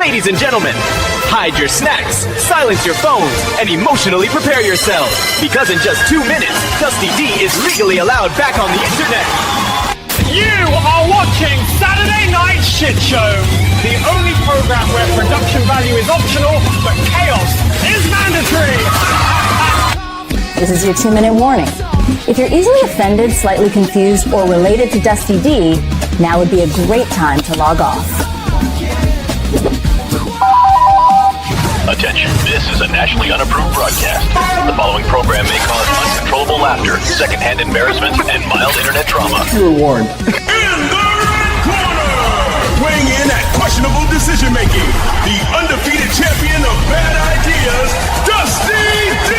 Ladies and gentlemen, hide your snacks, silence your phones, and emotionally prepare yourselves. Because in just 2 minutes, Dusty D is legally allowed back on the internet. You are watching Saturday Night Shit Show, the only program where production value is optional, but chaos is mandatory. This is your 2-minute warning. If you're easily offended, slightly confused, or related to Dusty D, now would be a great time to log off. Attention, this is a nationally unapproved broadcast. The following program may cause uncontrollable laughter, secondhand embarrassment, and mild internet trauma. You were warned. In the red corner, weighing in at questionable decision-making, the undefeated champion of bad ideas, Dusty D!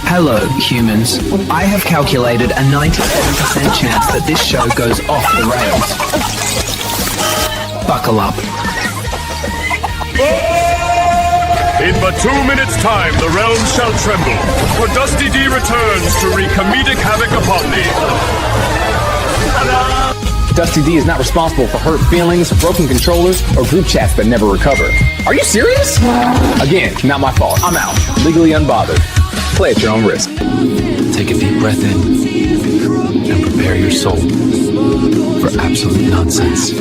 Hello, humans. I have calculated a 97% chance that this show goes off the rails. Buckle up. In but 2 minutes' time, the realm shall tremble, for Dusty D returns to wreak comedic havoc upon thee. Dusty D is not responsible for hurt feelings, broken controllers, or group chats that never recover. Are you serious? Again, not my fault. I'm out. Legally unbothered. Play at your own risk. Take a deep breath in and prepare your soul for absolute nonsense.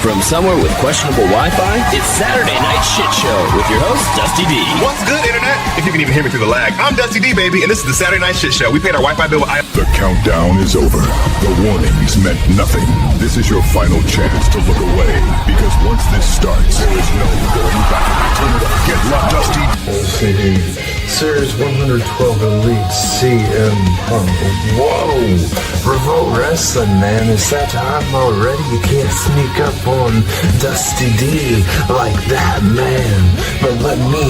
From somewhere with questionable Wi-Fi, it's Saturday Night Shit Show with your host, Dusty D. What's good, Internet? If you can even hear me through the lag, I'm Dusty D, baby, and this is the Saturday Night Shit Show. We paid our Wi-Fi bill with The countdown is over. The warnings meant nothing. This is your final chance to look away, because once this starts, there is no going back. Turn it up, get loud, Dusty. Series 112 Elite CM Punk. Whoa! Revolt Wrestling, man. It's that time already. You can't sneak up on Dusty D like that, man. But let me,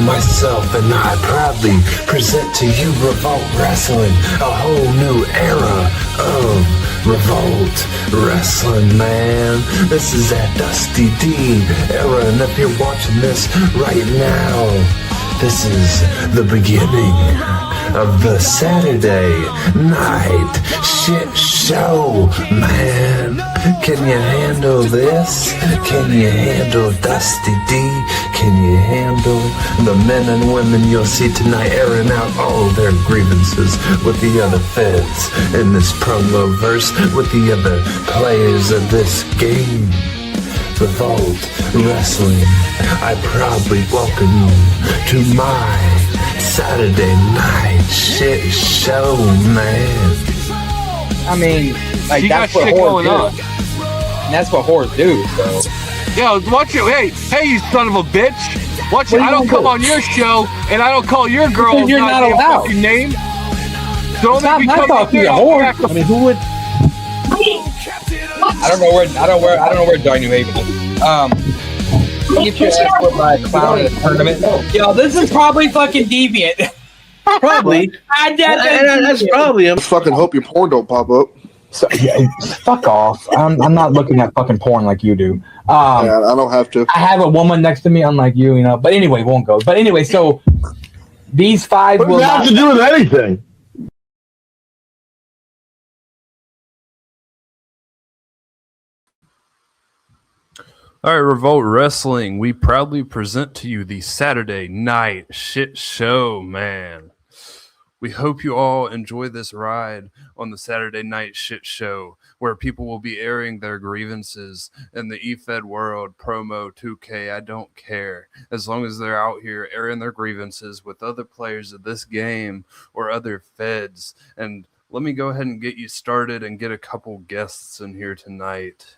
myself, and I proudly present to you Revolt Wrestling, a whole new era of Revolt Wrestling, man. This is that Dusty D era, and if you're watching this right now, this is the beginning of the Saturday Night Shit Show, man. Can you handle this? Can you handle Dusty D? Can you handle the men and women you'll see tonight airing out all their grievances with the other feds in this promo verse, with the other players of this game? Revolt Wrestling, I proudly welcome you to my Saturday Night Shit Show, man. I mean, like, that's what whores do. And that's what whores do, so. Yo, watch it. Hey, you son of a bitch. Watch it. I don't come on your show, and I don't call your girl because you're not allowed. Fucking name. Don't make me come up here. I mean, who would? I don't know where Dark New Haven is. Get your ass whipped by a clown at a tournament. Yo, this is probably fucking deviant. Probably. That's probably him. Fucking hope your porn don't pop up. So, yeah, fuck off. I'm not looking at fucking porn like you do. Yeah, I don't have to. I have a woman next to me, unlike you, you know. But anyway, won't go. But anyway, so these five will not have to do with anything. All right, Revolt Wrestling, we proudly present to you the Saturday Night Shit Show, man. We hope you all enjoy this ride on the Saturday Night Shit Show, where people will be airing their grievances in the efed world, promo, 2K, I don't care. As long as they're out here airing their grievances with other players of this game or other feds. And let me go ahead and get you started and get a couple guests in here tonight.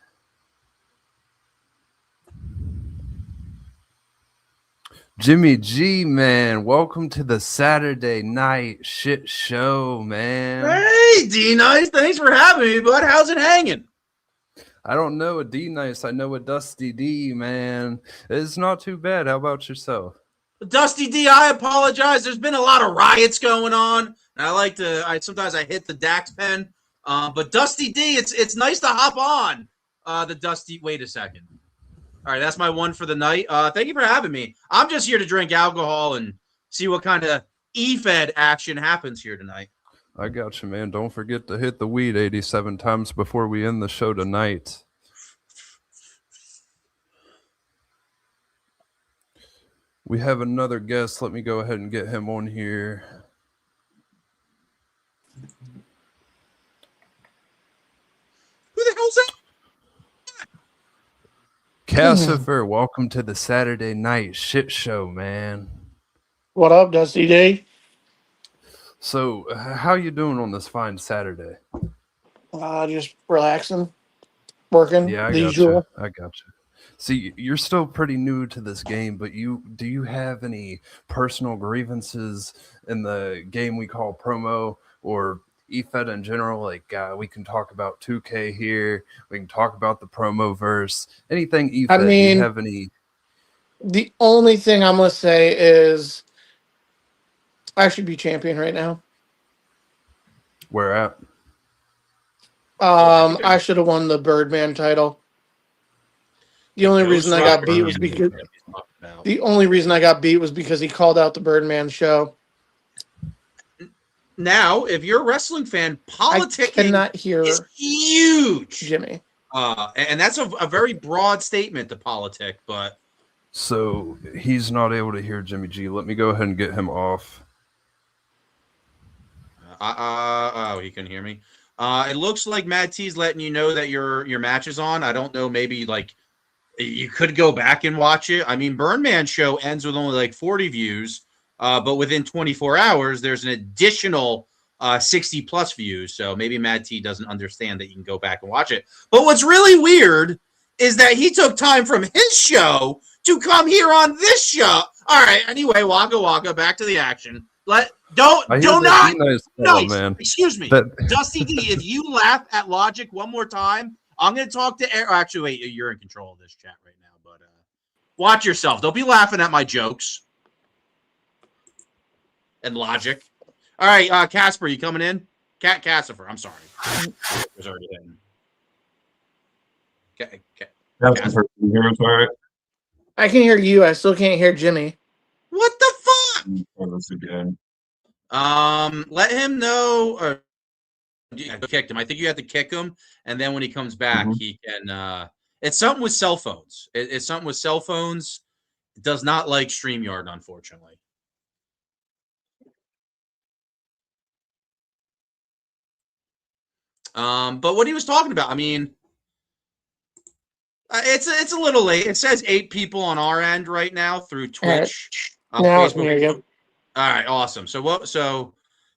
Jimmy G, man, welcome to the Saturday Night Shit Show, man. Hey, D-Nice, thanks for having me, bud. How's it hanging? I don't know a D-Nice. I know a Dusty D, man. It's not too bad. How about yourself? Dusty D, I apologize. There's been a lot of riots going on. And sometimes I hit the Dax pen. But Dusty D, it's nice to hop on. The Dusty, wait a second. All right, that's my one for the night. Thank you for having me. I'm just here to drink alcohol and see what kind of efed action happens here tonight. I got you, man. Don't forget to hit the weed 87 times before we end the show tonight. We have another guest. Let me go ahead and get him on here. Who the hell's that? Cassifer, welcome to the Saturday night shit show, man. What up, Dusty D? So, how you doing on this fine Saturday? Just relaxing, working, Yeah, the usual. I got you. See, you're still pretty new to this game, but do you have any personal grievances in the game we call promo or efed in general? Like, we can talk about 2K here. We can talk about the promo verse. Anything efed? I mean, do you have any? The only thing I'm gonna say is I should be champion right now. Where at? I should have won the Birdman title. The only reason I got beat was because he called out the Birdman show. Now, if you're a wrestling fan, politicking is huge, Jimmy. And that's a very broad statement to politic, but So he's not able to hear Jimmy G. Let me go ahead and get him off. Oh, he couldn't hear me. It looks like Mad T's letting you know that your match is on. I don't know, maybe like you could go back and watch it. I mean, Birdman show ends with only like 40 views, but within 24 hours, there's an additional 60 plus views. So maybe Mad T doesn't understand that you can go back and watch it. But what's really weird is that he took time from his show to come here on this show. All right. Anyway, Waka Waka, back to the action. Excuse me, Dusty D. If you laugh at Logic one more time, I'm going to talk to Eric. Actually, wait, you're in control of this chat right now, but watch yourself. Don't be laughing at my jokes and Logic. All right, Casper, you coming in? Cassifer, I'm sorry. Was already in. Okay. Casper, can you hear us all right? I can hear you. I still can't hear Jimmy. What the fuck? This again. Let him know. Or yeah, kicked him. I think you have to kick him, and then when he comes back, he can. It's something with cell phones. It's something with cell phones. It does not like StreamYard, unfortunately. But what he was talking about, I mean, it's a little late. It says 8 people on our end right now through Twitch. Now I can hear you. All right, awesome. So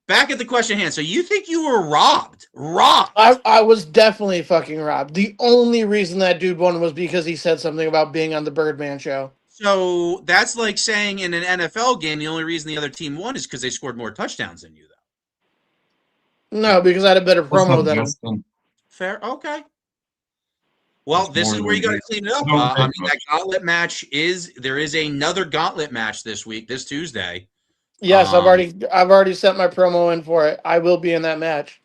back at the question at hand. So you think you were robbed? Robbed? I was definitely fucking robbed. The only reason that dude won was because he said something about being on the Birdman show. So that's like saying in an NFL game, the only reason the other team won is because they scored more touchdowns than you, though. No, because I had a better promo than him. Fair. Okay. Well, this is where you got to clean it up. I mean, that gauntlet match there is another gauntlet match this week, this Tuesday. Yes, I've already sent my promo in for it. I will be in that match.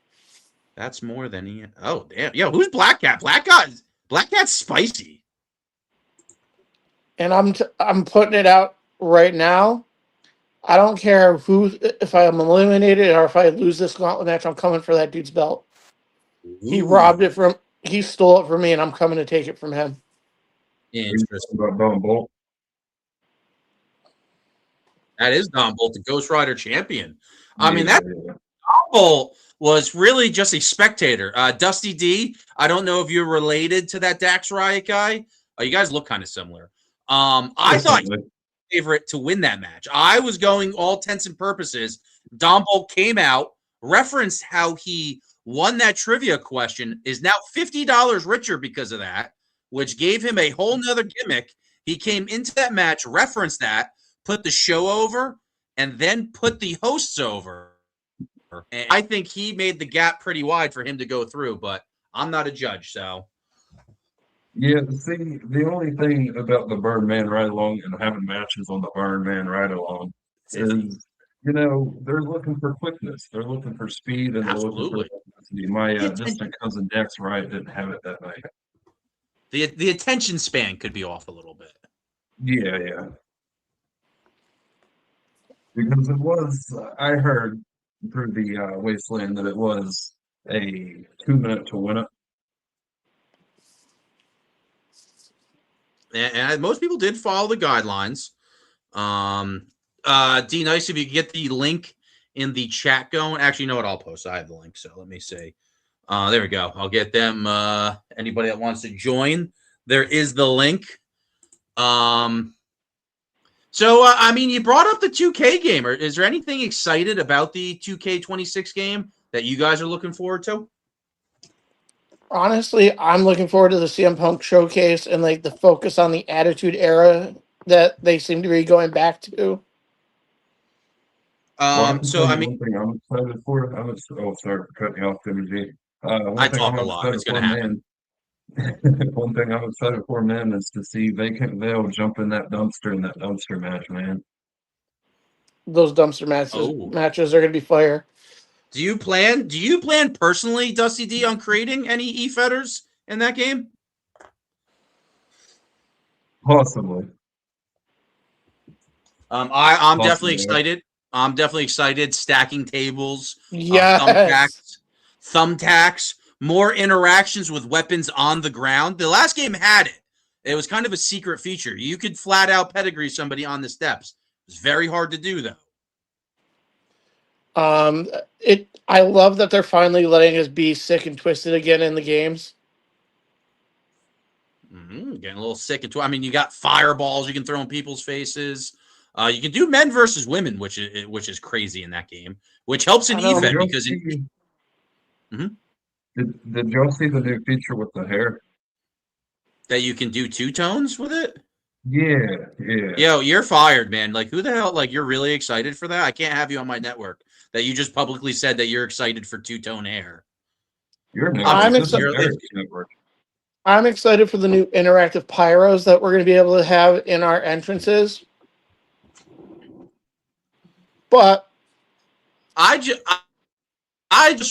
That's more than he. Oh damn! Yo, who's Black Cat? Black Cat's spicy. And I'm putting it out right now. I don't care if I'm eliminated or if I lose this gauntlet match. I'm coming for that dude's belt. Ooh. He stole it from me, and I'm coming to take it from him. Interesting. That is Don Bolt, the Ghost Rider champion. I mean, that Don Bolt was really just a spectator. Dusty D, I don't know if you're related to that Dax Riot guy. You guys look kind of similar. I thought he was my favorite to win that match. I was going all intents and purposes. Don Bolt came out, referenced how he won that trivia question, is now $50 richer because of that, which gave him a whole nother gimmick. He came into that match, referenced that, put the show over, and then put the hosts over. And I think he made the gap pretty wide for him to go through, but I'm not a judge, so. Yeah, see, the only thing about the Birdman Ride Along and having matches on the Birdman Ride Along is, they're looking for quickness. They're looking for speed, and they're looking for my distant cousin Dex Riot didn't have it that night. the attention span could be off a little bit. Yeah. Because it was, I heard through the Wasteland that it was a 2 minute to win it. And most people did follow the guidelines. D, nice if you could get the link in the chat going. Actually, you know what? I'll post. I have the link, so let me see. There we go. I'll get them. Anybody that wants to join, there is the link. So, I mean, you brought up the 2K game. Is there anything excited about the 2K26 game that you guys are looking forward to? Honestly, I'm looking forward to the CM Punk showcase and like the focus on the Attitude Era that they seem to be going back to. So I mean, one thing I'm excited for. Oh, sorry for cutting you off, Timothy. I talk a lot. It's going to happen. One thing I'm excited for, man, is to see Vacant Veil jump in that dumpster match, man. Those dumpster matches are going to be fire. Do you plan personally, Dusty D, on creating any efeders in that game? Possibly. I'm definitely excited. I'm definitely excited. Stacking tables, yes, thumbtacks, more interactions with weapons on the ground. The last game had it. It was kind of a secret feature. You could flat out pedigree somebody on the steps. It was very hard to do, though. I love that they're finally letting us be sick and twisted again in the games. Getting a little sick and twisted. I mean, you got fireballs you can throw in people's faces. You can do men versus women, which is crazy in that game, which helps in efed because Did y'all see the new feature with the hair? That you can do two tones with it? Yeah. Yo, you're fired, man. Like, who the hell? Like, you're really excited for that? I can't have you on my network. That you just publicly said that you're excited for two-tone hair. I'm excited for the new interactive pyros that we're going to be able to have in our entrances. But I just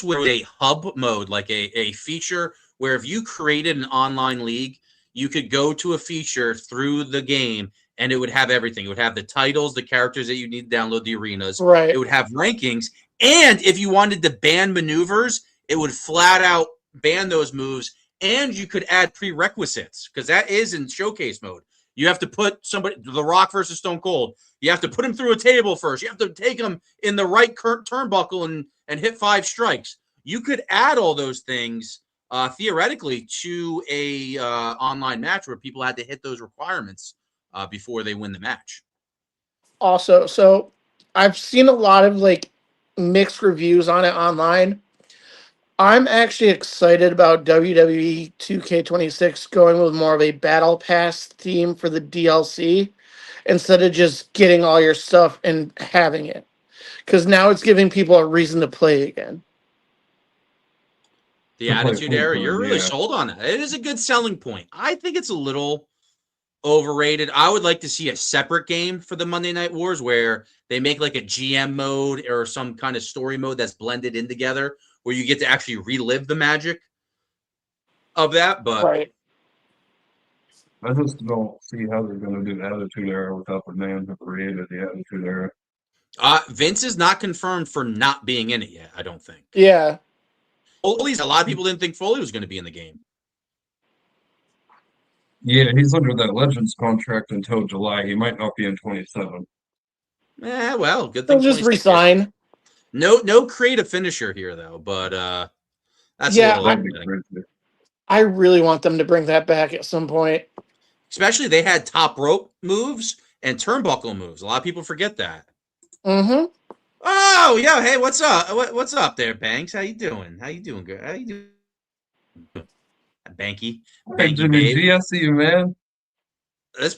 wish a hub mode, like a feature where if you created an online league, you could go to a feature through the game and it would have everything. It would have the titles, the characters that you need to download, the arenas. Right. It would have rankings. And if you wanted to ban maneuvers, it would flat out ban those moves. And you could add prerequisites because that is in showcase mode. You have to put somebody, The Rock versus Stone Cold. You have to put him through a table first. You have to take him in the right turnbuckle and hit 5 strikes. You could add all those things theoretically to a online match where people had to hit those requirements before they win the match. Also, so I've seen a lot of like mixed reviews on it online. I'm actually excited about WWE 2K26 going with more of a battle pass theme for the DLC instead of just getting all your stuff and having it. Because now it's giving people a reason to play again. The Attitude Era, you're really sold on it. It is a good selling point. I think it's a little overrated. I would like to see a separate game for the Monday Night Wars where they make like a GM mode or some kind of story mode that's blended in together where you get to actually relive the magic of that. But right. I just don't see how they're going to do the Attitude Era without the man who created the Attitude Era. Vince is not confirmed for not being in it yet, I don't think. Yeah. Foley's, a lot of people didn't think Foley was going to be in the game. Yeah, he's under that Legends contract until July. He might not be in 27. Well, good thing. He'll just resign. No creative finisher here, though, but that's a little I really want them to bring that back at some point. Especially they had top rope moves and turnbuckle moves. A lot of people forget that. Mm-hmm. Oh, yeah. Hey, what's up? What's up there, Banks? How you doing? Good? How you doing? Banky. Hey, Jimmy G, I see you, man. This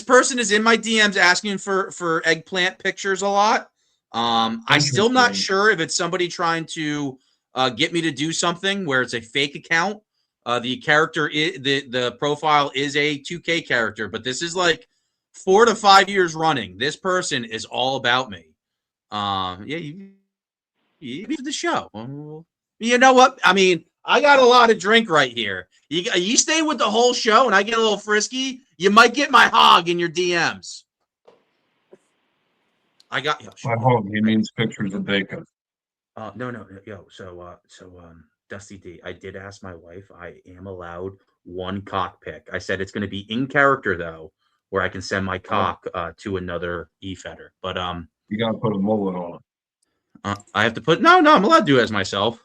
person is in my DMs asking for eggplant pictures a lot. I'm still not sure if it's somebody trying to get me to do something where it's a fake account. The character the profile is a 2K character, but this is like 4 to 5 years running. This person is all about me. You the show. You know what? I mean, I got a lot of drink right here. You stay with the whole show and I get a little frisky, you might get my hog in your DMs. I got By hog, he means pictures of bacon. No. Dusty D, I did ask my wife. I am allowed one cock pick. I said it's going to be in character though, where I can send my cock to another efeder. But you gotta put a mullet on. I have to put no. I'm allowed to do it as myself.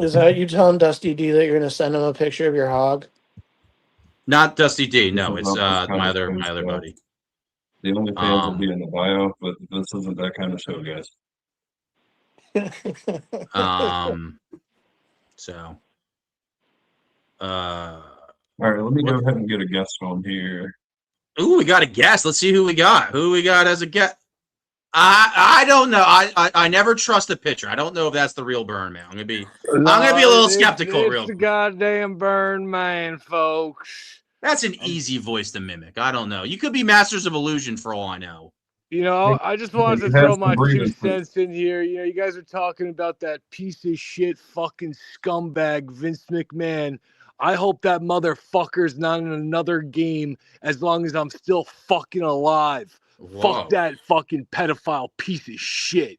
Is that you telling Dusty D that you're going to send him a picture of your hog? Not Dusty D. No, it's my other buddy. The only fans will be in the bio, but this isn't that kind of show, guys. So. All right, let me go ahead and get a guest on here. Ooh, we got a guest. Let's see who we got. Who we got as a guest? I don't know. I never trust a pitcher. I don't know if that's the real Burn Man. I'm gonna be a little skeptical. It's the goddamn Burn Man, folks. That's an easy voice to mimic. I don't know. You could be Masters of Illusion for all I know. You know, I just wanted to throw my 2 cents in here. You know, you guys are talking about that piece of shit fucking scumbag Vince McMahon. I hope that motherfucker's not in another game as long as I'm still fucking alive. Whoa. Fuck that fucking pedophile piece of shit.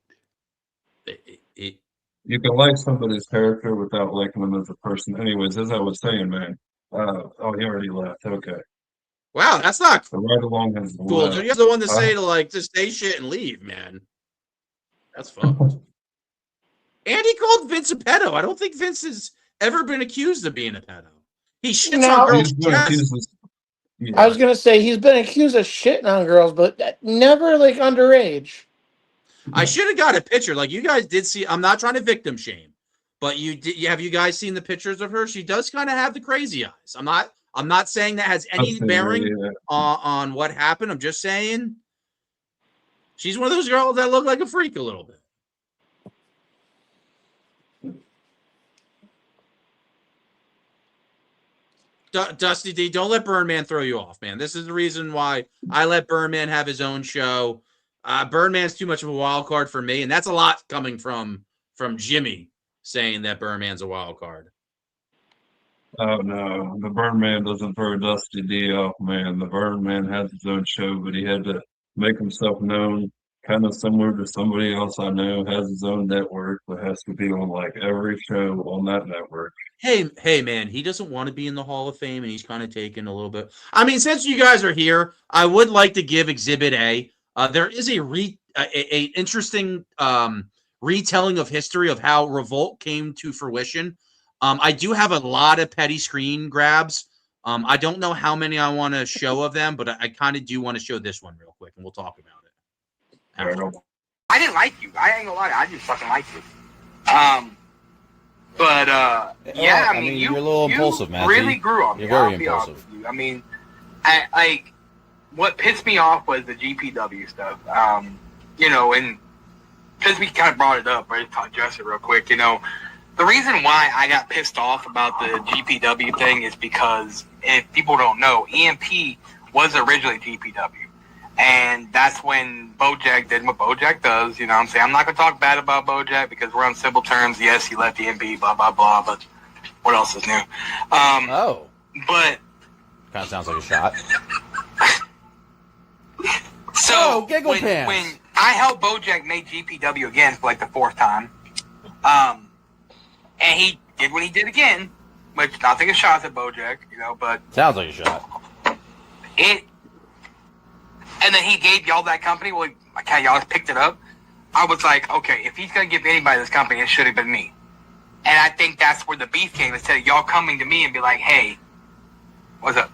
You can like somebody's character without liking them as a person. Anyways, as I was saying, man. He already left. Okay. Wow, that's not so right along his cool. You're the one to say to say shit and leave, man. That's fucked. And he called Vince a pedo. I don't think Vince has ever been accused of being a pedo. He shits on girls' chests. Yeah. I was gonna say he's been accused of shitting on girls, but never like underage. I should have got a picture. Like you guys did see. I'm not trying to victim shame, but have you guys seen the pictures of her? She does kind of have the crazy eyes. I'm not saying that has any bearing on what happened. I'm just saying she's one of those girls that look like a freak a little bit. Dusty D, don't let Burn Man throw you off, man. This is the reason why I let Burn Man have his own show. Burn Man's too much of a wild card for me, and that's a lot coming from Jimmy saying that Burn Man's a wild card. Oh no, the Burn Man doesn't throw Dusty D off, man. The Burn Man has his own show, but he had to make himself known, kind of similar to somebody else I know, has his own network, but has to be on like every show on that network. Hey, man, he doesn't want to be in the Hall of Fame, and he's kind of taking a little bit. I mean, since you guys are here, I would like to give Exhibit A. There is a interesting retelling of history of how Revolt came to fruition. I do have a lot of petty screen grabs. I don't know how many I want to show of them, but I kind of do want to show this one real quick, and we'll talk about it. I didn't like you. I ain't gonna lie. I just fucking like you. Yeah, I mean, you're a little impulsive, man. Really grew on me. You're very I'll be honest impulsive. with you. I mean, what pissed me off was the GPW stuff. You know, and because we kind of brought it up, right? To address it real quick. You know, the reason why I got pissed off about the GPW thing is because if people don't know, EMP was originally GPW. And that's when Bojack did what Bojack does, you know what I'm saying? I'm not going to talk bad about Bojack because we're on civil terms. Yes, he left EMP, blah, blah, blah, but what else is new? But... Kind of sounds like a shot. So, Giggle when Pants. I helped Bojack make GPW again for like the 4th time, and he did what he did again, which not taking shots at Bojack, you know, but... Sounds like a shot. And then he gave y'all that company. Well, like how y'all picked it up. I was like, okay, if he's gonna give anybody this company, it should have been me. And I think that's where the beef came. Instead of y'all coming to me and be like, hey, what's up?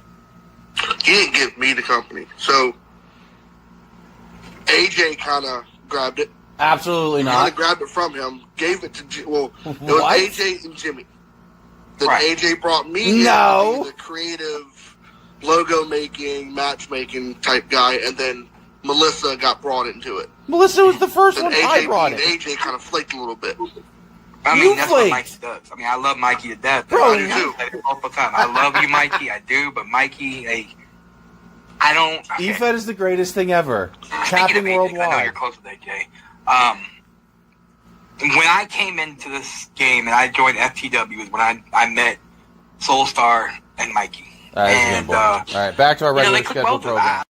He didn't give me the company. So AJ kind of grabbed it. Absolutely not. Kind of grabbed it from him. Gave it to it was AJ and Jimmy. Then AJ brought me in to be the creative logo making, matchmaking type guy, and then Melissa got brought into it. Melissa was the first one AJ I brought in. AJ kind of flaked a little bit. I mean, that's what Mikey does. I mean, I love Mikey to death. Bro, I do too. Multiple times. I love you, Mikey. I do, but Mikey, I don't. Okay. efed is the greatest thing ever. Speaking Tapping of AJ, worldwide. I know you're close with AJ. when I came into this game and I joined FTW is when I met Soulstar and Mikey. That is And all right, back to our regular scheduled program.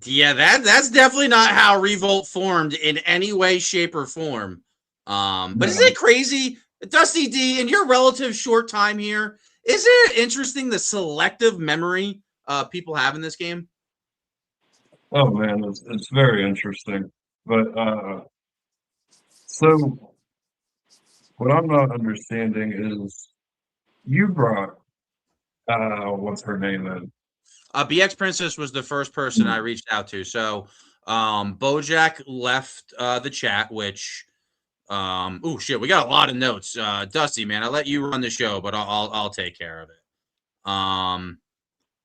Yeah, that's definitely not how Revolt formed in any way, shape, or form. But isn't it crazy, Dusty D, in your relative short time here, isn't it interesting the selective memory people have in this game? Oh man, it's very interesting. But so what I'm not understanding is you brought what's her name in? BX Princess was the first person I reached out to. So Bojack left the chat, which oh shit, we got a lot of notes. Dusty, man, I'll let you run the show, but I'll take care of it.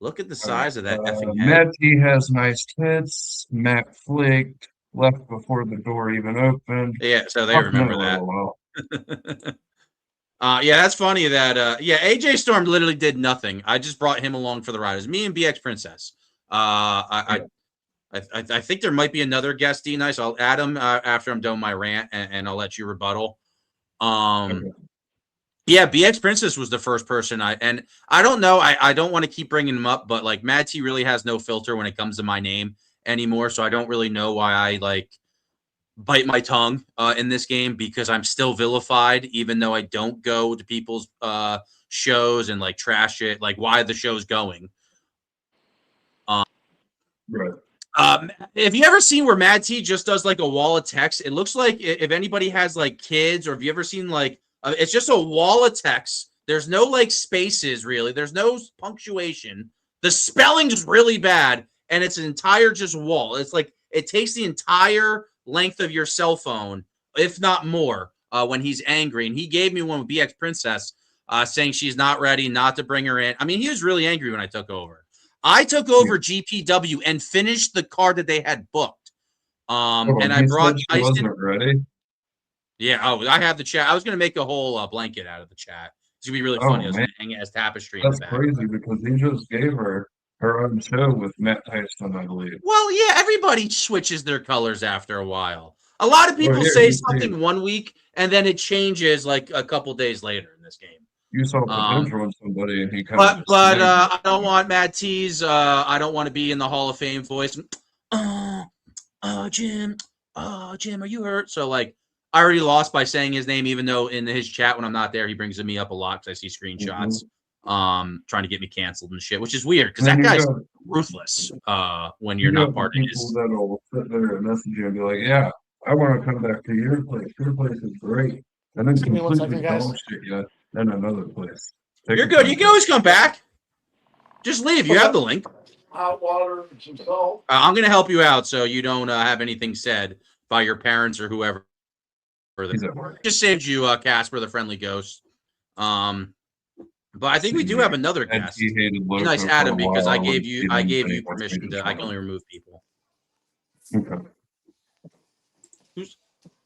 Look at the size of that effing head. Matt T has nice tits. Matt flicked, left before the door even opened. Yeah, so they remember that. Yeah, that's funny that AJ Storm literally did nothing. I just brought him along for the ride. It was me and BX Princess. I think there might be another guest, D-Nice. I'll add him after I'm done my rant, and I'll let you rebuttal. Yeah, BX Princess was the first person I don't know. I don't want to keep bringing him up, but like Mad T really has no filter when it comes to my name anymore, so I don't really know why I like bite my tongue in this game, because I'm still vilified, even though I don't go to people's shows and like trash it, like why the show's going. Right. Have you ever seen where Mad T just does like a wall of text? It looks like if anybody has like kids, or have you ever seen like it's just a wall of text. There's no like spaces really. There's no punctuation. The spelling's really bad, and it's an entire just wall. It's like it takes the entire length of your cell phone, if not more, when he's angry. And he gave me one with BX Princess saying she's not ready, not to bring her in. I mean, he was really angry when I took over. I took over GPW and finished the card that they had booked. And I brought Tyson. Wasn't ready. Yeah, I have the chat. I was going to make a whole blanket out of the chat. It's going to be really funny. I was going to hang it as tapestry. That's crazy, because he just gave her own show with Matt Tyson, I believe. Well, yeah, everybody switches their colors after a while. A lot of people say something one week, and then it changes like a couple days later in this game. You saw potential in somebody, and he kind of. But I don't want Mad T's. I don't want to be in the Hall of Fame voice. Jim, are you hurt? So like, I already lost by saying his name, even though in his chat when I'm not there, he brings me up a lot because I see screenshots, trying to get me canceled and shit, which is weird because that guy's ruthless. When you're not part of his. That'll sit there and message you and be like, "Yeah, I want to come back to your place. Your place is great." And then completely dog shit you in another place. You're good. You can always come back. Just leave. You have the link. Hot water and some salt. I'm going to help you out so you don't have anything said by your parents or whoever. Just saved you, Casper, the friendly ghost. But I think we do have another guest. Nice, Adam, because I gave you permission to. I can only remove people. Okay.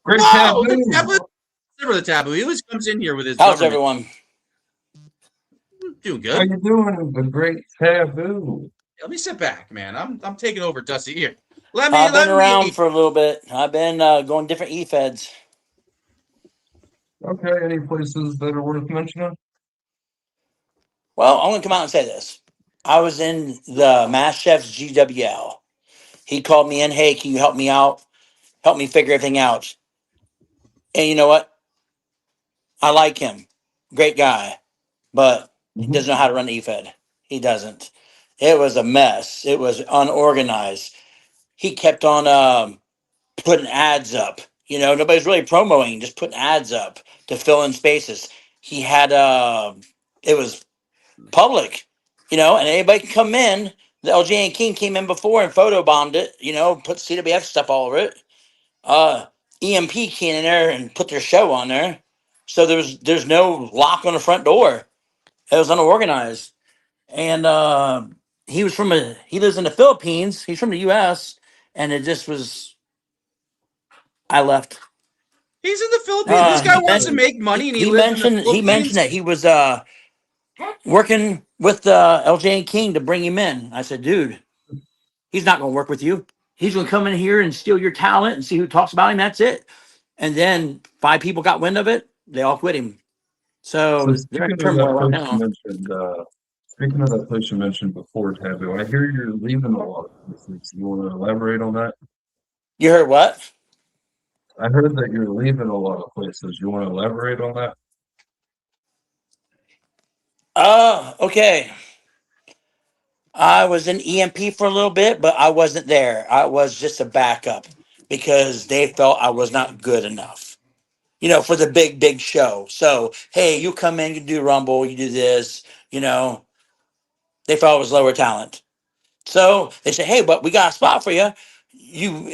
Great taboo. Never the taboo. He always comes in here with his. How's everyone? Doing good. How you doing? The great taboo. Let me sit back, man. I'm taking over Dusty here. I've been around for a little bit. I've been going different efeds. Okay, any places that are worth mentioning? Well, I'm going to come out and say this. I was in the Mass Chef's GWL. He called me in, hey, can you help me out? Help me figure everything out. And you know what? I like him. Great guy. But he doesn't know how to run the efed. He doesn't. It was a mess. It was unorganized. He kept on putting ads up. You know, nobody's really promoting, just putting ads up to fill in spaces. He had it was public, you know, and anybody can come in. The LJ and King came in before and photobombed it, you know, put CWF stuff all over it. EMP came in there and put their show on there. So there's no lock on the front door. It was unorganized. And he lives in the Philippines. He's from the US. And it just was, I left. He's in the Philippines. This guy wants to make money, and he lives in the Philippines. He mentioned that he was working with LJ and King to bring him in. I said, dude, he's not going to work with you. He's going to come in here and steal your talent and see who talks about him. That's it. And then 5 people got wind of it. They all quit him. So they're in turmoil right now. Speaking of that place you mentioned before, Taboo, I hear you're leaving a lot of places. You want to elaborate on that? You heard what? I heard that you're leaving a lot of places. You want to elaborate on that? Okay. I was in EMP for a little bit, but I wasn't there. I was just a backup because they felt I was not good enough, for the big show. So, hey, you come in, you do Rumble, you do this, they felt I was lower talent. So they said, hey, but we got a spot for you. You,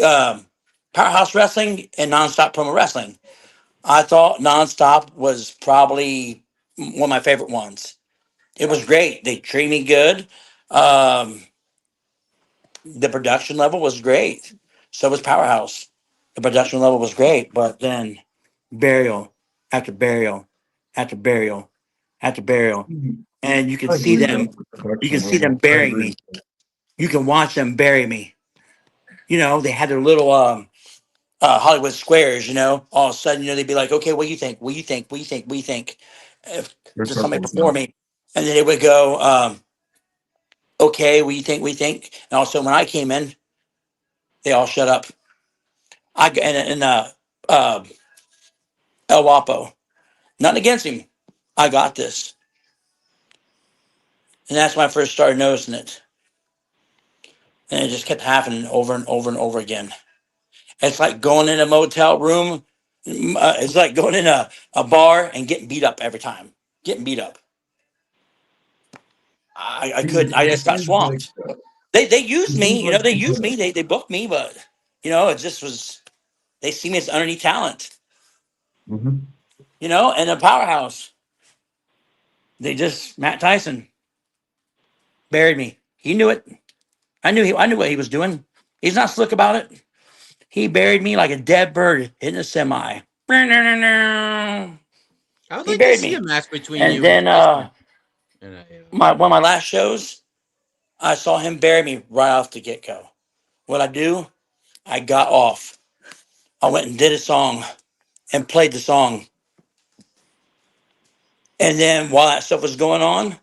Powerhouse Wrestling and Nonstop Promo Wrestling. I thought Nonstop was probably one of my favorite ones. It was great. They treated me good. The production level was great. So was Powerhouse. The production level was great, but then burial after burial after burial after burial, and you can see them. You can see them burying me. You can watch them bury me. They had their little Hollywood squares. All of a sudden, they'd be like, "Okay, what do you think? What do you think? What do you think? What do you think?" To somebody before me, and then they would go, "Okay, what do you think? What do you think?" And also, when I came in, they all shut up. Uh, El Wapo. Nothing against him. I got this. And that's when I first started noticing it. And it just kept happening over and over and over again. It's like going in a motel room. It's like going in a bar and getting beat up every time. Getting beat up. I couldn't. I just got swamped. They used me. They used me. They booked me. But, it just was, they see me as underneath talent. And a powerhouse. Matt Tyson buried me. He knew it. I knew what he was doing. He's not slick about it. He buried me like a dead bird in a semi. I would He like to buried see me. a match between And you then and one of my last shows, I saw him bury me right off the get-go. What I do, I got off. I went and did a song and played the song. And then while that stuff was going on,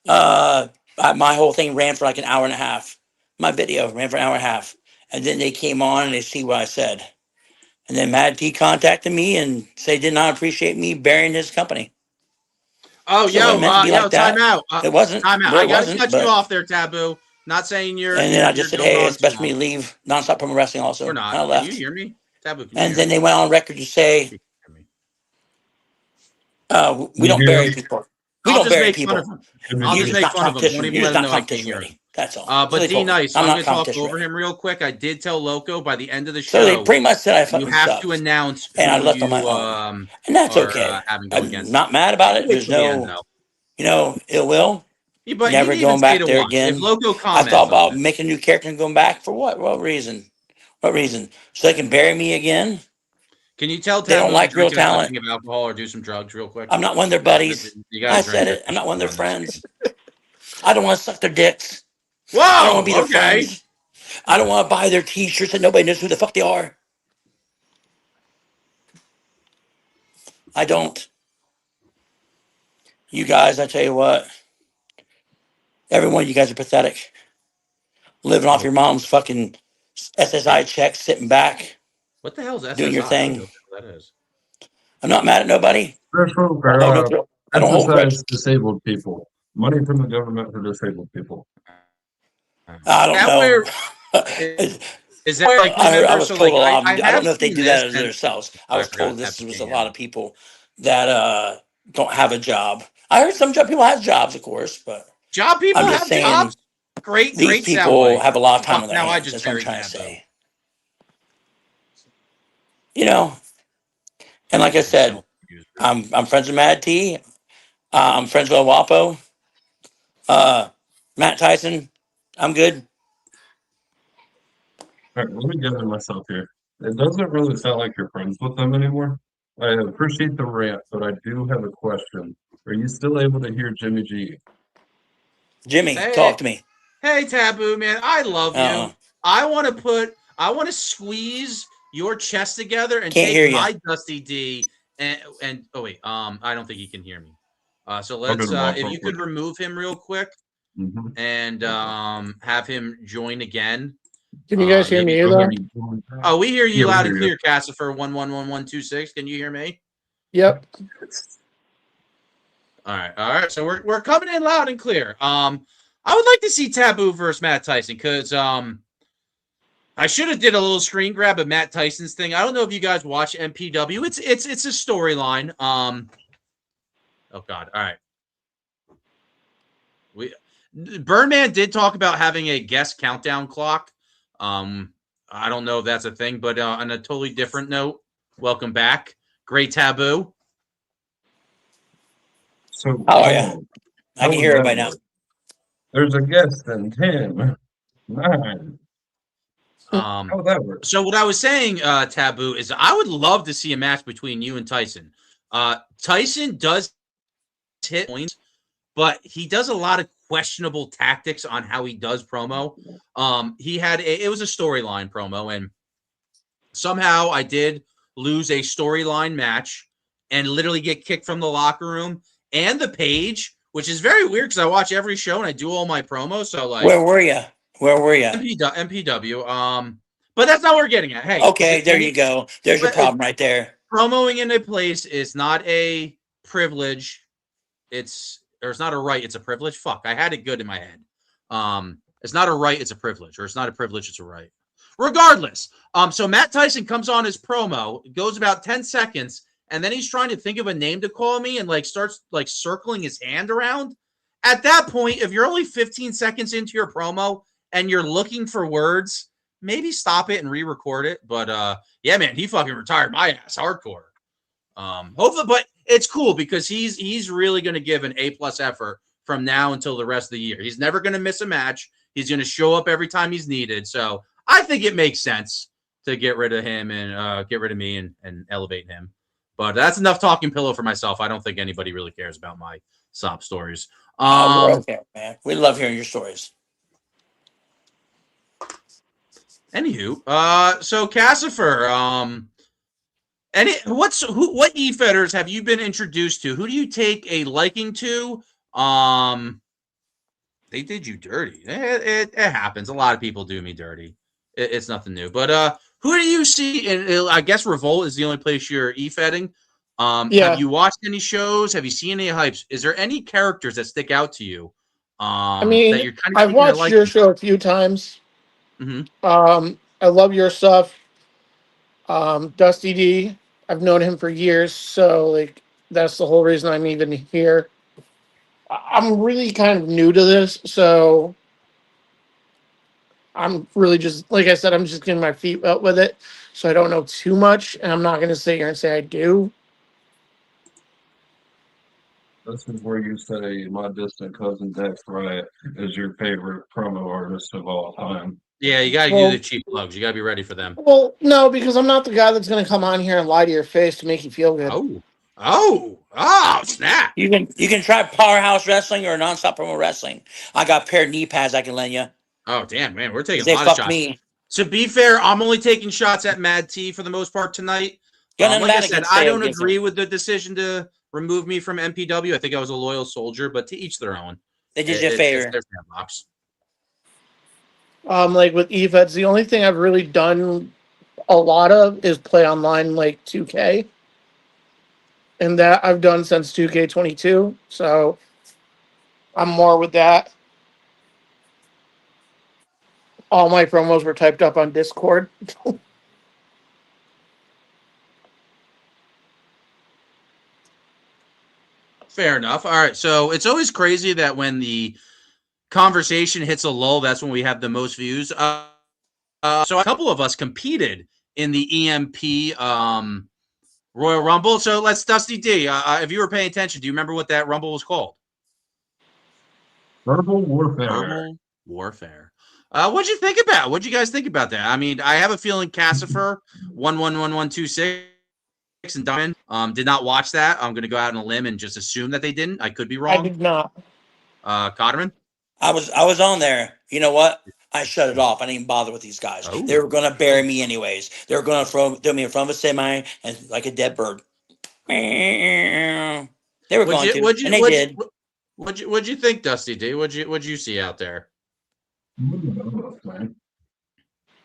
my whole thing ran for like an hour and a half. My video ran for an hour and a half. And then they came on and they see what I said. And then Mad T contacted me and said he did not appreciate me burying his company. Oh, So it wasn't meant to be like time that. out. It wasn't. Time out. Well, I it gotta wasn't. cut you But off there, Taboo. Not saying you're. and then I just said, going "Hey, on it's too best for me long. to leave Nonstop Promo Wrestling." Also, We're and not. I Can left. you hear me, Taboo? Can you And hear then me? they went on record to say, "We don't bury people. We don't bury people. I'll You're just just make not fun of him. Don't competition. even You're let just him not know I can't competition hear him. ready." That's all. But So D Nice, I'm not going to talk competition over ready. him real quick. I did tell Loco by the end of the show. So they pretty much said I you fucking have sucked. to announce And I who left you on my own, and that's okay. having go against. I'm not mad about it. Wait There's till the end, no, though. ill will. Yeah, but Never he didn't even going say back to there watch. If again. Loco I comments thought on about making a new character and going back for what? What reason? What reason? So they can bury me again? Can you tell They don't Taboo to like real drink a talent. touching of alcohol or do some drugs real quick? I'm not one of their buddies. You gotta I drink said that it. I'm not one of their shit. friends. I don't want to suck their dicks. Whoa! I don't want to be their Okay. friends. I don't want to buy their t-shirts and nobody knows who the fuck they are. I don't. You guys, I tell you what. Every one of you guys are pathetic. Living off your mom's fucking SSI check, sitting back, What the hell is SSI? doing your I don't thing. know what that is. I'm not mad at nobody. I don't hold grudges. Emphasize disabled people. Money from the government for disabled people. I don't know. Is that like I was told a lot of them. I don't know if they seen do that this, themselves. I was forgot told this Epic was a Game. lot of people that don't have a job. I heard some people have jobs, of course, but job people I'm just have saying jobs. Great, these great people soundbite. have a lot of time on their Now I hands. just That's what I'm buried trying to Taboo. say. And like I said, I'm friends with Mad T. I'm friends with Wapo. Matt Tyson. I'm good. All right, let me gather myself here. It doesn't really sound like you're friends with them anymore. I appreciate the rant, but I do have a question. Are you still able to hear Jimmy G? Jimmy, talk to me. Hey, Taboo, man. I love you. I want to squeeze your chest together and Can't hear take ya. my Dusty D and oh wait, I don't think he can hear me. So I'll let's get him off if real you could quick. remove him real quick and have him join again. Can you guys hear me though? Oh, we hear you Yeah, we loud hear and you. clear, Cassifer 111126. Can you hear me? Yep. All right. So we're coming in loud and clear. I would like to see Taboo versus Matt Tyson because I should have did a little screen grab of Matt Tyson's thing. I don't know if you guys watch MPW. It's a storyline. Oh God. All right. Birdman did talk about having a guest countdown clock. I don't know if that's a thing, but on a totally different note, welcome back. Great Taboo. So, How are you? I can hear everybody now. There's a guest in 10, 9. How would that work? So what I was saying, Taboo, is I would love to see a match between you and Tyson. Tyson does hit points, but he does a lot of questionable tactics on how he does promo. It was a storyline promo, and somehow I did lose a storyline match and literally get kicked from the locker room and the page, which is very weird because I watch every show and I do all my promos. So like, Where were you? MPW. But that's not what we're getting at. Hey, Okay, there you go. There's your problem right there. Promoing in a place is not a privilege. It's not a right. It's a privilege. Fuck, I had it good in my head. It's not a right. It's a privilege, or it's not a privilege. It's a right. Regardless. So Matt Tyson comes on his promo. It goes about 10 seconds, and then he's trying to think of a name to call me, and like starts like circling his hand around. At that point, if you're only 15 seconds into your promo and you're looking for words, maybe stop it and re-record it. But yeah, man, he fucking retired my ass hardcore. Hopefully, but it's cool because he's really going to give an A+ effort from now until the rest of the year. He's never going to miss a match. He's going to show up every time he's needed. So I think it makes sense to get rid of him and get rid of me and elevate him. But that's enough talking pillow for myself. I don't think anybody really cares about my sob stories. We're okay, man. We love hearing your stories. Anywho, so Cassifer, what efeders have you been introduced to? Who do you take a liking to? They did you dirty. It happens. A lot of people do me dirty. It's nothing new. But who do you see? And I guess Revolt is the only place you're efedding. Yeah. Have you watched any shows? Have you seen any hypes? Is there any characters that stick out to you? I mean, that you're kind of I've watched your show a few times. I love your stuff. Dusty D, I've known him for years, so like that's the whole reason I'm even here. I'm really kind of new to this, so I'm really just, like I said, I'm just getting my feet wet with it, so I don't know too much, and I'm not going to sit here and say I do. This is where you say my distant cousin Dex Riot is your favorite promo artist of all time. Yeah, you got to do the cheap plugs. You got to be ready for them. Well, no, because I'm not the guy that's going to come on here and lie to your face to make you feel good. Oh, snap. You can try Powerhouse Wrestling or Nonstop Promo Wrestling. I got paired knee pads I can lend you. Oh, damn, man. We're taking They a lot of fucked shots. me. To be fair, I'm only taking shots at Mad T for the most part tonight. Got Like I said, against I Dave don't against agree him. with the decision to remove me from MPW. I think I was a loyal soldier, but to each their own. They did you a favor. It's their sandbox. Like with efeds, the only thing I've really done a lot of is play online like 2K. And that I've done since 2K22. So I'm more with that. All my promos were typed up on Discord. Fair enough. All right. So it's always crazy that when the conversation hits a lull, that's when we have the most views. So a couple of us competed in the EMP Royal Rumble. So let's Dusty D. If you were paying attention, do you remember what that Rumble was called? Verbal Warfare. Verbal Warfare. What'd you think about? What'd you guys think about that? I mean, I have a feeling Cassifer 111126 and Diamond did not watch that. I'm going to go out on a limb and just assume that they didn't. I could be wrong. I did not. Cotterman? I was on there. You know what? I shut it off. I didn't even bother with these guys. They were going to bury me anyways. They were going to throw me in front of a semi and like a dead bird. They were going to, and they did. What'd you think, Dusty D? What'd you see out there?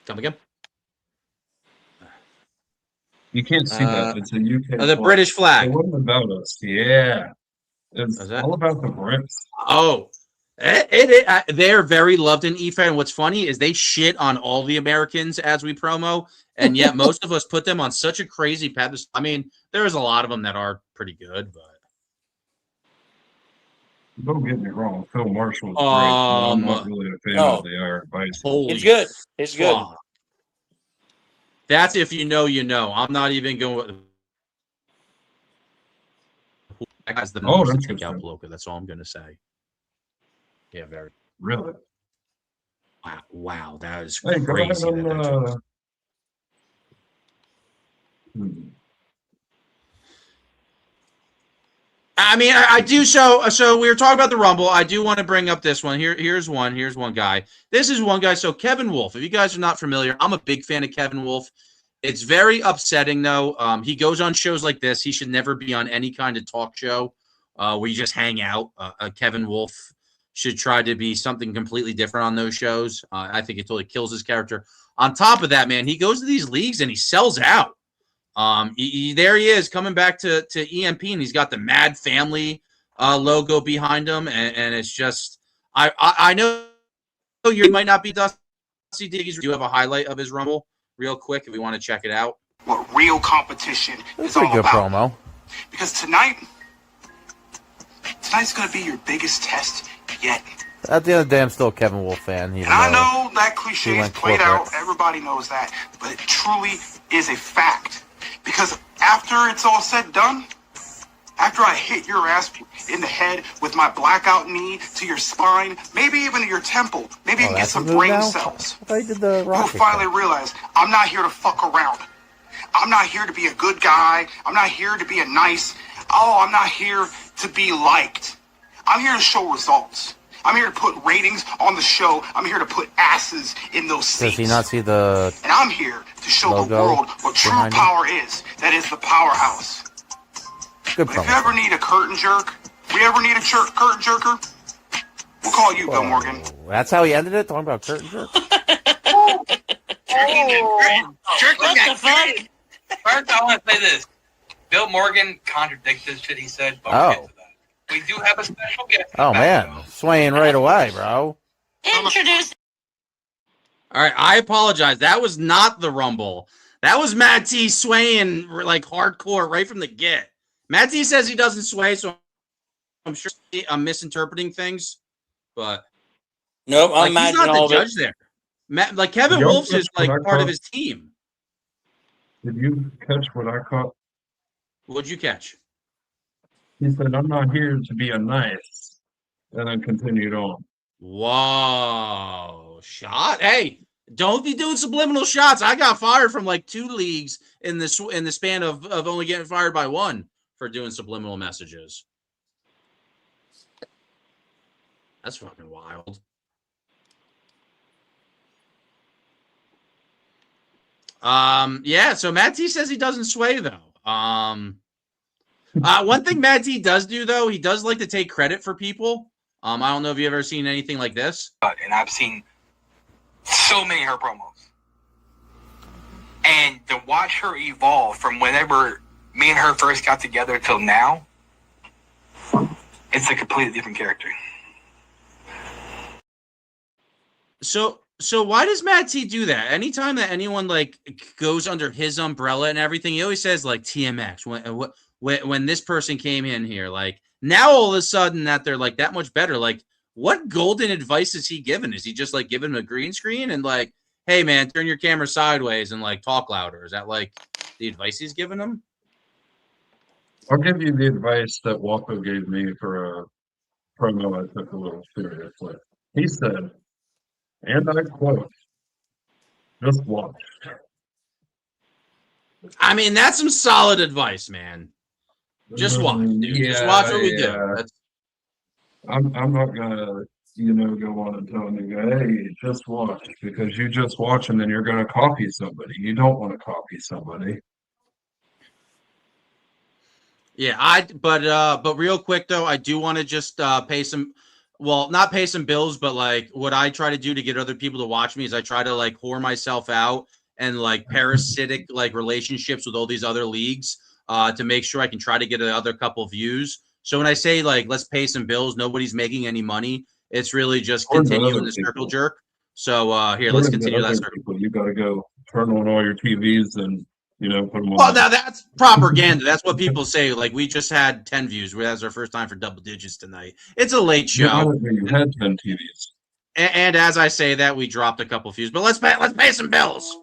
Come again? You can't see that. It's a UK. The British flag. It wasn't about us. Yeah. It's all about the Brits. Oh, they're very loved in EFED. And what's funny is they shit on all the Americans as we promo, and yet most of us put them on such a crazy path. I mean, there's a lot of them that are pretty good, but don't get me wrong. Phil Marshall's great. I'm not really a fan of the Irish Bison. It's good. It's good. That's if you know, you know. I'm not even going. That guy's the most to take out Bloka. That's all I'm going to say. Yeah, very. Really? Wow, that is crazy. I mean, I do. So we were talking about the Rumble. I do want to bring up this one. Here's one guy. This is one guy. So Kevin Wolf. If you guys are not familiar, I'm a big fan of Kevin Wolf. It's very upsetting, though. He goes on shows like this. He should never be on any kind of talk show where you just hang out. Kevin Wolf should try to be something completely different on those shows. I think it totally kills his character. On top of that, man, he goes to these leagues and he sells out. There he is coming back to EMP, and he's got the Mad Family logo behind him, and it's just I know you might not be Dusty Diggies. Do you have a highlight of his Rumble real quick if we want to check it out? What real competition is Pretty all good about. promo. Because tonight's going to be your biggest test yet. At the end of the day, I'm still a Kevin Wolf fan. And I know that cliche is played out. Everybody knows that. But it truly is a fact. Because after it's all said and done, after I hit your ass in the head with my blackout knee to your spine, maybe even to your temple, maybe even get some brain cells, you'll finally realize I'm not here to fuck around. I'm not here to be a good guy. I'm not here to be a nice. I'm not here to be liked. I'm here to show results. I'm here to put ratings on the show. I'm here to put asses in those seats. Does he not see the And I'm here to show the world what true power is. That is the powerhouse. Good But if you ever need a curtain jerk, curtain jerker, we'll call you, Bill Morgan. That's how he ended it? Talking about curtain jerk? What the fuck? First, I want to say this. Bill Morgan contradicted the shit he said, but we'll get to that. We do have a special guest. Oh, man. Swaying right away, bro. Introduce. All right, I apologize. That was not the Rumble. That was Matt T swaying like hardcore right from the get. Matt T says he doesn't sway, so I'm sure I'm misinterpreting things. But nope, I'm he's not the judge there. Like Kevin Wolf's is like part of his team. Did you catch what I caught? What'd you catch? He said, "I'm not here to be a nice," and then continued on. Whoa, shot! Hey, don't be doing subliminal shots. I got fired from like 2 leagues in the span of only getting fired by 1 for doing subliminal messages. That's fucking wild. Yeah. So Matt T says he doesn't sway though. One thing Matt T does do though, he does like to take credit for people. I don't know if you've ever seen anything like this. And I've seen so many of her promos. And to watch her evolve from whenever me and her first got together till now, it's a completely different character. So why does Matt T do that? Anytime that anyone like goes under his umbrella and everything, he always says like TMX. When this person came in here, like now all of a sudden that they're like that much better. Like, what golden advice is he giving? Is he just like giving him a green screen and like, hey man, turn your camera sideways and like talk louder? Is that like the advice he's giving him? I'll give you the advice that Walko gave me for a promo I took a little seriously. He said, and I quote, "Just watch." I mean, that's some solid advice, man. Just watch, dude. Just watch what we do. I'm not gonna go on and tell them, hey, just watch, because you just watch and then you're going to copy somebody. You don't want to copy somebody. Yeah, but real quick though, I do want to just pay some, well, not pay some bills, but like what I try to do to get other people to watch me is I try to like whore myself out and like parasitic like relationships with all these other leagues to make sure I can try to get another couple views. So when I say like let's pay some bills, nobody's making any money. It's really just continuing the circle jerk. So here, let's continue that circle. You got to go turn on all your TVs and put them on. Well, now that's propaganda. That's what people say. Like we just had 10 views. That's our first time for double digits tonight. It's a late show. You had 10 TVs. And as I say that, we dropped a couple views. But let's pay some bills.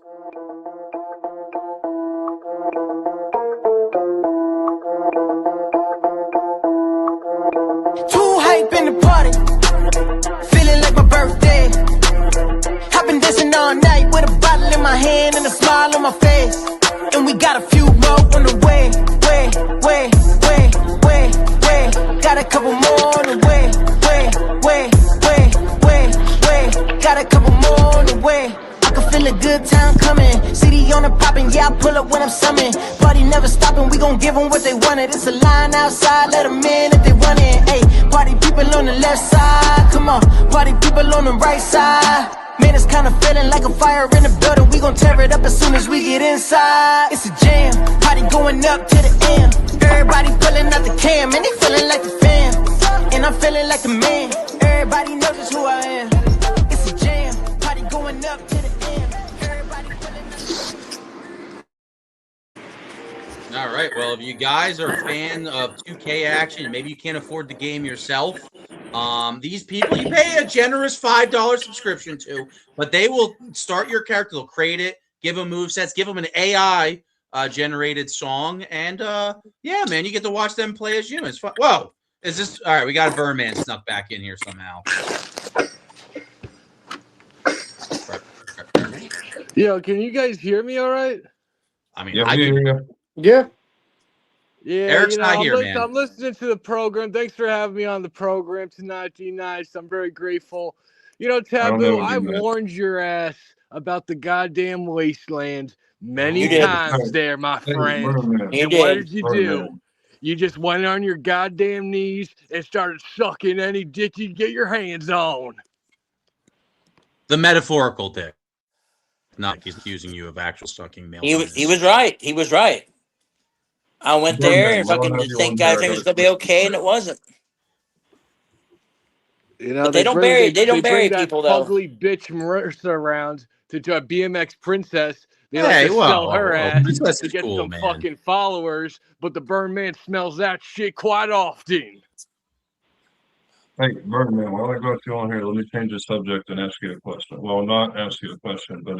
Too hype in the party, feeling like my birthday. I've been dancing all night with a bottle in my hand and a smile on my face. And we got a few more on the way. Got a couple more on the way. Got a couple more on the way. I can feel a good time coming. CD on the popping, yeah, I pull up when I'm summoned. Party never stopping, we gon' give them what they wanted. It's a line outside, let them in if they want it. Hey, party people on the left side, come on. Party people on the right side. Man, it's kinda feeling like a fire in the building. We gon' tear it up as soon as we get inside. It's a jam, party going up to the end. Everybody pulling out the cam, and they feeling like the fam. And I'm feeling like the man. Everybody knows just who I am. It's a jam, party going up to the end. Everybody All right. Well, if you guys are a fan of 2K action and maybe you can't afford the game yourself, these people you pay a generous $5 subscription to, but they will start your character. They'll create it, give them movesets, give them an AI generated song, and yeah, man, you get to watch them play as humans. Whoa, is this all right? We got a Birdman snuck back in here somehow. Yo, can you guys hear me all right? I mean, I can. Yeah. Yeah, Eric's not here, man. I'm listening to the program. Thanks for having me on the program tonight, D-Nice. I'm very grateful. Taboo, I warned your ass about the goddamn wasteland many times there, my friend. And what did you do? You just went on your goddamn knees and started sucking any dick you get your hands on. The metaphorical dick. Not accusing you of actual sucking male. He was right. He was right. I went there and fucking think it was gonna be okay, and it wasn't. But they don't bury people though. Ugly bitch Marissa around to a BMX princess. They like to sell her ass to get some fucking followers, but the Burn Man smells that shit quite often. Hey, Birdman, while I got you on here, let me change the subject and ask you a question. Well, not ask you a question, but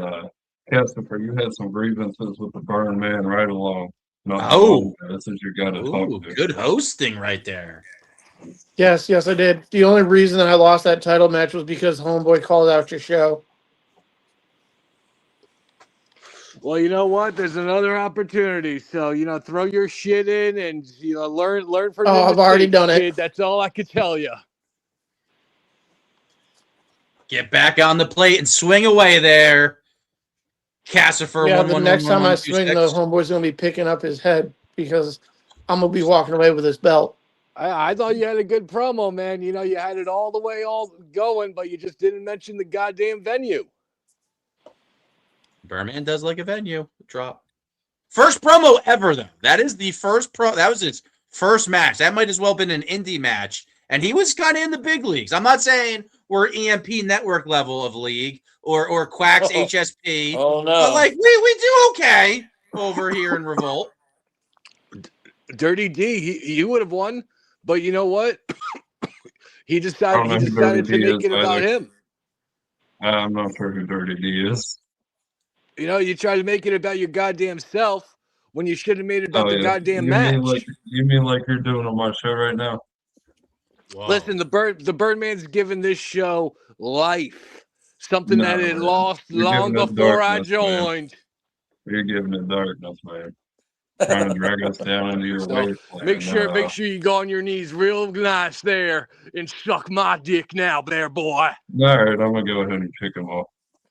Casper, you had some grievances with the Burn Man right along. This is your guy to talk to. Good hosting right there. Yes, I did. The only reason that I lost that title match was because Homeboy called out your show. Well, you know what? There's another opportunity. So, throw your shit in and, learn from your I've already done it. Kid. That's all I could tell you. Get back on the plate and swing away there. Cassifer. Yeah, the next time I swing, the Homeboy's going to be picking up his head because I'm going to be walking away with this belt. I thought you had a good promo, man. You had it all the way going, but you just didn't mention the goddamn venue. Birdman does like a venue drop. First promo ever, though. That is the first that was his first match. That might as well have been an indie match. And he was kind of in the big leagues. I'm not saying we're EMP network level of league or Quacks HSP. Oh, no. But like we do okay over here in Revolt. Dirty D, he would have won, but you know what? he decided to make it about him. I'm not sure who Dirty D is. You try to make it about your goddamn self when you should have made it about the goddamn match. You mean like you're doing on my show right now? Wow. Listen, the Birdman's given this show life. Something that it lost long before I joined. Man. You're giving it darkness, man. Trying to drag us down into your So ways. make sure you go on your knees real nice there and suck my dick now, there, boy. All right, I'm gonna go ahead and kick him off.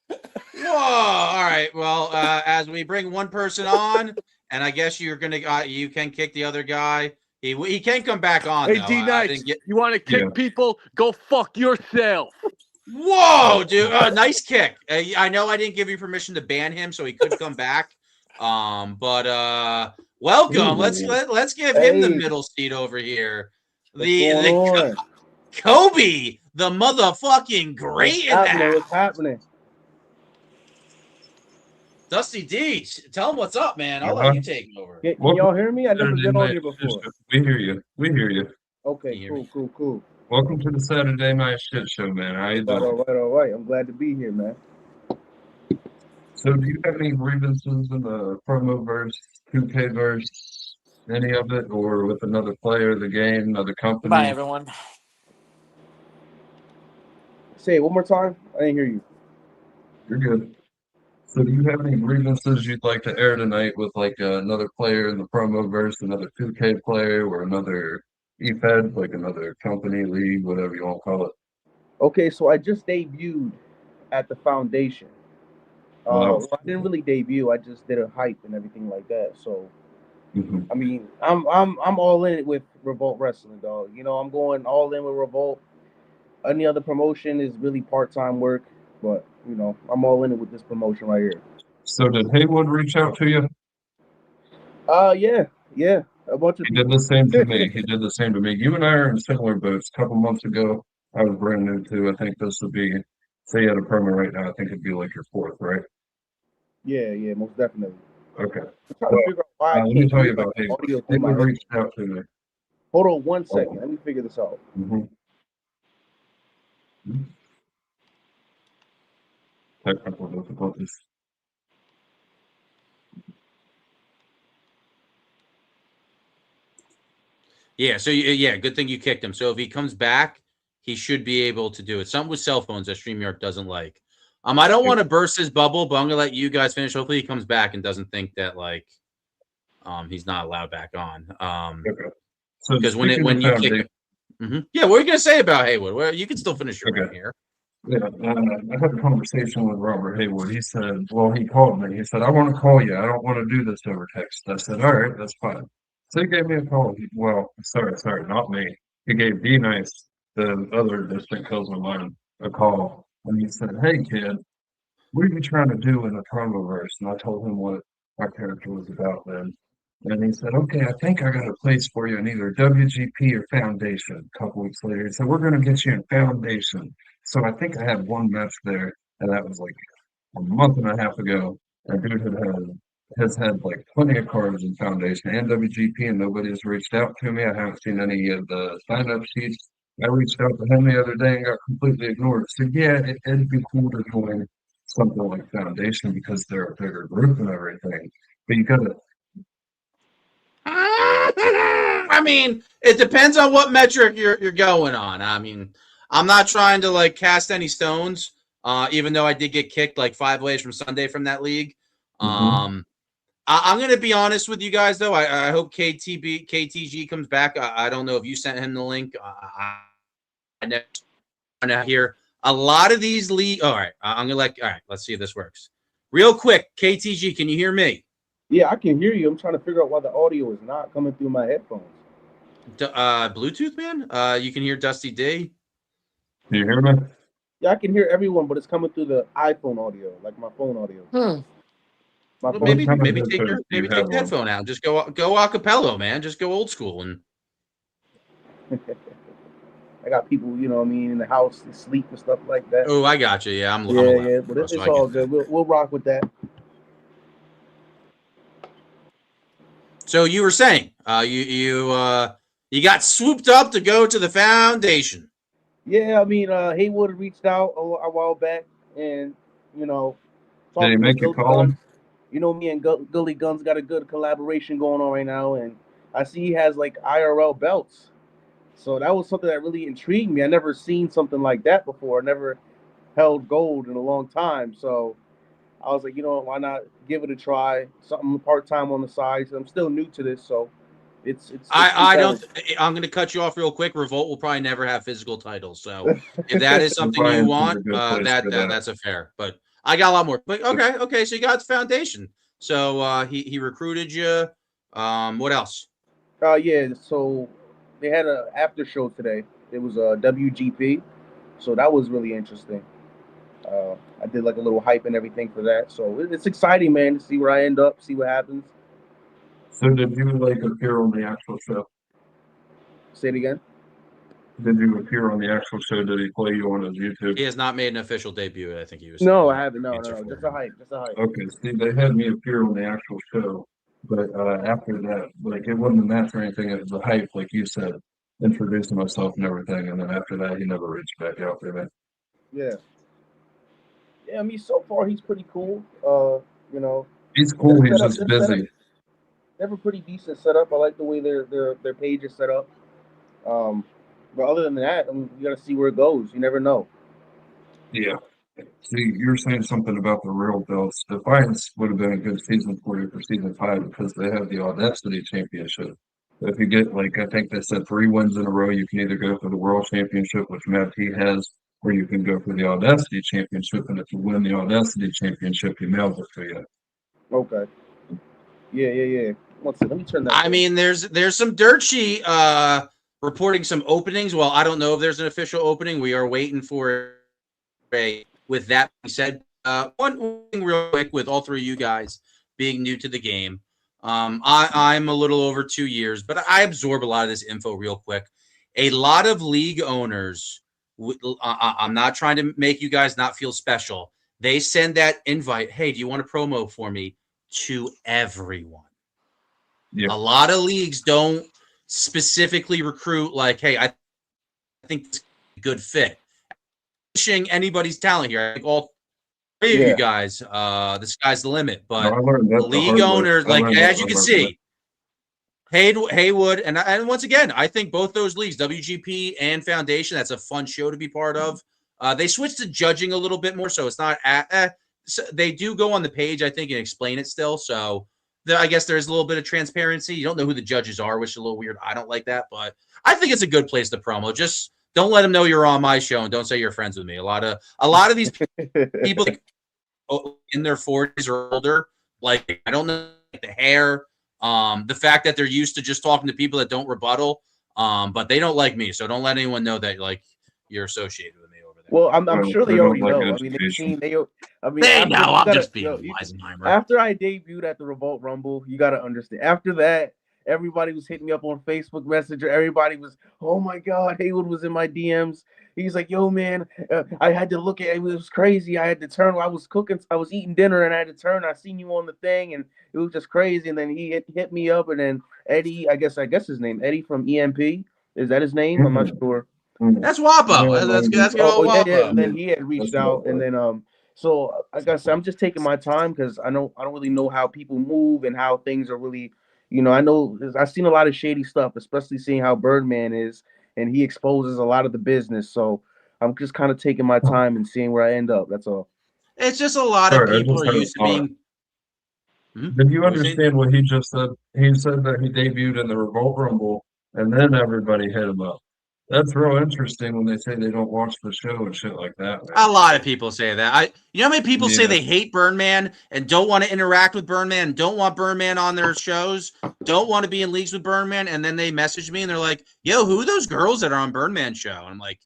Whoa! All right. Well, as we bring one person on, and I guess you're gonna you can kick the other guy. He can't come back on. Hey, though. D Nice, you want to kick people? Go fuck yourself. Whoa, dude! Nice kick. I know I didn't give you permission to ban him, so he could come back. But welcome. Let's give him the middle seat over here. The Kobe, the motherfucking great in that. What's happening? Dusty D, tell him what's up, man. I'll let you take over. Can y'all hear me? I never been on here before. We hear you. We hear you. Okay, cool. Welcome to the Saturday Night Shit Show, man. How you doing? All right. I'm glad to be here, man. So, do you have any grievances in the promo verse, 2K verse, any of it, or with another player, the game, another company? Bye, everyone. Say it one more time. I didn't hear you. You're good. So, do you have any grievances you'd like to air tonight with like another player in the promo verse, another 2K player, or another efed, like another company, league, whatever you want to call it? Okay, so I just debuted at the Foundation. Wow. I didn't really debut. I just did a hype and everything like that. So, I mean, I'm all in it with Revolt Wrestling, dog. You know, I'm going all in with Revolt. Any other promotion is really part-time work, but you know, I'm all in it with this promotion right here. So, did Haywood reach out to you? Yeah. A bunch of He did the same to me. He did the same to me. You and I are in similar boats. A couple months ago, I was brand new too. I think this would be, say you had a promo right now, I think it'd be like your fourth, right? Yeah, most definitely. Okay. I'm trying to figure out why let me tell you about Haywood. Haywood reached out to me. Hold on 1 second. Let me figure this out. Technical difficulties. Yeah, so good thing you kicked him. So if he comes back, he should be able to do it. Something with cell phones that StreamYard doesn't like. I don't want to burst his bubble, but I'm gonna let you guys finish. Hopefully he comes back and doesn't think that like he's not allowed back on. Okay. So because when you kick him, yeah, what are you gonna say about Haywood? Well, you can still finish your run here. Yeah, I had a conversation with Robert Haywood. He said, well, he called me. He said, I want to call you. I don't want to do this over text. I said, all right, that's fine. So he gave me a call. Sorry, not me. He gave D-Nice, the other distant cousin of mine, a call. And he said, hey, kid, what are you trying to do in the promo verse? And I told him what our character was about then. And he said, okay, I think I got a place for you in either WGP or Foundation. A couple weeks later, he said, we're going to get you in Foundation. So I think I had one match there, and that was like a month and a half ago. And dude has had like plenty of cards in Foundation and WGP, and nobody's reached out to me. I haven't seen any of the sign-up sheets. I reached out to him the other day and got completely ignored. So yeah, it'd be cool to join something like Foundation because they're a bigger group and everything. But you gotta. I mean, it depends on what metric you're going on. I mean, I'm not trying to like cast any stones, even though I did get kicked like 5 ways from Sunday from that league. I'm going to be honest with you guys, though. I hope KTG comes back. I don't know if you sent him the link. I never hear a lot of these league. All right, I'm going to all right, let's see if this works. Real quick, KTG, can you hear me? Yeah, I can hear you. I'm trying to figure out why the audio is not coming through my headphones. Bluetooth, man? You can hear Dusty D? Can you hear me? Yeah, I can hear everyone, but it's coming through the iPhone audio, like my phone audio. Well, maybe take your headphone out. Just go acapella, man. Just go old school and. I got people, you know what I mean, in the house to sleep and stuff like that. Oh, I got you. Yeah, I'm yeah, but it's all good. We'll rock with that. So you were saying you got swooped up to go to the Foundation. Yeah, I mean, Haywood reached out a while back, and you know, did he make you call him? You know, me and Gully Guns got a good collaboration going on right now, and I see he has like IRL belts. So that was something that really intrigued me. I never seen something like that before. I never held gold in a long time. So I was like, you know, why not give it a try? Something part time on the side. So I'm still new to this, so it's I don't. compelling. I'm going to cut you off real quick. Revolt will probably never have physical titles, so if that is something you want, that's a fair. But I got a lot more. But okay. So you got the foundation. So he recruited you. What else? Yeah. So they had a after show today. It was a WGP, so that was really interesting. I did like a little hype and everything for that, so it's exciting, man, to see where I end up, see what happens. So did you like appear on the actual show? Say it again. Did you appear on the actual show? Did he play you on his YouTube? He has not made an official debut. I think he was. No, I haven't. No. Just a hype. Just a hype. Okay, see, they had me appear on the actual show, but after that, like, it wasn't a match or anything. It was a hype, like you said, introducing myself and everything, and then after that, he never reached back out to me. Yeah. Yeah, I mean, so far he's pretty cool. You know, He's cool. He's just busy. They have a pretty decent setup. I like the way their page is set up. But other than that, I mean, you got to see where it goes. You never know. Yeah. See, you're saying something about the real belts. Defiance would have been a good season for you for season 5 because they have the Audacity Championship. If you get, like, I think they said 3 wins in a row, you can either go for the World Championship, which Matt T has, or you can go for the Audacity Championship. And if you win the Audacity Championship, he mails it to you. Okay. Yeah. Let me turn that. I mean, there's some dirt sheet reporting some openings. Well, I don't know if there's an official opening. We are waiting for a. With that being said, one thing real quick with all 3 of you guys being new to the game. I'm a little over 2 years, but I absorb a lot of this info real quick. A lot of league owners, I'm not trying to make you guys not feel special. They send that invite, hey, do you want a promo for me, to everyone. Yep. A lot of leagues don't specifically recruit like, hey, I think it's a good fit. Pushing anybody's talent here. I think all 3 of you guys, the sky's the limit. But the league owners, like as you can see, Haywood, and once again, I think both those leagues, WGP and Foundation, that's a fun show to be part of. They switched to judging a little bit more, so it's not so they do go on the page, I think, and explain it still. So I guess there's a little bit of transparency. You don't know who the judges are, which is a little weird. I don't like that, but I think it's a good place to promo. Just don't let them know you're on my show, and don't say you're friends with me. A lot of these people in their 40s or older, like, I don't know, like the hair, the fact that they're used to just talking to people that don't rebuttal, but they don't like me. So don't let anyone know that, like, you're associated with me over there. Well, I'm sure they already know. I mean, they've seen. They know. I'm just being Weisenheimer. After I debuted at the Revolt Rumble, you got to understand. After that, everybody was hitting me up on Facebook Messenger. Everybody was, oh my God, Haywood was in my DMs. He's like, yo, man, I had to look at it. It was crazy. I had to turn. I was cooking. I was eating dinner, and I had to turn. I seen you on the thing, and it was just crazy. And then he hit me up, and then Eddie, I guess his name, Eddie from EMP. Is that his name? Mm-hmm. I'm not sure. That's Wapo. That's good. Wapo. Yeah. And then he had reached out, and then so like I said, I'm just taking my time because I don't really know how people move and how things are really. You know, I've seen a lot of shady stuff, especially seeing how Birdman is, and he exposes a lot of the business. So I'm just kind of taking my time and seeing where I end up. That's all. It's just a lot of people are used to being. Did you understand what he just said? He said that he debuted in the Revolt Rumble, and then everybody hit him up. That's real interesting when they say they don't watch the show and shit like that. Man. A lot of people say that. You know how many people say they hate Birdman and don't want to interact with Birdman, don't want Birdman on their shows, don't want to be in leagues with Birdman, and then they message me and they're like, yo, who are those girls that are on Birdman's show? And I'm like,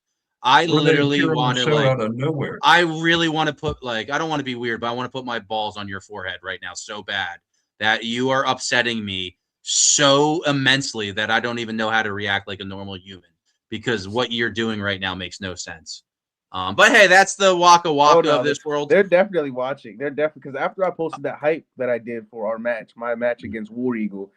I literally want to, like, out of nowhere. I really want to put, like, I don't want to be weird, but I want to put my balls on your forehead right now so bad that you are upsetting me so immensely that I don't even know how to react like a normal human. Because what you're doing right now makes no sense. But hey, that's the waka of this world. They're definitely watching. They're definitely, because after I posted that hype that I did for my match against War Eagle,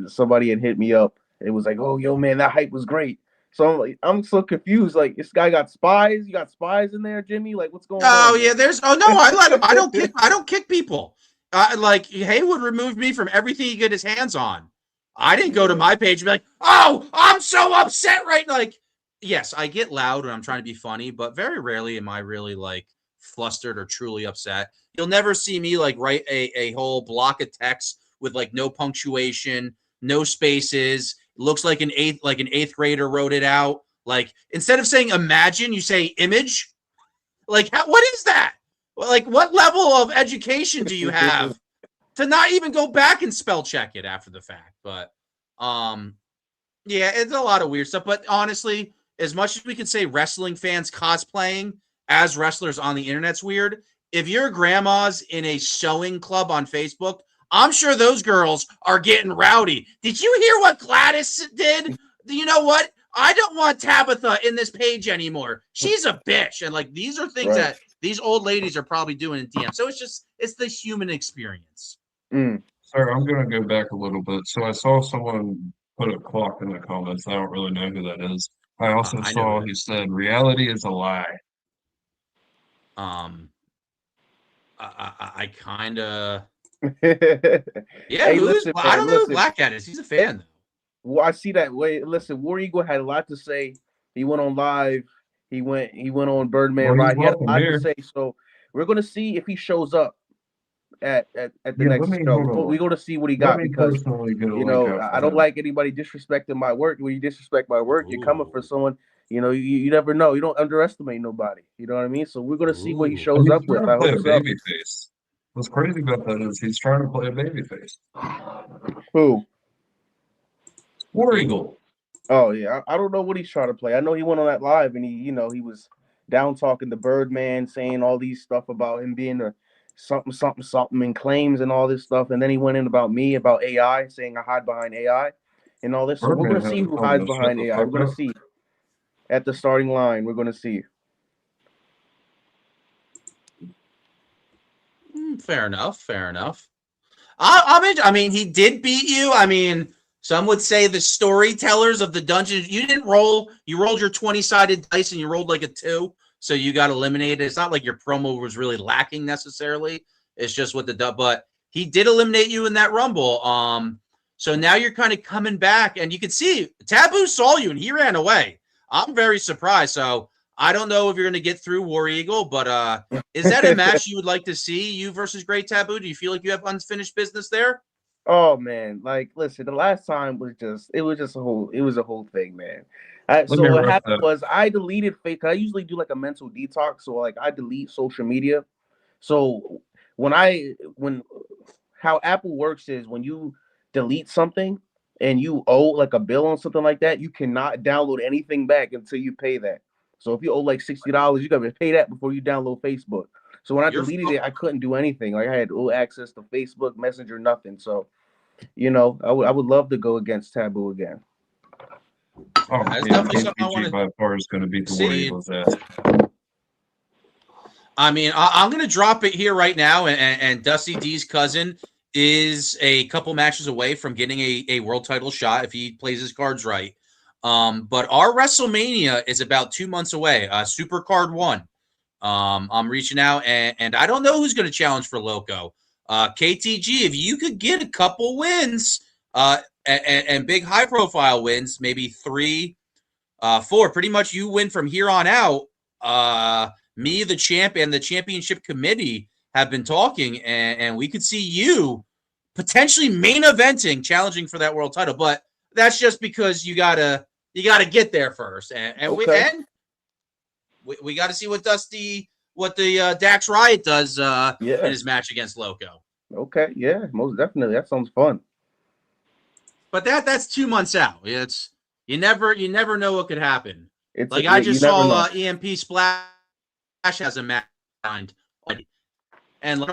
somebody had hit me up. It was like, oh, yo, man, that hype was great. So I'm so confused. Like, this guy got spies. You got spies in there, Jimmy? Like, what's going on? Oh yeah, I let him. I don't kick people. Like, Haywood removed me from everything he get his hands on. I didn't go to my page and be like, oh, I'm so upset right now. Like, yes, I get loud when I'm trying to be funny, but very rarely am I really, like, flustered or truly upset. You'll never see me like write a whole block of text with like no punctuation, no spaces. It looks like an eighth grader wrote it out. Like instead of saying imagine, you say image. Like what is that? Like what level of education do you have to not even go back and spell check it after the fact? But yeah, it's a lot of weird stuff. But honestly, as much as we could say wrestling fans cosplaying as wrestlers on the internet's weird, if your grandma's in a sewing club on Facebook, I'm sure those girls are getting rowdy. Did you hear what Gladys did? You know what? I don't want Tabitha in this page anymore. She's a bitch. And like these are things that these old ladies are probably doing in DM. So it's the human experience. Sir, I'm going to go back a little bit. So I saw someone put a clock in the comments. I don't really know who that is. I also saw he said reality is a lie. I kind of Hey, listen, man, I don't know who listen. Black Cat is. He's a fan though. Well, I see that. Wait, listen, War Eagle had a lot to say. He went on live. He went on Birdman Well, he's Ride. He had a welcome lot to here. say. So we're gonna see if he shows up at the Yeah, next let me show. hold on. We're gonna see what he Let got me because personally get a you link know out I for don't him. like anybody disrespecting my work. When you disrespect my work, you're coming for someone. You know, you never know. You don't underestimate nobody. You know what I mean? So we're gonna see what he And shows he's up trying with. to I play hope a so. baby face. What's crazy about that is he's trying to play a baby face. Who? War Eagle. Oh yeah, I don't know what he's trying to play. I know he went on that live and he was down talking the Birdman, saying all these stuff about him being a something and claims and all this stuff, and then he went in about me about AI, saying I hide behind AI and all this. So we're Birdman gonna see hasn't who told him hides to shut behind the AI. fuck We're gonna up. see at the starting line. We're gonna see. Fair enough. Fair enough. I mean, he did beat you. I mean, some would say the storytellers of the dungeon. You didn't roll. You rolled your 20-sided dice and you rolled like a 2, so you got eliminated. It's not like your promo was really lacking necessarily. It's just what but he did eliminate you in that rumble. So now you're kind of coming back, and you can see Taboo saw you and he ran away. I'm very surprised. So I don't know if you're going to get through War Eagle, but is that a match you would like to see, you versus Great Taboo? Do you feel like you have unfinished business there? Oh man, like listen, the last time was just a whole thing, man. Let me So what rep happened that. was I deleted fake. I usually do like a mental detox, so like I delete social media. So when how Apple works is when you delete something and you owe like a bill on something like that, you cannot download anything back until you pay that. So if you owe like $60, you gotta pay that before you download Facebook. So when I deleted it, I couldn't do anything. Like I had no access to Facebook, Messenger, nothing. So you know, I would love to go against Taboo again. Oh, That's yeah, definitely something I want KTG by far is going to beat the War see. Eagle's ass. I mean, I'm going to drop it here right now, and Dusty D's cousin is a couple matches away from getting a world title shot if he plays his cards right. But our WrestleMania is about 2 months away. Super Card 1. I'm reaching out, and I don't know who's going to challenge for Loco. KTG, if you could get a couple wins and big high-profile wins, maybe 3, 4, pretty much you win from here on out. Me, the champ, and the championship committee have been talking, and we could see you potentially main eventing, challenging for that world title. But that's just because you gotta get there first, and we got to see what the Dax Riot does in his match against Loco. Okay, yeah, most definitely. That sounds fun. But that's 2 months out. It's you never know what could happen. It's I just saw EMP Splash has a match signed, and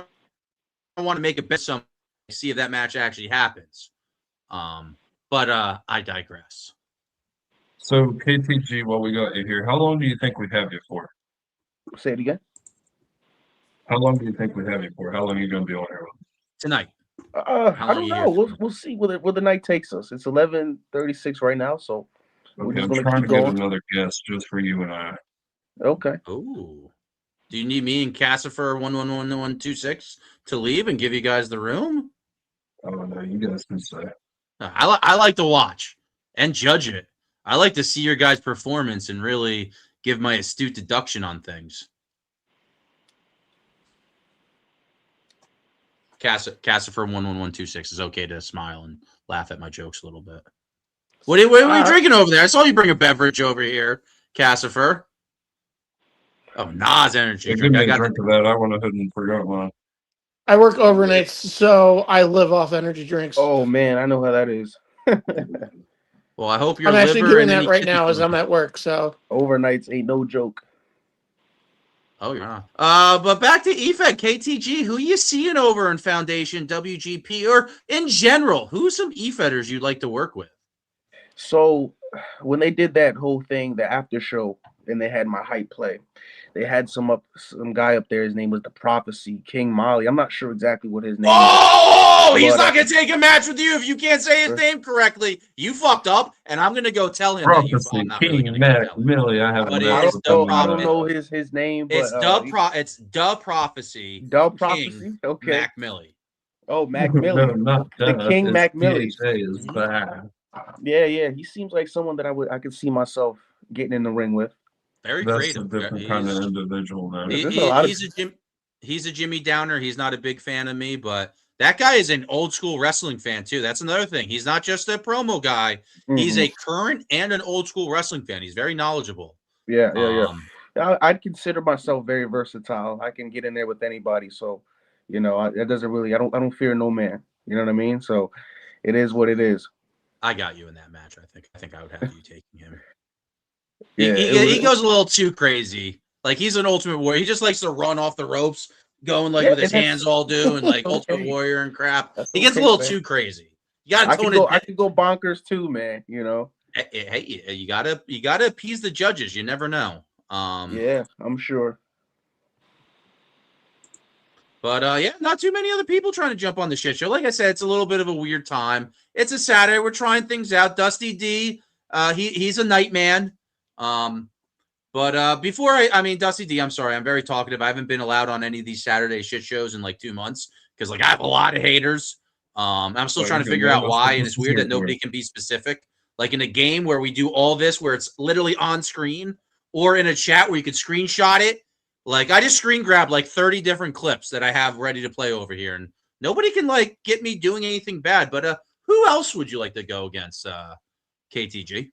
I want to make a bet some see if that match actually happens. But I digress. So KTG, while we got you here, how long do you think we have you for? Say it again. How long do you think we have you for? How long are you going to be on here? Tonight. I don't know. We'll see where the night takes us. It's 11:36 right now, so we're Okay, just I'm gonna trying keep to get going. another guest just for you and I. Okay. Ooh. Do you need me and Cassifer 111126 to leave and give you guys the room? I don't know. You guys can say. I like to watch and judge it. I like to see your guys' performance and really give my astute deduction on things. Cassifer 11126 is okay to smile and laugh at my jokes a little bit. What are you drinking over there? I saw you bring a beverage over here, Cassifer. Oh, Nas energy Yeah, drink. give I me a got drink of that. I went ahead and forgot mine. I work overnights, so I live off energy drinks. Oh man, I know how that is. Well, I hope your I'm actually liver doing and that any right kidney now as function- I'm at work. So overnights ain't no joke. Oh yeah. But back to efed KTG. Who you seeing over in Foundation WGP or in general? Who's some efeders you'd like to work with? So when they did that whole thing, the after show, and they had my hype play, they had some guy up there. His name was the Prophecy King Molly. I'm not sure exactly what his name is. Oh, he's but, not gonna take a match with you if you can't say his name correctly. You fucked up, and I'm gonna go tell him that you. I'm not really gonna go tell him. Millie, I haven't But met it's with the him. I don't know his name, but it's the Prophecy. Dub King Prophecy. Okay. Mac Millie. Oh, Mac No, Millie. not The that. King It's Mac Millie. PHA is bad. Yeah. He seems like someone that I could see myself getting in the ring with. Very That's creative. a different kind of individual, man. He's a Jimmy Downer. He's not a big fan of me, but that guy is an old school wrestling fan too. That's another thing. He's not just a promo guy. He's a current and an old school wrestling fan. He's very knowledgeable. Yeah. I'd consider myself very versatile. I can get in there with anybody. So, it doesn't really. I don't fear no man. You know what I mean? So, it is what it is. I got you in that match. I think I would have you taking him. Yeah, he goes a little too crazy. Like he's an Ultimate Warrior. He just likes to run off the ropes, going with his hands all doing like Ultimate Warrior and crap. He gets a little too crazy. You gotta tone it. I could go bonkers too, man. Hey, you gotta appease the judges. You never know. Yeah, I'm sure. But yeah, not too many other people trying to jump on the shit show. Like I said, it's a little bit of a weird time. It's a Saturday. We're trying things out. Dusty D, he's a night man. But before I mean, Dusty D, I'm sorry, I'm very talkative. I haven't been allowed on any of these Saturday shit shows in like 2 months because like I have a lot of haters. I'm still trying to figure out why, and it's weird that nobody can be specific. Like in a game where we do all this, where it's literally on screen, or in a chat where you could screenshot it. Like I just screen grabbed like 30 different clips that I have ready to play over here, and nobody can like get me doing anything bad. But who else would you like to go against, KTG?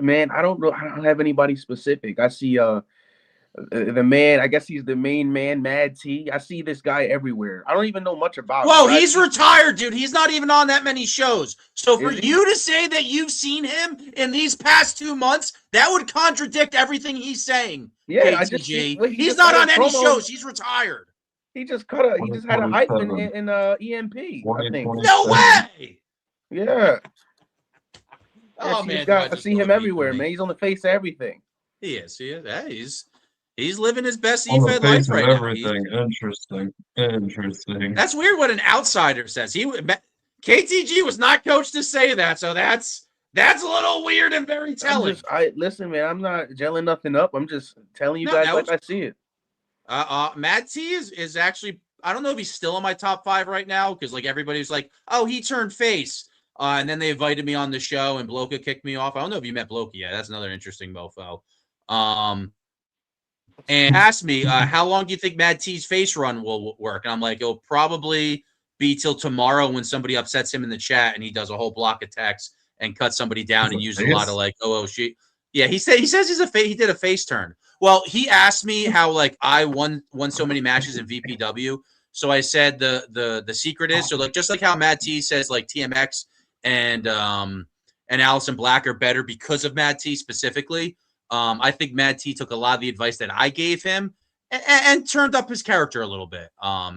Man, I don't know. I don't have anybody specific. I see the man. I guess he's the main man, Mad T. I see this guy everywhere. I don't even know much about him. Whoa, he's retired, dude. He's not even on that many shows. So for you to say that you've seen him in these past 2 months, that would contradict everything he's saying. Yeah, KTG. He's not on any shows. He's retired. He just had a hype in EMP. I think. No way. Yeah. Oh man, I see him everywhere, man. He's on the face of everything. He is. Yeah, he's living his best On the EFED face life of right everything. now. Interesting. That's weird what an outsider says. KTG was not coached to say that, so that's a little weird and very telling. Listen, man, I'm not gelling nothing up. I'm just telling you guys like I see it. Matt T is actually, I don't know if he's still in my top 5 right now because like everybody's like, oh, he turned face. And then they invited me on the show, and Bloka kicked me off. I don't know if you met Bloka yet. That's another interesting mofo. And asked me, how long do you think Mad T's face run will work? And I'm like, it'll probably be till tomorrow when somebody upsets him in the chat and he does a whole block of text and cuts somebody down and uses a lot of like, shit. Yeah, he says he did a face turn. Well, he asked me how like I won so many matches in VPW. So I said the secret is so like just like how Mad T says like TMX and Allison Black are better because of Mad T specifically. I think Mad T took a lot of the advice that I gave him and turned up his character a little bit.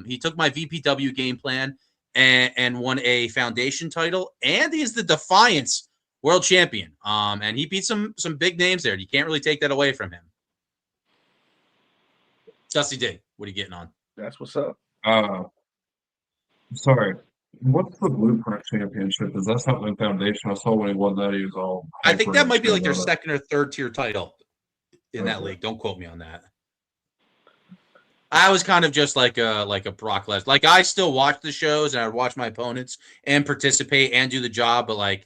He took my VPW game plan and won a foundation title, and he's the Defiance world champion. And he beat some big names there. You can't really take that away from him. Dusty D, what are you getting on? That's what's up. Sorry. What's the Blueprint Championship? Is that something in Foundation? I saw when he won that, he was all. I think that might be like their second or third tier title in that league. Don't quote me on that. I was kind of just like a Brock Lesnar. Like I still watch the shows and I watch my opponents and participate and do the job, but like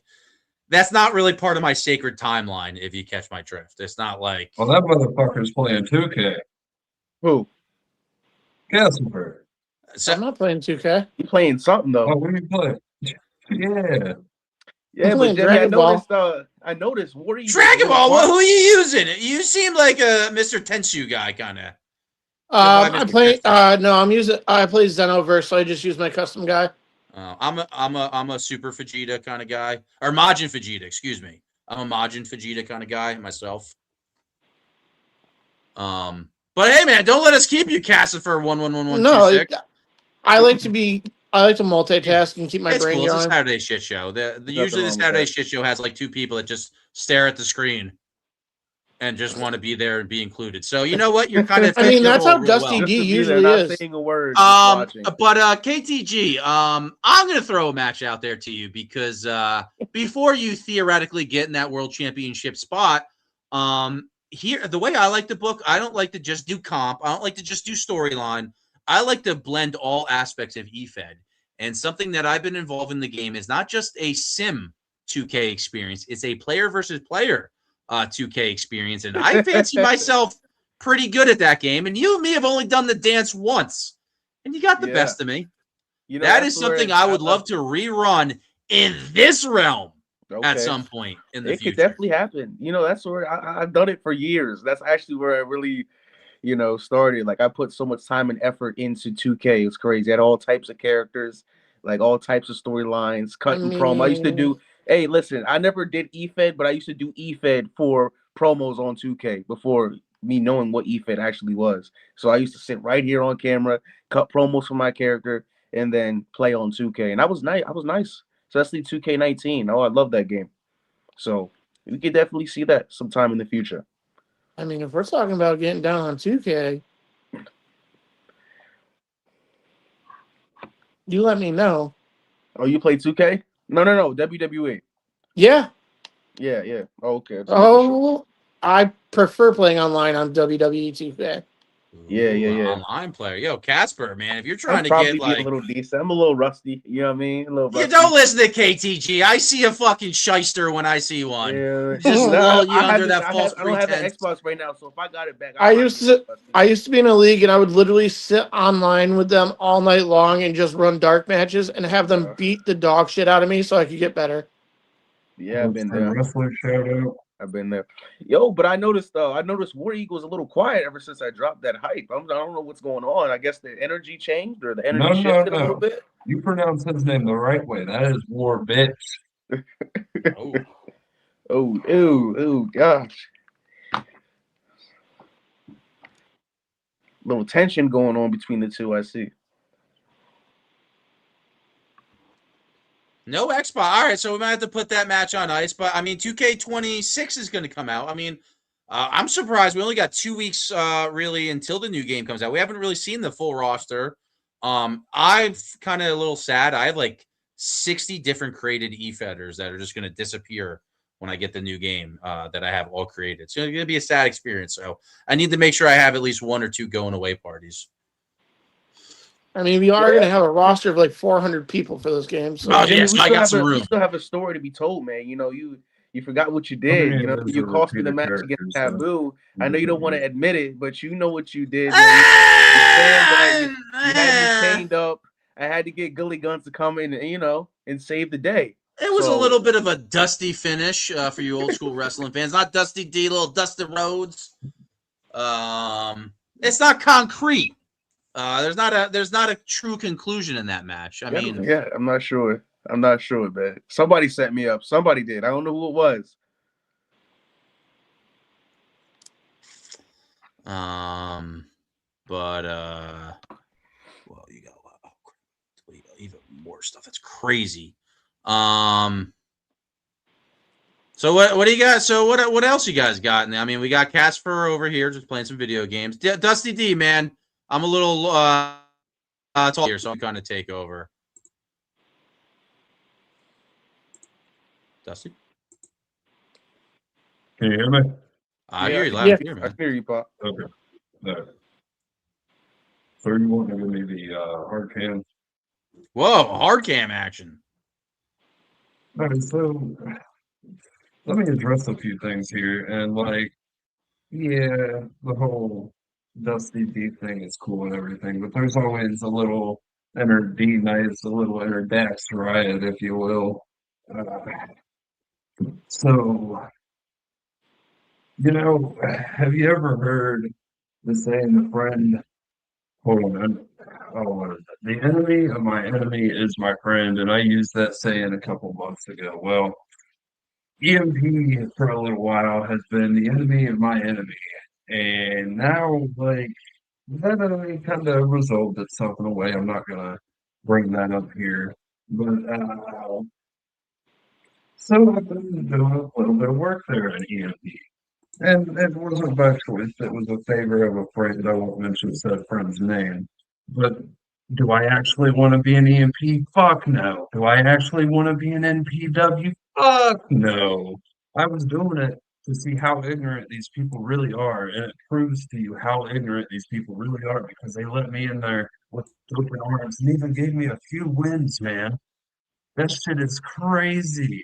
that's not really part of my sacred timeline. If you catch my drift, it's not like. Well, that motherfucker's playing 2K. Who? Casper. So, I'm not playing 2K. You playing something though? Oh, what are you playing? Yeah. Yeah, but playing Jimmy, Dragon Ball. I noticed War Eagle's a Dragon little Ball. quiet. Who are you using? You seem like a Mr. Tensu guy, kind of. I play. No, I play Xenoverse, so I just use my custom guy. I'm a Super Vegeta kind of guy, or Majin Vegeta. Excuse me. I'm a Majin Vegeta kind of guy myself. But hey, man, don't let us keep you casting for 1-1-1-1-2-6. I like to multitask and keep my It's brain cool. It's a going. Saturday shit show. Usually the Saturday shit show has like two people that just stare at the screen and just want to be there and be included. So you know what? You're kind of. I mean, that's how Dusty Just D to be usually there, is. not saying a word, just watching. But KTG, I'm gonna throw a match out there to you because before you theoretically get in that world championship spot, here the way I like to book, I don't like to just do comp. I don't like to just do storyline. I like to blend all aspects of efed. And something that I've been involved in the game is not just a sim 2K experience; it's a player versus player 2K experience. And I fancy myself pretty good at that game. And you and me have only done the dance once, and you got the best of me. You know, that is something I would love to rerun in this realm at some point in the future. It could definitely happen. You know, that's where I've done it for years. That's actually where I really, started. Like I put so much time and effort into 2K. It's crazy. I had all types of characters, like all types of storylines, cutting promo. I used to do. Hey, listen, I never did efed, but I used to do efed for promos on 2K before me knowing what efed actually was. So I used to sit right here on camera, cut promos for my character, and then play on 2K. And I was nice. Especially 2K19. Oh, I love that game. So we could definitely see that sometime in the future. I mean, if we're talking about getting down on 2K, you let me know. Oh, you play 2K? No, WWE. Yeah. Yeah. Oh, okay. Oh, I prefer playing online on WWE 2K. Yeah. Online player. Yo, Casper, man, if you're trying I'd to probably get be a little decent. I'm a little rusty. You know what I mean? A little rusty. You don't listen to KTG. I see a fucking shyster when I see one. Yeah. Just lull you under that false I don't have an pretense. Xbox right now, so if I got it back, I used to be in a league, and I would literally sit online with them all night long and just run dark matches and have them beat the dog shit out of me so I could get better. Yeah, I've been there. Wrestler shout out. I've been there. Yo, but I noticed War Eagle's a little quiet ever since I dropped that hype. I don't know what's going on. I guess the energy changed or the energy shifted a little bit. You pronounce his name the right way. That is War Bitch. Oh, gosh. Little tension going on between the two, I see. No Xbox. All right, so we might have to put that match on ice. But I mean, 2K26 is going to come out. I mean, I'm surprised we only got 2 weeks really until the new game comes out. We haven't really seen the full roster. I'm kind of a little sad. I have like 60 different created efeders that are just going to disappear when I get the new game that I have all created. So it's going to be a sad experience. So I need to make sure I have at least 1 or 2 going away parties. I mean, we are going to have a roster of like 400 people for this game. So yes, I got some room. We still have a story to be told, man. You know, you forgot what you did. You know, you cost me the match against Taboo. I know you don't want to admit it, but you know what you did. Man. You had me chained up. I had to get Gully Guns to come in and save the day. It was a little bit of a dusty finish for you old school wrestling fans. Not Dusty D, little Dusty Rhodes. It's not concrete. There's not a true conclusion in that match. I mean, I'm not sure. Man. Somebody set me up. Somebody did. I don't know who it was. Well, you got a lot. Even more stuff. That's crazy. So what do you got? So what else you guys got? I mean, we got Casper over here just playing some video games. Dusty D, man, I'm a little tall here, so I'm going to take over. Dusty, can you hear me? I hear you loud and clear, man. I hear you, Pop. Okay. So you want to give me the hard cam? Whoa, hard cam action. All right, so let me address a few things here. And the whole Dusty D thing is cool and everything, but there's always a little inner D nice, a little inner Dax riot, if you will. Uh, so, have you ever heard the saying, the friend, hold on, what is it? The enemy of my enemy is my friend, and I used that saying a couple months ago. Well, EMP for a little while has been the enemy of my enemy. And now, like, that enemy kind of resolved itself in a way. I'm not going to bring that up here. But, so I've been doing a little bit of work there at EMP. And it wasn't by choice. It was a favor of a friend. I won't mention said friend's name. But do I actually want to be an EMP? Fuck no. Do I actually want to be an NPW? Fuck no. I was doing it to see how ignorant these people really are. And it proves to you how ignorant these people really are because they let me in there with open arms and even gave me a few wins, man. That shit is crazy.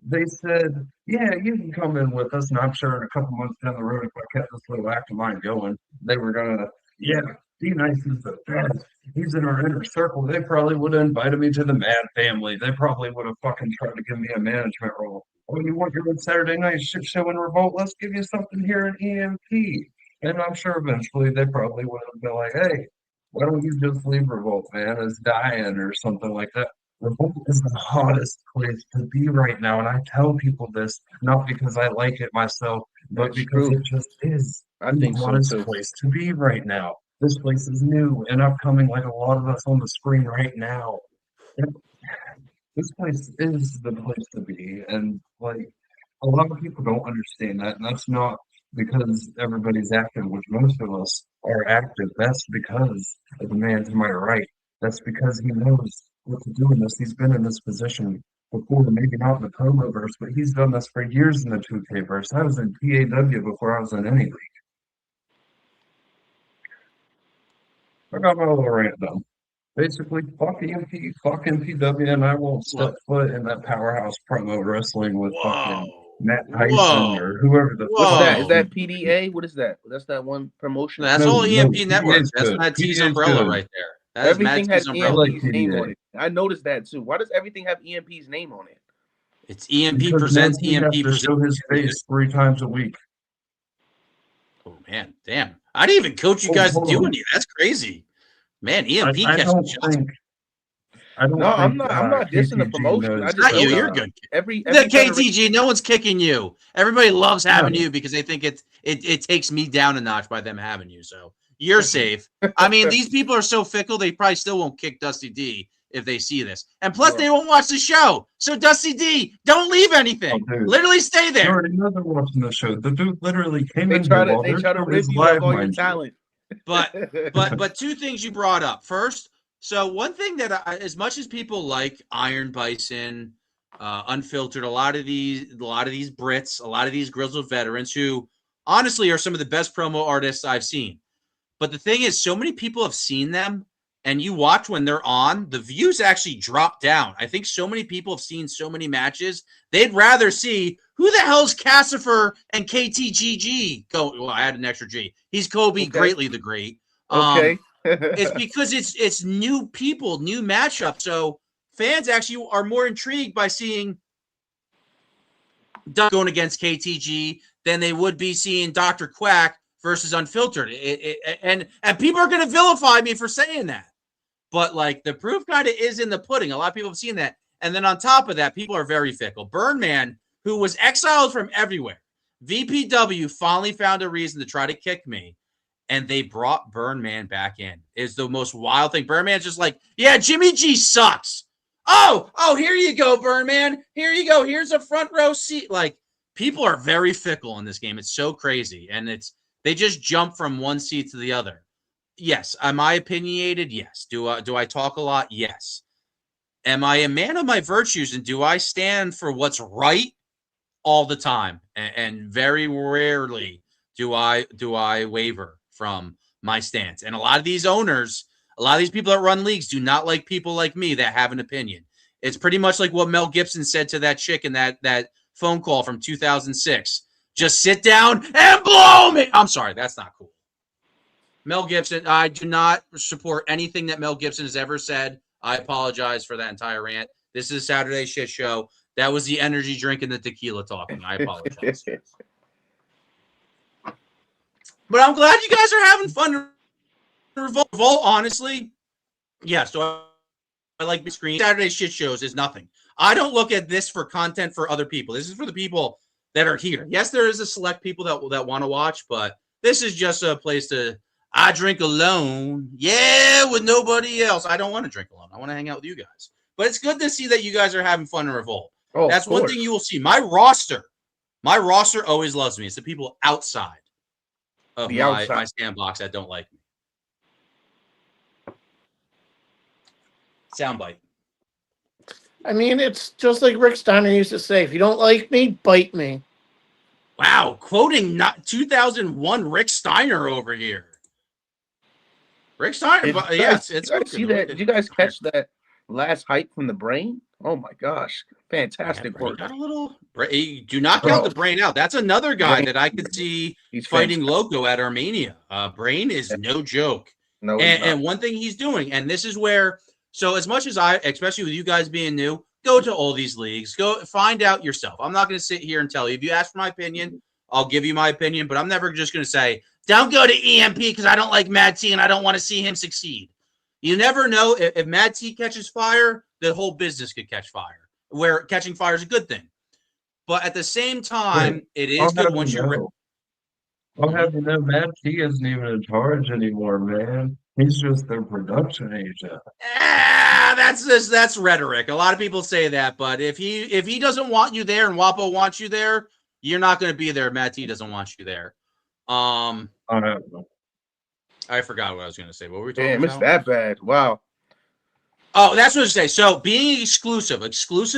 They said, yeah, you can come in with us. And I'm sure in a couple months down the road, if I kept this little act of mine going, they were going to, yeah, D-Nice is the best. He's in our inner circle. They probably would have invited me to the Mad family. They probably would have fucking tried to give me a management role. Oh, you want your Saturday night shit show in Revolt? Let's give you something here in EMP. And I'm sure eventually they probably would have been like, hey, why don't you just leave Revolt, man? It's dying or something like that. Revolt is the hottest place to be right now, and I tell people this not because I like it myself, but because it just is the hottest place to be right now. This place is new and upcoming, like a lot of us on the screen right now. And this place is the place to be, and like a lot of people don't understand that, and that's not because everybody's active, which most of us are active. That's because of the man to my right. That's because he knows what to do in this. He's been in this position before, maybe not in the promo verse, but he's done this for years in the 2K verse. I was in PAW before I was in any league. I got my little rant done. Basically, fuck EMP, fuck MPW, and I won't step foot in that powerhouse promo wrestling with fucking Matt Tyson or whoever the What's that? Is that PDA? What is that? That's that one promotion? That's all EMP Network. That's Matt T's umbrella right there. That everything has umbrella. EMP's name on it. I noticed that too. Why does everything have EMP's name on it? It's EMP because presents he EMP has to show his face 3 times a week. Oh man, damn! I didn't even coach you guys to do any. That's crazy, man. EMP catching shots. I'm not dissing the promotion. I just not you. You're good. Every the KTG, no one's kicking you. Everybody loves having you because they think it takes me down a notch by them having you. So you're safe. I mean, these people are so fickle; they probably still won't kick Dusty D if they see this. And plus, they won't watch the show. So Dusty D, don't leave anything. Literally stay there. You already know they're watching the show. The dude literally came in try here. They try to rip you of all your talent. But two things you brought up. First, so one thing that as much as people like Iron Bison, Unfiltered, a lot of these Brits, a lot of these grizzled veterans who honestly are some of the best promo artists I've seen. But the thing is, so many people have seen them, and you watch when they're on, the views actually drop down. I think so many people have seen so many matches, they'd rather see who the hell's Cassifer and KTGG go. Well, I had an extra G. He's Kobe Greatly the Great. Okay. It's because it's new people, new matchup. So fans actually are more intrigued by seeing Doug going against KTG than they would be seeing Dr. Quack versus Unfiltered. And people are going to vilify me for saying that. But like the proof kind of is in the pudding. A lot of people have seen that. And then on top of that, people are very fickle. Birdman, who was exiled from everywhere, VPW finally found a reason to try to kick me. And they brought Birdman back in. Is the most wild thing. Birdman's just like, yeah, Jimmy G sucks. Oh, here you go, Birdman. Here you go. Here's a front row seat. Like, people are very fickle in this game. It's so crazy. And they just jump from one seat to the other. Yes. Am I opinionated? Yes. Do I talk a lot? Yes. Am I a man of my virtues, and do I stand for what's right all the time? And very rarely do I waver from my stance. And a lot of these owners, a lot of these people that run leagues do not like people like me that have an opinion. It's pretty much like what Mel Gibson said to that chick in that phone call from 2006. Just sit down and blow me. I'm sorry, that's not cool. Mel Gibson. I do not support anything that Mel Gibson has ever said. I apologize for that entire rant. This is a Saturday shit show. That was the energy drink and the tequila talking. I apologize. But I'm glad you guys are having fun. Revolt, honestly, yeah. So I like the screen. Saturday shit shows is nothing. I don't look at this for content for other people. This is for the people that are here. Yes, there is a select people that want to watch, but this is just a place to. I drink alone, yeah, with nobody else. I don't want to drink alone. I want to hang out with you guys. But it's good to see that you guys are having fun in Revolt. Oh, that's one thing you will see. My roster always loves me. It's the people outside of my sandbox that don't like me. Soundbite. I mean, it's just like Rick Steiner used to say, if you don't like me, bite me. Wow, quoting 2001 Rick Steiner over here. Rick Steiner, yes. Did you guys catch that last hype from the Brain? Oh my gosh, fantastic work! Got a little. Do not count the Brain out. That's another guy that I could see fighting Loco at Armenia. Brain is no joke. No, and one thing he's doing, and this is where. So as much as especially with you guys being new, go to all these leagues. Go find out yourself. I'm not going to sit here and tell you. If you ask for my opinion, I'll give you my opinion. But I'm never just going to say, don't go to EMP because I don't like Mad T and I don't want to see him succeed. You never know. If Mad T catches fire, the whole business could catch fire. Where catching fire is a good thing. But at the same time, it is good once you're... I'll have you know, Mad T isn't even in charge anymore, man. He's just their production agent. That's rhetoric. A lot of people say that, but if he doesn't want you there and WAPO wants you there, you're not going to be there. Matt T doesn't want you there. I forgot what I was going to say. What were we talking about? Damn, it's that bad. Wow. Oh, that's what I was saying. So being exclusive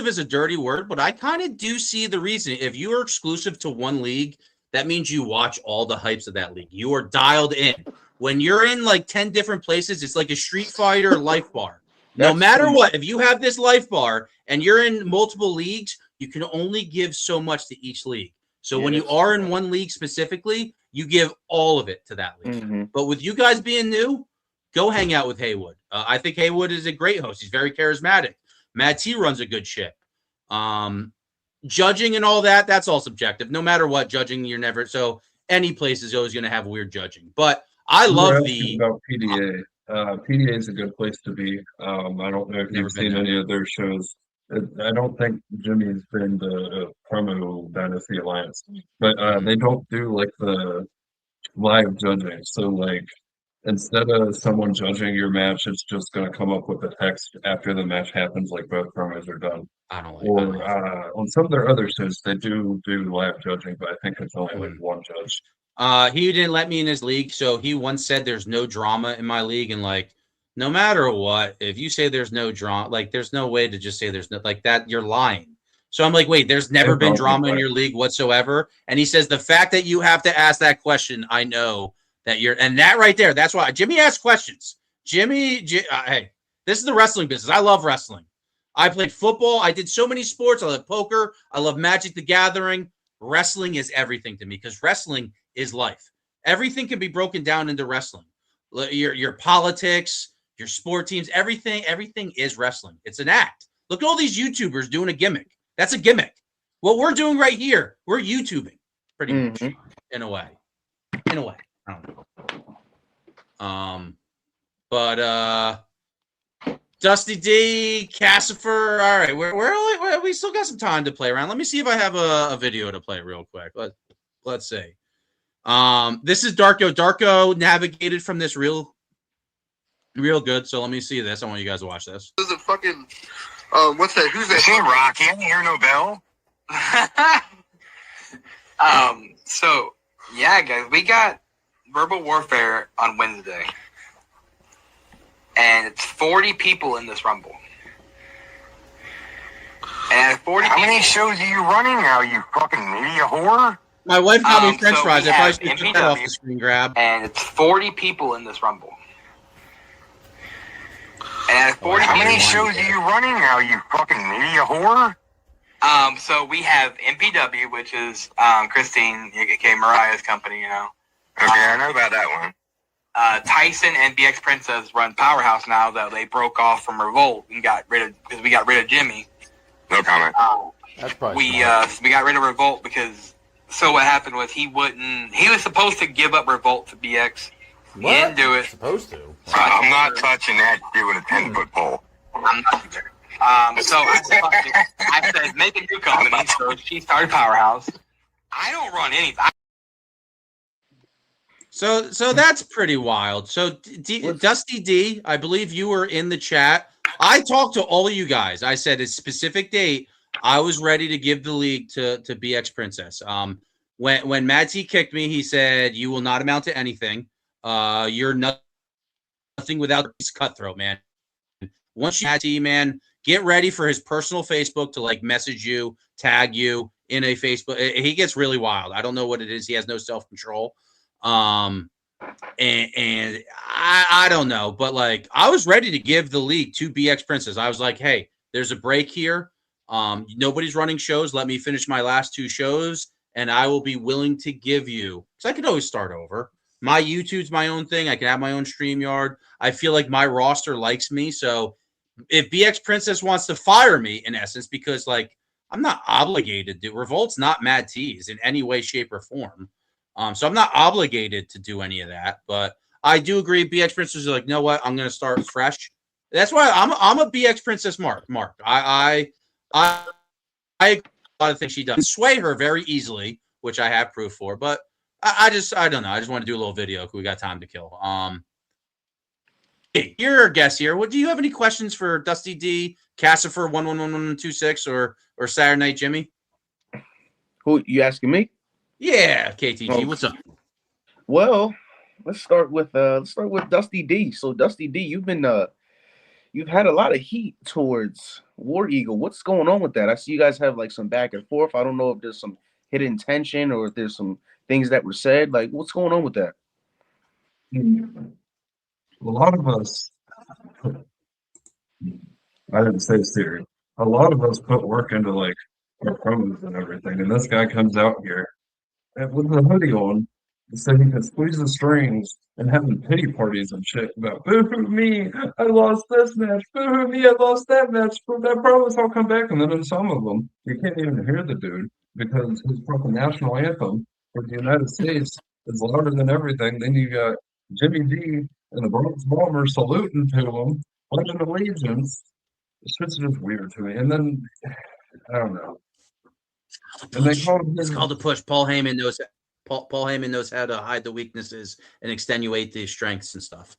is a dirty word, but I kind of do see the reason. If you are exclusive to one league, that means you watch all the hypes of that league. You are dialed in. When you're in like 10 different places, it's like a Street Fighter life bar. No matter what, if you have this life bar and you're in multiple leagues, you can only give so much to each league. So when you are in one league specifically, you give all of it to that league. Mm-hmm. But with you guys being new, go hang out with Haywood. I think Haywood is a great host. He's very charismatic. Matt T runs a good ship. Judging and all that, that's all subjective. No matter what, judging, you're never... So any place is always going to have weird judging. But I love about PDA. PDA is a good place to be. I don't know if you've seen any of their shows. I don't think Jimmy's been the promo Dynasty Alliance, but they don't do like the live judging. So like instead of someone judging your match, it's just going to come up with a text after the match happens, like both promos are done. I don't like. Or on some of their other shows, they do live judging, but I think it's only like one judge. He didn't let me in his league, so he once said there's no drama in my league, and like no matter what, if you say there's no drama, like there's no way to just say there's no like that, you're lying. So I'm like, wait, there's never been drama in your league whatsoever. And he says the fact that you have to ask that question, I know that you're, and that right there, that's why Jimmy asks questions. Hey, this is the wrestling business. I love wrestling. I played football. I did so many sports. I love poker. I love Magic the Gathering. Wrestling is everything to me because wrestling is life. Everything can be broken down into wrestling. Your politics, your sport teams, everything is wrestling. It's an act. Look at all these YouTubers doing a gimmick. That's a gimmick. What we're doing right here, we're YouTubing pretty much in a way. I don't know. But Dusty D, Cassifer. All right, we still got some time to play around. Let me see if I have a video to play real quick. Let's see. This is Darko. Darko navigated from this real good. So let me see this. I want you guys to watch this. This is a fucking what's that? Who's that? Hey, Rock, you hear no bell? So yeah, guys, we got Verbal Warfare on Wednesday. And it's 40 people in this Rumble. And 40 How many shows are you running now, you fucking media whore? My wife got me French fries. I probably should put that off the screen grab. And it's 40 people in this Rumble. And 40 How many shows are you running now, you fucking media whore? So we have MPW, which is Christine, aka Mariah's company, you know. Okay, I know about that one. Tyson and BX Princess run Powerhouse now that they broke off from Revolt and because we got rid of Jimmy. No comment. That's probably We got rid of Revolt because what happened was he was supposed to give up Revolt to BX. He didn't do it. Supposed to. I'm not touching that doing a 10-foot pole. I'm not either. So I said, make a new company. So she started Powerhouse. I don't run anything. So that's pretty wild. So Dusty D, I believe you were in the chat. I talked to all of you guys. I said a specific date. I was ready to give the league to BX Princess. When Mad T kicked me, he said, "You will not amount to anything. You're nothing without this cutthroat, man. Once you Mad T, man, get ready for his personal Facebook to like message you, tag you in a Facebook. He gets really wild. I don't know what it is. He has no self-control. And I don't know, but like I was ready to give the league to BX Princess. I was like, hey, there's a break here. Nobody's running shows. Let me finish my last 2 shows, and I will be willing to give you, because I could always start over. My YouTube's my own thing. I can have my own StreamYard. I feel like my roster likes me. So if BX Princess wants to fire me, in essence, because like I'm not obligated to, Revolt's not Mad T's in any way, shape, or form. So I'm not obligated to do any of that. But I do agree. BX Princess is like, you know what? I'm going to start fresh. That's why I'm a BX Princess Mark. I agree with a lot of things she does. Sway her very easily, which I have proof for. But I don't know. I just want to do a little video because we got time to kill. Hey, you're a guest here. What do you have any questions for Dusty D, Cassifer 111126, or Saturday Night Jimmy? Who you asking me? Yeah, KTG. What's up? Well, let's start with Dusty D. So Dusty D, you've had a lot of heat towards War Eagle. What's going on with that? I see you guys have like some back and forth. I don't know if there's some hidden tension or if there's some things that were said. Like, what's going on with that? A lot of us, I didn't say Siri, a lot of us put work into like our promos and everything. And this guy comes out here and with the hoodie on and said he can squeeze the strings and having pity parties and shit about boo-hoo me, I lost this match, boo-hoo me, I lost that match, but that promise I'll come back. And then in some of them, you can't even hear the dude because his fucking national anthem for the United States is louder than everything. Then you got Jimmy D and the Bronx Bombers saluting to him, pledging allegiance. It's just weird to me. And then, I don't know. And they called him, it's called a push. Paul Heyman knows how to hide the weaknesses and extenuate the strengths and stuff.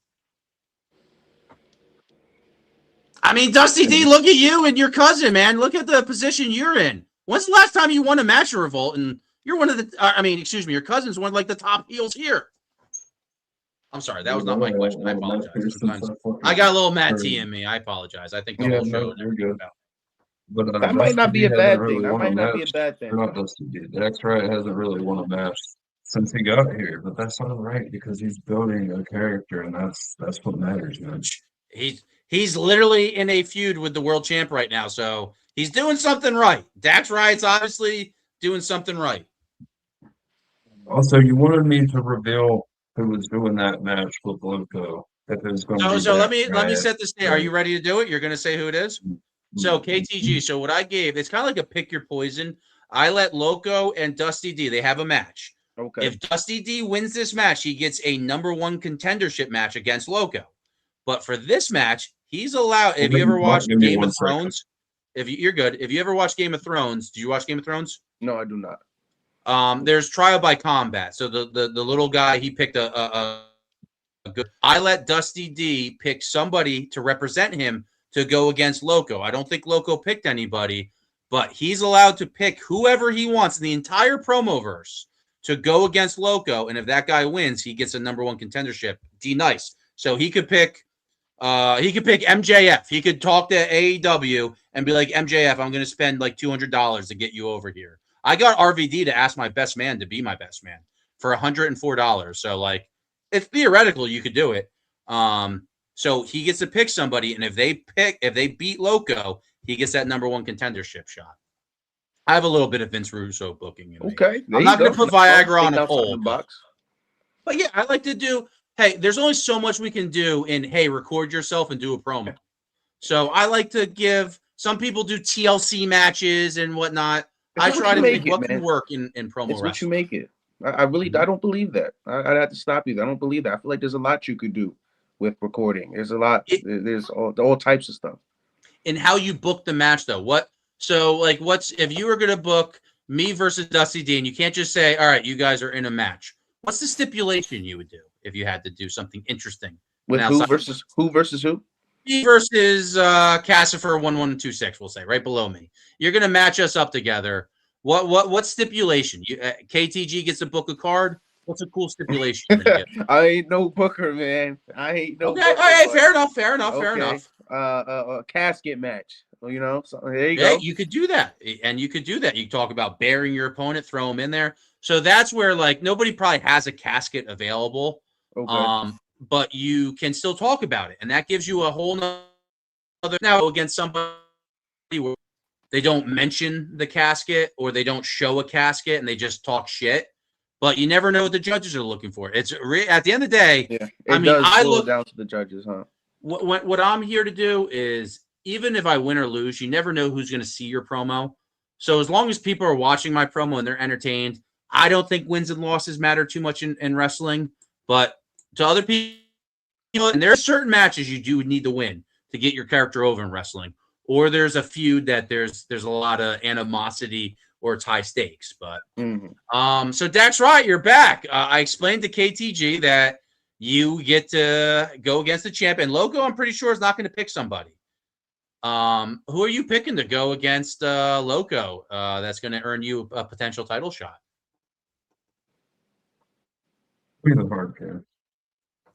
I mean, Dusty D, look at you and your cousin, man. Look at the position you're in. When's the last time you won a match at Revolt? And you're one of the, your cousin's one of like the top heels here. I'm sorry, that was not my question. I apologize. I got a little Mad T in me. I apologize. I think the whole show. You're good. But that might not be a bad thing. That might not be a bad thing. Not Dusty D. X-Ray hasn't really won a match since he got here, but that's all right because he's building a character, and that's what matters, man. He's literally in a feud with the world champ right now, so he's doing something right. Dax Riot's obviously doing something right. Also, you wanted me to reveal who was doing that match with Loco. If it was going to be so let me set this down. Are you ready to do it? You're going to say who it is? So KTG. So what I gave, it's kind of like a pick your poison. I let Loco and Dusty D. They have a match. Okay. If Dusty D wins this match, he gets a #1 contendership match against Loco. But for this match, he's allowed. If you ever watched Game of Thrones, you're good. If you ever watched Game of Thrones, did you watch Game of Thrones? No, I do not. There's trial by combat. So the little guy, he picked a good. I let Dusty D pick somebody to represent him to go against Loco. I don't think Loco picked anybody, but he's allowed to pick whoever he wants in the entire promoverse to go against Loco. And if that guy wins, he gets a #1 contendership. D nice. So he could pick MJF. He could talk to AEW and be like, MJF, I'm going to spend like $200 to get you over here. I got RVD to ask my best man to be my best man for $104. So like, it's theoretical you could do it. So he gets to pick somebody, and if they beat Loco, he gets that #1 contendership shot. I have a little bit of Vince Russo booking in me. Okay, I'm not going to put Viagra on a poll, but yeah, I like to do. hey, there's only so much we can do in, hey, record yourself and do a promo. So I like to give, some people do TLC matches and whatnot. I try to make what can work in promo It's what wrestling. you make it. I really, I don't believe that. I'd have to stop you. I don't believe that. I feel like there's a lot you could do with recording. There's a lot. There's all types of stuff. And how you book the match, though. What's if you were going to book me versus Dusty D, and you can't just say, all right, you guys are in a match. What's the stipulation you would do if you had to do something interesting? With who versus who versus who? Me versus Cassifer 1126, we'll say, right below me. You're going to match us up together. What stipulation? KTG gets to book a card. What's a cool stipulation? I ain't no booker, man. I ain't no. Okay, Booker, all right, but... fair enough. A casket match. You know, so there you yeah, go. You could do that, and you could do that. You talk about burying your opponent, throw them in there. So that's where like nobody probably has a casket available. Okay. But you can still talk about it, and that gives you a whole nother now against somebody where they don't mention the casket or they don't show a casket and they just talk shit. But you never know what the judges are looking for. It's at the end of the day. Yeah, I look down to the judges, huh? What I'm here to do is, even if I win or lose, you never know who's going to see your promo. So as long as people are watching my promo and they're entertained, I don't think wins and losses matter too much in wrestling. But to other people, and there are certain matches you do need to win to get your character over in wrestling. Or there's a feud that there's a lot of animosity or it's high stakes. But so Dax Riot, you're back. I explained to KTG that you get to go against the champ, and Loco, I'm pretty sure, is not going to pick somebody. Who are you picking to go against Loco? That's going to earn you a potential title shot. Be the hard cam.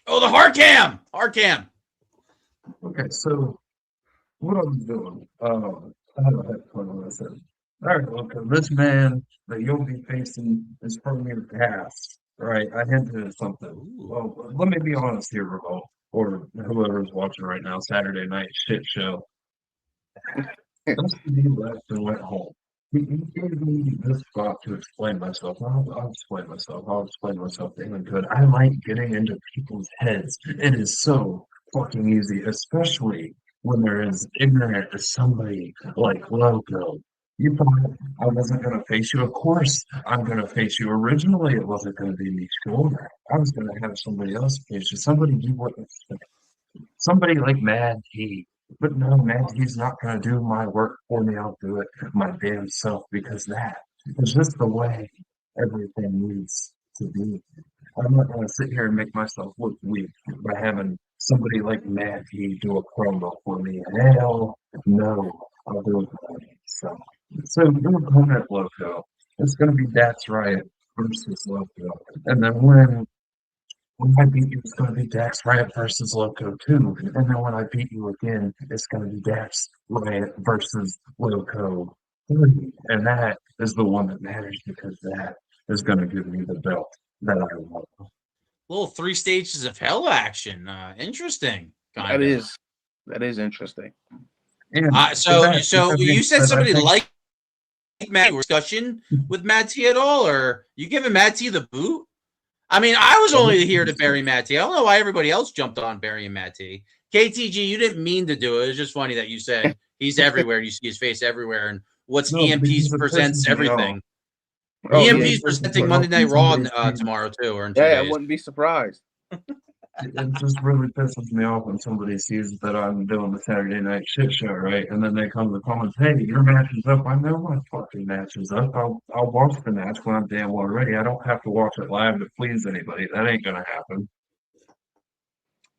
Oh, the hard cam. Hard cam. Okay, so what I was doing, I had a headphone on. I said, all right, Loco, this man that you'll be facing is from your past, right? I hinted at something. Well, let me be honest here, Revolt, or whoever's watching right now, Saturday night shit show. He left and went home. He gave me this spot to explain myself. I'll explain myself. I'll explain myself to him good. I like getting into people's heads. It is so fucking easy, especially when they're as ignorant as somebody like Loco. You thought I wasn't going to face you? Of course I'm going to face you. Originally, it wasn't going to be me. Sure, I was going to have somebody else face you. Somebody you wouldn't expect. Somebody like Mad T. But no, Mad T's not going to do my work for me. I'll do it my damn self because that is just the way everything needs to be. I'm not going to sit here and make myself look weak by having somebody like Mad T do a promo for me. Hell no, I'll do it for myself. So your opponent, Loco, it's going to be Dax Riot versus Loco. And then when I beat you, it's going to be Dax Riot versus Loco too. And then when I beat you again, it's going to be Dax Riot versus Loco 3. And that is the one that matters because that is going to give me the belt that I want. Little 3 stages of hell action. Interesting. That is interesting. So you said somebody like Matt discussion with Matt T at all, or you giving Matt T the boot? I mean, I was only here to bury Matt T. I don't know why everybody else jumped on burying Matt T. KTG, you didn't mean to do it. It was just funny that you said he's everywhere. You see his face everywhere. And EMP's presents everything. EMP's presenting Monday Night Raw tomorrow too, or in 2 days. I wouldn't be surprised. It just really pisses me off when somebody sees that I'm doing the Saturday night shit show, right? And then they come to the comments, hey, your match is up. I know my fucking match is up. I'll watch the match when I'm damn well ready. I don't have to watch it live to please anybody. That ain't gonna happen.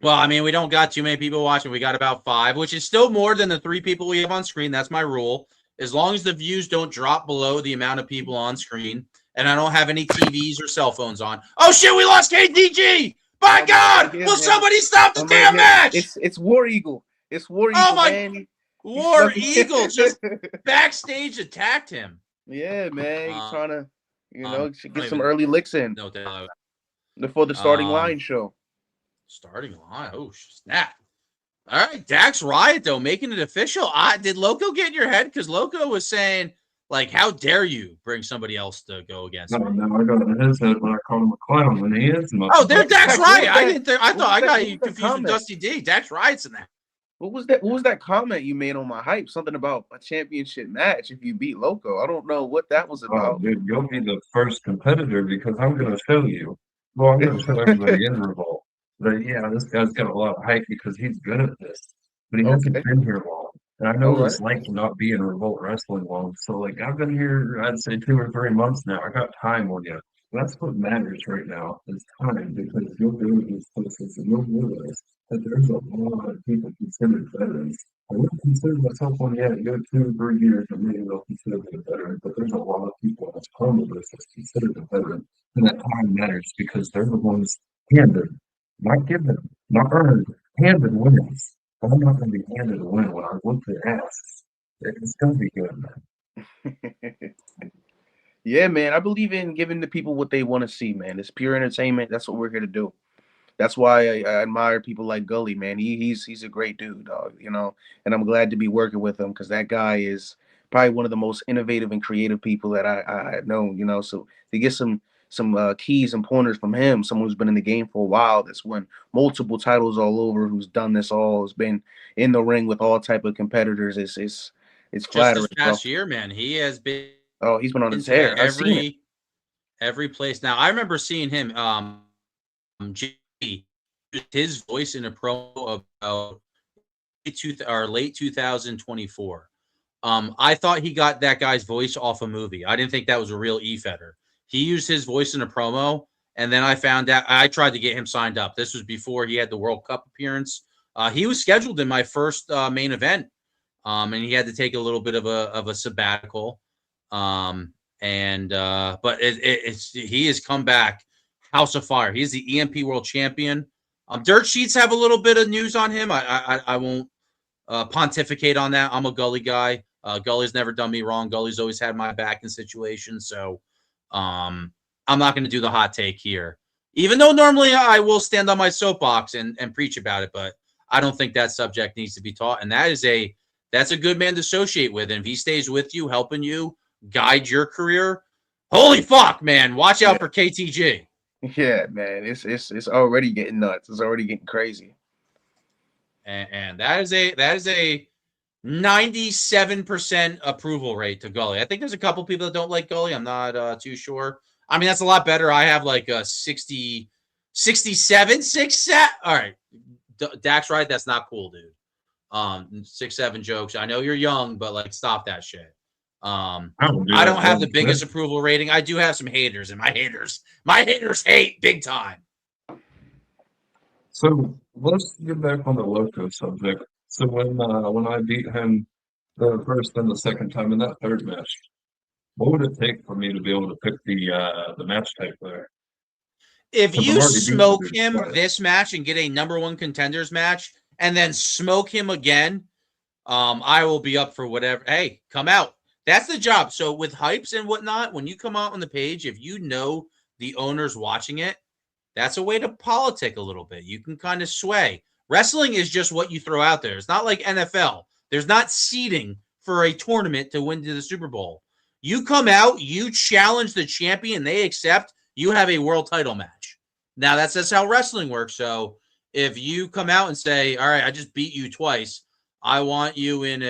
Well, I mean, we don't got too many people watching. We got about 5, which is still more than the 3 people we have on screen. That's my rule. As long as the views don't drop below the amount of people on screen, and I don't have any TVs or cell phones on. Oh shit, we lost KTG! My God! Will somebody stop the damn match? It's War Eagle. It's War Eagle. Oh my! Man. War Eagle just backstage attacked him. Yeah, man. He's trying to, get some early licks in. No doubt. Before the starting line show. Starting line. Oh snap! All right, Dax Riot though making it official. Did Loco get in your head? Because Loco was saying Like, how dare you bring somebody else to go against No, me? I got in his head when I called him a clown, and he is. Oh, there's Dax Riot. I What got was you that confused with comment? Dusty D. Dax Riot's in that. What was that? What was that comment you made on my hype? Something about a championship match if you beat Loco. I don't know what that was Oh, about. dude, you'll be the first competitor because I'm going to show you. Well, I'm going to show everybody in Revolt that, yeah, this guy's got a lot of hype because he's good at this, but he hasn't Okay. been here long. And I know All what right. it's like to not be in Revolt Wrestling long. So, like, I've been here, I'd say 2 or 3 months now. I got time on you. That's what matters right now is time because you'll go to these places and you'll realize that there's a lot of people considered veterans. I wouldn't consider myself one yet. You 2 or 3 years and maybe they'll consider me a veteran, but there's a lot of people that's on the list that's considered a veteran. And that time matters because they're the ones handed, not given, not earned, handed wins. I'm not going to be handed a win when I whoop their ass. It's going to be good, man. Yeah, man. I believe in giving the people what they want to see, man. It's pure entertainment. That's what we're here to do. That's why I admire people like Gully, man. He's a great dude, dog. You know, and I'm glad to be working with him because that guy is probably one of the most innovative and creative people that I know. You know, so to get some keys and pointers from him, someone who's been in the game for a while, that's won multiple titles all over, who's done this all, has been in the ring with all type of competitors. It's Just flattering, this past year, man, he has been. Oh, he's been on his into hair. I've seen it. every place. Now, I remember seeing him. His voice in a promo about late 2024. I thought he got that guy's voice off a movie. I didn't think that was a real efeder. He used his voice in a promo, and then I found out. I tried to get him signed up. This was before he had the World Cup appearance. He was scheduled in my first main event, and he had to take a little bit of a sabbatical. But he has come back house of fire. He's the EMP world champion. Dirt sheets have a little bit of news on him. I won't pontificate on that. I'm a Gully guy. Gully's never done me wrong. Gully's always had my back in situations. So I'm not going to do the hot take here, even though normally I will stand on my soapbox and preach about it. But I don't think that subject needs to be taught. And that's a good man to associate with. And if he stays with you, helping you guide your career, holy fuck, man, watch out for KTG. Yeah, man, it's already getting nuts. It's already getting crazy. And that is a 97% approval rate to Gully. I think there's a couple people that don't like Gully. I'm not too sure. I mean, that's a lot better. I have like a 67, 6'7". All right, Dax Riot, that's not cool, dude. 6'7" jokes. I know you're young, but like, stop that shit. I don't have the biggest approval rating. I do have some haters, and my haters hate big time. So let's get back on the Loco subject. So when I beat him the first and the second time in that third match, what would it take for me to be able to pick the match type there? If you smoke him this match and get a number one contenders match, and then smoke him again, I will be up for whatever. Hey, come out. That's the job. So with hypes and whatnot, when you come out on the page, if you know the owner's watching it, that's a way to politic a little bit. You can kind of sway. Wrestling is just what you throw out there. It's not like NFL. There's not seeding for a tournament to win to the Super Bowl. You come out, you challenge the champion, they accept, you have a world title match. Now, that's how wrestling works. So if you come out and say, all right, I just beat you twice, I want you in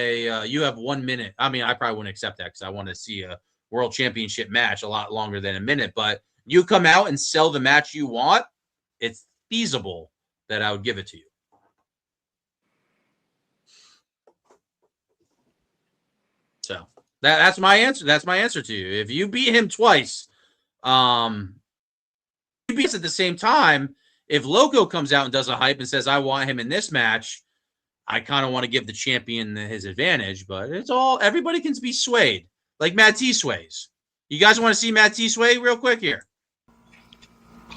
you have 1 minute. I mean, I probably wouldn't accept that because I want to see a world championship match a lot longer than a minute. But you come out and sell the match you want, it's feasible that I would give it to you. So that's my answer. That's my answer to you. If you beat him twice, you beat us at the same time. If Loco comes out and does a hype and says, I want him in this match, I kind of want to give the champion his advantage, but it's all, everybody can be swayed. Like Matt T sways. You guys want to see Matt T sway real quick here?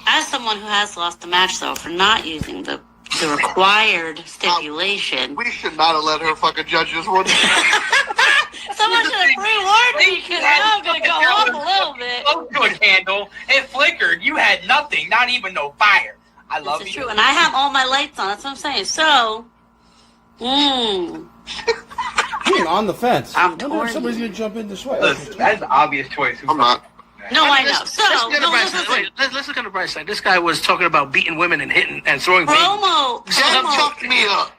As someone who has lost the match, though, for not using the required stipulation. We should not have let her fucking judge this one. Someone should have pre-warned me because now I'm going to go off a little bit. Oh, good handle. It flickered. You had nothing, not even no fire. I love you. This is true, and I have all my lights on. That's what I'm saying. So, on the fence. I'm Wonder if torn. somebody's gonna jump in this way. Listen, that's the obvious choice. I'm not. No, I know. Let's So, get a no, bright listen. side. Wait, let's look on the bright side. This guy was talking about beating women and hitting and throwing Promo. Jen fucked me up.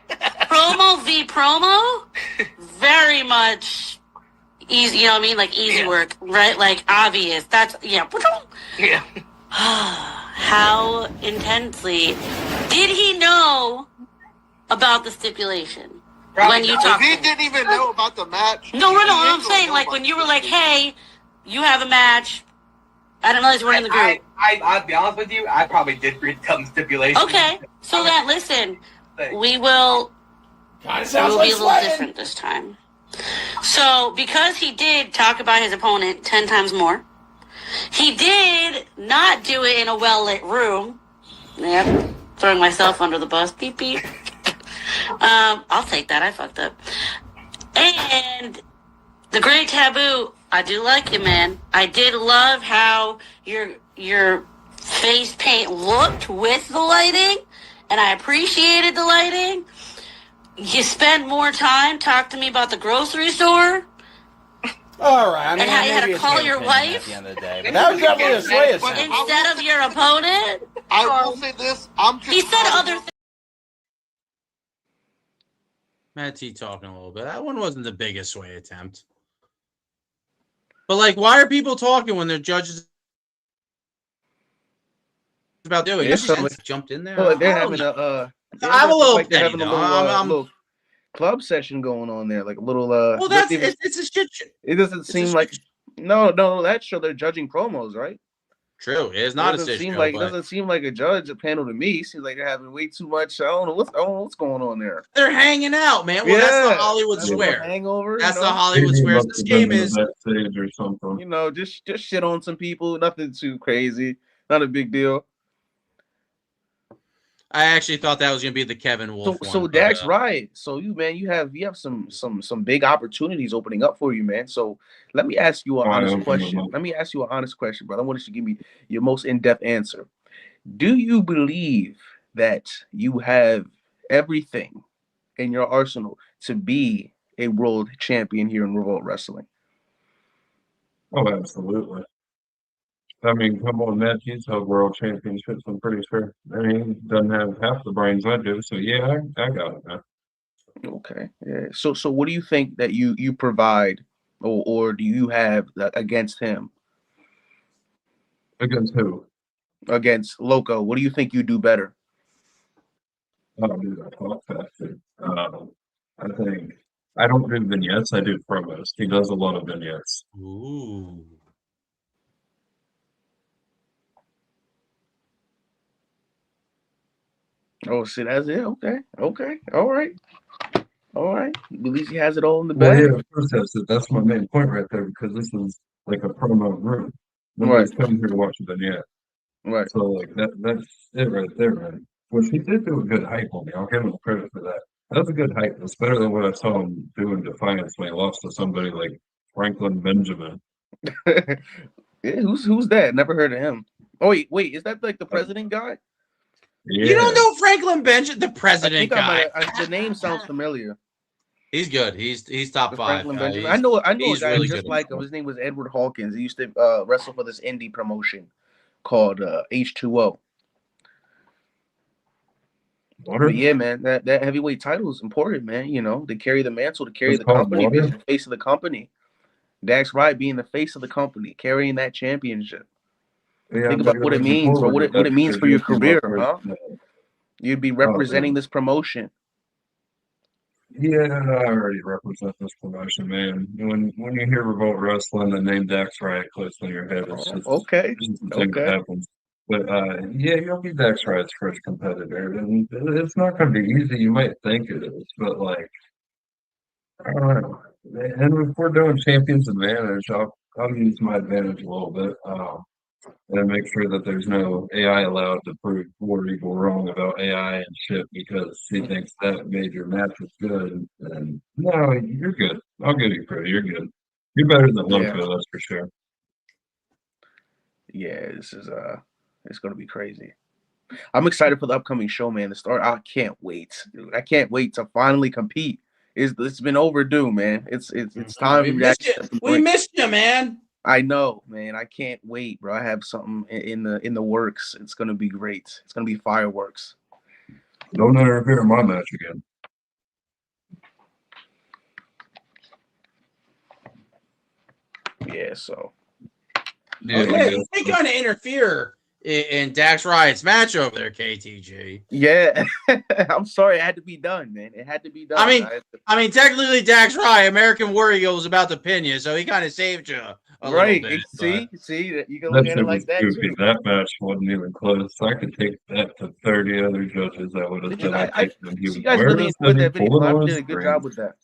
Promo v. promo. Very much easy. You know what I mean? Like easy work, right? Like obvious. That's yeah. Yeah. How intensely did he know about the stipulation? When you talked, He didn't even know about the match. no, I'm saying like when you were like, "Hey, you have a match." I didn't realize you were in the group. I'll be honest with you. I probably did read some stipulations. Okay, so then listen, we will. Sounds It will like be a little sweating. different this time. So, because he did talk about his opponent 10 times more, he did not do it in a well-lit room. Yep, throwing myself under the bus. Beep, beep. I'll take that. I fucked up. And the Great Taboo, I do like you, man. I did love how your face paint looked with the lighting, and I appreciated the lighting. You spend more time talk to me about the grocery store. All right. I mean, And how you had maybe to it's call him your at wife? the end of the day. But that was definitely a sway attempt. Instead of your opponent. I will say this. I'm just. He said other things. Matt T talking a little bit. That one wasn't the biggest sway attempt. But like, why are people talking when their judges about doing? Yeah, It so just jumped in there. So they're I don't having know. a I'm a little like they're petty, having a though. I'm- little club session going on there, like a little Well, that's it's a shit show. It doesn't seem like no that show they're judging promos, right? True, it's not a doesn't shit seem show, like but it doesn't seem like a judge panel to me. It seems like they're having way too much. I don't know what's going on there. they're hanging out, man. Well, that's the Hollywood That's a swear. hangover. That's you the know? Hollywood swear. This game is backstage or something. You know, just shit on some people. Nothing too crazy. Not a big deal. I actually thought that was gonna be the Kevin Wolf So one. Dax, right? So you have some big opportunities opening up for you, man. So let me ask you an honest question. Let me ask you an honest question, brother. I want you to give me your most in-depth answer. Do you believe that you have everything in your arsenal to be a world champion here in Revolt Wrestling? Oh, absolutely. I mean, come on, Matt. He's held world championships, I'm pretty sure. I mean, he doesn't have half the brains I do. So, yeah, I got it, man. Okay. Yeah. So what do you think that you provide or do you have against him? Against who? Against Loco. What do you think you do better? I don't do that talk faster. I think I don't do vignettes. I do promos. He does a lot of vignettes. Ooh. Oh, see, that's it. Okay. All right. At least he has it all in the Well, bag. yeah, of course that's my main point right there because this is like a promo room. Nobody's coming here to watch a vignette. Right. So like that's it right there, man. Which he did do a good hype on me. I'll give him credit for that. That was a good hype. It's better than what I saw him do in Defiance when he lost to somebody like Franklin Benjamin. Yeah, who's that? Never heard of him. Oh wait, is that like the president guy? Yeah. You don't know Franklin Benjamin, the president I guy. the name sounds familiar. He's good. He's top five. Franklin Benjamin. I know a he's guy really just good. like him. His name was Edward Hawkins. He used to wrestle for this indie promotion called H2O. But yeah, man, that heavyweight title is important, man. You know, to carry the mantle, to carry the company, being the face of the company. Dax Wright being the face of the company, carrying that championship. Yeah, Think about what it means, bro. What it means for your career, huh? You'd be representing this promotion. Yeah, I already represent this promotion, man. When you hear Revolt Wrestling, the name Dax Wright clicks in your head. It's just okay. It's just the thing that happens. But yeah, you'll be Dax Wright's first competitor, and it's not going to be easy. You might think it is, but like, I don't know. And if we're doing Champions Advantage, I'll use my advantage a little bit. And make sure that there's no AI allowed to prove War Eagle wrong about AI and shit because he thinks that made your match is good. And no, you're good. I'll give you credit. You're good. You're better than Loco, that's for sure. Yeah, this is it's gonna be crazy. I'm excited for the upcoming show, man. To start, I can't wait, dude. I can't wait to finally compete It's been overdue, man. It's time We to missed actually you. step in the We ring. missed you, man. I know, man. I can't wait, bro. I have something in the works. It's gonna be great. It's gonna be fireworks. Don't interfere in my match again. Yeah, so. Yeah, Okay, you ain't gonna interfere in Dax Riot's match over there, KTG. Yeah, I'm sorry. It had to be done, man. It had to be done. I mean, technically, Dax Riot, American Warrior, was about to pin you, so he kind of saved you a little bit. See, you can look at it like that too. That match wasn't even close. I could take that to 30 other judges that would have said I picked him. He was You guys really where enjoyed he that video. pulled A lot of on people his did a good string. job with that.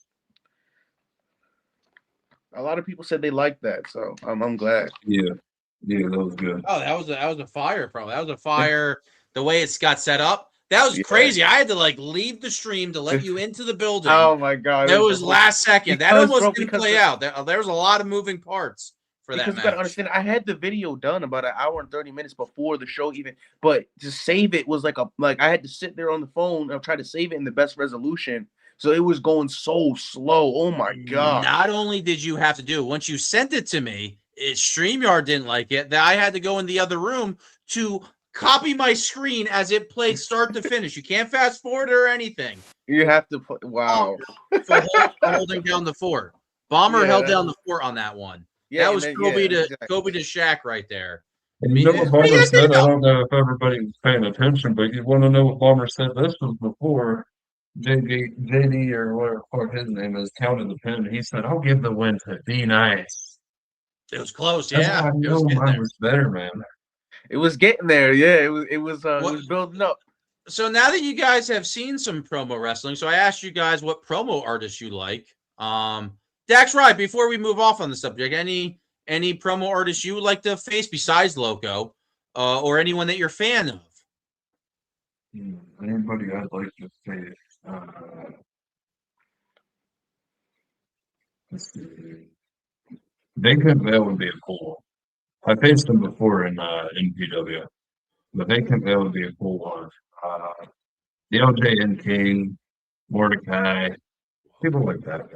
A lot of people said they liked that, so I'm glad. Yeah, that was good. Oh, that was a fire promo. That was a fire. The way it's got set up, that was crazy. I had to like leave the stream to let you into the building. Oh my god, it was last second. That almost didn't play out. There was a lot of moving parts for that Because match. you gotta understand, I had the video done about an hour and 30 minutes before the show even, but to save it was like I had to sit there on the phone and try to save it in the best resolution. So it was going so slow. Oh my god. Not only did you have to do it, once you sent it to me, StreamYard didn't like it, that I had to go in the other room to copy my screen as it played start to finish. You can't fast forward or anything. You have to put wow. For holding down the fort. Bomber held down the fort on that one. Yeah, that was Kobe to Shaq right there. And you know what Bomber said? I don't know if everybody was paying attention, but you want to know what Bomber said? This was before JD or whatever his name is counted the pin. He said, "I'll give the win to Be Nice." It was close, That's yeah. how I know mine was better, man. It was getting there, yeah. It was building up. So now that you guys have seen some promo wrestling, so I asked you guys what promo artists you like. Dax Riot, before we move off on the subject, any promo artists you would like to face besides Loco, or anyone that you're a fan of? Anybody I'd like to face? Let's see. Vacant Veil would be a cool one. I faced him before in PW, but Vacant Veil would be a cool one. The LJN King, Mordecai, people like that.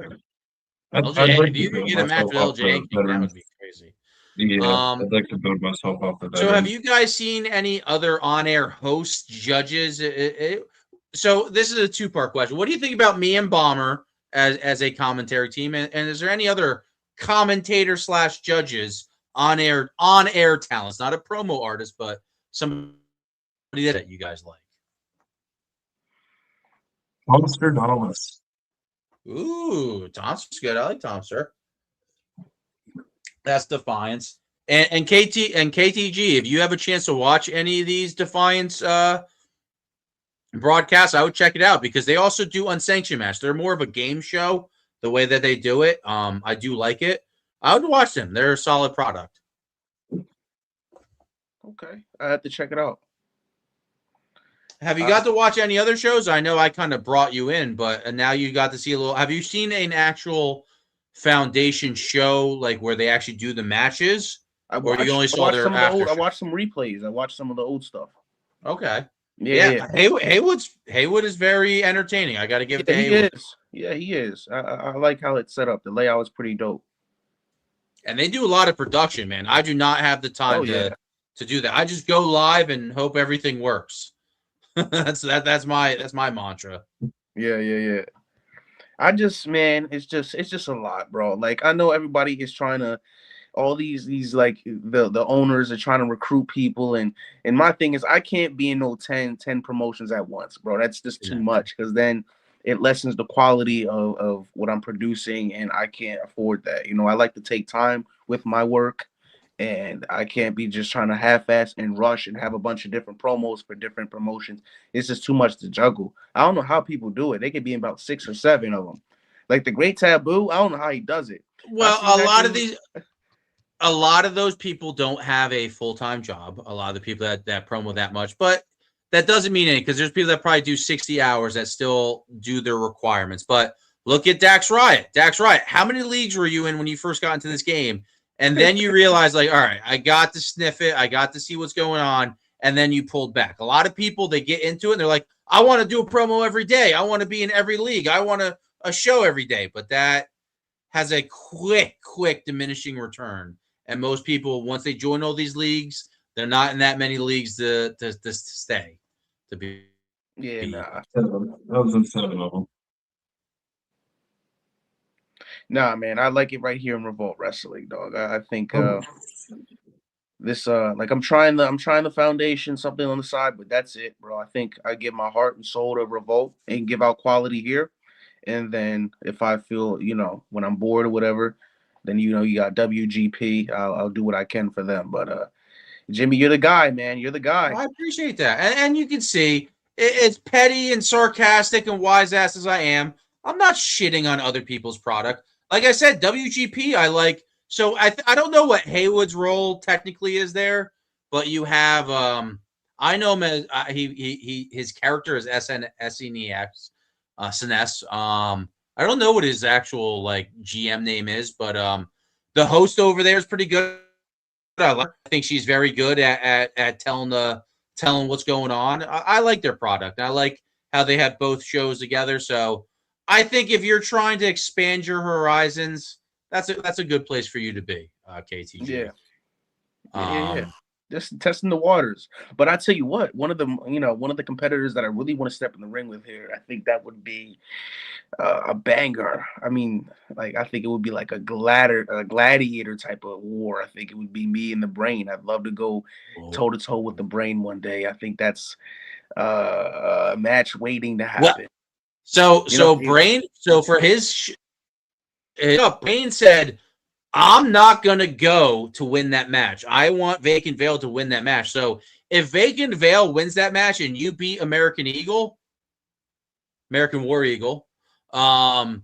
If you could get a match with LJN King, that would be crazy. Yeah, I'd like to build myself off the veterans. So have you guys seen any other on-air hosts, judges? So this is a two-part question. What do you think about me and Bomber as a commentary team? And is there any other commentator / judges on-air talents, not a promo artist, but somebody that you guys like? Tomster Dallas. Ooh, Tomster's good. I like Tomster. That's Defiance. And KTG, if you have a chance to watch any of these Defiance broadcasts, I would check it out because they also do unsanctioned match. They're more of a game show, the way that they do it. I do like it. I would watch them. They're a solid product. Okay. I have to check it out. Have you got to watch any other shows? I know I kind of brought you in, but now you got to see a little. Have you seen an actual Foundation show, like where they actually do the matches? I watched some replays. I watched some of the old stuff. Okay. Yeah. Haywood is very entertaining. I got to give it to Haywood. He is. I like how it's set up. The layout is pretty dope. And they do a lot of production, man. I do not have the time to do that. I just go live and hope everything works. that's my mantra. Yeah. I just, man, it's just a lot, bro. Like, I know everybody is trying to, all these like the owners are trying to recruit people, and my thing is I can't be in no 10 promotions at once, bro. That's just too much, because then it lessens the quality of what I'm producing, and I can't afford that. You know, I like to take time with my work, and I can't be just trying to half-ass and rush and have a bunch of different promos for different promotions. It's just too much to juggle. I don't know how people do it. They could be in about 6 or 7 of them. Like the Great Taboo, I don't know how he does it. Well, a lot of those people don't have a full-time job. A lot of the people that promo that much, but that doesn't mean anything, because there's people that probably do 60 hours that still do their requirements. But look at Dax Riot. How many leagues were you in when you first got into this game? And then you realize, like, all right, I got to sniff it. I got to see what's going on. And then you pulled back. A lot of people, they get into it and they're like, I want to do a promo every day. I want to be in every league. I want to a show every day, but that has a quick diminishing return. And most people, once they join all these leagues, they're not in that many leagues to stay. To be nah. That was in 7 of them. Nah, man, I like it right here in Revolt Wrestling, dog. I think this like I'm trying the foundation, something on the side, but that's it, bro. I think I give my heart and soul to Revolt and give out quality here. And then if I feel, when I'm bored or whatever, then you got WGP. I'll do what I can for them. But Jimmy, you're the guy, man. You're the guy. I appreciate that. And you can see it's petty and sarcastic and wise ass as I am. I'm not shitting on other people's product. Like I said, WGP, I like. So I don't know what Haywood's role technically is there, but you have I know him as his character is SNEX, SNES. I don't know what his actual like GM name is, but the host over there is pretty good. I think she's very good at telling what's going on. I like their product. I like how they have both shows together. So I think if you're trying to expand your horizons, that's a good place for you to be, KTG. Yeah. Just testing the waters. But I tell you what, one of the competitors that I really want to step in the ring with here, I think that would be a banger. I mean, like I think it would be like a gladiator type of war. I think it would be me and the Brain. I'd love to go toe to toe with the Brain one day. I think that's a match waiting to happen. Brain. So for his, Brain said, "I'm not gonna go to win that match. I want Vacant Veil to win that match." So if Vacant Veil wins that match and you beat American War Eagle, not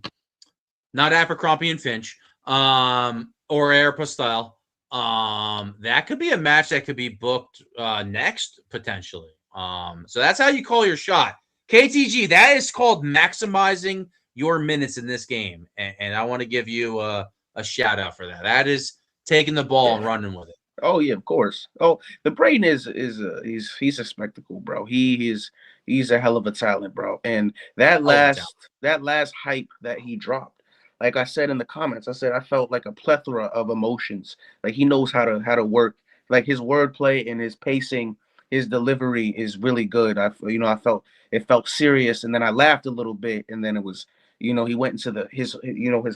Abercrombie and Finch, or Aeropostale, that could be a match that could be booked next potentially. So that's how you call your shot. KTG, that is called maximizing your minutes in this game, and I want to give you a shout out for that. That is taking the ball and running with it. Oh yeah, of course. Oh, the Brain he's a spectacle, bro. He's a hell of a talent, bro. And that last hype that he dropped, like I said in the comments, I felt like a plethora of emotions. Like he knows how to work. Like his wordplay and his pacing, his delivery is really good. I felt it felt serious, and then I laughed a little bit, and then it was, he went into his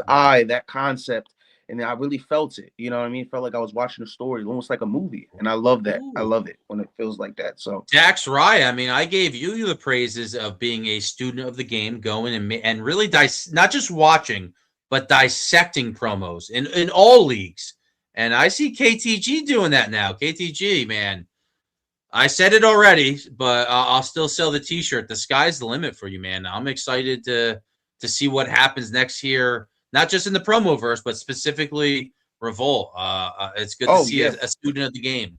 eye, that concept. And I really felt it. You know what I mean? It felt like I was watching a story, almost like a movie. And I love that. I love it when it feels like that. So Dax Rye, I mean, I gave you the praises of being a student of the game, going and really not just watching, but dissecting promos in all leagues. And I see KTG doing that now. KTG, man. I said it already, but I'll still sell the t-shirt. The sky's the limit for you, man. I'm excited to see what happens next year. Not just in the promoverse, but specifically Revolt. It's good to see a student of the game.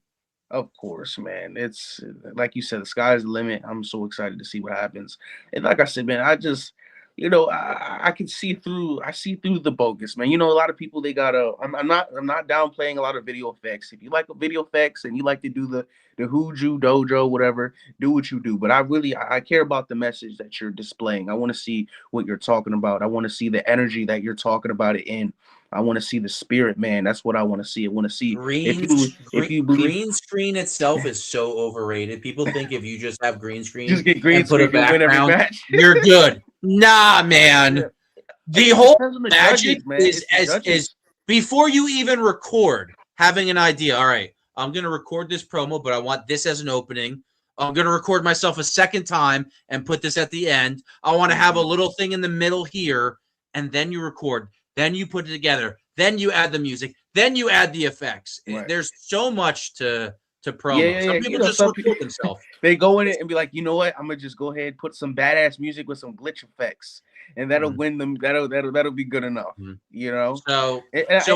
Of course, man. It's like you said, the sky's the limit. I'm so excited to see what happens. And like I said, man, I just, I can see through. I see through the bogus, man. A lot of people they gotta. I'm not downplaying a lot of video effects. If you like video effects and you like to do the Hooju Dojo, whatever, do what you do. But I care about the message that you're displaying. I want to see what you're talking about. I want to see the energy that you're talking about it in. I want to see the spirit, man. That's what I want to see. I want to see if you believe green screen itself is so overrated. People think if you just have green screen, just get green and put screen, a background, win every match. You're good. Nah, man. Yeah. The whole magic is before you even record, having an idea. All right, I'm going to record this promo, but I want this as an opening. I'm going to record myself a second time and put this at the end. I want to have a little thing in the middle here, and then you record. Then you put it together. Then you add the music. Then you add the effects. Right. There's so much to promo. Some people just record themselves. They go in it and be like, you know what? I'm gonna just go ahead and put some badass music with some glitch effects, and that'll win them. That'll be good enough. So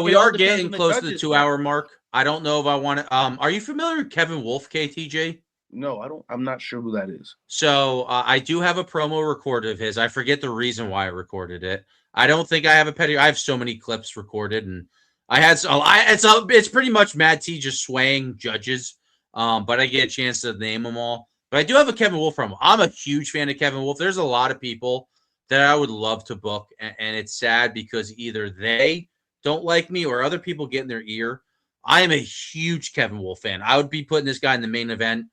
we are getting close to the 2-hour mark. I don't know if I want to. Are you familiar with Kevin Wolf, KTJ? No, I don't. I'm not sure who that is. So I do have a promo recorded of his. I forget the reason why I recorded it. I don't think I have a petty. I have so many clips recorded, and I had it's pretty much Mad T just swaying judges. But I get a chance to name them all. But I do have a Kevin Wolf promo. I'm a huge fan of Kevin Wolf. There's a lot of people that I would love to book, and it's sad because either they don't like me or other people get in their ear. I am a huge Kevin Wolf fan. I would be putting this guy in the main event.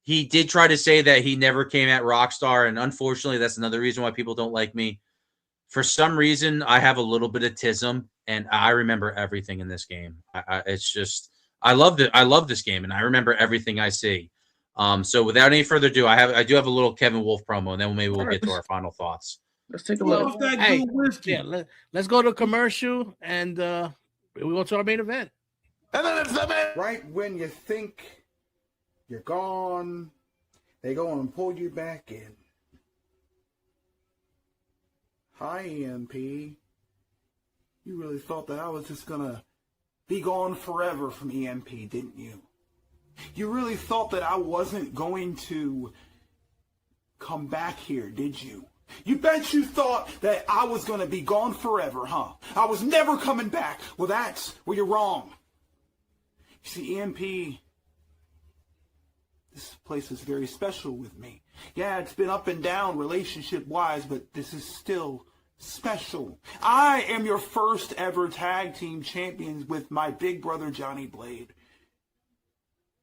He did try to say that he never came at Rockstar, and unfortunately, that's another reason why people don't like me. For some reason, I have a little bit of tism, and I remember everything in this game. It's just I love it. I love this game, and I remember everything I see. So without any further ado, I do have a little Kevin Wolf promo, and then maybe we'll get to our final thoughts. Let's take a Well, look. hey, yeah, let's go to commercial, and we go to our main event. And then it's the man. Right when you think you're gone, they go and pull you back in. Hi, EMP. You really thought that I was just gonna be gone forever from EMP, didn't you? You really thought that I wasn't going to come back here, did you? You bet you thought that I was going to be gone forever, huh? I was never coming back. Well, that's where you're wrong. You see, EMP, this place is very special with me. Yeah, it's been up and down relationship-wise, but this is still special. I am your first ever tag team champions with my big brother, Johnny Blade.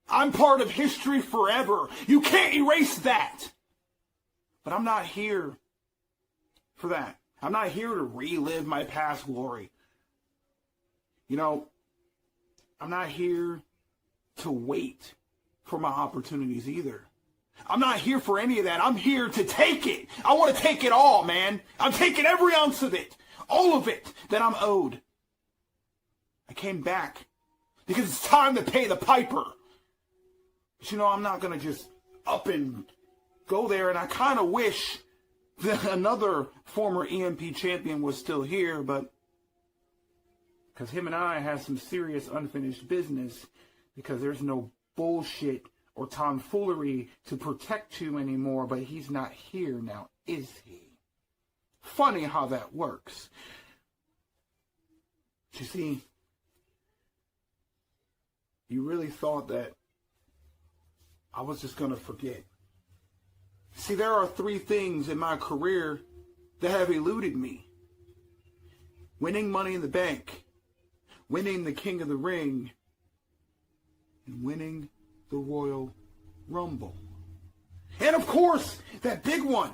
I'm part of history forever. You can't erase that. But I'm not here for that. I'm not here to relive my past glory. You know, I'm not here to wait for my opportunities either. I'm not here for any of that. I'm here to take it. I want to take it all, man. I'm taking every ounce of it. All of it that I'm owed. I came back because it's time to pay the piper. But you know, I'm not going to just up and go there. And I kind of wish that another former EMP champion was still here, but because him and I have some serious unfinished business, because there's no bullshit or tomfoolery to protect you anymore, but he's not here now, is he? Funny how that works. But you see, you really thought that I was just going to forget. See, there are 3 things in my career that have eluded me. Winning Money in the Bank, winning the King of the Ring, and winning the Royal Rumble. And of course, that big one,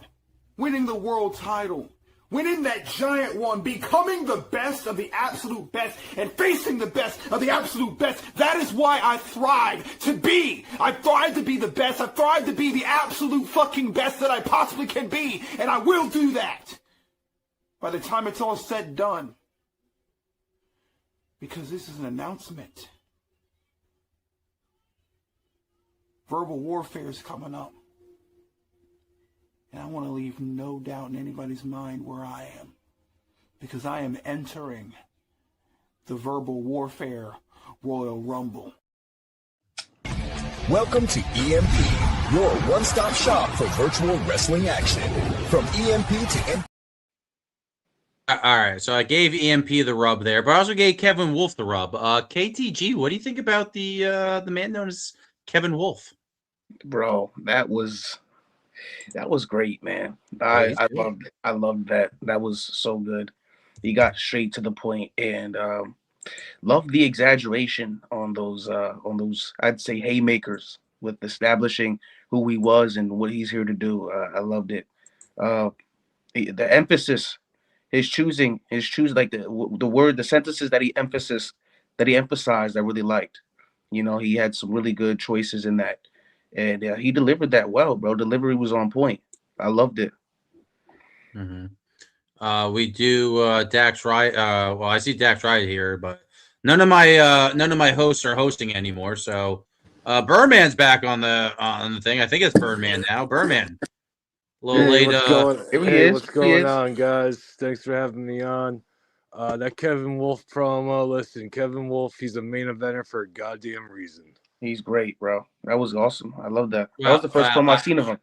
winning the world title. Winning that giant one, becoming the best of the absolute best, and facing the best of the absolute best. That is why I thrive to be. I thrive to be the best. I thrive to be the absolute fucking best that I possibly can be. And I will do that by the time it's all said and done. Because this is an announcement. Verbal warfare is coming up. And I want to leave no doubt in anybody's mind where I am. Because I am entering the Verbal Warfare Royal Rumble. Welcome to EMP, your one-stop shop for virtual wrestling action. From EMP to MP. All right, so I gave EMP the rub there, but I also gave Kevin Wolf the rub. KTG, what do you think about the man known as Kevin Wolf? Bro, that was great, man. I loved it. I loved that. That was so good. He got straight to the point, and loved the exaggeration on those I'd say haymakers with establishing who he was and what he's here to do. I loved it. The emphasis, his choosing like the word, the sentences that he emphasized, I really liked. You know, he had some really good choices in that. And he delivered that well, bro. Delivery was on point. I loved it. Mm-hmm. We do Dax Riot. Well, I see Dax Riot here, but none of my hosts are hosting anymore. So Birdman's back on the thing. I think it's Birdman now. Birdman. A little late. What's going on, guys? Thanks for having me on. That Kevin Wolf promo. Listen, Kevin Wolf, he's a main eventer for a goddamn reason. He's great, bro. That was awesome. I love that. That was the first promo I've seen of him.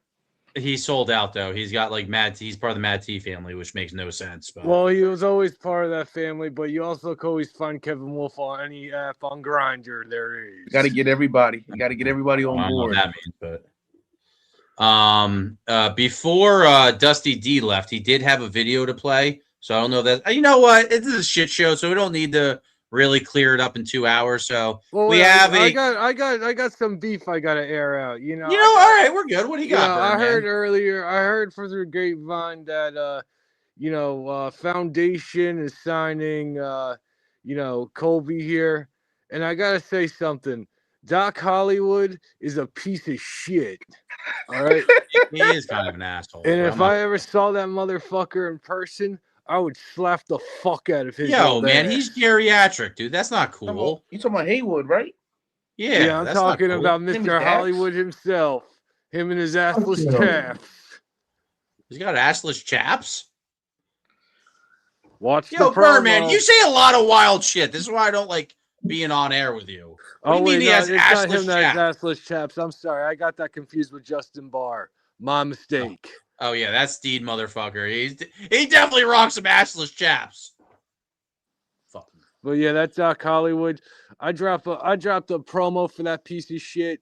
He sold out though. He's got like he's part of the Mad T family, which makes no sense. But. Well, he was always part of that family, but you also could always find Kevin Wolf on any app on Grindr there is. You got to get everybody. You got to get everybody on board. I don't know what that means, but Before Dusty D left, he did have a video to play. So I don't know that. You know what? This is a shit show, so we don't need to really clear it up in 2 hours. So Well, we wait, have I got some beef I gotta air out. all right, we're good. What do you got, I Birdman? heard earlier. I heard through the grapevine that Foundation is signing Colby here, and I gotta say something. Doc Hollywood is a piece of shit. All right, He is kind of an asshole. and but if I'm not- I ever saw that motherfucker in person, I would slap the fuck out of his. Yo, old man, ass. he's geriatric, dude. That's not cool. You talking about Haywood, right? Yeah, I'm that's not talking cool. about His name is Mr. Dax? Hollywood himself. Him and his assless chaps. He's got assless chaps. Watch Yo, the Birdman, promo. you say a lot of wild shit. This is why I don't like being on air with you. What do you mean he has it's not assless him that has chaps? assless chaps. I'm sorry, I got that confused with Justin Barr. My mistake. Oh yeah, that's Steed, motherfucker. He definitely rocks some assless chaps. But yeah, that's Doc Hollywood. I dropped a promo for that piece of shit.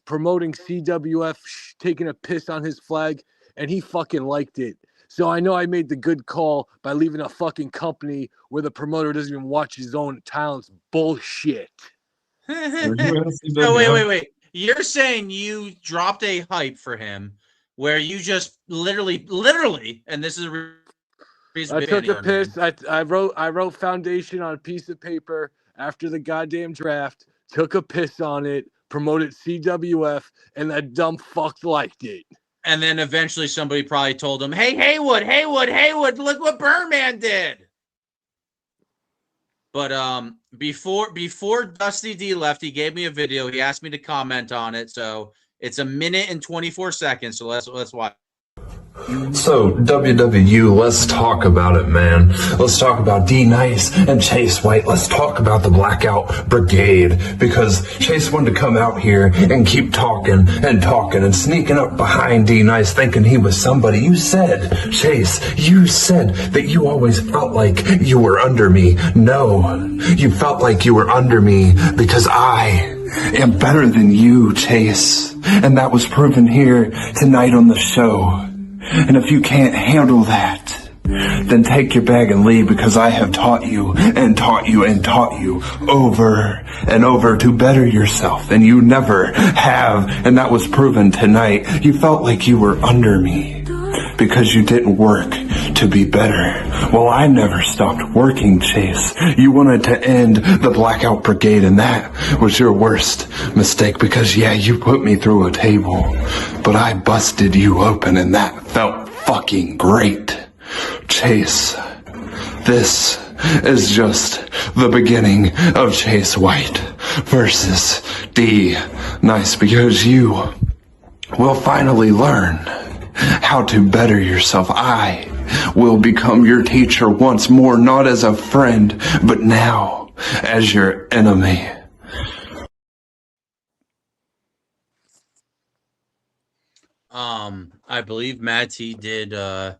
Promoting CWF, taking a piss on his flag, and he fucking liked it. So I know I made the good call by leaving a fucking company where the promoter doesn't even watch his own talents. Bullshit. No, wait. You're saying you dropped a hype for him where you just literally, and this is a reason I took a piss. I wrote Foundation on a piece of paper after the goddamn draft. Took a piss on it. Promoted CWF, and that dumb fuck liked it. And then eventually somebody probably told him, "Hey, Haywood, look what Birdman did." But before Dusty D left, he gave me a video. He asked me to comment on it, so it's 1 minute and 24 seconds. So let's watch. So, WWU, let's talk about it, man. Let's talk about D Nice and Chase White. Let's talk about the Blackout Brigade, because Chase wanted to come out here and keep talking and sneaking up behind D Nice thinking he was somebody. You said, Chase, that you always felt like you were under me. No, you felt like you were under me because I am better than you, Chase. And that was proven here tonight on the show. And if you can't handle that, then take your bag and leave, because I have taught you and taught you and taught you over and over to better yourself. And you never have. And that was proven tonight. You felt like you were under me because you didn't work to be better. Well, I never stopped working, Chase. You wanted to end the Blackout Brigade, and that was your worst mistake, because yeah, you put me through a table, but I busted you open, and that felt fucking great. Chase, this is just the beginning of Chase White versus D Nice, because you will finally learn how to better yourself. I will become your teacher once more, not as a friend, but now as your enemy. I believe Matt T did. I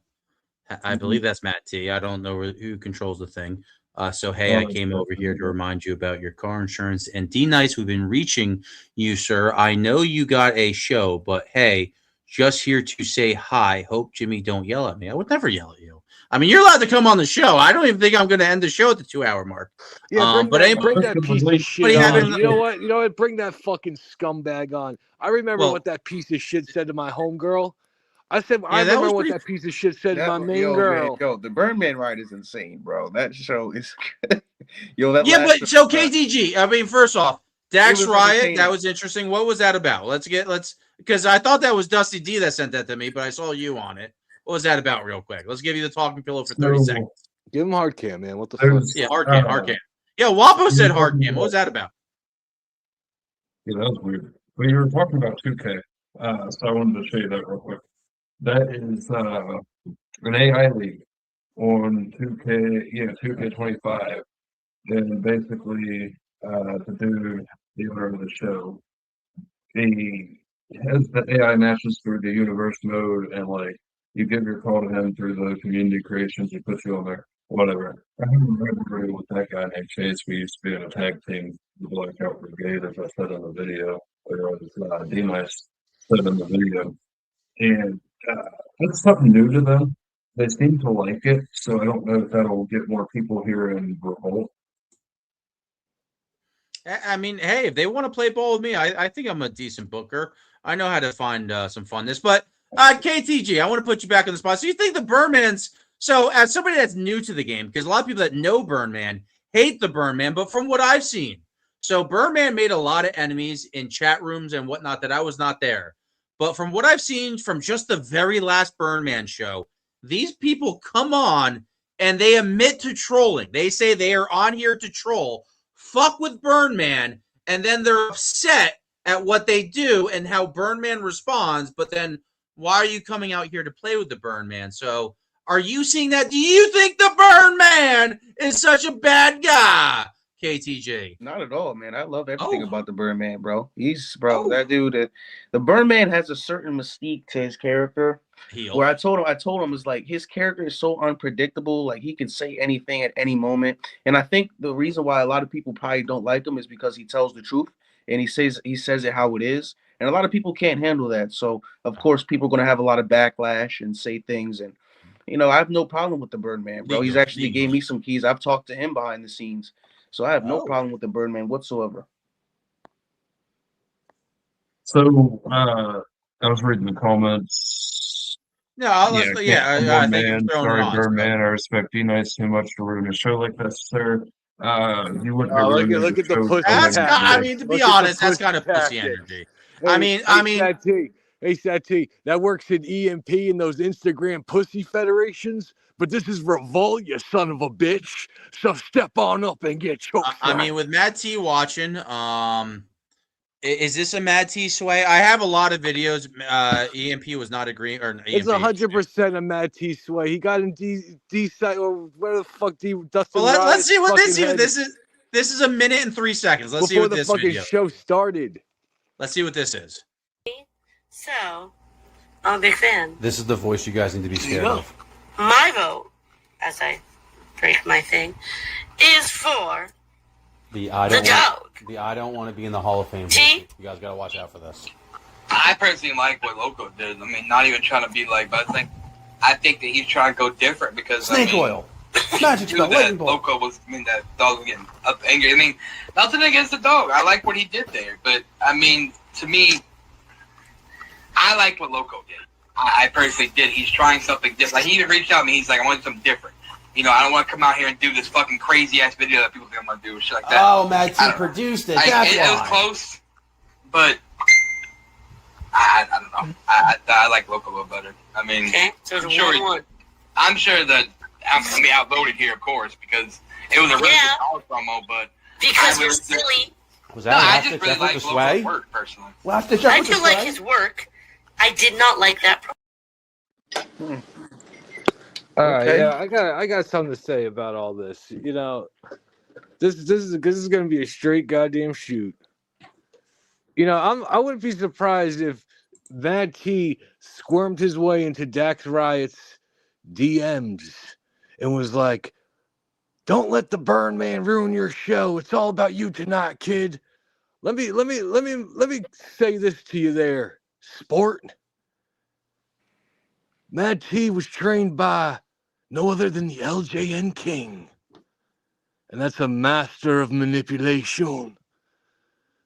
believe that's Matt T. I don't know who controls the thing. So hey, I came over here to remind you about your car insurance. And D Nice, we've been reaching you, sir. I know you got a show, but hey, just here to say hi. Hope Jimmy don't yell at me. I would never yell at you. I mean, you're allowed to come on the show. I don't even think I'm going to end the show at the 2-hour mark. Yeah, bring that piece of shit on. You You know what? Bring that fucking scumbag on. I remember what that piece of shit said to my homegirl. I remember what that piece of shit said to my main girl. Man, the Birdman ride is insane, bro. That show is But so KTG. I mean, first off, Dax Riot. That was interesting. What was that about? Because I thought that was Dusty D that sent that to me, but I saw you on it. What was that about, real quick? Let's give you the talking pillow for 30 seconds. Give him hard cam, man. What the fuck? Yeah, hard cam. Yeah, Wapo said hard cam. What was that about? Yeah, that was weird. But you were talking about 2K, so I wanted to show you that real quick. That is an AI league on 2K25. And basically, to do the owner of the show, he has the AI matches through the universe mode, and like you give your call to him through the community creations, he puts you on there, whatever. I remember with that guy named Chase, we used to be in a tag team, the Blackout Brigade, as I said in the video. There was D-Nice said in the video, and that's something new to them. They seem to like it, so I don't know if that'll get more people here in Revolt. I mean, hey, if they want to play ball with me, I think I'm a decent booker. I know how to find some funness. But KTG, I want to put you back on the spot. So you think the Burnman's so as somebody that's new to the game, because a lot of people that know Burnman hate the Burnman, but from what I've seen, so Burnman made a lot of enemies in chat rooms and whatnot that I was not there. But from what I've seen from just the very last Burnman show, these people come on and they admit to trolling. They say they are on here to troll, fuck with Burnman, and then they're upset at what they do and how Burnman responds. But then why are you coming out here to play with the Burnman? So are you seeing that? Do you think the Burnman is such a bad guy, KTG? Not at all, man. I love everything about the Birdman, bro. That dude. The Birdman has a certain mystique to his character. Where I told him is like his character is so unpredictable. Like he can say anything at any moment. And I think the reason why a lot of people probably don't like him is because he tells the truth and he says it how it is. And a lot of people can't handle that. So of course people are gonna have a lot of backlash and say things. And I have no problem with the Birdman, bro. He's actually gave me some keys. I've talked to him behind the scenes. So I have no problem with the Birdman whatsoever. So I was reading the comments. No, I think you're man, throwing sorry, it on. Birdman. I respect you nice too much to ruin a show like that, sir. You wouldn't be ruining look at the show pussy. I mean, to be honest, that's kind of pussy energy. I mean, Hey, Sati, that works in EMP and those Instagram pussy federations, but this is Revolt, you son of a bitch. So step on up and get choked. I mean, with Mad T watching, is this a Mad T sway? I have a lot of videos. EMP was not agreeing, or EMP. It's 100% a Mad T sway. He got in D side or where the fuck Dustin. Well, let's see what this is. This is a minute and 3 seconds. Let's see what this before the fucking video. show started. Let's see what this is. So, I'm a big fan. This is the voice you guys need to be scared of. My vote, as I break my thing, is for The I don't want to be in the Hall of Fame. You guys got to watch out for this. I personally like what Loco did. I mean, not even trying to be like, but I think that he's trying to go different because Snake oil, magic spell, lightning bolt. Loco was, that dog was getting up angry. I mean, nothing against the dog. I like what he did there, but I mean, to me, I liked what Loco did. I personally did. He's trying something different. Like, he even reached out to me. He's like, I want something different. I don't want to come out here and do this fucking crazy ass video that people think I'm gonna do, shit like that. Oh, Mad T produced it. That's it was close, but I don't know. I like Loco a little better. I mean, so I'm sure that I'm gonna be outvoted here, of course, because it was a really good dog promo. But because we're silly. Was that I last just ditch really effort like to sway? Loco's work personally. Last ditch I effort to do like sway? his work. I did not like that. All right, yeah, I got something to say about all this. This is gonna be a straight goddamn shoot. I wouldn't be surprised if Mad T squirmed his way into Dax Riot's DMs and was like, "Don't let the Burn Man ruin your show. It's all about you tonight, kid. Let me say this to you there, sport. Mad T was trained by no other than the LJN King. And that's a master of manipulation.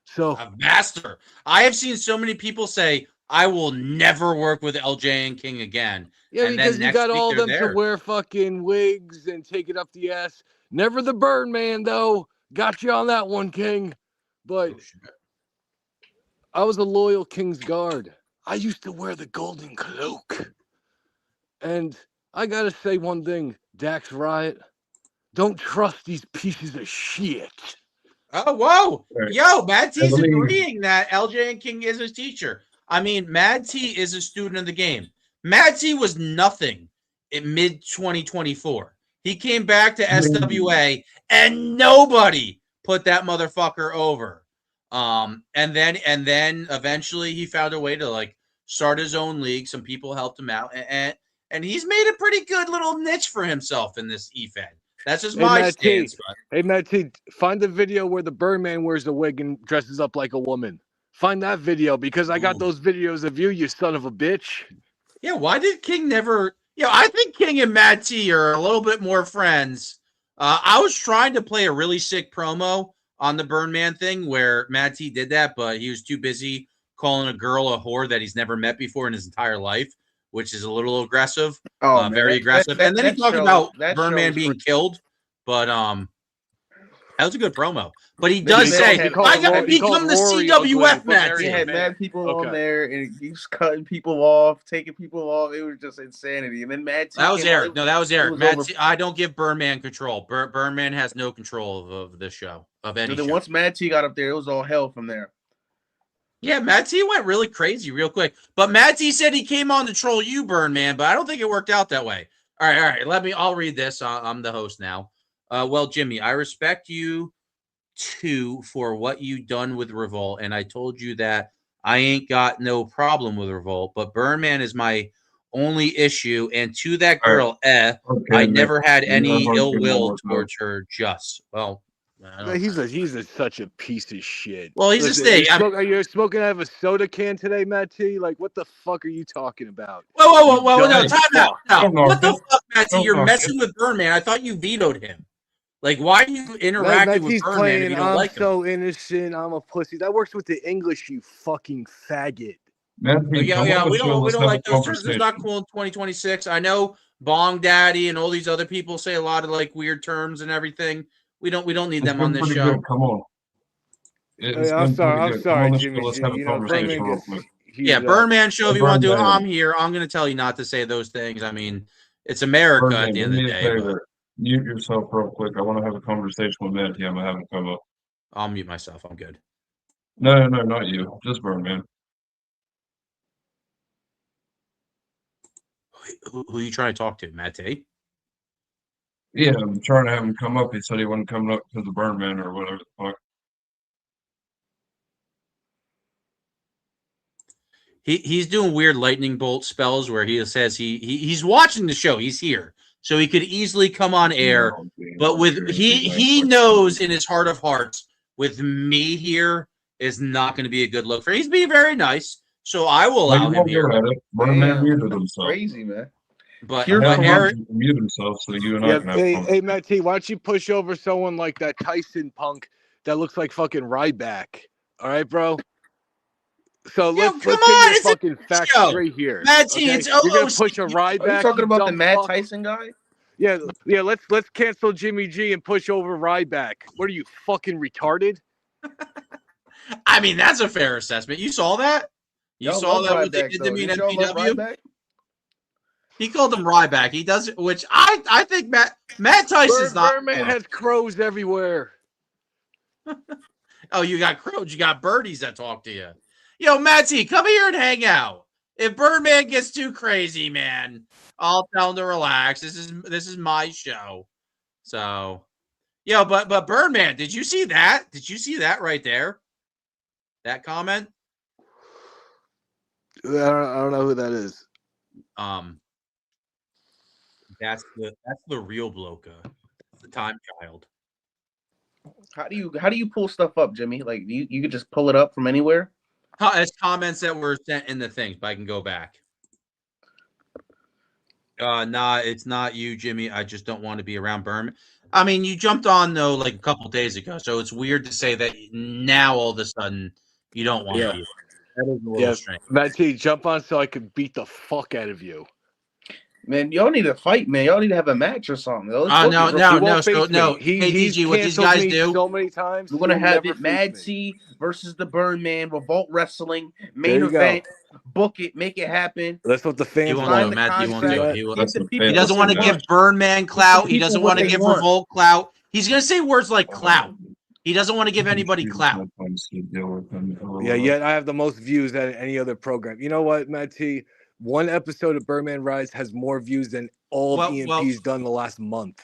So a master. I have seen so many people say, I will never work with LJ and King again. Yeah, and because then you got all them them to wear fucking wigs and take it up the ass. Never the Burn Man, though. Got you on that one, King. But I was a loyal King's Guard. I used to wear the golden cloak. And I gotta say one thing, Dax Riot. Don't trust these pieces of shit. Oh, whoa. Right. Yo, Mad T's I believe- agreeing that LJ and King is his teacher. I mean, Mad T is a student of the game. Mad T was nothing in mid-2024. He came back to SWA, and nobody put that motherfucker over. And then eventually he found a way to, start his own league. Some people helped him out, and he's made a pretty good little niche for himself in this EFED. That's just my stance. Hey, Matt T, find the video where the Birdman wears a wig and dresses up like a woman. Find that video because I got those videos of you, you son of a bitch. Yeah, why did King never? I think King and Matt T are a little bit more friends. I was trying to play a really sick promo on the Burn Man thing where Matt T did that, but he was too busy calling a girl a whore that he's never met before in his entire life, which is a little aggressive, very aggressive. And then he talked about Burn Man being killed, but that was a good promo. But he does say, I got to become the CWF match. He had mad people on there, and he was cutting people off, taking people off. It was just insanity. And then Matt T. That was Eric. No, that was Eric. Matt T, I don't give Burn Man control. Burn Man has no control of this show, of any show. Once Matt T got up there, it was all hell from there. Yeah, Matt T went really crazy real quick. But Matt T said he came on to troll you, Burn Man, but I don't think it worked out that way. All right. I'll read this. I'm the host now. Well, Jimmy, I respect you too for what you done with Revolt, and I told you that I ain't got no problem with Revolt, but Burn Man is my only issue, and to that girl, I never had any ill will towards her. Just he's such a piece of shit. Well, he's a snake. Are you smoking out of a soda can today, Matt T? Like, what the fuck are you talking about? Whoa, no, time out. No. What the fuck, Matt T? You're messing with Burn Man. I thought you vetoed him. Like, why are you interacting with Burn Man if you don't like him? I'm so innocent. I'm a pussy. That works with the English, you fucking faggot. Man, we don't like those terms. It's not cool in 2026. I know Bong Daddy and all these other people say a lot of like weird terms and everything. We don't need them on this show. Good. Come on. I'm sorry, Jimmy. Let's have a conversation real quick. Burn Man show. If you want to do it, I'm here. I'm going to tell you not to say those things. I mean, it's America at the end of the day. Mute yourself real quick. I want to have a conversation with Matt. I'm gonna have him come up. I'll mute myself. I'm good. No, not you. Just Burn Man. Who are you trying to talk to, Matt T? Yeah, I'm trying to have him come up. He said he wasn't coming up to the Burn Man or whatever the fuck. He's doing weird lightning bolt spells where he says he's watching the show. He's here. So he could easily come on air, but with he knows in his heart of hearts, with me here is not going to be a good look for him. He's being very nice, so I will allow him here. Burn Man muted himself. Crazy, man. But Eric mute himself, so you and I can have hey, Matt T, why don't you push over someone like that Tyson punk that looks like fucking Ryback? All right, bro. So let's get your fucking facts straight here. Matt T, it's you're gonna push a Ryback. Are you talking about the Matt Tyson guy? Yeah. Let's cancel Jimmy G and push over Ryback. What are you, fucking retarded? I mean, that's a fair assessment. You saw that? You saw that what they did to me in MPW? He called him Ryback. He does it, which I think Matt Tyson's not. Birdman has crows everywhere. Oh, you got crows. You got birdies that talk to you. Yo, Matt T, come here and hang out. If Birdman gets too crazy, man, I'll tell him to relax. This is my show. So, but Birdman, did you see that? Did you see that right there? That comment? I don't know who that is. That's the real Bloka, the time child. How do you pull stuff up, Jimmy? Like you could just pull it up from anywhere? It's comments that were sent in the things, but I can go back. Nah, it's not you, Jimmy. I just don't want to be around Berman. I mean, you jumped on though like a couple days ago, so it's weird to say that now all of a sudden you don't want to be. That is a little strange. Matt T, jump on so I could beat the fuck out of you. Man, y'all need to fight, man. Y'all need to have a match or something. No. He's what these guys do so many times. We're gonna have it Mad T versus the Birdman, Revolt Wrestling, main event. Book it, make it happen. That's what the fans want. Matt, he won't do it. He doesn't want to give Birdman clout. He doesn't want to give Revolt clout. He's gonna say words like clout. He doesn't want to give anybody clout. Yeah, I have the most views out of any other program. You know what, Matt T? One episode of Birdman Rise has more views than all of EMP's done the last month.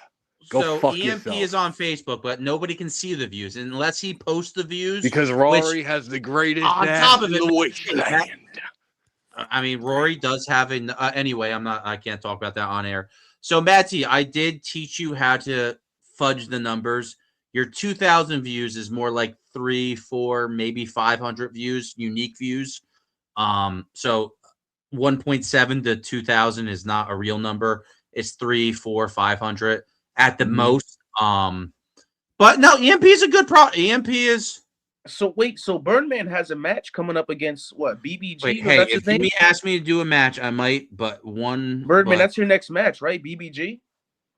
Go fuck EMP yourself. is on Facebook, but nobody can see the views unless he posts the views. Because Rory has the greatest on top of it. I mean, Rory does have anyway. I can't talk about that on air. So, Matty, I did teach you how to fudge the numbers. Your 2,000 views is more like 3, 4, maybe 500 views, unique views. So 1.7 to 2,000 is not a real number. It's 3, 4, 500 at the most. But no, EMP is a good EMP is. So wait, so Birdman has a match coming up against what? BBG? Wait, No, hey, that's if his name? you ask me to do a match, I might. But one Birdman, but that's your next match, right? BBG.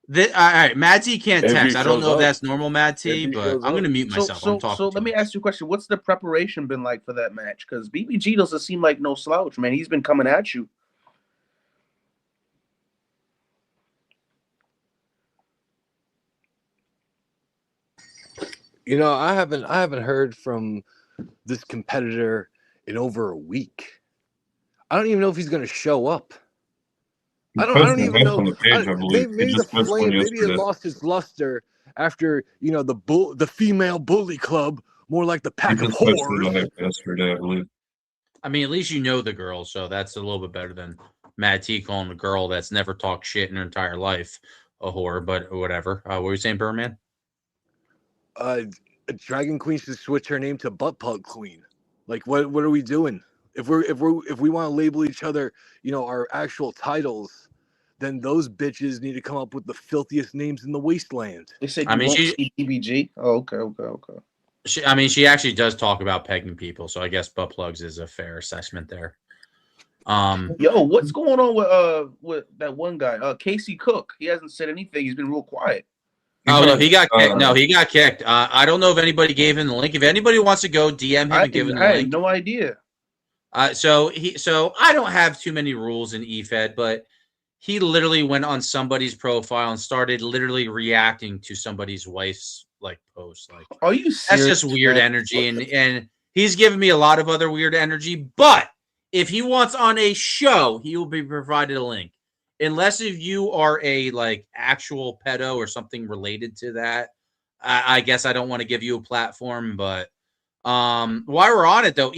all right, Mad T can't If he text. I don't shows know if up. that's normal Mad T, If he but shows I'm up. gonna mute myself. I'm talking. So let me ask you a question. What's the preparation been like for that match? Because BBG doesn't seem like no slouch, man. He's been coming at you. You know, I haven't heard from this competitor in over a week. I don't even know if he's going to show up. I don't even know. On the page, I believe. Maybe the flame. Maybe it lost its luster after the female bully club, more like the pack of whores. Yesterday, I believe. I mean, at least you know the girl, so that's a little bit better than Mad T calling a girl that's never talked shit in her entire life a whore. But whatever. What were you saying, Birdman? Dragon Queen should switch her name to Butt Plug Queen. Like, what are we doing? If we want to label each other, our actual titles, then those bitches need to come up with the filthiest names in the wasteland. They said I mean, see BBG. Oh, okay. She actually does talk about pegging people, so I guess butt plugs is a fair assessment there. Yo, what's going on with that one guy, Casey Cook? He hasn't said anything. He's been real quiet. Oh no, he got kicked. No, he got kicked. I don't know if anybody gave him the link. If anybody wants to go DM him and give him the I link. had no idea. So I don't have too many rules in efed, but he literally went on somebody's profile and started literally reacting to somebody's wife's post. Are you serious? That's just weird energy, and he's given me a lot of other weird energy. But if he wants on a show, he will be provided a link. Unless if you are a actual pedo or something related to that, I guess I don't want to give you a platform. But while we're on it though,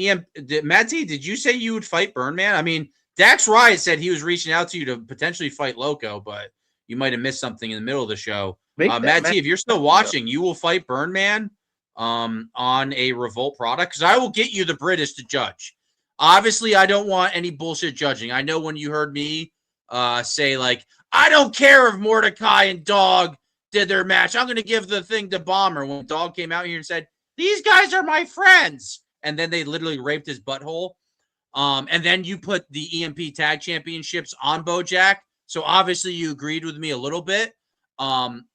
Matt T, did you say you would fight Birdman? I mean, Dax Riot said he was reaching out to you to potentially fight Loco, but you might have missed something in the middle of the show. Matt T, if you're still watching, you will fight Birdman on a Revolt product because I will get you the British to judge. Obviously, I don't want any bullshit judging. I know when you heard me say I don't care if Mordecai and Dog did their match. I'm going to give the thing to Bomber when Dog came out here and said, these guys are my friends. And then they literally raped his butthole. And then you put the EMP tag championships on Bojack. So obviously you agreed with me a little bit.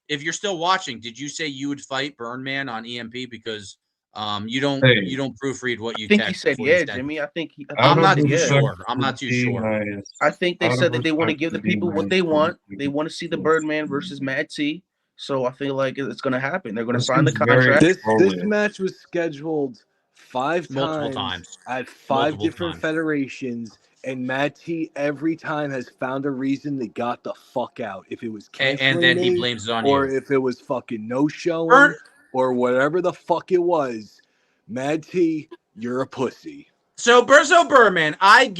If you're still watching, did you say you would fight Birdman on EMP? Because you don't proofread what you text. I think he said yeah, Jimmy. I'm not too sure. I'm not too sure. I think they said that they want to give the people what they want. They want to see the Birdman versus Mad T. So I feel like it's going to happen. They're going to sign the contract. This match was scheduled multiple times at five different federations, and Mad T every time has found a reason they got the fuck out. If it was canceling and then he blames it on or you. if it was fucking no showing or whatever the fuck it was, Mad T, you're a pussy. So Birdman, I've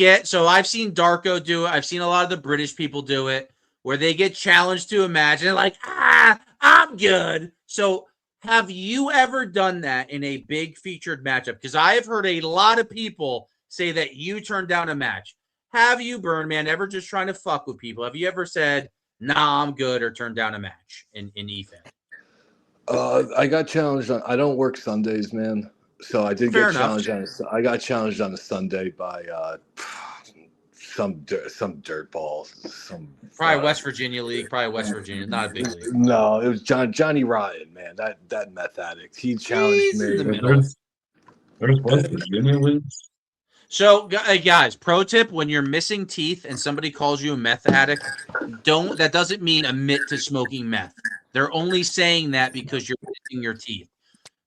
seen Darko do it. I've seen a lot of the British people do it where they get challenged to a match and they're I'm good. So have you ever done that in a big featured matchup? Because I have heard a lot of people say that you turned down a match. Have you, Birdman, ever just trying to fuck with people? Have you ever said, nah, I'm good, or turned down a match in EFED? I got challenged on. I don't work Sundays, man. So I did get challenged on. I got challenged on a Sunday by some dirtball. Probably West Virginia League. Probably West Virginia. Not a big league. No, it was Johnny Ryan, man. That meth addict. He challenged me. In the middle. There's West Virginia leagues. So, guys, pro tip: when you're missing teeth and somebody calls you a meth addict, that doesn't mean admit to smoking meth. They're only saying that because you're missing your teeth.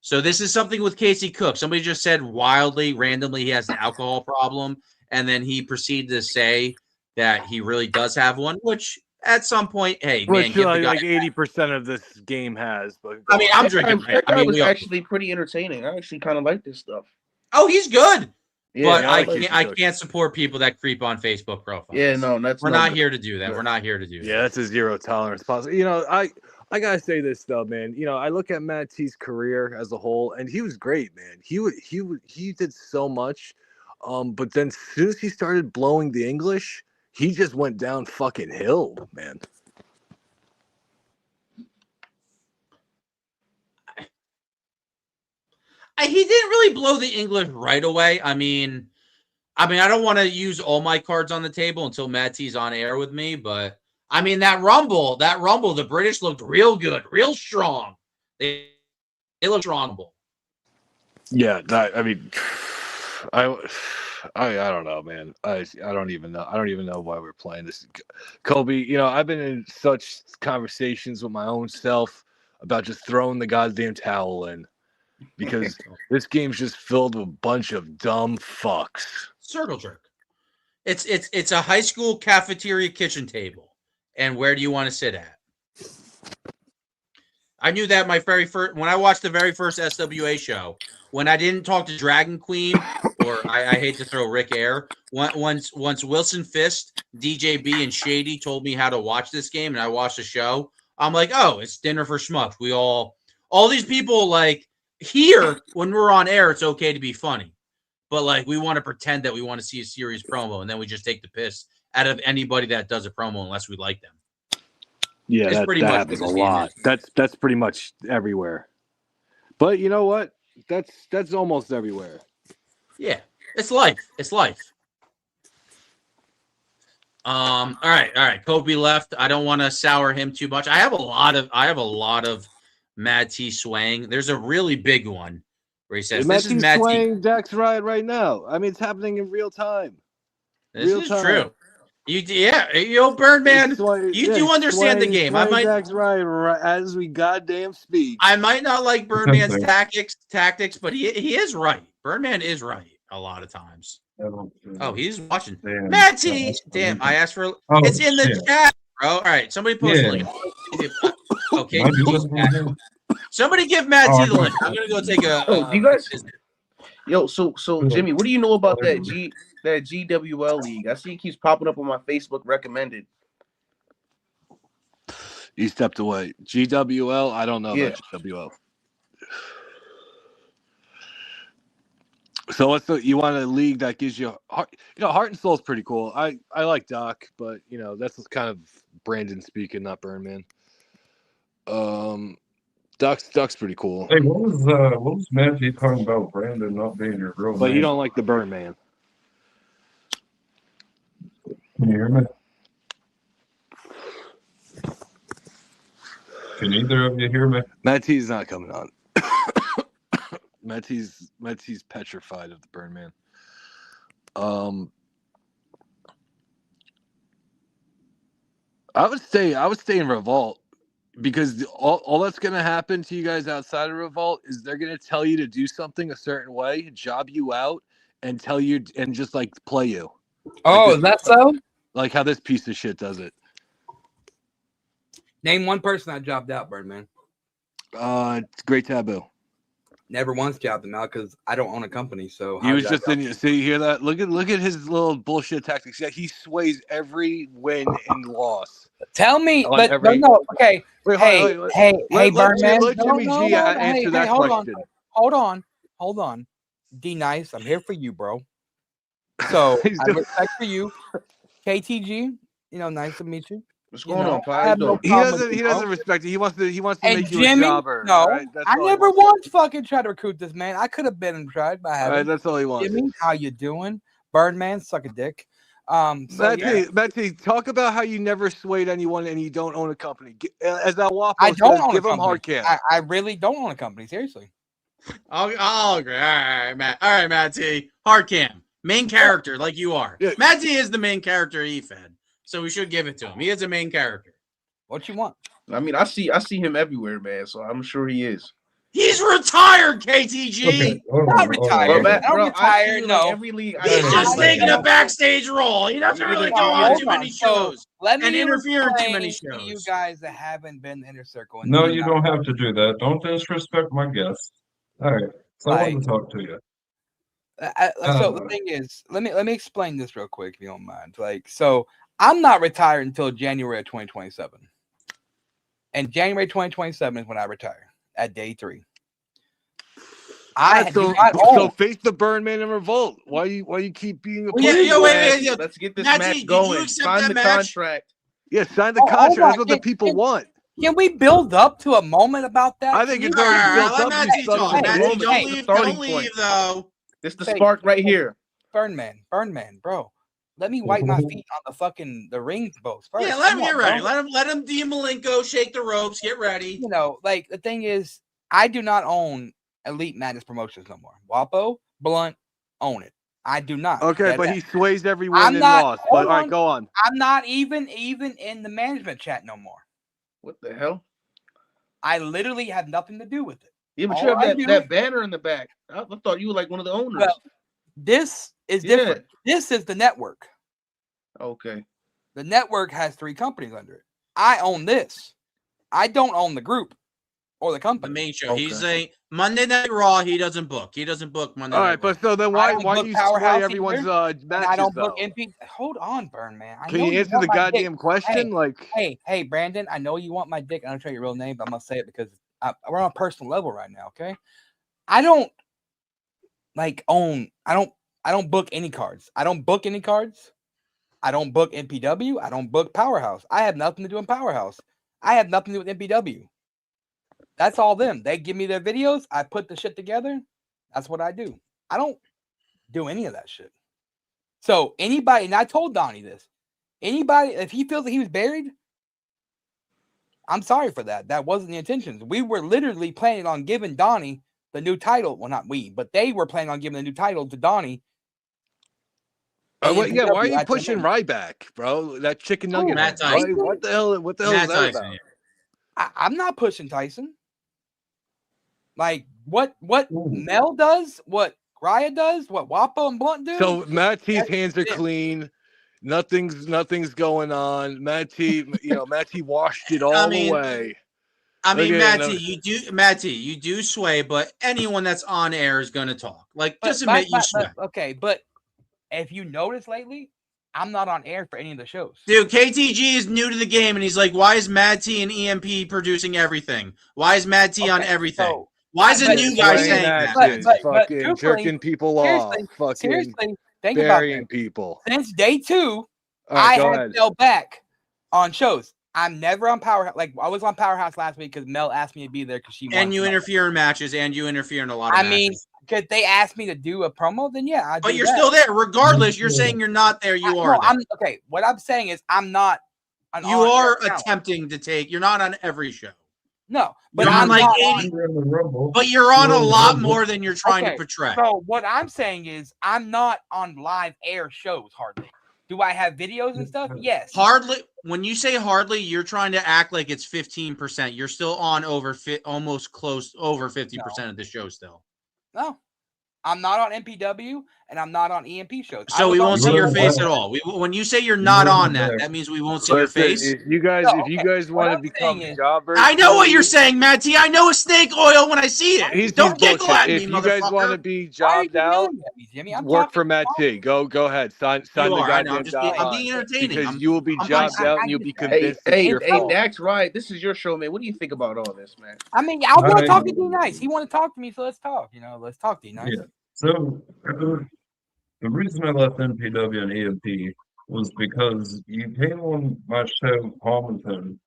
So this is something with Casey Cook. Somebody just said randomly, he has an alcohol problem, and then he proceeded to say that he really does have one, which at some point, hey, man, give the guy 80% of this game has. But I mean, I'm drinking. That guy was actually pretty entertaining. I actually kind of like this stuff. Oh, he's good. But I can't support people that creep on Facebook profiles. Yeah, no, we're not here to do that. We're not here to do that. Yeah, that's a zero tolerance policy. I gotta say this though, man. I look at Matt T's career as a whole, and he was great, man. He did so much, but then as soon as he started blowing the English, he just went down fucking hill, man. He didn't really blow the English right away. I mean, I don't want to use all my cards on the table until Matt T's on air with me, but I mean that rumble, the British looked real good, real strong. They looked strong. Yeah, I don't know, man. I don't even know. I don't even know why we're playing this. Kobe, I've been in such conversations with my own self about just throwing the goddamn towel in because this game's just filled with a bunch of dumb fucks. Circle jerk. It's a high school cafeteria kitchen table. And where do you want to sit at? I knew that when I watched the very first SWA show, when I didn't talk to Dragon Queen, or I hate to throw Rick Air, once Wilson Fist, DJB, and Shady told me how to watch this game, and I watched the show, I'm like, oh, it's dinner for schmucks. All these people, like, here, when we're on air, it's okay to be funny. But, like, we want to pretend that we want to see a serious promo, and then we just take the piss out of anybody that does a promo unless we like them. Yeah, it's that happens a lot. That's pretty much everywhere. But you know what? That's almost everywhere. Yeah, it's life. It's life. All right. Kobe left. I don't want to sour him too much. I have a lot of Mad T swaying. There's a really big one where he says, "This is Mad T swaying Dax right now." I mean, it's happening in real time. This is true. Birdman, you do understand the game. I might Dax right as we goddamn speak. I might not like Birdman's tactics, but he is right. Birdman is right a lot of times. Oh, he's watching. Matt T. Damn, I asked for it's in the chat, bro. All right, somebody post the link. Okay. Somebody give Matt T the link. I'm gonna go take a. Do you guys? Yo, so Jimmy, what do you know about that GWL league? I see it keeps popping up on my Facebook recommended. He stepped away. GWL, I don't know about GWL. So you want a league that gives you heart? Heart and Soul is pretty cool. I like Doc, but that's kind of Brandon speaking, not Burnman. Doc's pretty cool. Hey, what was Matthew talking about Brandon not being your real But name? you don't like the Burnman. Can you hear me? Can either of you hear me? Matt T's not coming on. Matt T's petrified of the Burnman. I would stay in Revolt. Because all that's going to happen to you guys outside of Revolt is they're going to tell you to do something a certain way, job you out, and tell you and just like play you. Oh, is that so? Like how this piece of shit does it. Name one person that jobbed out, Birdman. It's Great Taboo. Never once jobbed him out because I don't own a company. So he was just in. See, you hear that? Look at his little bullshit tactics. Yeah, he sways every win and loss. Tell me, but no, okay. Wait, hey, Birdman. Let Jimmy G answer that question. Hold on. D Nice, I'm here for you, bro. So I respect for you, KTG. Nice to meet you. What's going on, He doesn't respect it. He wants to make you Jimmy, a jobber. No, right? I never once fucking tried to recruit this man. I could have been tried, but I haven't. Right, that's all he wants. Jimmy, how you doing? Birdman, suck a dick. Matt T, talk about how you never swayed anyone and you don't own a company. As that Waffle I don't says, own give a him company. hard cam. I really don't own a company. Seriously. I'll agree. All right, Matt T. Hard cam. Main character, like you are. Yeah. Matt T is the main character of efed. So we should give it to him. He is a main character. What you want? I mean, I see him everywhere, man. So I'm sure he is. He's retired, KTG. Okay. Not retired. I'm Bro, retired. No. Every league. He's just taking a backstage role. He doesn't really go on too many shows Let me and interfere in too many explain to shows. You guys that haven't been to Inner Circle. No, you don't have to do that. Don't disrespect my guest. All right. So I want to talk to you. So the thing is, let me explain this real quick if you don't mind. Like, so I'm not retired until January of 2027, and January 2027 is when I retire at day 3. So face the Birdman and revolt. Why you keep being a player? Wait. Let's get this Matty, match did going. you accept Sign that the match? contract. Yeah, sign the contract. That's what the people want. Can we build up to a moment about that? I think it's already built up. Matty You son of a talk. bitch. Don't leave though. This is the spark right here. Birdman, bro. Let me wipe my feet on the ring post first. Yeah, let him Come get on, ready. bro. Let him Dean Malenko shake the ropes. Get ready. You know, like the thing is, I do not own Elite Madness Promotions no more. Wapo, Blunt, own it. I do not. Okay, but he sways every win and loss. But all right, go on. I'm not even in the management chat no more. What the hell? I literally have nothing to do with it. Yeah, but All you have I do- that banner in the back. I thought you were like one of the owners. Well, this is different. This is the network. Okay. The network has 3 companies under it. I own this. I don't own the group or the company. The main show. He's a Monday Night Raw. He doesn't book. Monday. All Night right, but so then why you sway everyone's matches? And I don't book though? MP. Hold on, Birdman. I Can know you answer want the my goddamn dick. question? Hey, Brandon. I know you want my dick. I don't tell you your real name, but I'm gonna say it because we're on a personal level right now. Okay. I don't own. I don't book any cards. I don't book any cards. I don't book MPW. I don't book Powerhouse. I have nothing to do in Powerhouse. I have nothing to do with MPW. That's all them. They give me their videos. I put the shit together. That's what I do. I don't do any of that shit. So anybody, and I told Donnie this, anybody, if he feels that he was buried, I'm sorry for that. That wasn't the intentions. We were literally planning on giving Donnie the new title. Well, not we, but they were planning on giving the new title to Donnie. Why are you pushing Ryback, bro? That chicken nugget. Matt Why- Tyson. what the hell is that about? I'm not pushing Tyson. Like what Mel does, what Raya does, what Wapo and Blunt do. So Matt T's hands are clean. Nothing's going on. Matt T washed it all away. I mean, Look at Matty, you do sway, but anyone that's on air is going to talk. Like, just admit you sway. Okay, but if you notice lately, I'm not on air for any of the shows. Dude, KTG is new to the game, and he's like, why is Mad T and EMP producing everything? Why is Mad T on everything? Why is a new guy saying that? Fucking jerking people off. Fucking seriously, think burying about people. Since day 2, right, I go have ahead. fell back on shows. I'm never on Powerhouse. Like I was on Powerhouse last week because Mel asked me to be there because she. And you interfere in matches, and you interfere in a lot of matches. I mean, because they asked me to do a promo, then yeah. But you're still there, regardless. You're saying you're not there. You are. No, okay. What I'm saying is, I'm not. You are attempting to take. You're not on every show. No, but you're I'm on like not 80. But you're on a lot more than you're trying to portray. So what I'm saying is, I'm not on live air shows hardly. Do I have videos and stuff? Yes. Hardly. When you say hardly, you're trying to act like it's 15%. You're still on almost close over 50% of the show still. No, I'm not on MPW and I'm not on EMP shows. So we won't see your face at all. When you say you're not on that means we won't see your face. If you guys want to become jobbers, I know what you're saying, Matt T. I know a snake oil when I see it. Don't giggle at me, If you guys want to be jobbed out, work for Matt T. Go ahead. Sign the goddamn job. I'm being entertaining. Because you will be jobbed out and you'll be convinced it's your fault. Dax, right? This is your show, man. What do you think about all this, man? I mean, I want to talk to D Nice. He want to talk to me, so let's talk. Let's talk, D Nice. Yeah. So the reason I left NPW and EMP was because you came on my show, Palmerton,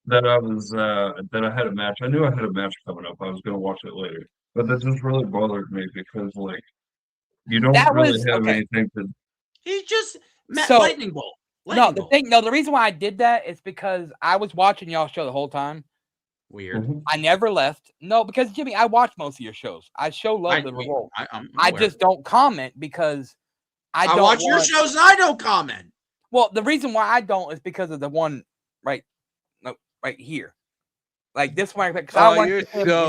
that I had a match. I knew I had a match coming up. I was going to watch it later, but that just really bothered me because you don't really have anything to. He's just lightning bolt. The reason why I did that is because I was watching y'all show the whole time. Weird. I never left. No, because Jimmy, I watch most of your shows. I show love the revolt. I just don't comment because I don't watch your shows and I don't comment. Well, the reason why I don't is because of the one right here. Like this one, because I want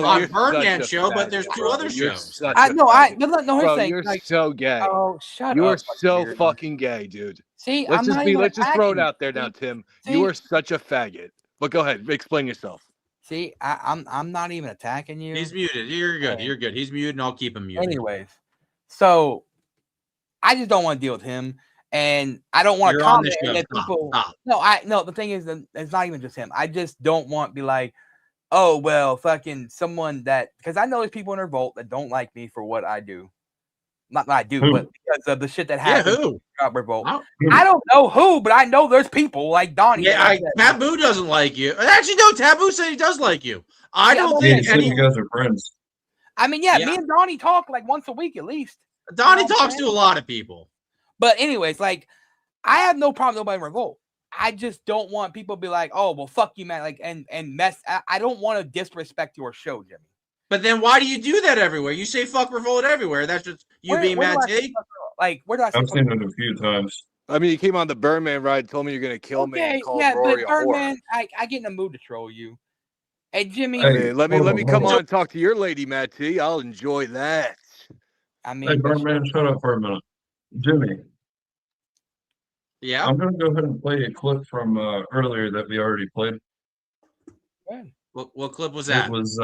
on Birdman show, but there's 2 other shows. You're so gay. Oh, shut up! You're so fucking gay, dude. See, let's just throw it out there now, Tim. You are such a faggot. But go ahead, explain yourself. See, I'm not even attacking you. He's muted. You're good. You're good. He's muted, and I'll keep him muted. Anyways, So I just don't want to deal with him, and I don't want to You're on comment the show. that Stop, people. stop. No. The thing is, that it's not even just him. I just don't want to be like, oh well, fucking someone that, because I know there's people in Revolt that don't like me for what I do. Not that I do, Who? but because of the shit that Yeah, happens. who? Revolt. I don't know who, but I know there's people like Donnie. Yeah, Taboo doesn't like you. Actually, no, Taboo said he does like you. I Yeah, don't but- think He said any. you guys are friends. I mean, yeah, me and Donnie talk like once a week at least. Donnie You know what I'm talks saying? to a lot of people. But anyways, like, I have no problem with nobody in Revolt. I just don't want people to be like, oh, well, fuck you, man. Like, and mess. I don't want to disrespect your show, Jimmy. But then why do you do that everywhere? You say fuck Revolt everywhere. That's just you being where do Matt I say T. fuck Revolt? Like, where do I say I've fuck seen it a few times. I mean, you came on the Birdman ride, told me you're gonna kill me, Okay, and called yeah, Rory but a whore. Birdman, I get in the mood to troll you. And Jimmy, I mean, let me hold come on. on and talk to your lady, Matt T. I'll enjoy that. I mean, Hey, Birdman, shut up for a minute. Jimmy. Yeah. I'm going to go ahead and play a clip from earlier that we already played. What clip was that? It was,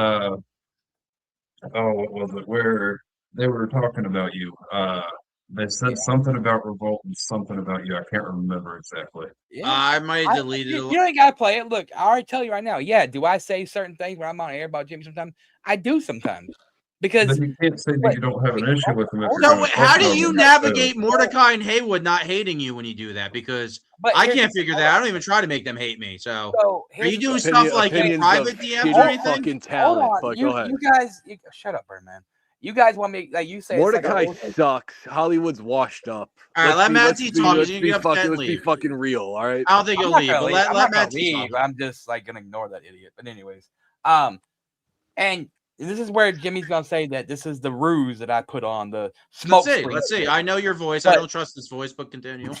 what was it? Where they were talking about you. They said something about Revolt and something about you. I can't remember exactly. Yeah. I might have deleted You ain't gotta play it. Look, I already tell you right now. Yeah, do I say certain things when I'm on air about Jimmy sometimes? I do sometimes. Because But you can't say that you don't have an issue with him if you're So going to how talk do about you him. navigate Mordecai and Haywood not hating you when you do that? Because I here's- can't figure that. I don't even try to make them hate me. So, So are you doing here's the stuff thing. like in Opinions private of DMs shitty or anything? fucking talent. Hold on. But go ahead. You guys, shut up, Birdman. You guys want me like you say? Mordecai it's like sucks. Hollywood's washed up. All right, let Matt T talk. Let's You be can get upset and let's be leave. fucking real. All right. I don't think I'm you'll not leave, gonna but leave. let I'm not Matt gonna T leave. talk. I'm just like gonna ignore that idiot. But anyways, and this is where Jimmy's gonna say that this is the ruse that I put on the smoke. Let's see. I know your voice. But- I don't trust this voice, but continue.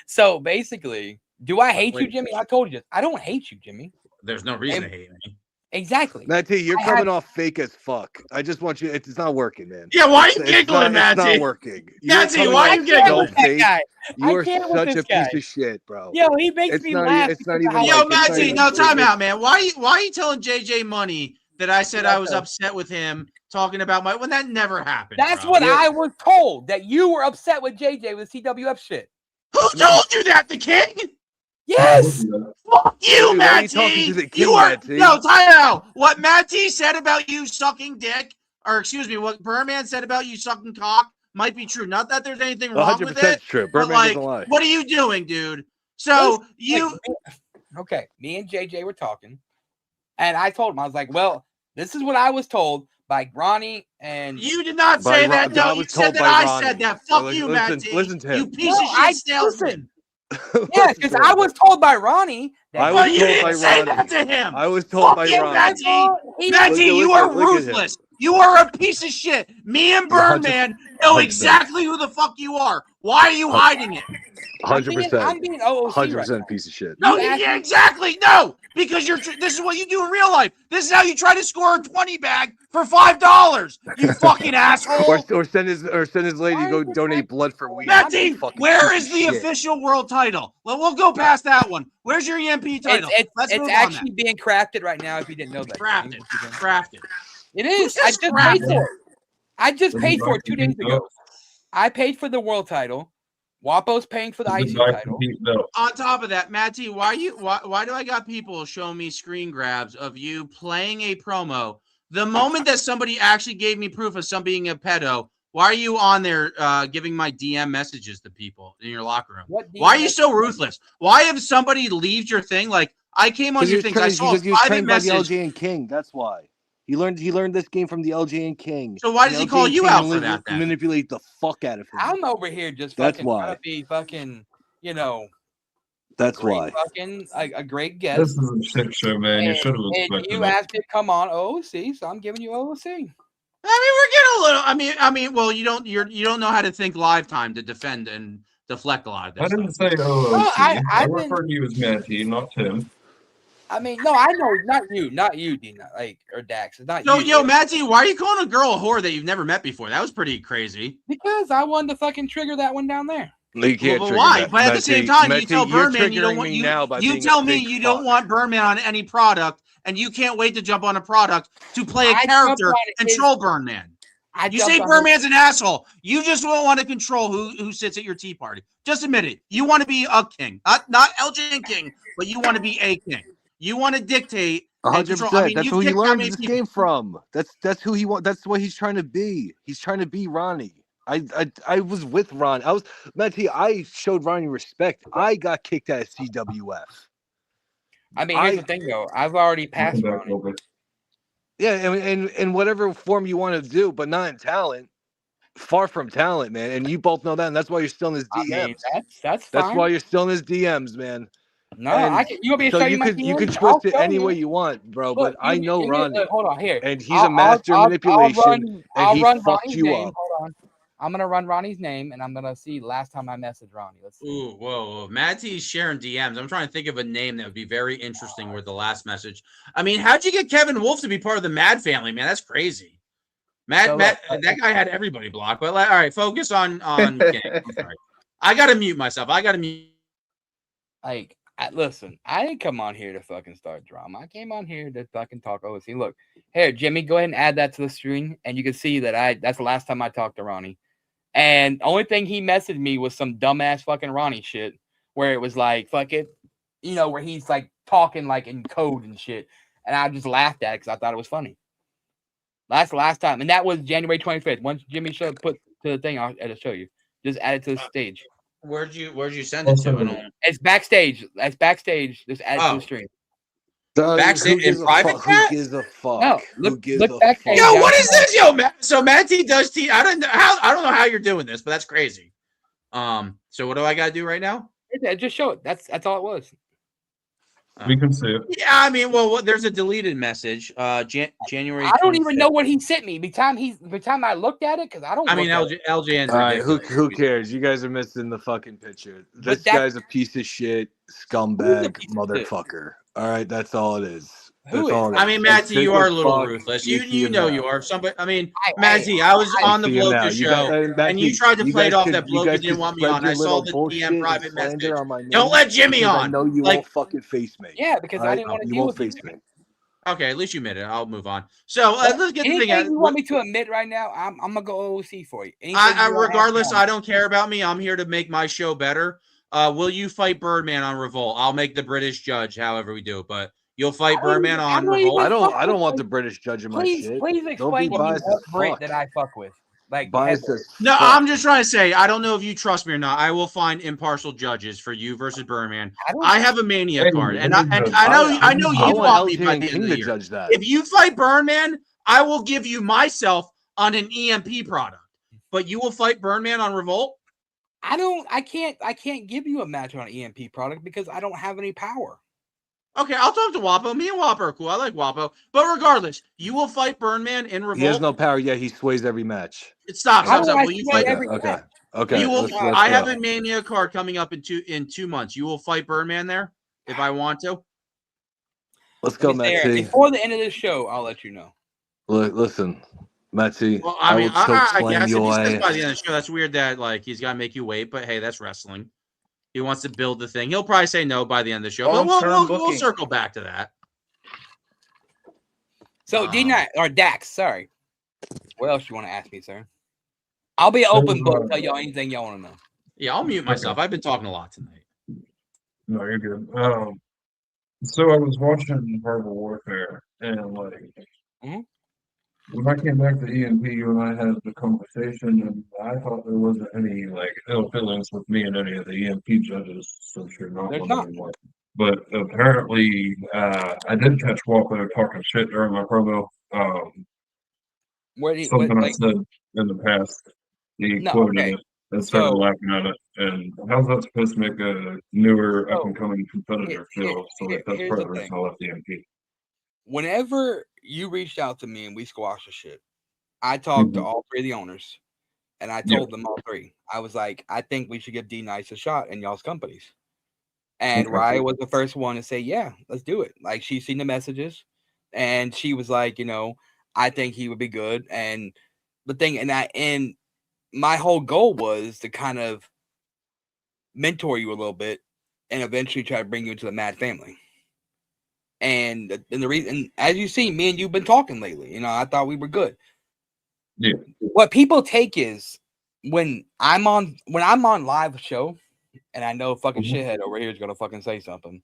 So basically, do I hate you, Wait. Jimmy? I told you this. I don't hate you, Jimmy. There's no reason to hate me. Exactly. Matt T, you're I coming had- off fake as fuck. I just want you. It's not working, man. Yeah, why are you It's giggling, not, Matt It's T? not working. Matt T, coming why are off you giggling? so fake. I You are can't with such this a guy. piece of shit, bro. Yo, he makes It's me not. laugh. It's not because even. of how Yo, like, Matt it's T, not no, even- time out, man. Why are you telling JJ Money that I said I was upset with him talking about when that never happened? That's bro. what I was told, that you were upset with JJ with CWF shit. Who told you that, the king? Yes. Fuck you, Dude, why are Matt you talking T. to the You king, are Matt T? no time out. What Matt T said about you sucking dick, or excuse me, what Birdman said about you sucking cock might be true. Not that there's anything wrong with 100% it. true. But Birdman like, doesn't lie. what are you doing, dude? So Listen, you okay, me and JJ were talking, and I told him, I was like, well, this is what I was told by Ronnie and You did not say that. No, you said that I said that. Fuck you, Matt T. Listen to him. You piece of shit salesman. Yeah, because I was told by Ronnie that I Well, was you told didn't by say Ronnie. that to him. I was told Fuck by you, Ronnie. Matt T. Matt Look T, at- you look are at- look at him. ruthless. You are a piece of shit. Me and Birdman know 100%. exactly who the fuck you are. Why are you hiding it? 100%. I'm being OOC right 100% now. piece of shit. No, You yeah, exactly. No, because this is what you do in real life. This is how you try to score a 20 bag for $5. You fucking asshole. Or send his lady to go donate blood for weed. Matt T, Fucking where piece is of the shit. official world title? Well, we'll go past that one. Where's your EMP title? Let's It's move actually on. being crafted right now. If you didn't know that, Crafted. Crafted. it is. Who I says just crafted? paid for it. I just Does paid it for it like 2 to days beat ago. belts? I paid for the world title. Wapo's paying for the Does it IC like to title. beat belts? On top of that, Matt T, why do I got people showing me screen grabs of you playing a promo? The moment that somebody actually gave me proof of some being a pedo, why are you on there giving my DM messages to people in your locker room? Why are you so ruthless? Why if somebody leaves your thing? Like, I came on your things. I saw a Because he was private trained by the message. LJ and King. That's why. He learned this game from the LJ and King. So why And does he LJ call and you King out for that, then? Manipulate the fuck out of him. I'm over here just That's fucking trying why. to be fucking, you know, That's why. fucking a great guest. This is a shit show, man. You should have And expected you it. asked me to come on OOC, so I'm giving you OOC. I mean, we're getting a little. I mean. Well, you don't know how to think live time to defend and deflect a lot of this. I didn't stuff. say OOC. Well, I I've been- referred to you as Matt T, not Tim. I mean, no, I know, not you, Dina, like or Dax. It's not So, you. yo, Matt T, why are you calling a girl a whore that you've never met before? That was pretty crazy. Because I wanted to fucking trigger that one down there. No, you can't But trigger why? that. But at the Matt same T, time, Matt you T, tell you're Birdman you don't triggering want me now by you being tell a me big you fuck. don't want Birdman on any product, and you can't wait to jump on a product to play a I character jumped on and his- troll Birdman. You say Birdman's an asshole. You just don't want to control who sits at your tea party. Just admit it. You want to be a king, not LJN king, but you want to be a king. You want to dictate and control. I 100%. mean, That's you've who he kicked how learned many this people? game from. That's who he wants. That's what he's trying to be. He's trying to be Ronnie. I was with Ron. Matty, I showed Ronnie respect. I got kicked out of CWF. I mean, here's the thing, though. I've already passed Ronnie. Yeah, and in whatever form you want to do, but not in talent. Far from talent, man. And you both know that, and that's why you're still in his DMs. I mean, that's That's fine. why you're still in his DMs, man. No, And you want me to so show you my you could DMs? I'll twist it show any you. way you want, bro. Look, but I know Ronnie. Look, hold on here, And he's a master of manipulation, and I'll he run fucked Ronnie's you name. up. Hold on, I'm gonna run Ronnie's name, and I'm gonna see last time I messaged Ronnie. Let's see. Ooh, whoa. Matt T's sharing DMs. I'm trying to think of a name that would be very interesting with the last message. I mean, how'd you get Kevin Wolf to be part of the Mad family, man? That's crazy. Matt, that guy had everybody blocked. But all right, focus on King. I'm sorry. I gotta mute myself. Like, listen, I didn't come on here to fucking start drama. I came on here to fucking talk OC. Look, here, Jimmy, go ahead and add that to the stream, and you can see that that's the last time I talked to Ronnie. And the only thing he messaged me was some dumbass fucking Ronnie shit, where it was like, fuck it, where he's like talking like in code and shit. And I just laughed at it because I thought it was funny. That's the last time. And that was January 25th. Once Jimmy put to the thing, I'll show you. Just add it to the stage. Where'd you send it to? It's backstage. That's backstage. Just add it to the stream. Backstage in private chat? Who gives a fuck? No, Who gives look a backstage. fuck? Yo, what is this? Yo, so Matt T does T. I don't know how you're doing this, but that's crazy. So what do I gotta do right now? Just show it. That's all it was. We can see it. Yeah, I mean, well, there's a deleted message. January. I don't even know what he sent me. By the time I looked at it, because I don't. I mean, LJN's All right, ridiculous. who cares? You guys are missing the fucking picture. This guy's a piece of shit, scumbag, motherfucker. All right, that's all it is. That's all it is. I mean, Matty, you are a little fuck, ruthless. you You know you are. Somebody. I mean, Matty, I I was on the see him now. Bloke You show, guys- and you tried to you play it guys off could- that you bloke guys didn't could want me spread on. your I saw little the bullshit DM and private slander message. on my name Don't let Jimmy because on. I know you Like, won't fucking face me. Yeah, because I All didn't want to you deal won't with face you. me. okay, at least you admit it. I'll move on. So let's get the Anything thing out. you want me to admit right now, I'm gonna go OC for you. Regardless, I don't care about me. I'm here to make my show better. Will you fight Birdman on Revolt? I'll make the British judge, however we do it. But you'll fight Birdman on Revolt. I don't want the British judging my shit. Please Don't explain be to me biased what as Brit fuck. that I fuck with. Like Biased as No, fuck. I'm just trying to say, I don't know if you trust me or not. I will find impartial judges for you versus Birdman. I have a Mania card, and I know you want me by the end of the year. Judge that. If you fight Birdman, I will give you myself on an EMP product. But you will fight Birdman on Revolt? I can't give you a match on an EMP product because I don't have any power. Okay, I'll talk to Wapo. Me and Wapo are cool. I like Wapo. But regardless, you will fight Birdman in Revolt. He has no power yet. He sways every match. Stop. Will you fight? Okay. You will. let's I have go. a Mania card coming up in 2 months. You will fight Birdman there if I want to. Let's go, Matty. Before the end of this show, I'll let you know. Listen, Matty. Well, I mean, will choke I slam guess if your he says ass. by the end of the show, that's weird that like he's got to make you wait. But hey, that's wrestling. He wants to build the thing. He'll probably say no by the end of the show. But we'll circle back to that. So D9 or Dax, sorry. What else you want to ask me, sir? I'll be an open book. Tell y'all anything y'all want to know. Yeah, I'll mute myself. I've been talking a lot tonight. No, you're good. So I was watching Verbal Warfare, and like when I came back to EMP, you and I had the conversation, and I thought there wasn't any like ill feelings with me and any of the EMP judges, since you're not There's one not. anymore. But apparently, I did catch Walker talking shit during my promo. Something I said in the past. He quoted it and started laughing at it. And how's that supposed to make a newer, up and coming competitor feel? So like, that's part of the reason I left EMP. Whenever you reached out to me and we squashed the shit, I talked to all three of the owners, and I told them all three. I was like, I think we should give D Nice a shot in y'all's companies. And Raya was the first one to say, yeah, let's do it. Like, she's seen the messages, and she was like, I think he would be good. And the thing, and my whole goal was to kind of mentor you a little bit and eventually try to bring you into the Mad family. And the reason, as you see, me and you've been talking lately. I thought we were good. Yeah. What people take is when I'm on live show, and I know fucking shithead over here is gonna fucking say something,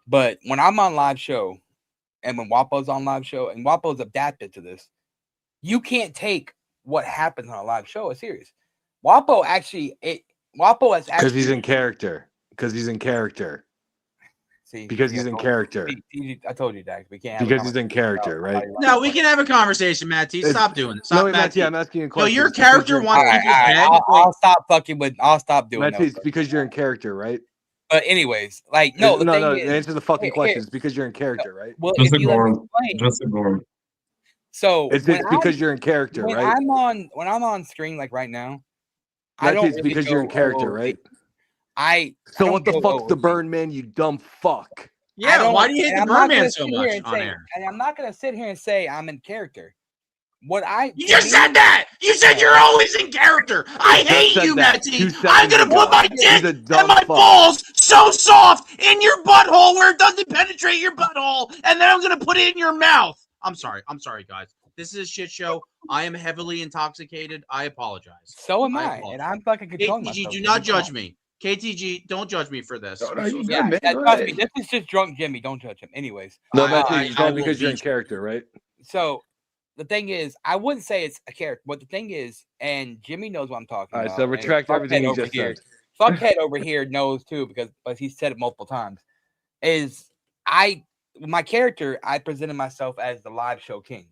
but when I'm on live show, and when Wapo's on live show, and Wapo's adapted to this, you can't take what happens on a live show as serious. Wapo has actually Because he's in character. Because he's in character. See, because he's in character. I told you, Dax. We can't. Because he's in character, right? No, we can have a conversation, Matt T. Stop doing it. Stop, No, Matt T. T. I'm asking you a No, question. your It's because character you're in wants character. people dead. I'll stop doing Matt T. that. It's because you're in character, right? But anyways, like no, the thing is, answer the fucking question. It's because you're in character, right? Well, Just if you let ignore me him. explain. Just ignore him. So It's because you're in character, when right? when I'm on screen like right now, I Matt T. don't It's really because go you're in character, OOD. right? So what the fuck's the burn man, you dumb fuck? Yeah, why do you hate the Birdman so much on air? And I'm not gonna sit here and say I'm in character. You just said that. You said you're always in character. I hate you, Matt T. I'm gonna put my dick and my balls so soft in your butthole where it doesn't penetrate your butthole, and then I'm gonna put it in your mouth. I'm sorry, guys. This is a shit show. I am heavily intoxicated. I apologize. So am I, and I'm fucking controlling KTG, myself. do not judge me. KTG, don't judge me for this. Trust me, this is just drunk Jimmy. Don't judge him. Anyways, No, Matt T. It's all because you're in character, right? So the thing is, I wouldn't say it's a character, but the thing is, and Jimmy knows what I'm talking All right, about. so retract and everything you Fuckhead just said. Fuckhead over here knows too because he's said it multiple times. My character, I presented myself as the live show king.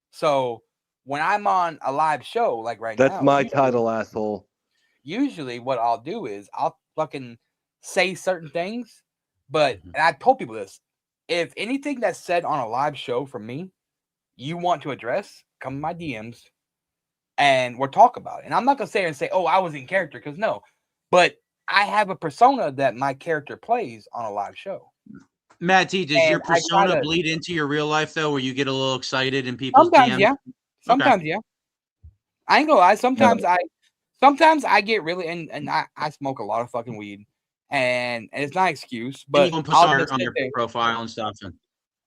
So when I'm on a live show, like right now, That's my title, asshole. Usually what I'll do is I'll fucking say certain things, and I told people this. If anything that's said on a live show from me, you want to address, come in my DMs and we'll talk about it. And I'm not going to sit here and say, oh, I was in character, because no. But I have a persona that my character plays on a live show. Matt T, does your persona bleed into your real life, though, where you get a little excited in people's Sometimes, DMs? yeah. Sometimes, yeah. I ain't gonna lie. Sometimes I get really, and I smoke a lot of fucking weed, and it's not an excuse, but you don't put on your profile and stuff.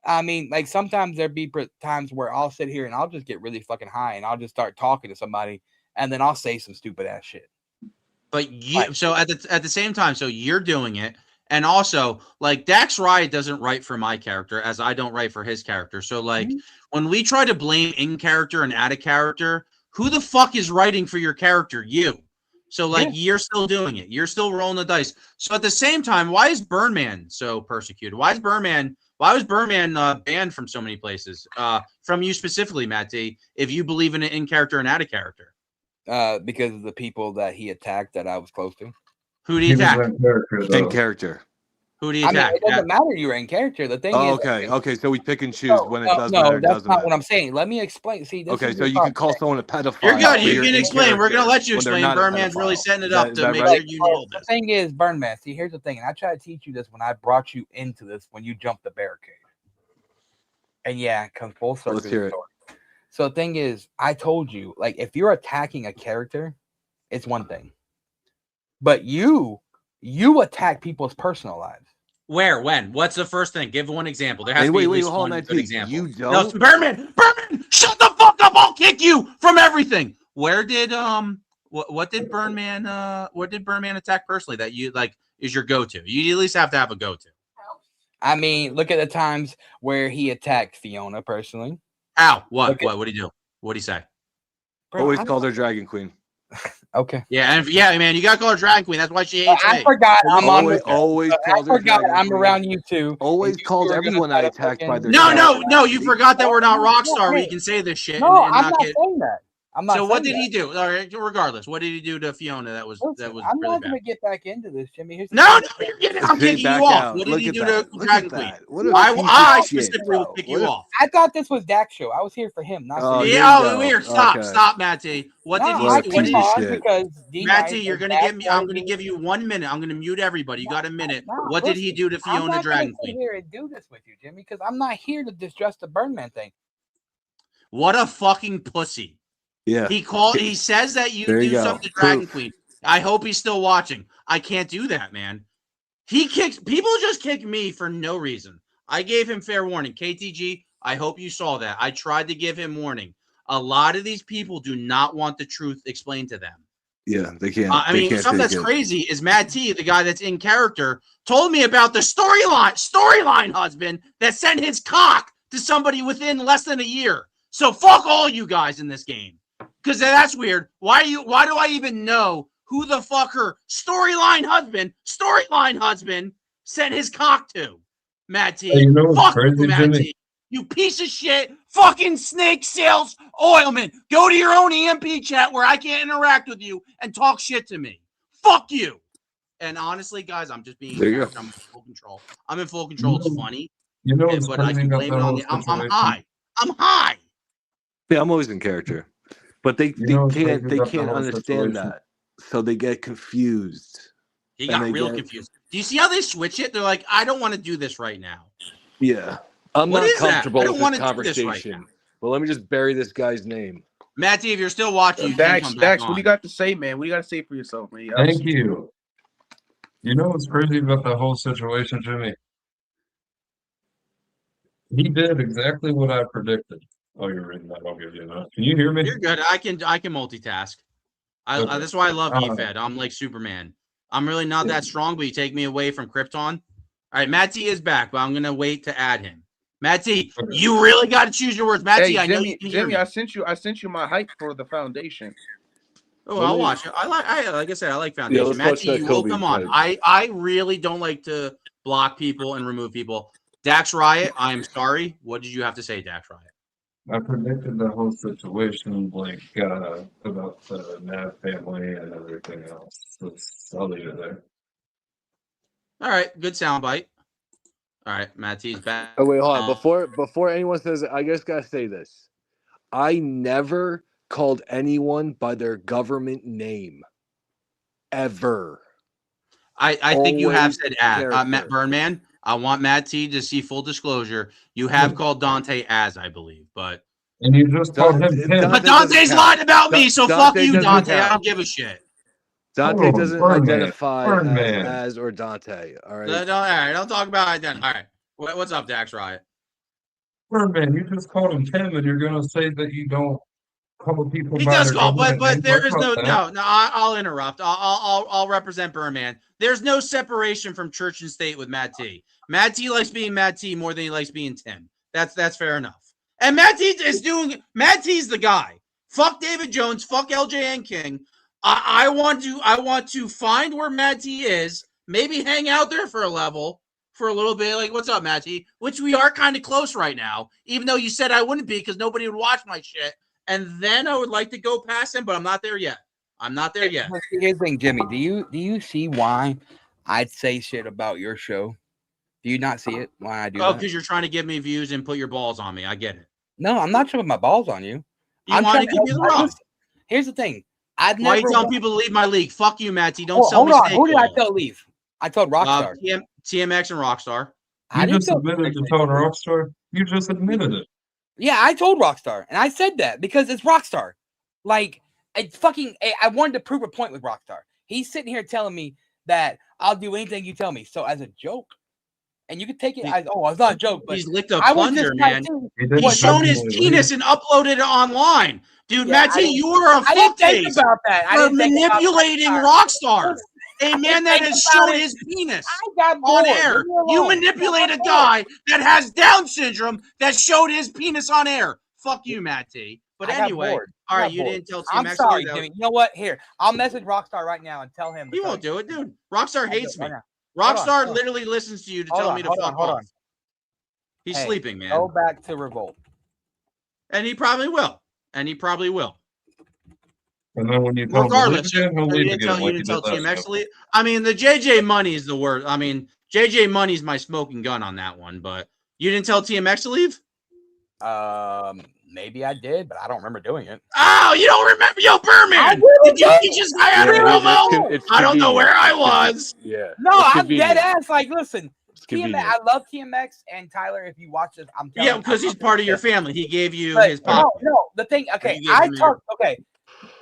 I mean, like sometimes there be times where I'll sit here and I'll just get really fucking high and I'll just start talking to somebody and then I'll say some stupid ass shit. But so at the same time, so you're doing it, and also like Dax Riot doesn't write for my character as I don't write for his character. So like when we try to blame in character and out of character, who the fuck is writing for your character? You. So like you're still doing it. You're still rolling the dice. So at the same time, why is Birdman so persecuted? Why was Birdman banned from so many places? From you specifically, Matt D, if you believe in it in character and out of character. Because of the people that he attacked that I was close to. Who did he attack? In character. Who do you attack? I mean, it doesn't matter you were in character. The thing is, okay. So we pick and choose when it does matter. No, that's doesn't not matter. what I'm saying. Let me explain. See, Okay, so you can call someone a pedophile. You're good. You can explain. We're gonna let you explain. Birdman's really setting it up to make sure you nail this. The thing is, Birdman. See, here's the thing, and I try to teach you this when I brought you into this when you jumped the barricade. And yeah, it comes full circle. Let's hear it. So the thing is, I told you, like, if you're attacking a character, it's one thing, but you attack people's personal lives. Where? When? What's the first thing? Give one example. There has to be at least one good example. You don't. No, Birdman, shut the fuck up! I'll kick you from everything. Where did what did Birdman attack personally that you like is your go-to? You at least have to have a go-to. I mean, look at the times where he attacked Fiona personally. Ow! What did he do? What did he say? Always called her Dragon Queen. Okay. Yeah, and yeah, man, you gotta call her Dragon Queen. That's why she hates me. I forgot. I'm always called her forgot Dragon I'm Queen. around you too. Always called everyone I attacked by their No. You forgot that we're not Rockstar. Where you can say this shit. No, and I'm not saying that. So what did he do? All right, regardless, what did he do to Fiona? That was I'm really not bad. going to get back into this, Jimmy. Here's No, I'm kicking you off. What did he do to Dragon Queen? I specifically will kick you off. I thought this was Dak's show. I was here for him, not weird. Stop, Matty. What did he do? Matty, you're gonna give me. I'm gonna give you 1 minute. I'm gonna mute everybody. You got a minute. What did he do to Fiona Dragon Queen? I'm not here and do this with you, Jimmy, because I'm not here to distress the Birdman thing. What a fucking pussy. Yeah. He says that you do something to Dragon Queen. I hope he's still watching. I can't do that, man. People just kick me for no reason. I gave him fair warning. KTG, I hope you saw that. I tried to give him warning. A lot of these people do not want the truth explained to them. Yeah, they can't. I mean, something that's crazy is Matt T, the guy that's in character, told me about the storyline husband that sent his cock to somebody within less than a year. So fuck all you guys in this game, because that's weird. Why do I even know who the fuck her storyline husband sent his cock to? Matt T, Hey, you know what's fuck crazy, you, Matt Jimmy? T. You piece of shit, fucking snake sales oilman. Go to your own EMP chat where I can't interact with you and talk shit to me. Fuck you. And honestly, guys, I'm just being. There you go. I'm in full control. I'm in full control. It's funny. You know what's but I crazy can about blame the it on whole the. I'm situation? high. I'm high. Yeah, I'm always in character, but they know what's can't crazy about the whole understand situation? that, so they get confused. He And got they real get- confused. Do you see how they switch it? They're like, I don't want to do this right now. Yeah, I'm What not is that? comfortable I don't with wanna this do this right conversation. But let me just bury this guy's name. Matty, if you're still watching, you can Dax, come back Dax, on. what do you got to say, man? What do you got to say for yourself, man? Thank you. You know what's crazy about the whole situation, Jimmy? He did exactly what I predicted. Oh, you're reading that. I'll give you that. Can you hear me? You're good. I can multitask. Okay. That's why I love efed. I'm like Superman. I'm really not that strong, but you take me away from Krypton. All right, Matt T is back, but I'm gonna wait to add him. Matt T, you really got to choose your words. Matt T, Hey, I know Jimmy, you can hear Jimmy, me. I sent you my hype for the foundation. Oh, I'll watch it. Like I said, I like Foundation. let's Matt watch T, that you will Kobe come on. fight. I really don't like to block people and remove people. Dax Riot, I am sorry. What did you have to say, Dax Riot? I predicted the whole situation, like about the Nav family and everything else. So I'll leave it there. All right, good soundbite. All right, Matt T's back. Oh wait, hold on. Before anyone says it, I just gotta say this. I never called anyone by their government name. Ever. I think you have said character. Matt Burnman. I want Matt T to see full disclosure. You have called Dante as, I believe, but And you just called him Tim. but Dante's lied about me, so fuck Dante you, doesn't Dante. I count. don't give a shit. Dante Oh, doesn't Birdman. identify Birdman. as or Dante. All right. All right, don't talk about identity. All right, what's up, Dax Riot? Birdman, you just called him Tim, and you're gonna say that you don't call people He by does their call, government but names? there What's is up, no. man? I'll interrupt. I'll represent Birdman. There's no separation from church and state with Matt T. Matt T likes being Matt T more than he likes being Tim. That's fair enough. And Matt T is doing. Matt T's the guy. Fuck David Jones. Fuck LJN King. I want to find where Matt T is. Maybe hang out there for a little bit. Like, what's up, Matt T? Which we are kind of close right now. Even though you said I wouldn't be because nobody would watch my shit. And then I would like to go past him, but I'm not there yet. Here's the thing, Jimmy. Do you see why I'd say shit about your show? Do you not see it? Why I do that? because you're trying to give me views and put your balls on me. I get it. No, I'm not shoving my balls on you. You want to give me the rub. Here's the thing. I've Why never you telling people to leave my league? Fuck you, Matty. Don't Oh, sell hold me on. steak Who did I oil. tell leave? I told Rockstar. TMX and Rockstar. You just admitted to telling Rockstar. You just admitted it. Yeah, I told Rockstar, and I said that because it's Rockstar. Like, I wanted to prove a point with Rockstar. He's sitting here telling me that I'll do anything you tell me. So as a joke, and you can take it as, it's not a joke, but He's licked a I was plunger, just man. He's shown his penis and uploaded it online. Dude, Yeah, Matty, you were a I didn't fuckface think about that. I for didn't think about manipulating Rockstar. Rockstar. A man that has shown his penis got on bored. air. Leave me alone. You manipulate a guy that has Down syndrome that showed his penis on air. Fuck you, Matty. But I got anyway, bored. all I right, got you bored. didn't tell TMX. I'm sorry, that- Jimmy. You know what? Here, I'll message Rockstar right now and tell him. He won't do it, dude. Rockstar hates me. Hold on, Rockstar hold on. literally listens to you to Hold tell on, me to hold fuck on, hold off. on. He's Hey, sleeping, man. Go back to Revolt. And he probably will. And then when you tell him to Regardless, leave again, he'll you leave didn't again. tell, like you he didn't tell did last TMX to time. leave. I mean, the JJ Money is the word. I mean, JJ Money's my smoking gun on that one, but you didn't tell TMX to leave? Maybe I did, but I don't remember doing it. Oh, you don't remember? Yo, Birdman, did you teach this guy how to promo? I don't know where I was. Yeah. No, I'm dead ass. Like, listen, TMX, convenient. I love TMX and Tyler. If you watch this, I'm telling Yeah, because he's part of your family. He gave you But his pop. no, the thing. Okay, You gave him your- Okay,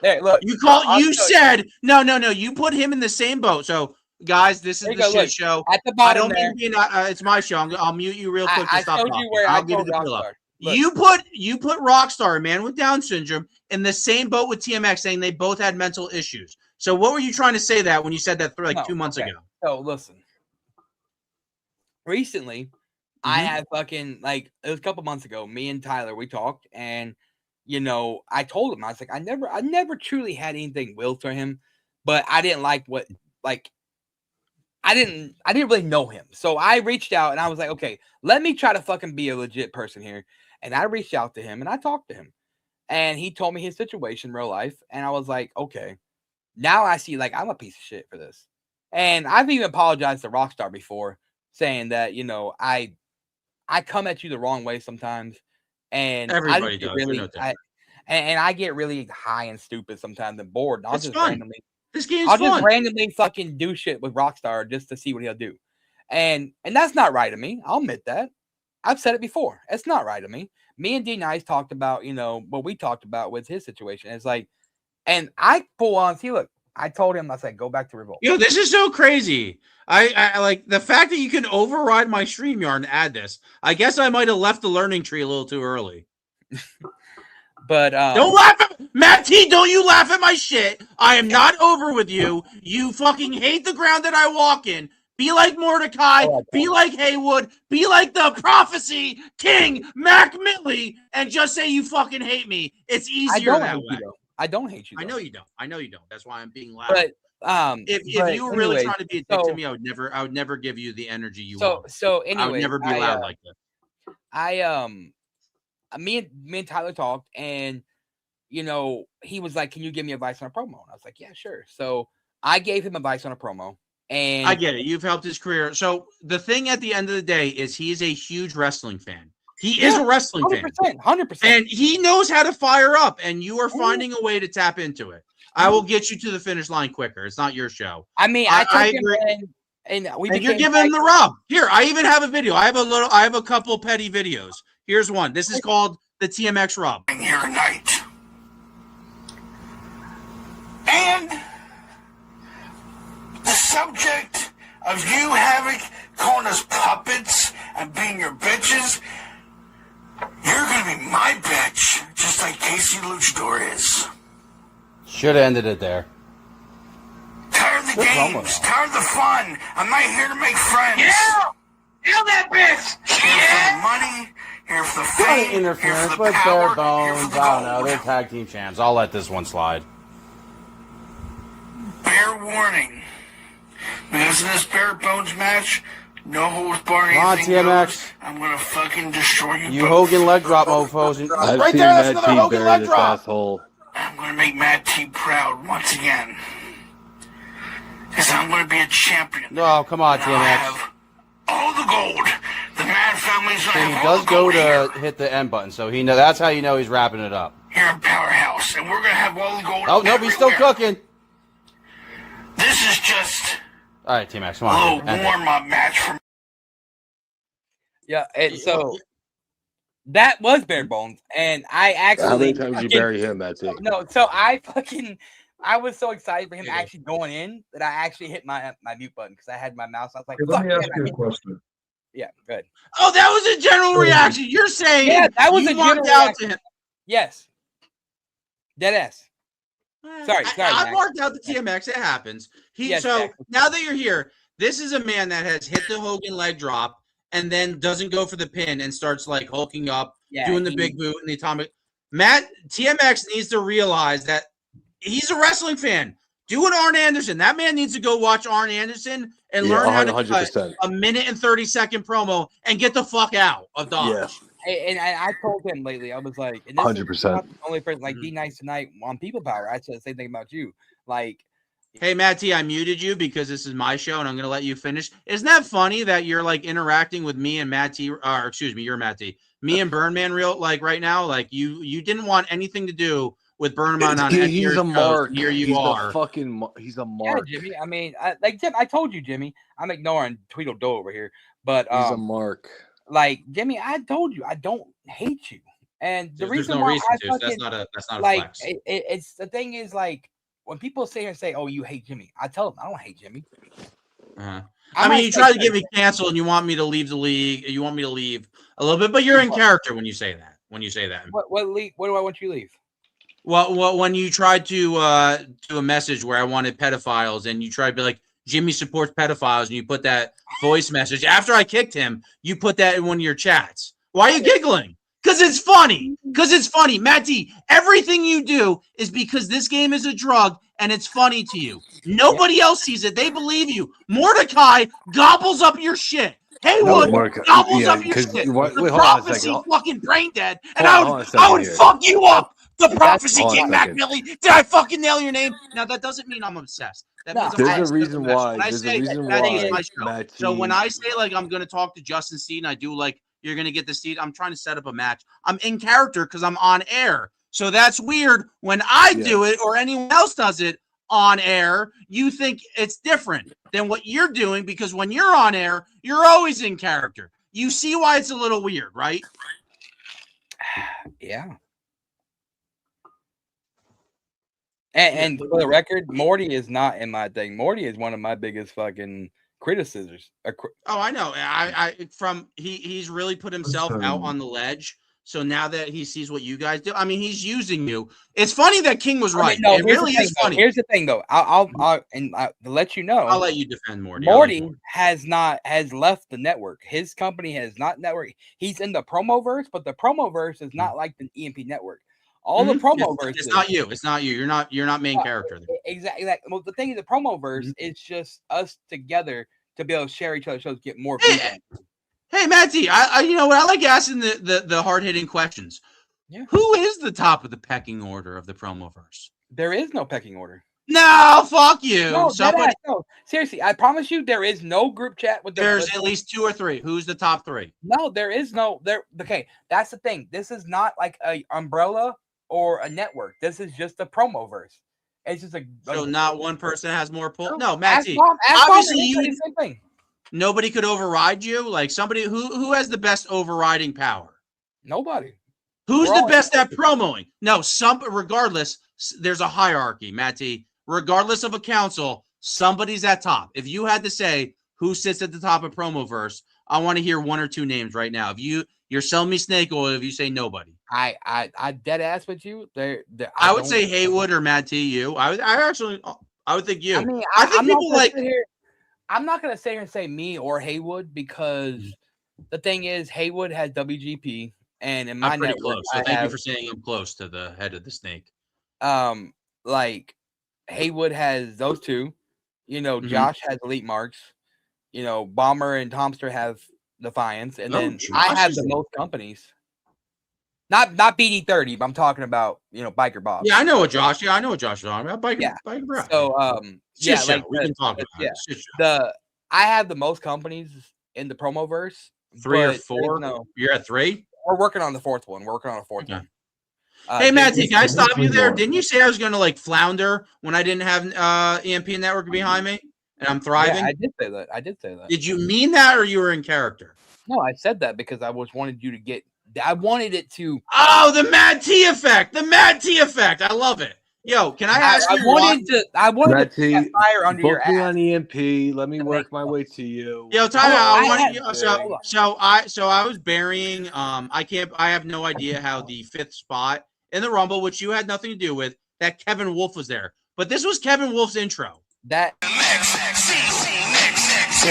there. Look, You I'll you show said no. You put him in the same boat. So, guys, this is There you the go, shit look, show. at the I bottom don't mean being. It's my show. I'll mute you real quick to I stop showed talking. you where I'll I give you told the pillow. Rockstar. You put Rockstar, a man with Down syndrome, in the same boat with TMX, saying they both had mental issues. So what were you trying to say that when you said that 2 months ago? So listen, recently, I had fucking it was a couple months ago. Me and Tyler, we talked, and I told him, I was like, I never truly had anything willed for him, but I didn't like what I didn't really know him. So I reached out and I was like, okay, let me try to fucking be a legit person here. And I reached out to him and I talked to him. And he told me his situation in real life. And I was like, okay, now I see I'm a piece of shit for this. And I've even apologized to Rockstar before, saying that, I come at you the wrong way sometimes. And everybody does. Really, I get really high and stupid sometimes and bored. And It's fun. This game's I'll fun. just randomly fucking do shit with Rockstar just to see what he'll do. And that's not right of me. I'll admit that. I've said it before. It's not right of me. Me and D Nice talked about, what we talked about with his situation. It's and I full on see, look, I told him, I said, go back to Revolt. This is so crazy. I like the fact that you can override my StreamYard and add this. I guess I might have left the learning tree a little too early. But don't laugh at Matt T. Don't you laugh at my shit. I am not over with you. You fucking hate the ground that I walk in. Be like Mordecai. Be like Haywood. Be like the prophecy king, Mac Milley, and just say you fucking hate me. It's easier that way. I don't hate you. I know you don't. I know you don't. That's why I'm being loud. But if you were really trying to be a dick to me, I would never give you the energy you want. So anyway, I would never be loud like this. Me and Tyler talked, and he was like, "Can you give me advice on a promo?" And I was like, "Yeah, sure." So I gave him advice on a promo, and I get it. You've helped his career. So the thing at the end of the day is he is a huge wrestling fan. He is a wrestling 100%, 100%. And he knows how to fire up, and you are finding a way to tap into it. I will get you to the finish line quicker. It's not your show. I mean, I agree. And you're giving him the rub. Here, I even have a video. I have a couple petty videos. Here's one. This is called the TMX rub. Here tonight. And the subject of you calling us puppets and being your bitches, you're gonna be my bitch, just like Casey Luchador is. Should have ended it there. Tired of the games, tired of the fun. I'm not here to make friends. Yeah! Kill that bitch! Here for the money, here for the fame, here Interference, for the but power, bare here bones. for the I don't know. gold. They're tag team champs. I'll let this one slide. Fair warning. Because in this bare bones match, no holds barred, Come on, anything TMX. goes. I'm gonna fucking destroy you You both. Hogan leg drop, mofos. I've Right seen there, that's Matt another T Hogan bury leg this drop. asshole. I'm gonna make Matt T proud once again. Because I'm gonna be a champion. No, come on, And I'll TMX. have all the gold. The Mad family's gonna And he have all does the go gold here, to hit the end button, so that's how you know he's wrapping it up. here in Powerhouse. And we're gonna have all the gold. Oh, nope, he's still everywhere. cooking. This is just All right, T-Max, come a on. little End it. warm-up match for Yeah, and so that was bare bones, and I actually. How many times did you bury him, Matt T? No, so I was so excited for him actually going in that I actually hit my mute button because I had my mouse. I was like, Let "Fuck me ask yeah, you a question. yeah, good." Oh, that was a general reaction. You're saying that was you a marked general out reaction. to him. Yes, dead ass. Sorry, I Max. marked out the TMX. It happens. Yes, So Max. now that you're here, this is a man that has hit the Hogan leg drop and then doesn't go for the pin and starts hulking up, Yeah, doing the big boot and the atomic. TMX needs to realize that he's a wrestling fan. Do an Arn Anderson. That man needs to go watch Arn Anderson and learn how to cut 100%. a 1:30 promo and get the fuck out of Dodge. Yeah. And I told him lately, I was like, and this 100%. is not the only person like D Nice tonight on People Power. I said the same thing about you. Like, hey, Matt T, I muted you because this is my show and I'm going to let you finish. Isn't that funny that you're interacting with me and Matt T, or excuse me, you're Matt T, me and Burnman right now? You didn't want anything to do with Burnman on He's a mark. Here you he's are. He's a yeah, mark. Jimmy. I mean, Jim, I told you, Jimmy. I'm ignoring Tweedledoo over here, but He's a mark. like Jimmy, I told you, I don't hate you, and the There's reason no why reason I to. fucking, That's not a like flex. it's the thing is when people sit here and say, "Oh, you hate Jimmy," I tell them I don't hate Jimmy. Uh-huh. I I might mean, you say try to get that. me canceled and you want me to leave the league. You want me to leave a little bit, but you're in character when you say that. when you say that. What do I want you to leave? Well, when you tried to do a message where I wanted pedophiles, and you tried to be like, Jimmy supports pedophiles, and you put that voice message after I kicked him, you put that in one of your chats. Why are you giggling? Because it's funny. Matt D, everything you do is because this game is a drug and it's funny to you. Nobody else sees it. They believe you. Mordecai gobbles up your shit. Haywood gobbles up your shit. The prophecy fucking brain dead. And I would fuck you up. The prophecy King Mac Billy. Did I fucking nail your name? Now that doesn't mean I'm obsessed. That means There's a reason why. When I There's say a reason that why. is my show. Matt So when T- I say like I'm gonna talk to Justin Steed, and I do like you're gonna get the seat. I'm trying to set up a match. I'm in character because I'm on air. So that's weird when I do it or anyone else does it on air. You think it's different than what you're doing because when you're on air, you're always in character. You see why it's a little weird, right? Yeah. And for the record, Morty is not in my thing. Morty is one of my biggest fucking criticisms. Oh, I know. He's really put himself out on the ledge. So now that he sees what you guys do, I mean, he's using you. It's funny that King was right. No, it really is funny. Here's the thing, though. I'll to let you know. I'll let you defend Morty. Morty has left the network. His company has not network. He's in the Promoverse, but the Promoverse is not like the EMP network. All the Promoverse. It's not you. It's not you. You're not main character. Exactly. Well, the thing is, the Promoverse is just us together to be able to share each other's shows, get more people. Hey, Matty, I you know what? I like asking the hard-hitting questions. Yeah. Who is the top of the pecking order of the Promoverse? There is no pecking order. No, fuck you. No, no. Seriously, I promise you, there is no group chat with. There's at least 2 or 3. Who's the top 3? No, there is no there. Okay, that's the thing. This is not like a umbrella or a network. This is just a Promoverse. It's just so not one person has more pull. No, Matty. Obviously, you. Nobody could override you. Like somebody who has the best overriding power. Nobody. Who's the best at promoing? No, regardless, there's a hierarchy, Matty. Regardless of a council, somebody's at top. If you had to say who sits at the top of Promoverse, I want to hear 1 or 2 names right now. If you're selling me snake oil, if you say nobody. I dead ass with you. I would say Haywood or Matt T. You. I would think you. I mean, I think people like. I'm not gonna sit here and say me or Haywood because the thing is Haywood has WGP and in my I'm pretty network, close. So thank you for saying I'm close to the head of the snake. Like Haywood has those 2. You know, Josh has Elite Marks. You know, Bomber and Tomster have Defiance, and then I have the most companies. Not BD30, but I'm talking about Biker Bob. Yeah, I know what Josh. Yeah, I know what Josh is talking about. Biker Bob. So we can talk about it. I have the most companies in the Promoverse. 3 or 4. No, you're at 3. We're working on the 4th one. one. Hey, Matt, can I stop you there? Didn't you say I was going to like flounder when I didn't have EMP Network behind me and I'm thriving? Yeah, I did say that. Did you mean that or you were in character? No, I said that because I wanted you to get. I wanted it to. Oh, the Mad T effect! The Mad T effect! I love it. Yo, can I ask you? I wanted to get fire under your ass. Book me on EMP. Let me work my way to you. Yo, time out. So I was burying. I have no idea how the 5th spot in the Rumble, which you had nothing to do with, that Kevin Wolf was there. But this was Kevin Wolf's intro. Yeah,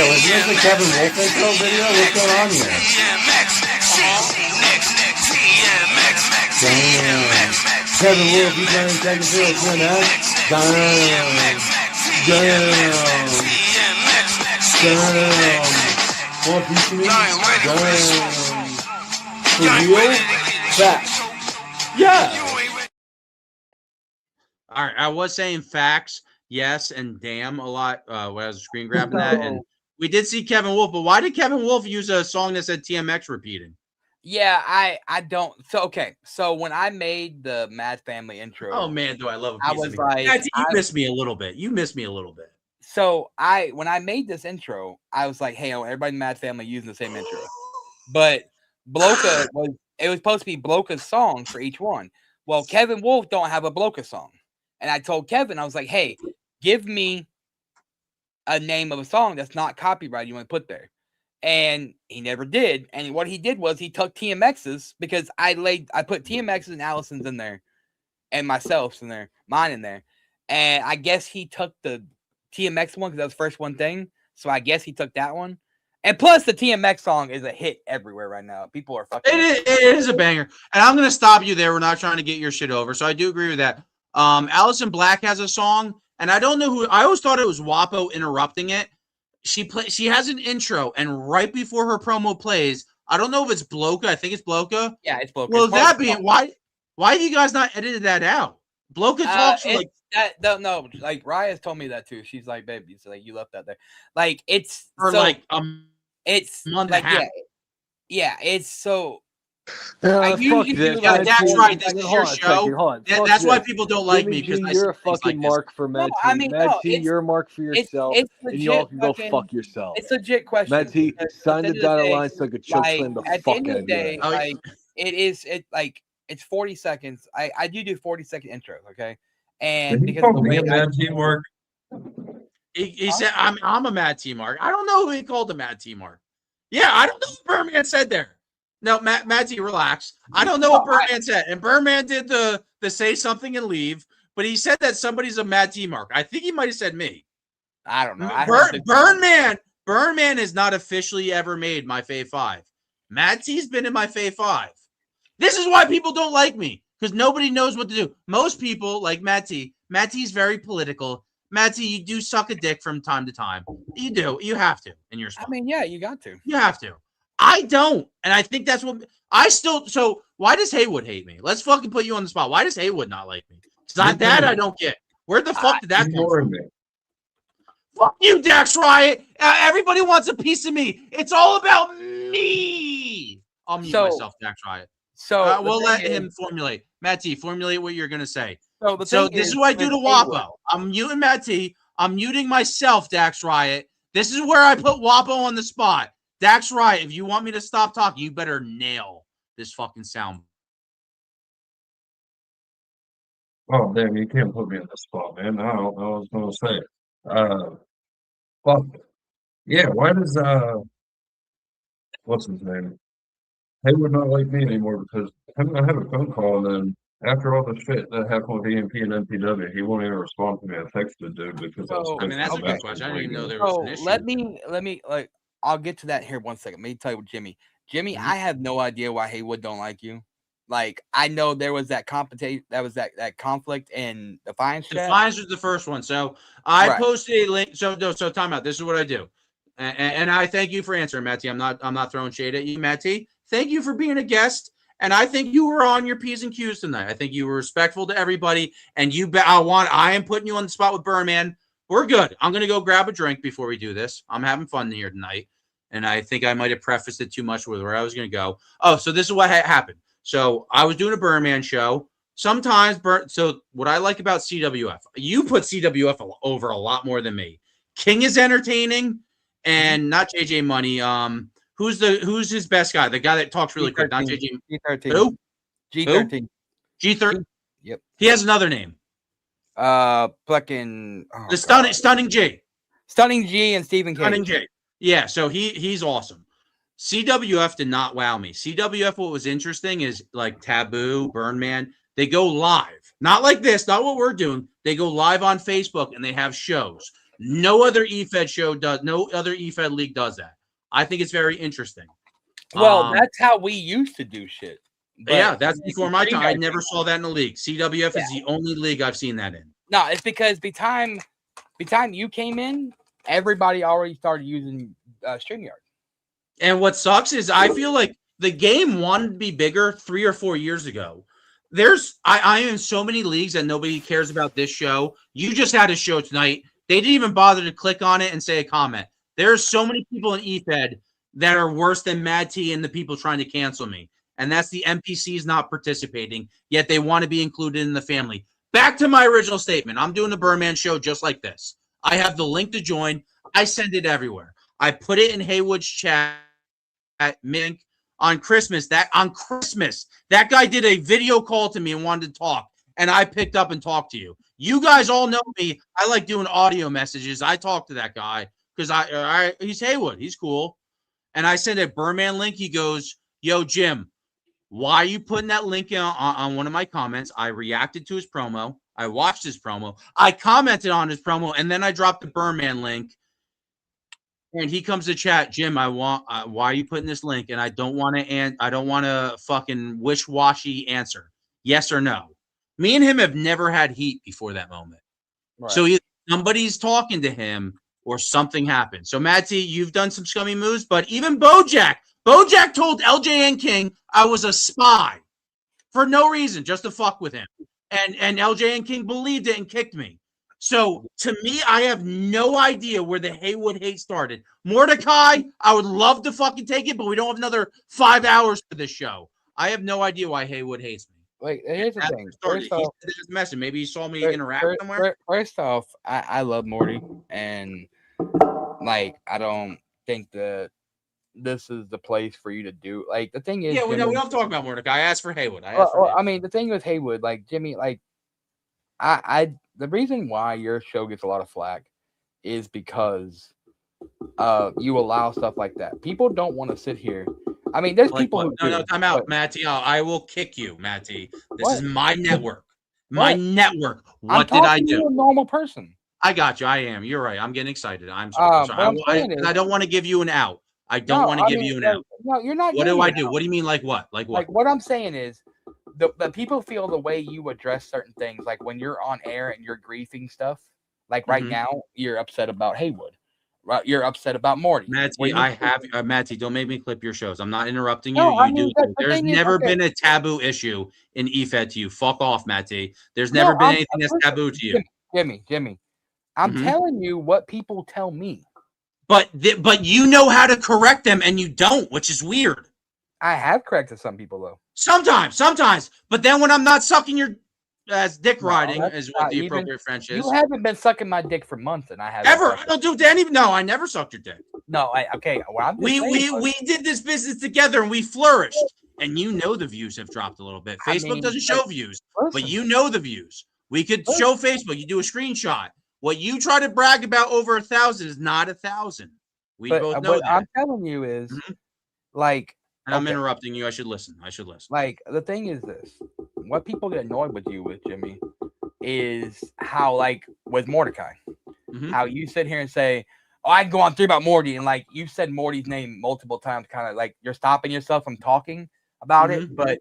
was this the Kevin Wolf intro video? What's going on here? Damn. Kevin Wolf, you playing second field, twin, huh? Damn. More piece of me? Damn. For real? Facts. Yeah. All right, I was saying facts, yes, and damn a lot when I was screen grabbing that. And we did see Kevin Wolf, but why did Kevin Wolf use a song that said TMX repeating? Yeah, I don't. So when I made the Mad Family intro, oh man, do I love it? I was like, you missed me a little bit. You missed me a little bit. So when I made this intro, I was like, hey, everybody in Mad Family using the same intro, but Bloka was supposed to be Bloka's song for each one. Well, Kevin Wolf don't have a Bloka song, and I told Kevin, I was like, hey, give me a name of a song that's not copyrighted you want to put there. And he never did. And what he did was he took TMX's because I put TMX's and Allison's in there and myself's in there, mine in there. And I guess he took the TMX one because that was the first one thing. So I guess he took that one. And plus the TMX song is a hit everywhere right now. People are fucking. It is a banger. And I'm going to stop you there. We're not trying to get your shit over. So I do agree with that. Allison Black has a song, and I don't know who. I always thought it was Wapo interrupting it. She has an intro, and right before her promo plays, I don't know if it's Bloka. I think it's Bloka. Yeah, it's Bloka. Well, that being why have you guys not edited that out? Bloka talks for like that. No, like Raya's told me that too. She's like, baby, it's like you left that there. Like it's for so, like it's month like and a half. yeah, it's so. Fuck this. That's right. This is your show. Hold on. That's why people don't like me Jimmy because G, you're a fucking mark for Mad T. I mean, Mad no, T, you're a mark for yourself, it's and y'all can go fucking- fuck yourself. It's a legit question. Mad T, because sign at the end of dotted day, line so I could choke slam the at fuck end out of of the you. day, like it's 40 seconds. I do 40-second intros, okay? And Did he because call of the me way a Mad T, Mark? He said I'm a Mad T Mark. I don't know who he called a Mad T Mark. Yeah, I don't know what Birdman said there. No, Mad T, relax. I don't know what Birdman said. And Birdman did the say something and leave, but he said that somebody's a Mad T Mark. I think he might have said me. I don't know. Birdman has not officially ever made my Fave 5. Mad T's been in my Fave 5. This is why people don't like me, because nobody knows what to do. Most people like Mad T. Mad T's very political. Mad T, you do suck a dick from time to time. You do. You have to in your spot. I mean, yeah, you got to. You have to. I don't. And I think that's what I still. So why does Haywood hate me? Let's fucking put you on the spot. Why does Haywood not like me? Because that I don't get. Where the fuck did that come from? Fuck you, Dax Riot. Everybody wants a piece of me. It's all about me. I'll mute myself, Dax Riot. So we'll let him formulate. Matt T, formulate what you're going to say. So this is what I do to Wapo. I'm muting Matt T. I'm muting myself, Dax Riot. This is where I put Wapo on the spot. Dax Riot, if you want me to stop talking, you better nail this fucking sound. Oh, damn, you can't put me on the spot, man. I don't know what I was going to say. Fuck. Yeah, why does, what's his name? He would not like me anymore because I had a phone call, and then after all the shit that happened with EMP and NPW, he won't even respond to me. I texted dude because I was. I mean, that's a good question. I didn't even know there was an issue. Let me like. I'll get to that here one second. Let me tell you with Jimmy. Jimmy, I have no idea why Haywood don't like you. Like, I know there was that that conflict in Defiance chat. Defiance was the first one. So I posted a link. So time out. This is what I do. And I thank you for answering, Matty. I'm not throwing shade at you, Matty. Thank you for being a guest. And I think you were on your P's and Q's tonight. I think you were respectful to everybody. And I am putting you on the spot with Birdman. We're good. I'm going to go grab a drink before we do this. I'm having fun here tonight. And I think I might have prefaced it too much with where I was going to go. Oh, so this is what happened. So I was doing a Birdman show. Sometimes, so what I like about CWF, you put CWF over a lot more than me. King is entertaining, and not JJ Money. Who's his best guy? The guy that talks really quick. Not JJ. G13. Who? G13. G13. Yep. He has another name. Fucking the Stunning G. Stunning G and Stephen K. Stunning G. Yeah, so he's awesome. CWF did not wow me. CWF, what was interesting is like Taboo, Birdman, they go live. Not like this, not what we're doing. They go live on Facebook and they have shows. No other efed show does, no other efed league does that. I think it's very interesting. Well, that's how we used to do shit. Yeah, that's before my time. I never saw that in the league. CWF is the only league I've seen that in. No, it's because by time you came in, everybody already started using StreamYard. And what sucks is I feel like the game wanted to be bigger 3 or 4 years ago. I am in so many leagues that nobody cares about this show. You just had a show tonight. They didn't even bother to click on it and say a comment. There's so many people in EFED that are worse than Mad T and the people trying to cancel me. And that's the NPCs not participating, yet they want to be included in the family. Back to my original statement. I'm doing the Birdman show just like this. I have the link to join. I send it everywhere. I put it in Haywood's chat at Mink on Christmas. That guy did a video call to me and wanted to talk, and I picked up and talked to you. You guys all know me. I like doing audio messages. I talk to that guy because he's Haywood. He's cool. And I sent a Birdman link. He goes, yo, Jim, why are you putting that link on one of my comments? I reacted to his promo. I watched his promo. I commented on his promo, and then I dropped the Birdman link. And he comes to chat, Jim. Why are you putting this link? And I don't want to fucking wish-washy answer, yes or no. Me and him have never had heat before that moment. Right. So either somebody's talking to him or something happened. So Mad T, you've done some scummy moves, but even Bojack told LJN King I was a spy for no reason, just to fuck with him. And LJN King believed it and kicked me. So to me, I have no idea where the Haywood hate started. Mordecai, I would love to fucking take it, but we don't have another 5 hours for this show. I have no idea why Haywood hates me. Like, here's the thing. He said his message. Maybe he saw me interact somewhere. First off, I love Morty, and like I don't think that this is the place for you to do. Like the thing is, we don't talk about Mordecai. I asked for Haywood. I mean, the thing with Haywood, like Jimmy, like the reason why your show gets a lot of flack is because you allow stuff like that. People don't want to sit here. I mean, there's people who no, time out, Matty. I will kick you, Matty. This is my network. My network. What did I do? To a normal person. I got you. I am. You're right. I'm getting excited. I'm sorry. I don't want to give you an out. I don't want to give you an out. No, you're not. What do I do? What do you mean? Like what? Like what? Like what I'm saying is, the people feel the way you address certain things. Like when you're on air and you're griefing stuff. Like right now, you're upset about Haywood. Right, you're upset about Morty. Matty, Matty, don't make me clip your shows. I'm not interrupting you. There's never been a taboo issue in efed to you. Fuck off, Matty. There's never been anything that's taboo to you. Jimmy. I'm telling you what people tell me. But you know how to correct them, and you don't, which is weird. I have corrected some people though. Sometimes. But then when I'm not sucking your dick riding is what the appropriate French is. You haven't been sucking my dick for months, and I haven't. Ever? I don't do that even. No, I never sucked your dick. No, okay. Well, we did this business together, and we flourished. And you know the views have dropped a little bit. Facebook doesn't show views, but you know the views. We could show Facebook. You do a screenshot. What you try to brag about over 1,000 is not 1,000. We both know that. I'm telling you is like. And I'm interrupting you. I should listen. Like the thing is this: what people get annoyed with you with Jimmy is how, like, with Mordecai, how you sit here and say, "Oh, I can go on 3 about Morty," and like you said Morty's name multiple times, kind of like you're stopping yourself from talking about it. But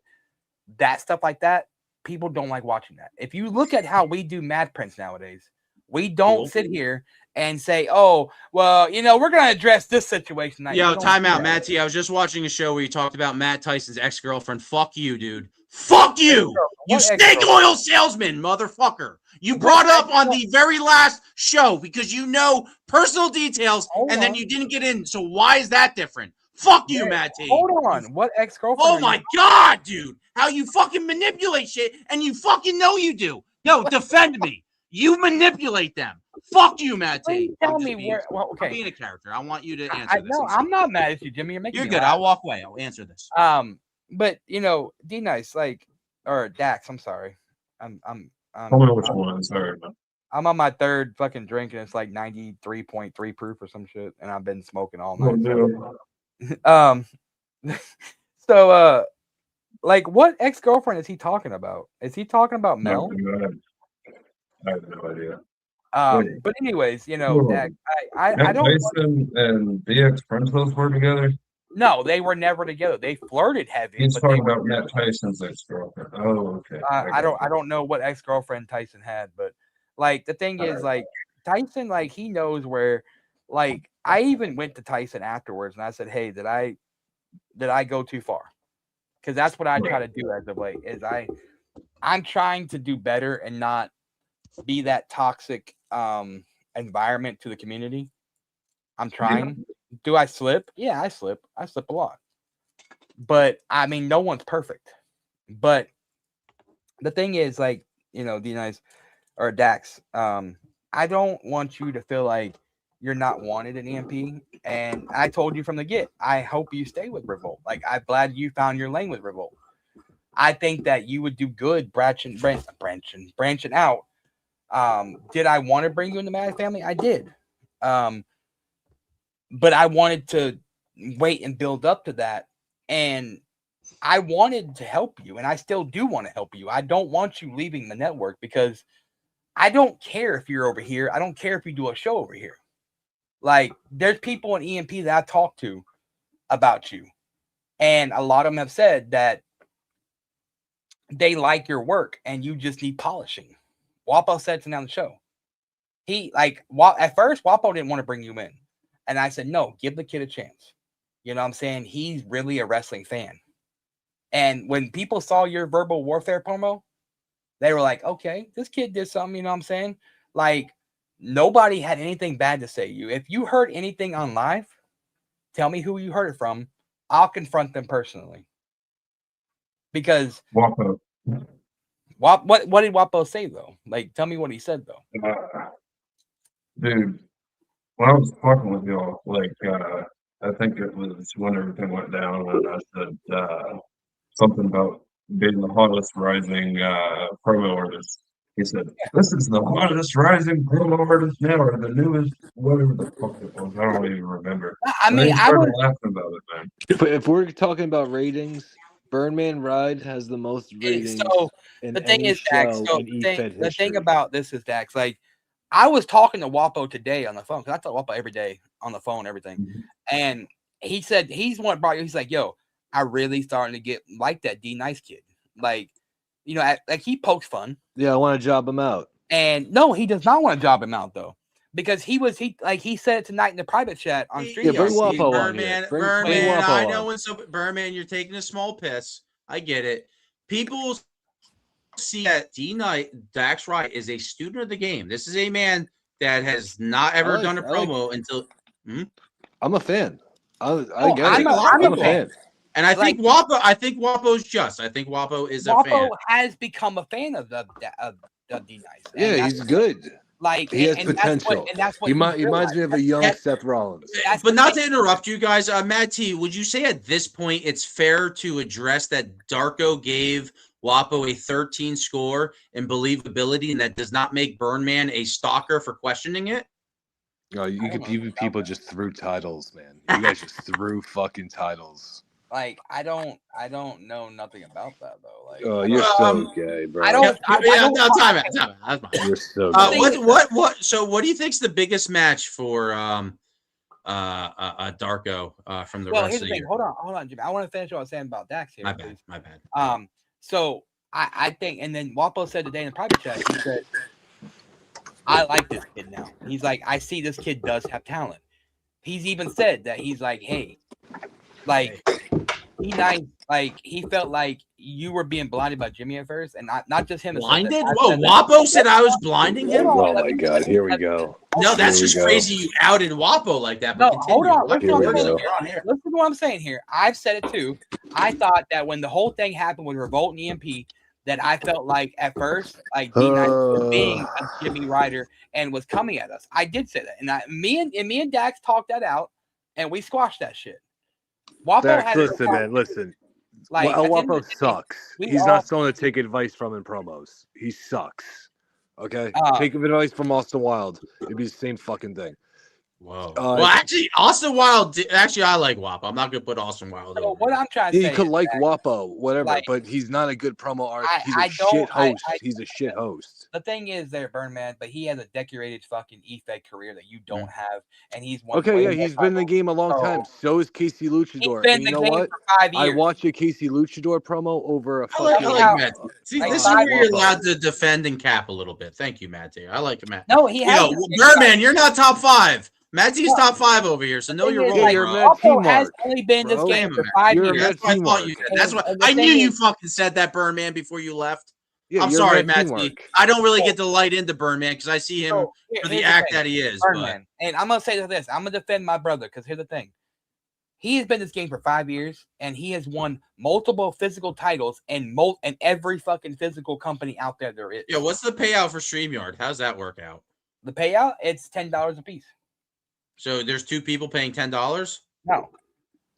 that stuff like that, people don't like watching that. If you look at how we do Mad Prince nowadays, we don't sit here and say, "Oh, well, we're going to address this situation." Yo, time out, Matt T. I was just watching a show where you talked about Matt Tyson's ex-girlfriend. Fuck you, dude. Fuck you. You snake oil salesman, motherfucker. You brought up on the very last show because you know personal details and then you didn't get in. So why is that different? Fuck you, Matt T. Hold on. What ex-girlfriend? Oh, my God, dude. How you fucking manipulate shit and you fucking know you do. Yo, defend me. You manipulate them. Fuck you, Matt T. Tell me where. Well, okay. I'm being a character. I want you to answer this. No, I'm not mad at you, Jimmy. You're making You're me good. laugh. I'll walk away. I'll answer this. But D-Nice, like, or Dax. I'm sorry. I'm. I don't know which one. Sorry, man. I'm on my 3rd fucking drink and it's like 93.3 proof or some shit, and I've been smoking all night. So, like, what ex-girlfriend is he talking about? Is he talking about Mel? I have no idea. But anyways, Dax, I don't. Tyson and DX Princess were together. No, they were never together. They flirted heavy. He's but talking about Matt Tyson's ex-girlfriend. Oh, okay. I don't know what ex-girlfriend Tyson had, but like the thing is, like Tyson, like he knows where. Like I even went to Tyson afterwards, and I said, "Hey, did I go too far?" Because that's what I try to do as of late. Is I'm trying to do better and not be that toxic environment to the community. I'm trying. Do I slip? Yeah, I slip. I slip a lot. But I mean, no one's perfect. But the thing is, like, D-Nice or Dax, I don't want you to feel like you're not wanted in EMP. And I told you from the get, I hope you stay with Revolt. Like, I'm glad you found your lane with Revolt. I think that you would do good branching out. Did I want to bring you in the Mad family? I did. But I wanted to wait and build up to that. And I wanted to help you, and I still do want to help you. I don't want you leaving the network because I don't care if you're over here. I don't care if you do a show over here. Like, there's people in EMP that I talk to about you, and a lot of them have said that they like your work and you just need polishing. Wapo said to on the show. At first, Wapo didn't want to bring you in. And I said, no, give the kid a chance. You know what I'm saying? He's really a wrestling fan. And when people saw your verbal warfare promo, they were like, okay, this kid did something, you know what I'm saying? Like, nobody had anything bad to say to you. If you heard anything on live, tell me who you heard it from. I'll confront them personally. Because Wapo. What did Wapo say, though? Like, tell me what he said, though. Dude, when I was talking with y'all, I think it was when everything went down, and I said something about being the hottest rising promo artist. He said, "This is the hottest rising promo artist now, or the newest, whatever the fuck it was. I don't even remember." I mean, he started laughing about it, man. If we're talking about ratings, Birdman Ride has the most ratings in the thing any is, Dax, show in EFed history. the thing about this is, Dax, like, I was talking to Wapo today on the phone, because I talk to Wapo every day on the phone, everything. And he said, he's like, yo, I really starting to get like that D Nice kid. Like, you know, like, he pokes fun. Yeah, I want to job him out. And no, he does not want to job him out, though. Because he said it tonight in the private chat on stream. Yeah, bring Wapo on here. Bring Wapo I on. know when Birdman, you're taking a small piss. I get it. People see that Dax Wright is a student of the game. This is a man that has not ever done a promo until. I'm a fan. I'm a fan. And I think Wapo's just. I think Wapo is a fan. Wapo has become a fan of the D Nice. Yeah, he's good. Like, he has potential. That's what he reminds me of a young Seth Rollins. But not to interrupt you guys, Matt T, would you say at this point it's fair to address that Darko gave Wapo a 13 score in believability, and that does not make Birdman a stalker for questioning it? No, people just threw titles, man. You guys just threw fucking titles. Like, I don't know nothing about that, though. Like, you're so gay, bro. Time out. That's fine. You're so gay. So what do you think's the biggest match for Darko from the rest here's of the the thing. year? Hold on, Jimmy. I want to finish what I was saying about Dax here. My bad. So I think, and then Wapo said today in the private chat, he said, I like this kid now. He's like, I see this kid does have talent. He's even said that he's like, hey, like, he felt like you were being blinded by Jimmy at first, and not just him. Blinded? Whoa, Wapo said I was blinding him? Oh my God, here we go. No, that's just crazy you outed Wapo like that. But no, hold on. Listen Listen to what I'm saying here. I've said it too. I thought that when the whole thing happened with Revolt and EMP, that I felt like at first, like D-Nice was being a Jimmy Ryder and was coming at us. I did say that, and me and Dax talked that out, and we squashed that shit. Wapo Dax, listen. Like, Wapo sucks. He's not someone to take advice from in promos. He sucks. Okay? Take advice from Austin Wild. It'd be the same fucking thing. Whoa. Well, actually, Austin Wild. Actually, I like Wapo. I'm not gonna put Austin Wild over. What I'm trying to say, you could like Wapo, whatever, but he's not a good promo artist. He's a shit host. He's a shit host. The thing is, there, Birdman, but he has a decorated fucking efed career that you don't have, and he's won. Okay, yeah, he's been in the game a long time. So is Casey Luchador. And you know what? For 5 years. I watched a Casey Luchador promo over a fucking. I like Matt. See, this is where you're allowed to defend and cap a little bit. Thank you, Matt. I like Matt. No, he has. Birdman, you're not top 5. Matt T's top 5 over here, so know your role. Like, Wapo has only been in this game for 5 years. That's what I thought you said. That's what I knew. You fucking said that, Birdman, before you left. Yeah, I'm sorry, Matt T. I don't really get to light into Birdman because I see him for the act that he is. Birdman. And I'm gonna say this: I'm gonna defend my brother because here's the thing: he has been in this game for 5 years, and he has won multiple physical titles and every fucking physical company out there is. Yeah, what's the payout for StreamYard? How's that work out? The payout? It's $10 a piece. So there's 2 people paying $10? No.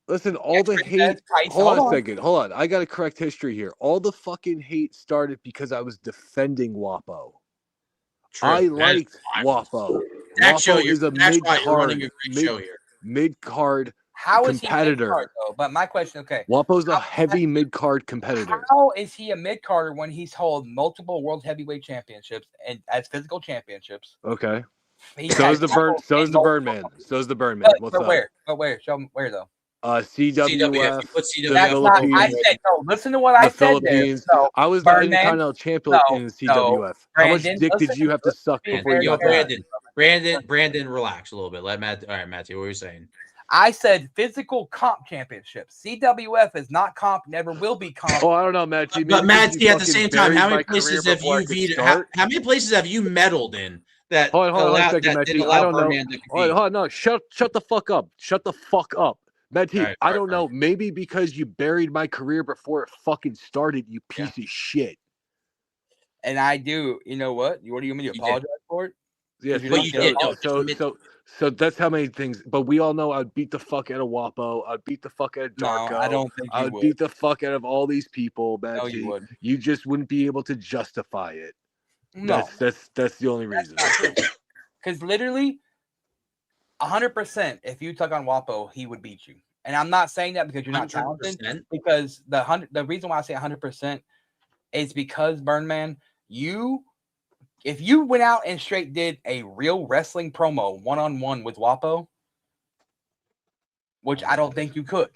Listen, all the hate. Hold on a second. Hold on. I got to correct history here. All the fucking hate started because I was defending Wapo. True. I liked Wapo. Dax Wapo is a running a great show here. mid-card How is he competitor. mid-card, though? But my question, okay. Wapo's a heavy mid-card competitor. How is he a mid-carder when he's held multiple world heavyweight championships and as physical championships? Okay. He So has is the Birdman. So is the Birdman. What's up? Where? But where? Show me where though. CWF. CWF. That's not. I said no. Listen to what I said Philippines. there. No, I was the Birdman, Intercontinental Champion in CWF. How much Brandon, dick did listen you have to suck before you got that? Brandon, relax a little bit. Let Matt. All right, Matthew, what were you saying? I said physical comp championship. CWF is not comp, never will be comp. Oh, I don't know, Matty. But Matty, at the same time, how many places have you how many places have you meddled in that hold on a allowed, second, that Matty. didn't I allow don't know. Birdman to compete? Hold on, no, shut the fuck up. Shut the fuck up. Matty, All right, I don't know. Maybe because you buried my career before it fucking started, you piece of shit. And I do. You know what? What do you mean to apologize for it? Yeah, so that's how many things. But we all know I'd beat the fuck out of Wapo. I'd beat the fuck out of Darko. No, I don't think you I would would. beat the fuck out of all these people, Matty. No, you would. You just wouldn't be able to justify it. No. That's the only reason. Because literally, 100%, if you took on Wapo, he would beat you. And I'm not saying that because you're not talented. Because the reason why I say 100% is because Birdman, if you went out and straight did a real wrestling promo one-on-one with Wapo, which I don't think you could.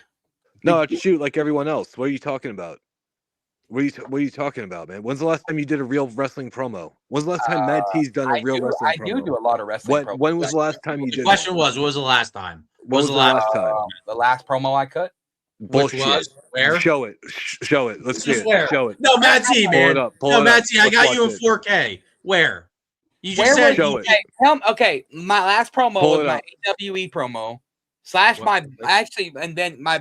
No, I'd shoot like everyone else. What are you talking about? What are you talking about, man? When's the last time you did a real wrestling promo? When's the last time Mad T's done a real wrestling promo? I do a lot of wrestling promos. When was the last time you did? The question was, what was the last time? What was the last time? The last promo I cut. Bullshit. Which was where? Show it. Show it. Let's see it. Where? Show it. No, Matt T, Pull man. it up. Pull no, it Matt up. T, I Let's got you in watch it. 4K. Where? You just Where said was you. okay, okay, my last promo Pull was it my up. AWE promo / my actually, and then my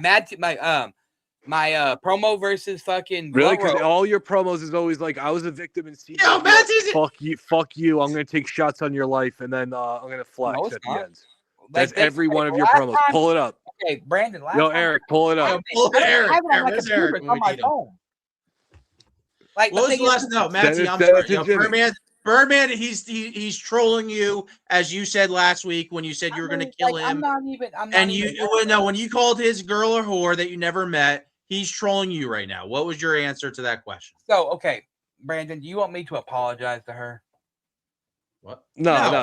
promo versus fucking Really? Blunt Because Row. all your promos is always like, I was a victim in CW. Yo, Matt T's. Fuck you. I'm gonna take shots on your life, and then I'm gonna flex No, it's at the not. end. That's Like, every one of your last promos. time- Pull it up. Okay, Brandon. Last Yo, time, Eric, pull it up. Pull I don't Eric. have it on my Where's computer. Eric? It's on my phone. Like, What was the last? No, Matt T, I'm sorry. Yo, Jimmy. Birdman, he's trolling you, as you said last week when you said you were going to kill him. I'm not even. When you called his girl a whore that you never met, he's trolling you right now. What was your answer to that question? So, okay, Brandon, do you want me to apologize to her? What? No,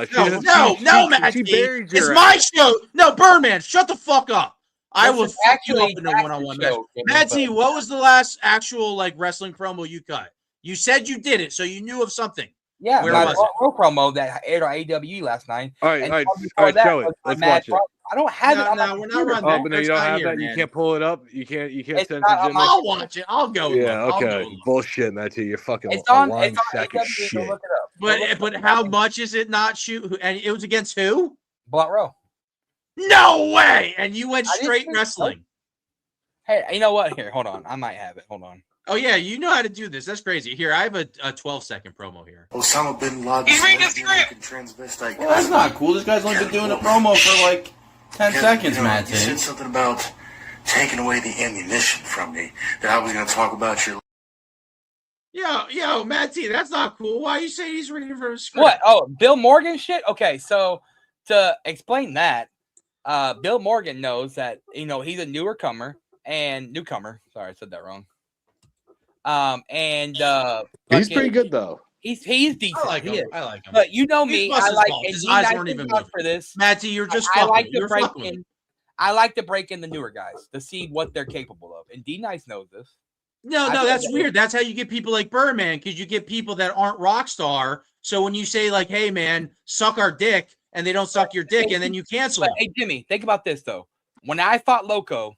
Matt She T. buried your It's my ass. show. No, Birdman, shut the fuck up. I will Listen, fuck you up actually, in a that's one-on-one the match. show, Jimmy, Matt T, but- what was the last actual wrestling promo you cut? You said you did it, so you knew of something. Yeah, Where my was it? Raw promo that aired on AWE last night. All right, And all right, the one before all right. that Show it. was my Let's Mad watch it. Pro- I don't have it on my No, we're not computer. running Oh, but no, you don't Not have here, that. You man. can't pull it up. You can't It's send not to on Jimmy. my- I'll watch it. I'll go. Yeah, look. I'll okay. go look. Bullshit, Matty. You're fucking It's a on. lying It's on sack of AWE. shit. Go look it up. Go look But it up. how much is it not shoot? And it was against who? Blunt Row. No way! And you went I didn't straight think- wrestling. Hey, you know what? Here, hold on. I might have it. Hold on. Oh yeah, you know how to do this. That's crazy. Here, I have a 12-second promo here. Osama bin Laden. He's reading the script. Transvestite. Well, that's not cool. This guy's only been doing a promo for like 10 seconds, Matt You said T. something about taking away the ammunition from me. That I was going to talk about your. Yo, Matt T, that's not cool. Why you say he's reading from a script? What? Oh, Bill Morgan shit? Okay, so to explain that, Bill Morgan knows that, he's a newcomer. Sorry, I said that wrong. He's pretty good though. He's decent. I like He him. is. I like him. But you know me, He's busted I like balls. and His D eyes Nice weren't is even up moving. for this. Matt T, you're just I fucking. like to You're break fucking. in. I like to break in the newer guys to see what they're capable of, and D Nice knows this. No, that's weird. That's how you get people like Birdman, because you get people that aren't rock star. So when you say like, "Hey, man, suck our dick," and they don't suck your dick, and then you cancel But them. hey, Jimmy, think about this though. When I fought Loco,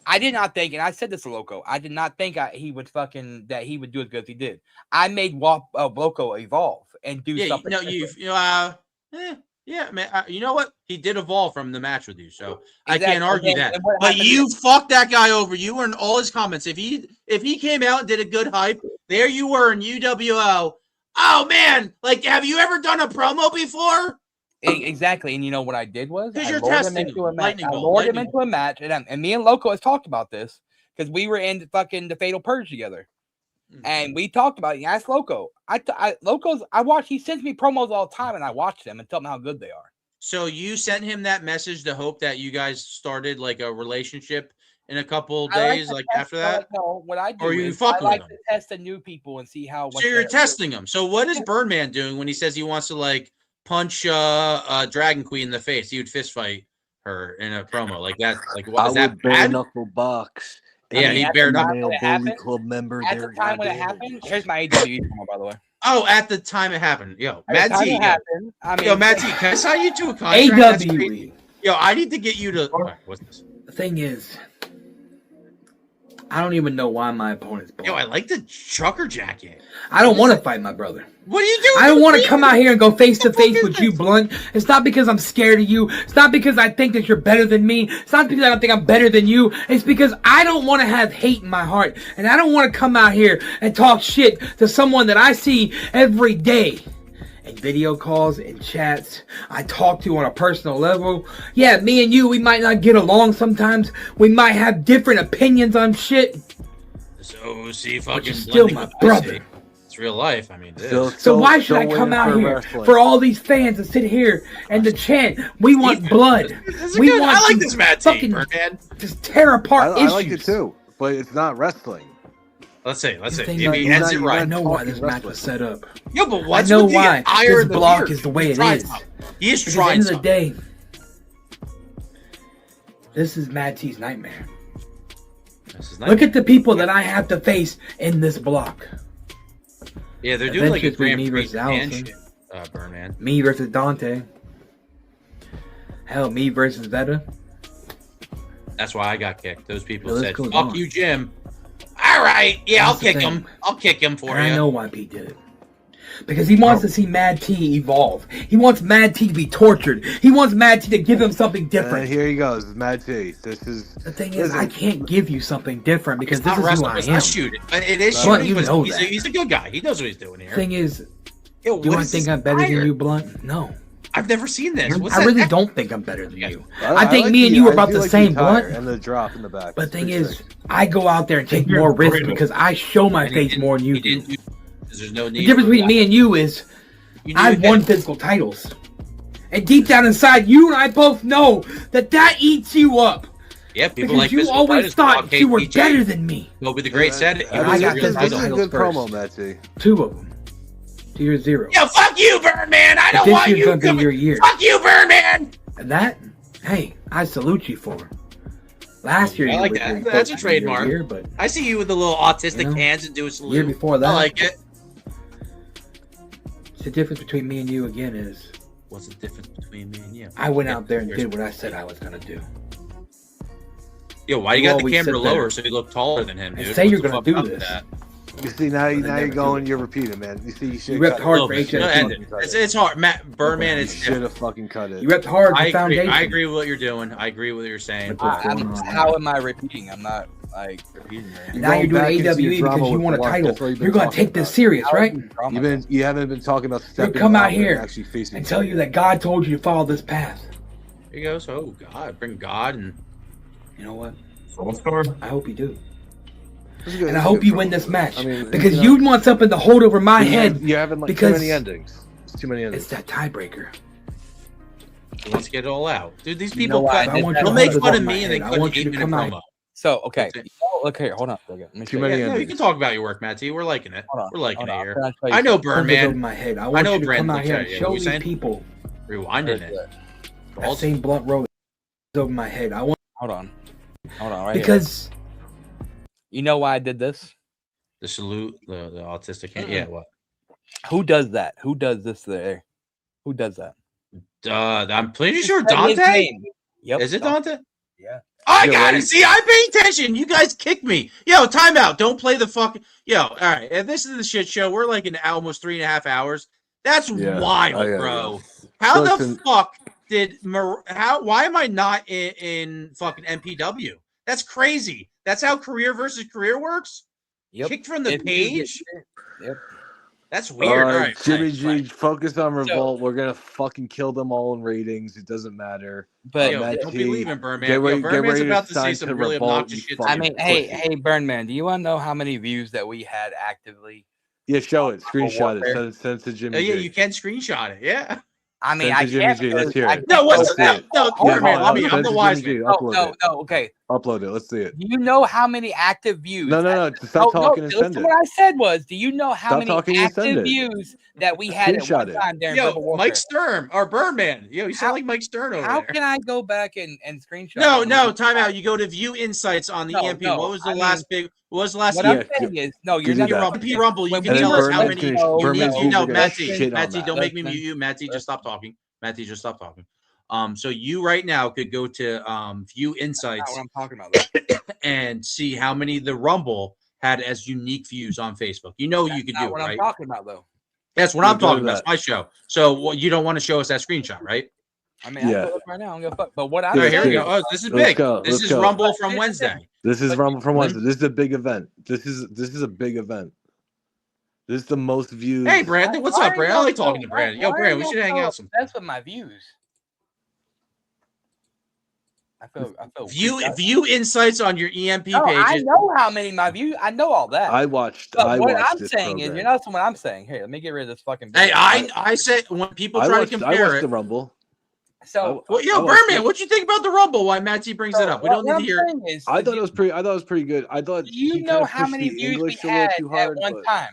I did not think, and I said this to Loco, I did not think he would do as good as he did. I made Loco evolve and do something. Yeah, man. You know what? He did evolve from the match with you, so I Exactly. can't argue And then- that. and what But happened you fucked that guy over. You were in all his comments. If he came out and did a good hype, there you were in UWO. Oh man, have you ever done a promo before? Exactly, and you know what I did was Because I you're lured him testing into a him. match. Lightning I bolt, lured him lightning into a match, and me and Loco has talked about this because we were in the Fatal Purge together, and we talked about it. You asked Loco. I watch. He sends me promos all the time, and I watch them and tell him how good they are. So you sent him that message to hope that you guys started like a relationship in a couple days, like after that? No, what I do Or you is fuck I like with him? to test the new people and see how. So you're testing him. So what is Birdman doing when he says he wants to like punch Dragon Queen in the face? He would fist fight her in a promo like that. Like what I is that would bare bad? knuckle box. Yeah, he bare knuckle. Male Bully Club member. At the time when it happened, here's my AWE promo, by the way. Oh, at the time it happened. Yo, At Matt the time T. it happened, I mean, Yo, Matt T, can I sign you to a contract? That's AWE. crazy. Yo, I need to get you to. All right, what's this? The thing is, I don't even know why my opponent's black. Yo, I like the trucker jacket. I don't want to fight my brother. What are you doing? I don't want to come out here and go face to face with you, Blunt. It's not because I'm scared of you. It's not because I think that you're better than me. It's not because I don't think I'm better than you. It's because I don't want to have hate in my heart. And I don't want to come out here and talk shit to someone that I see every day. In video calls, in chats, I talk to on a personal level. Yeah, me and you, we might not get along sometimes. We might have different opinions on shit. So see, But fucking you're still blending my with what I brother. say. It's real life. I mean, it is. So why should I come out here for all these fans to sit here and to chant, we want blood. We good. want I like to this Matt T, fucking Birdman. just tear apart I issues. like it too, but it's not wrestling. Let's say. The thing Maybe is, he ends it right. I know why this match was set up. Yo, but I what's know with the why ire this in the block beard? is the way it Trying is. something. He is Because at the trying end of the something. day, this is Mad T's nightmare. This is Look at the people that I have to face in this block. Yeah, they're doing like a Eventually, Grand me Prix versus man Allison. shit, Birdman. Me versus Dante. Hell, me versus Veta. That's why I got kicked. Those people Well, this said, goes "Fuck on. you, Jim." All right, yeah, That's the I'll kick thing. him. I'll kick him for And you. I know why Pete did it. Because he wants to see Mad T evolve. He wants Mad T to be tortured. He wants Mad T to give him something different. Here he goes, Mad T. This is The thing is, I can't give you something different because It's this not is who wrestling. I It's am. not shooting. It is Blunt, shooting. you but know he's, that. he's a good guy. He knows what he's doing here. Thing is, Yo, do what I is think this I'm better than fire? you, Blunt? No. I've never seen this. What's I that? really don't think I'm better than you. I think like me and the- you are I about do the like same, attire Blunt. and the drop in the back. But the thing It's is, I go out there and take more risks because I show my face more than you do. There's no need. The difference for between that. me and you is You I've need- won physical titles. And deep down inside, you and I both know that eats you up. Yeah, people Because like you physical always fighters, thought blockade you were PJ. better than me. Kobe the Great said it. He And was I a got real physical title. titles good first. promo, Mad T. 2 of them. To your 0. Yo, fuck you, Birdman. I But don't this want year's you gonna be coming. your year. Fuck you, Birdman. And that, hey, I salute you for. Last year, I you like were that. your That's a first year, trademark. but I see you with the little autistic You know, hands and do a salute. year before that, I like it. the difference between me and you again is What's the difference between me and you? I went out there and did what I said I was gonna do. Yo, why you You got the always camera sit there lower so you look taller than him, and dude? say What's you're the gonna fuck do up with this. that? You see now, But I you're never going, do. you're repeating, man. You see, you should You ripped hard for No, HST. it's hard. Birdman, You it's should have fucking cut it. You ripped hard for I agree. foundation. I agree with what you're doing. I agree with what you're saying. How am I repeating? I'm not like repeating. Now you're doing AWE because you want a title. You're gonna take this serious, right? You haven't been talking about You'll stepping come out up and here actually facing and tell you that God told you to follow this path. Here you go. So, oh God, bring God and You know what? Soulstorm? I hope you do. This is good- And I this is hope good you promo. win this match. I mean, Because you you want something to hold over my head. You're having like because too many endings. It's too many endings. it's that tiebreaker. he wants to get it all out, dude. These You people, know why? cut, I want you they'll to make hold fun it of over me my and they head. I cut an want you to 8-minute come out. promo. So okay, look here. Hold on. Let me show you. Yeah, you can talk about your work, Matty. We're liking it. We're liking it hold on. here. I'm trying to tell you I know something. Hold it Birdman. over my head. I I want know you to come Brandon. out here and Yeah, show what you these saying? people Rewinding it. that same blunt road over my head. I want Hold on, right because here. You know why I did this? The salute, the autistic hand. Yeah, what? Who does that? Who does this there? Who does that? I'm pretty sure Just say his Dante. name. Yep. Is it Dante? Yeah. I Yeah, got right. it. See, I pay attention. You guys kick me. Yo, timeout. Don't play the fucking. Yo, all right. If this is the shit show, we're like in almost 3.5 hours. That's Yeah. wild, Oh, yeah, bro. yeah. How Listen. the fuck did why am I not in fucking MPW? That's crazy. That's how career versus career works? Yep. Kicked from the If you page? Yep. That's weird. All right. Jimmy G, focus on Revolt. We're gonna fucking kill them all in ratings. It doesn't matter. But Yo, Matt don't T, be leaving Birdman. get ready- Yo, get Birdman's ready about to say sign some to really Revolt, obnoxious you shit. fucking I mean, hey, Burnman, do you want to know how many views that we had actively? Yeah, show it. Screenshot Warfare? it. Send it to Jimmy Yeah, G. you can screenshot it. Yeah. I mean, Send I to Jimmy can't. G. Let's hear it. No, Let's what's see it. no, Yeah, man. hold on. I'm Send the to wise Jimmy G. man. Upload it. No, okay. Upload it. Let's see it. Do you know how many active views? No. Stop talking and listen send to it. what I said was, do you know how Stop many talking and send active it. views that we had at one Screenshot it. time during Yo, Verbal Warfare? Mike Sturm or Birdman. Yo, you sound like Mike Stern over How there. can I go back and screenshot? No, time out. You go to view insights on the EMP. What was the last big? What was the last? What I'm saying is, no, you're not. EMP Rumble. You When can we tell were- us how many Birdman's unique. views are gonna Matty, shit on that. don't make me mute you. Matty, just stop talking. Matty, just stop talking. So you right now could go to view insights. What I'm talking about, though. And see how many the Rumble had as unique views on Facebook. You know you could do it, What right? I'm talking about, though. That's what Yeah, I'm go to talking about. It's that. my show. So you don't want to show us that screenshot, right? I mean, I Yeah. can look right now. I don't give a fuck. But what I'm All right, here we saying go. Oh, is- this is Let's big. go, This let's is go. Rumble from Wednesday. This is Rumble from Wednesday. This is a big event. This is a big event. This is the most views. Hey, Brandon, what's up, Brandon? I like talking to Brandon. Yo, Brandon, we should hang out some. That's with my views. I feel View insights on your EMP No, I pages. know how many my views. I know all that. I watched. But I what watched I'm this saying is, program. you're not listening to what I'm saying. Here, let me get rid of this fucking. Hey, video. I said when people I try watched, to I compare watched the it. Rumble. So, Well, yo, I watched Birdman, it. what you think about the Rumble? Why Matty brings it up? We don't need to hear. I thought it was pretty. I thought it was pretty good. I thought Do you he know kind of how pushed many the views we English a little had too at hard. one but time?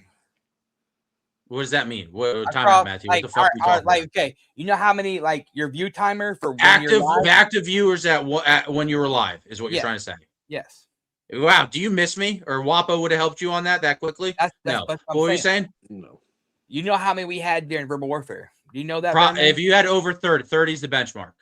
What does that mean? What time Across, out, Matthew? What the fuck we our, talking like, about? okay, you know how many like your view timer for when you're live? Active viewers at when you were live is what you're Yeah. trying to say. Yes. Wow, do you miss me? Or Wapo would have helped you on that quickly? No. That's What were you saying? No. You know how many we had during Verbal Warfare? Do you know that? If you had over 30 is the benchmark.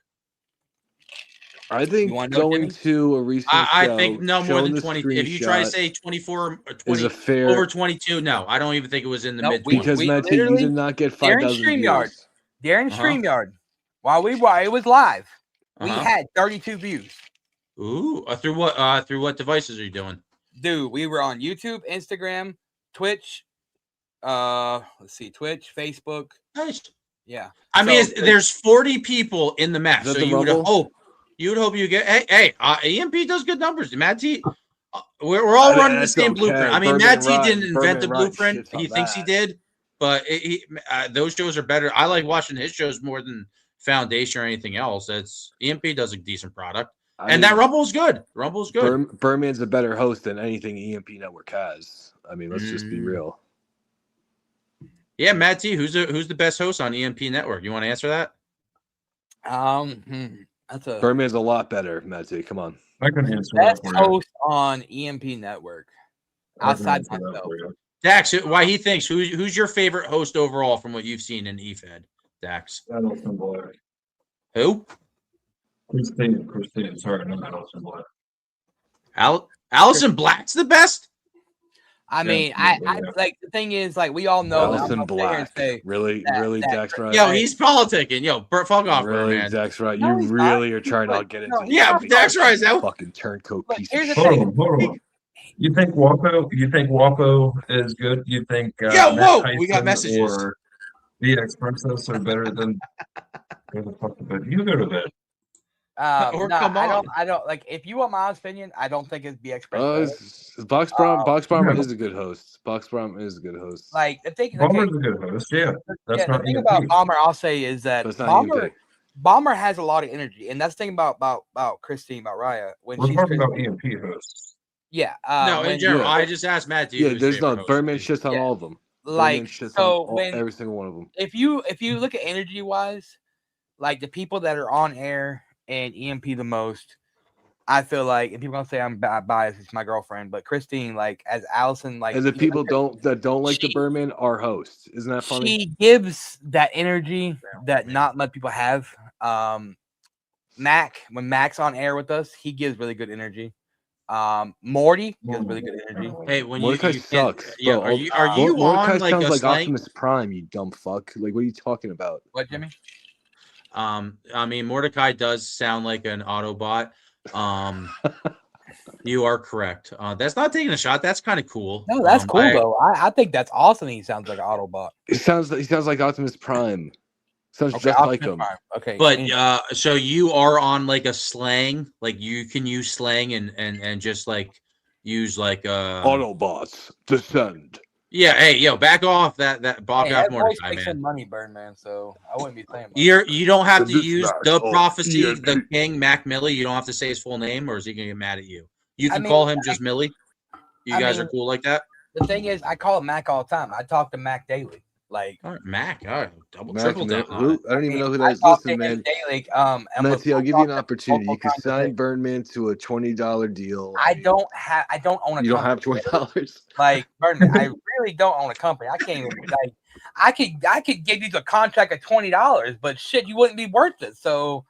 I think wanna know, going Jimmy? to a recent I show, think no more showing than the 20. If you try to screenshot say 24 or is 20, a fair over 22, no, I don't even think it was in the mid 20s. because Matty, you did not get During 5,000 StreamYard, views. during Uh-huh. StreamYard, while it was live, we Uh-huh. had 32 views. Ooh, through what devices are you doing? Dude, we were on YouTube, Instagram, Twitch. Let's see, Twitch, Facebook. Nice. Yeah. I mean, So, there's 40 people in the match, Is that so the you would Rumble? hope you get. Hey, EMP does good numbers. Matt T, we're all running the that's same okay. blueprint. I mean, Birdman Matt T Rod- didn't invent the Birdman Rod blueprint. shits on He thinks he that. did, but those shows are better. I like watching his shows more than Foundation or anything else. It's EMP does a decent product, and that Rumble's good. Rumble's good. Birdman's a better host than anything EMP Network has. I mean, let's just be real. Yeah, Matt T, who's the best host on EMP Network? You want to answer that? That's a Birdman's a lot better, Matty. Come on. I can answer best that for you. host on EMP Network outside myself. Dax, why he thinks who's your favorite host overall from what you've seen in EFED? Dax. Allison Black. Who? Christine. Sorry, not Allison Black. Allison Black's the best? I mean, I like the thing is, like we all know that I'm Allison gonna sit here and Black. say Really, that Dax right? Yo, he's politicking. Yo, fuck off, Really, man. Dax right? No, You he's really not. are trying to get into Yeah, this. Dax right. Is that Fucking turncoat piece here's of the shit. thing. Hold on. You think Wapo is good? You think Yo, Matt whoa, Tyson we got messages. or VX Princess are better than go the fuck to bed. You go to bed. Or no, come on. I don't like. If you want my honest opinion, I don't think it's BX Princess. Box Bomber is a good host. Box Bomber is a good host. Like the thing, Bomber's a good host. Yeah, that's yeah, the not thing EMP. about Bomber, I'll say is that But it's not Bomber has a lot of energy, and that's the thing about Christine, about Raya. When We're she's talking about Christine- EMP hosts. yeah, No, in when- general, I just asked Matt. Yeah, there's no Birdman shits on all of them. like Birdman shits so on when every single one of them. if you look at energy wise, like the people that are on air and EMP the most, I feel like, and people gonna say I'm biased, it's my girlfriend, but Christine, like as Allison, like And the even people like, don't like the Birdman are hosts. Isn't that funny? she gives that energy that not much people have. Mac, when Mac's on air with us, he gives really good energy. Morty gives really good energy. Hey, when Mordecai you sucks. yeah, bro. are you Mordecai on like sounds a like slang? Optimus Prime, you dumb fuck. Like, what are you talking about? What, Jimmy? I mean, Mordecai does sound like an Autobot. You are correct. That's not taking a shot. That's kind of cool. No, that's cool though. I think that's awesome. He sounds like an Autobot. He sounds like Optimus Prime. Sounds Okay, just like Optimus him. Prime. Okay, But so you are on like a slang, like you can use slang and just like use like Autobots descend. Yeah, hey, yo, back off that back Hey, off that voice Mordecai, makes man. some money, Birdman. So I wouldn't be saying much. You don't have to This use match the on prophecy, ESP. the king, Mac Millie. You don't have to say his full name, or is he gonna get mad at you? You I can mean, call him just Millie. You I guys mean, are cool like that. The thing is, I call him Mac all the time. I talk to Mac daily. Like All right, Mac, all right, double, Mac, triple down on it. who? I don't even know who that I is. talk to Listen, him man. daily. Matty, I'll give you an opportunity. You can times a day. sign Birdman to a $20 deal. I don't own a You don't company. have $20. Like Birdman, I really don't own a company. I can't even like. I could give you a contract of $20, but shit, you wouldn't be worth it. So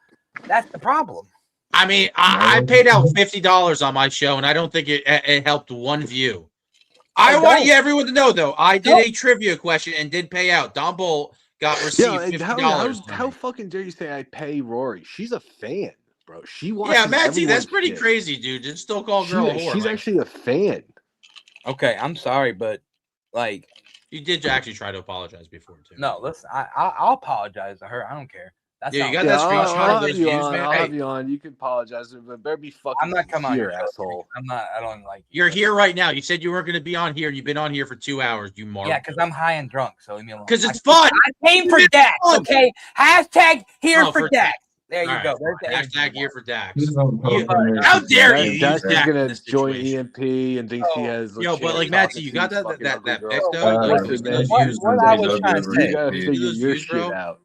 that's the problem. I mean, I paid out $50 on my show, and I don't think it helped one view. I want everyone to know, though, I did a trivia question and did pay out. Don Bolt received $50. How fucking dare you say I pay Rory? She's a fan, bro. She watches. Yeah, Matty, that's everyone's pretty shit. crazy, dude. Just still call a girl a whore. She's actually a fan. Okay, I'm sorry, but like you did actually try to apologize before too. No, listen, I'll apologize to her. I don't care. That's Yeah, not you got that screenshot I'll of those have you views, on. man. I'll Hey, have you on. You can apologize, but better be fucking I'm not coming on here, your show, asshole. I'm not. I don't like. you're here right now. You said you weren't going to be on here, and you've been on here for 2 hours. You mark. Yeah, because I'm high and drunk. So leave me alone. Because it's fun. I came for Dax. Okay, hashtag here Oh, for for Dax. There you All go. right. There's the Hashtag here for Dax. He's on How dare you use Dax is Dax in gonna this join situation? EMP and thinks he has. Yo, but like Matty, you got that pick girl. though. Like, Listen, those man. views, What I was trying to say. You gotta Can you figure do those your views, bro? shit out.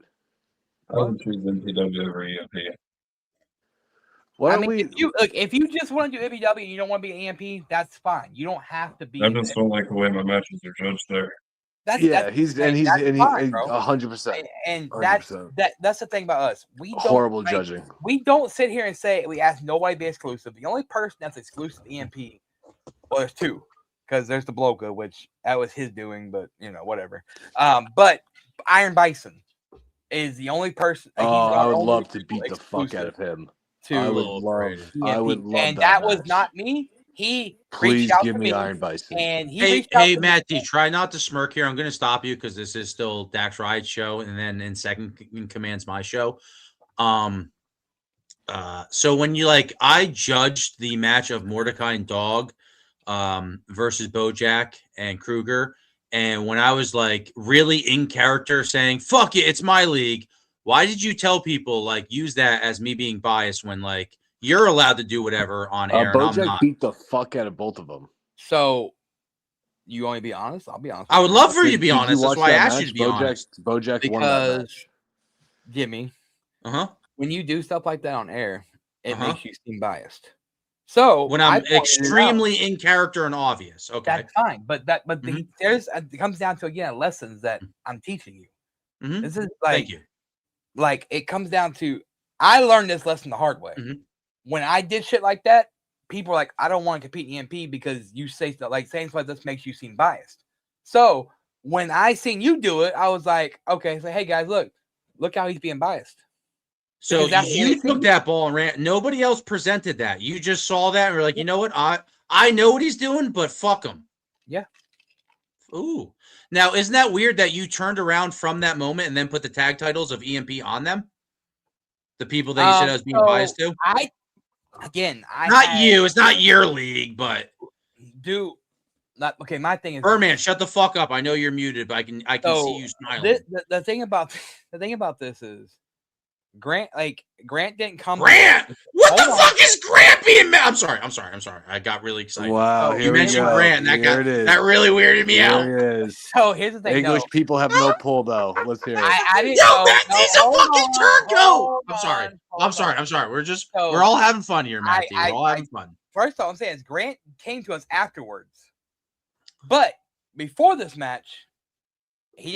I would choose MPW over EMP. Why I don't mean, we? if you just want to do MPW and you don't want to be an EMP, that's fine. You don't have to be. I just don't like the way my matches are judged there. That's He's fine, 100%. And 100%. that's the thing about us. We don't Horrible judging. We don't sit here and say we ask nobody to be exclusive. The only person that's exclusive to EMP, well, there's two, because there's the Bloka, which that was his doing, but whatever. But Iron Bison is the only person. I would love to beat the fuck out of him. I would love and that was match. not me. He Please reached out give to me Iron Bison. and he Hey, reached out to me. Matty, try not to smirk here. I'm going to stop you because this is still Dax Riot's show, and then in second in command's my show. So when you I judged the match of Mordecai and Dog versus Bojack and Kruger, and when I was really in character saying "fuck it, it's my league," why did you tell people use that as me being biased when you're allowed to do whatever on air and I'm Bojack not? beat the fuck out of both of them. So you only be honest? I'll be honest. I would love for you to be Did you honest. That's watch why I that asked you match? to be honest. Bojack won that match. Jimmy, Uh-huh. when you do stuff like that on air, it makes you seem biased. So When I'm extremely in character and obvious, okay, that's fine. But there's it comes down to lessons that I'm teaching you. Mhm. This is Thank you. It comes down to I learned this lesson the hard way. Mm-hmm. When I did shit like that, people were like, I don't want to compete in EMP because you say stuff saying stuff like this makes you seem biased. So when I seen you do it, I was like, okay, so hey guys, look how he's being biased. So Because you took that ball and ran. Nobody else presented that. You just saw that and were like, you know what? I know what he's doing, but fuck him. Yeah. Ooh. Now, isn't that weird that you turned around from that moment and then put the tag titles of EMP on them? The people that you said I was being biased to? Not you. It's not your league, but my thing is Birdman, shut the fuck up. I know you're muted, but I can see you smiling. The thing about this is Grant didn't come. Grant, what the fuck is Grant being mad? I'm sorry. I got really excited. Wow, you mentioned Grant, and that really weirded me out. Here it is. So here's the thing. English people have no pull though. Let's hear it. I didn't Yo, know. Matty's a fucking turncoat. I'm sorry. We're all having fun here, Matty. We're all having fun. First all I'm saying is Grant came to us afterwards. But before this match,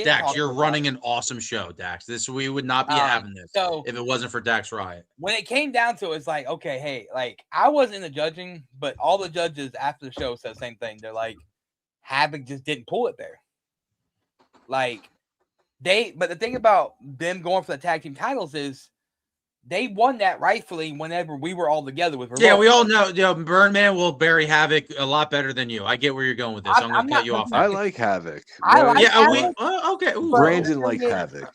Dax, you're running an awesome show, Dax. We would not be having this if it wasn't for Dax Riot. When it came down to it, it's like, okay, hey, I wasn't in the judging, but all the judges after the show said the same thing. They're like, Havoc just didn't pull it there. But the thing about them going for the tag team titles is they won that rightfully whenever we were all together with Revolt. Yeah, we all know Birdman will bury Havoc a lot better than you. I get where you're going with this. I'm going to cut you off. I like Havoc. Okay. Ooh. Brandon likes Havoc.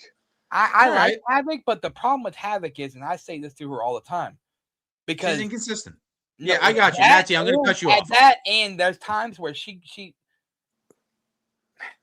I like Havoc, but the problem with Havoc is, and I say this to her all the time, because she's inconsistent. Yeah, I got you, Matty. I'm going to cut you off. That and there's times where she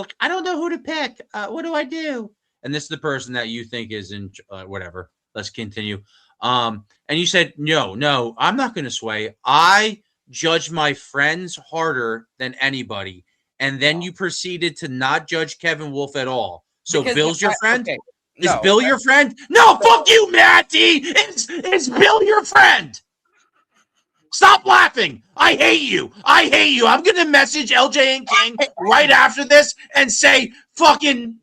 look, I don't know who to pick. What do I do? And this is the person that you think is in whatever. Let's continue. And you said, no, I'm not going to sway. I judge my friends harder than anybody. And then you proceeded to not judge Kevin Wolf at all. So Because Bill's your friend? okay, Is no, Bill your friend? No, fuck you, Matty! Is Bill your friend? Stop laughing. I hate you. I'm going to message LJ and King right after this and say fucking,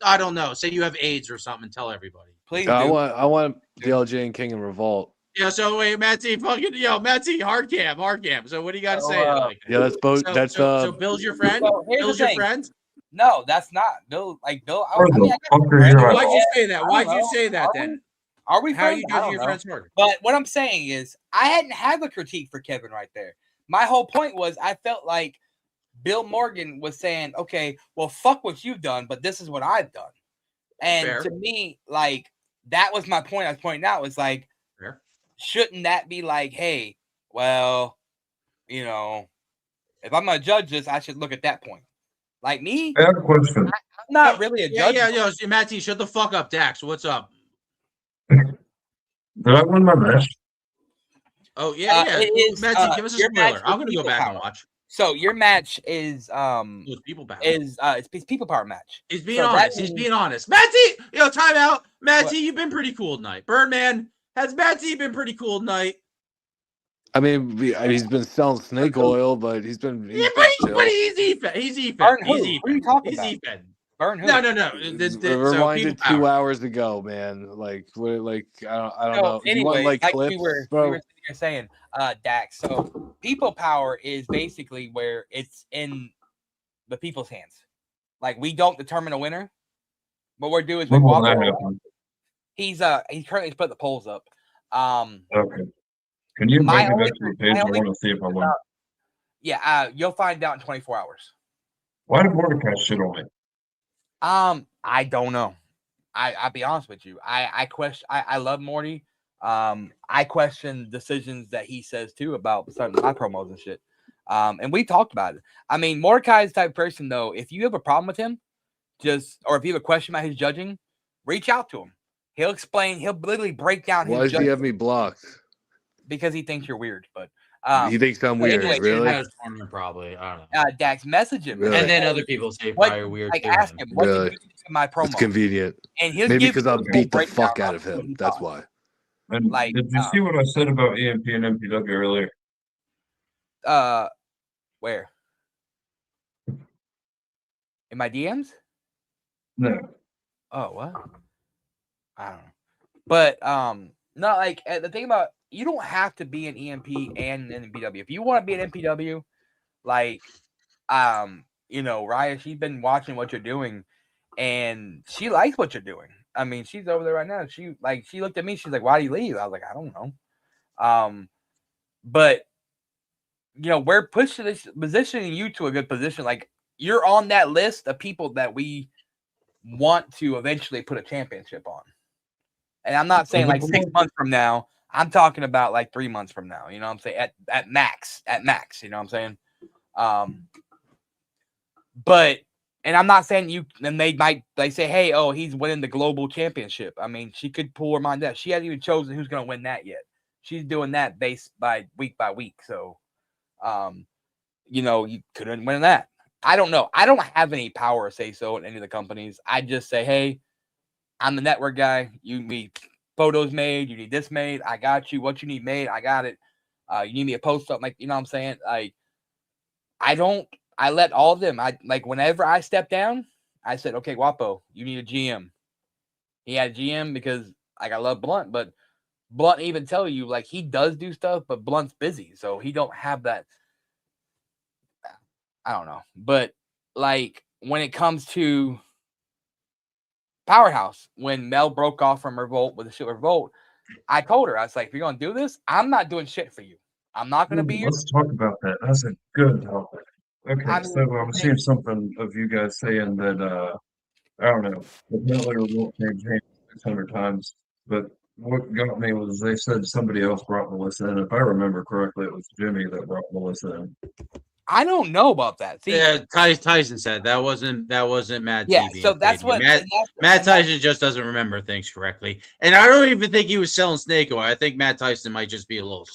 I don't know, say you have AIDS or something and tell everybody. Please I do. want the LJ and King and Revolt. Yeah, so wait, Matty, Matty, hard cam. So what do you got to say? Yeah, that's both. So Bill's your friend? So here's Bill's the your thing. friend? No, that's not Bill. Like Bill, I Where mean, the I fuck got are friends. you at? Why'd you say that? I Why'd don't you know. say that then? Are we How are friends? you I judging don't your know. friends harder? But what I'm saying is, I hadn't had the critique for Kevin right there. My whole point was, I felt like Bill Morgan was saying, "Okay, well, fuck what you've done, but this is what I've done." And Fair. to me, like that was my point. I was pointing out was like, Fair. shouldn't that be like, hey, well, if I'm gonna judge this, I should look at that point. Like me, I have a question. I'm not really a judge. Yeah, Matty, shut the fuck up, Dax. What's up? Did I win my match? Oh yeah. It is, Matty, give us a your match spoiler. I'm is gonna go People back and Power. watch. So your match is It's People Power. it's People Power match. He's being So that honest. He's means- being honest. Matty, time out. Matty, What? you've been pretty cool tonight. Birdman, has Matty been pretty cool tonight? I mean, he's been selling snake oil, but he's been chill. But he's EFED. He's EFED. Burn He's who? EFED. Who are you talking He's about? EFED. Burn who? No. So Reminded People 2 Power. hours ago, man. Like, what? Like, I don't know. Anyway, you want like like clips, we were bro? sitting here saying, Dax. So People Power is basically where it's in the people's hands. Like we don't determine a winner. What we're doing is we When will walk that around. happen? He's currently put the polls up. Okay. Can you My invite me only- back to the page? my I only want to see if I win. Yeah, you'll find out in 24 hours. Why did Mordecai shit on me? I don't know. I'll be honest with you. I question. I love Morty. I question decisions that he says too about some of my promos and shit. And we talked about it. I mean, Mordecai is the type of person though. If you have a problem with him, or if you have a question about his judging, reach out to him. He'll explain. He'll literally break down his Why does he judging have me blocked? because he thinks you're weird. But He thinks I'm weird, anyway, really? Probably. I don't know. Dax, message him. Really? And then other people say probably are weird Like too. ask him what Really? did you think of my promo? It's convenient. And he'll Maybe give because you I'll a full beat the breakdown fuck out on of what him. he That's thought. why. And Like, did you see what I said about EMP and MPW earlier? Where? In my DMs? No. Oh, what? I don't know. But not like the thing about you don't have to be an EMP and an MPW. If you want to be an MPW, like Raya, she's been watching what you're doing and she likes what you're doing. I mean, she's over there right now. She looked at me, she's like, "Why do you leave?" I was like, "I don't know." But we're positioning you to a good position. Like you're on that list of people that we want to eventually put a championship on. And I'm not saying like 6 months from now. I'm talking about like 3 months from now. You know what I'm saying? At max. You know what I'm saying? But and I'm not saying you. Then they say, hey, oh, he's winning the global championship. I mean, she could pull her mind out. She hasn't even chosen who's going to win that yet. She's doing that based by week. So, you couldn't win that. I don't know. I don't have any power to say so in any of the companies. I just say, hey, I'm the network guy. You need photos made. You need this made. I got you. What you need made, I got it. You need me to post something, like, you know what I'm saying? Like, I let all of them. Whenever I step down, I said, okay, Guapo, you need a GM. He had a GM because I love Blunt, but Blunt even tell you like he does do stuff, but Blunt's busy, so he don't have that. I don't know, but like when it comes to Powerhouse, when Mel broke off from Revolt with the shit Revolt, I told her, I was like, if you're gonna do this, I'm not doing shit for you. I'm not gonna be. Let's talk about that. That's a good topic. Okay, I mean, so I'm seeing something of you guys saying that I don't know, apparently Revolt changed hands 600 times, but what got me was they said somebody else brought Melissa in. If I remember correctly, it was Jimmy that brought Melissa in. I don't know about that. See, Yeah, Tyson said that wasn't Matt Yeah, T being so that's shady. what- Matt, and that's- Matt and that's- Tyson just doesn't remember things correctly, and I don't even think he was selling snake oil. I think Matt Tyson might just be a little.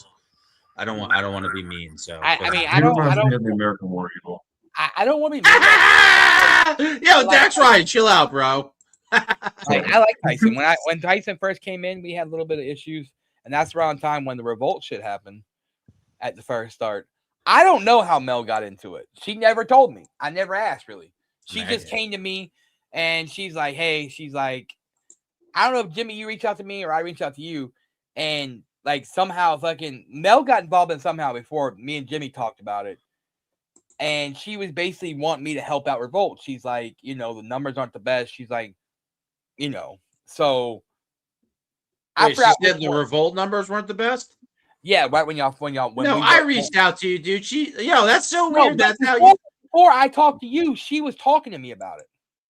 I don't want to be mean. So I mean, He I don't reminds me of the American War Eagle. I don't want to be mean. Yo, Dax Ryan, chill out, bro. I like Tyson. When Tyson first came in, we had a little bit of issues, and that's around time when the revolt shit happened at the first start. I don't know how Mel got into it. She never told me. I never asked really. She just came to me and she's like, "Hey," she's like, "I don't know if Jimmy, you reach out to me or I reach out to you," and like somehow fucking Mel got involved in somehow before me and Jimmy talked about it. And she was basically wanting me to help out Revolt. She's like, the numbers aren't the best. She's like, so Wait, she said the revolt numbers weren't the best. Yeah, right when I reached out to you, dude. That's so weird. That's how you. Before I talked to you, she was talking to me about it.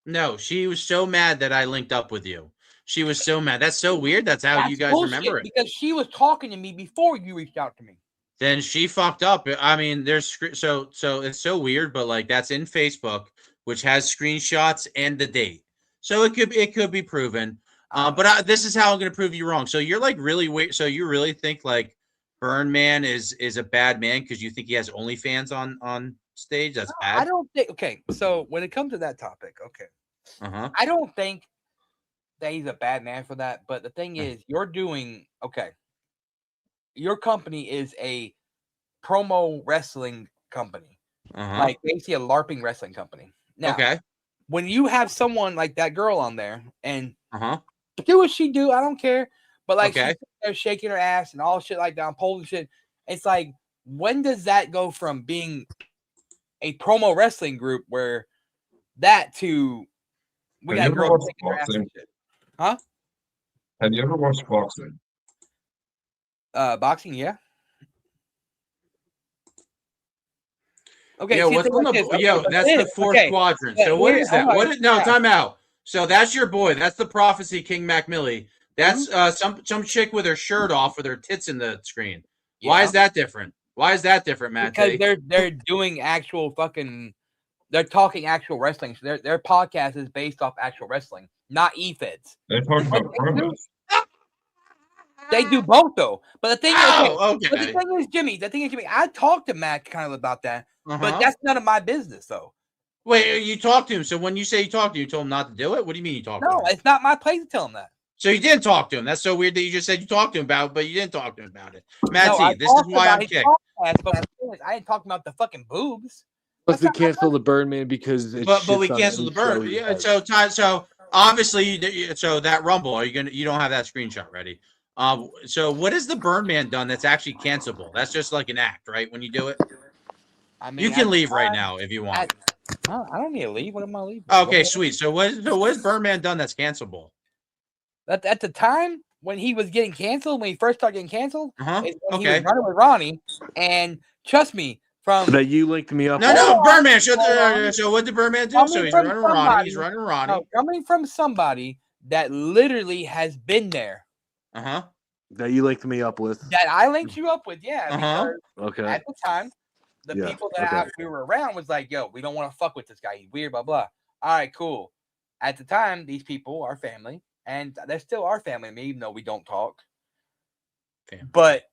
No, she was so mad that I linked up with you. She was so mad. That's so weird. That's how you guys remember it. Because she was talking to me before you reached out to me. Then she fucked up. I mean, there's so it's so weird, but like that's in Facebook, which has screenshots and the date, so it could be proven. But this is how I'm going to prove you wrong. So you're like really weird. So you really think like Burn Man is a bad man because you think he has OnlyFans on stage? That's bad. I don't think. Okay, so when it comes to that topic, I don't think that he's a bad man for that. But the thing is, you're doing your company is a promo wrestling company, like basically a LARPing wrestling company. Now, when you have someone like that girl on there and do what she do, I don't care. But like she's there shaking her ass and all shit like that, polling shit. It's like, when does that go from being a promo wrestling group where that to we got girls shaking her ass and shit? Huh? Have you ever watched boxing? Boxing, yeah. Okay. Yeah, what's on the that's the fourth quadrant. So what is that? Time out. So that's your boy. That's the Prophecy King MacMillie. That's some chick with her shirt off with her tits in the screen. Why is that different? Why is that different, Matt? Because they're doing actual they're talking actual wrestling. So their podcast is based off actual wrestling, not efeds. They talk about promos. They do both though. But the thing is, the thing is, Jimmy, I talked to Matt kind of about that, but that's none of my business though. Wait, you talked to him. So when you say you talked to him, you told him not to do it? What do you mean you talked to him? No, it's not my place to tell him that. So you didn't talk to him. That's so weird that you just said you talked to him about it, but you didn't talk to him about it. Matt T, this is why I'm kicked. But I didn't talk about the fucking boobs. Let's cancel the Burn Man because it's but we canceled the Burn. Yeah, so obviously, so that Rumble, you don't have that screenshot ready. So what has the Burn Man done that's actually cancelable? That's just like an act, right? When you do it, I mean, you can leave right now if you want. I don't need to leave. What am I leaving? Okay, sweet. So what has Burn Man done that's cancelable? At the time when he was getting canceled, when he first started getting canceled, is when he was Okay. running with Ronnie. And trust me, from that you linked me up. No, Burn Man. So what did Burn Man do? So he's running Ronnie. He's running Ronnie. No, coming from somebody that literally has been there. That you linked me up with. That I linked you up with, yeah. Because Okay. at the time, the Yeah, people that we were around was like, yo, we don't want to fuck with this guy. He's weird, blah, blah. All right, cool. At the time, these people are family, and they're still our family, even though we don't talk. But,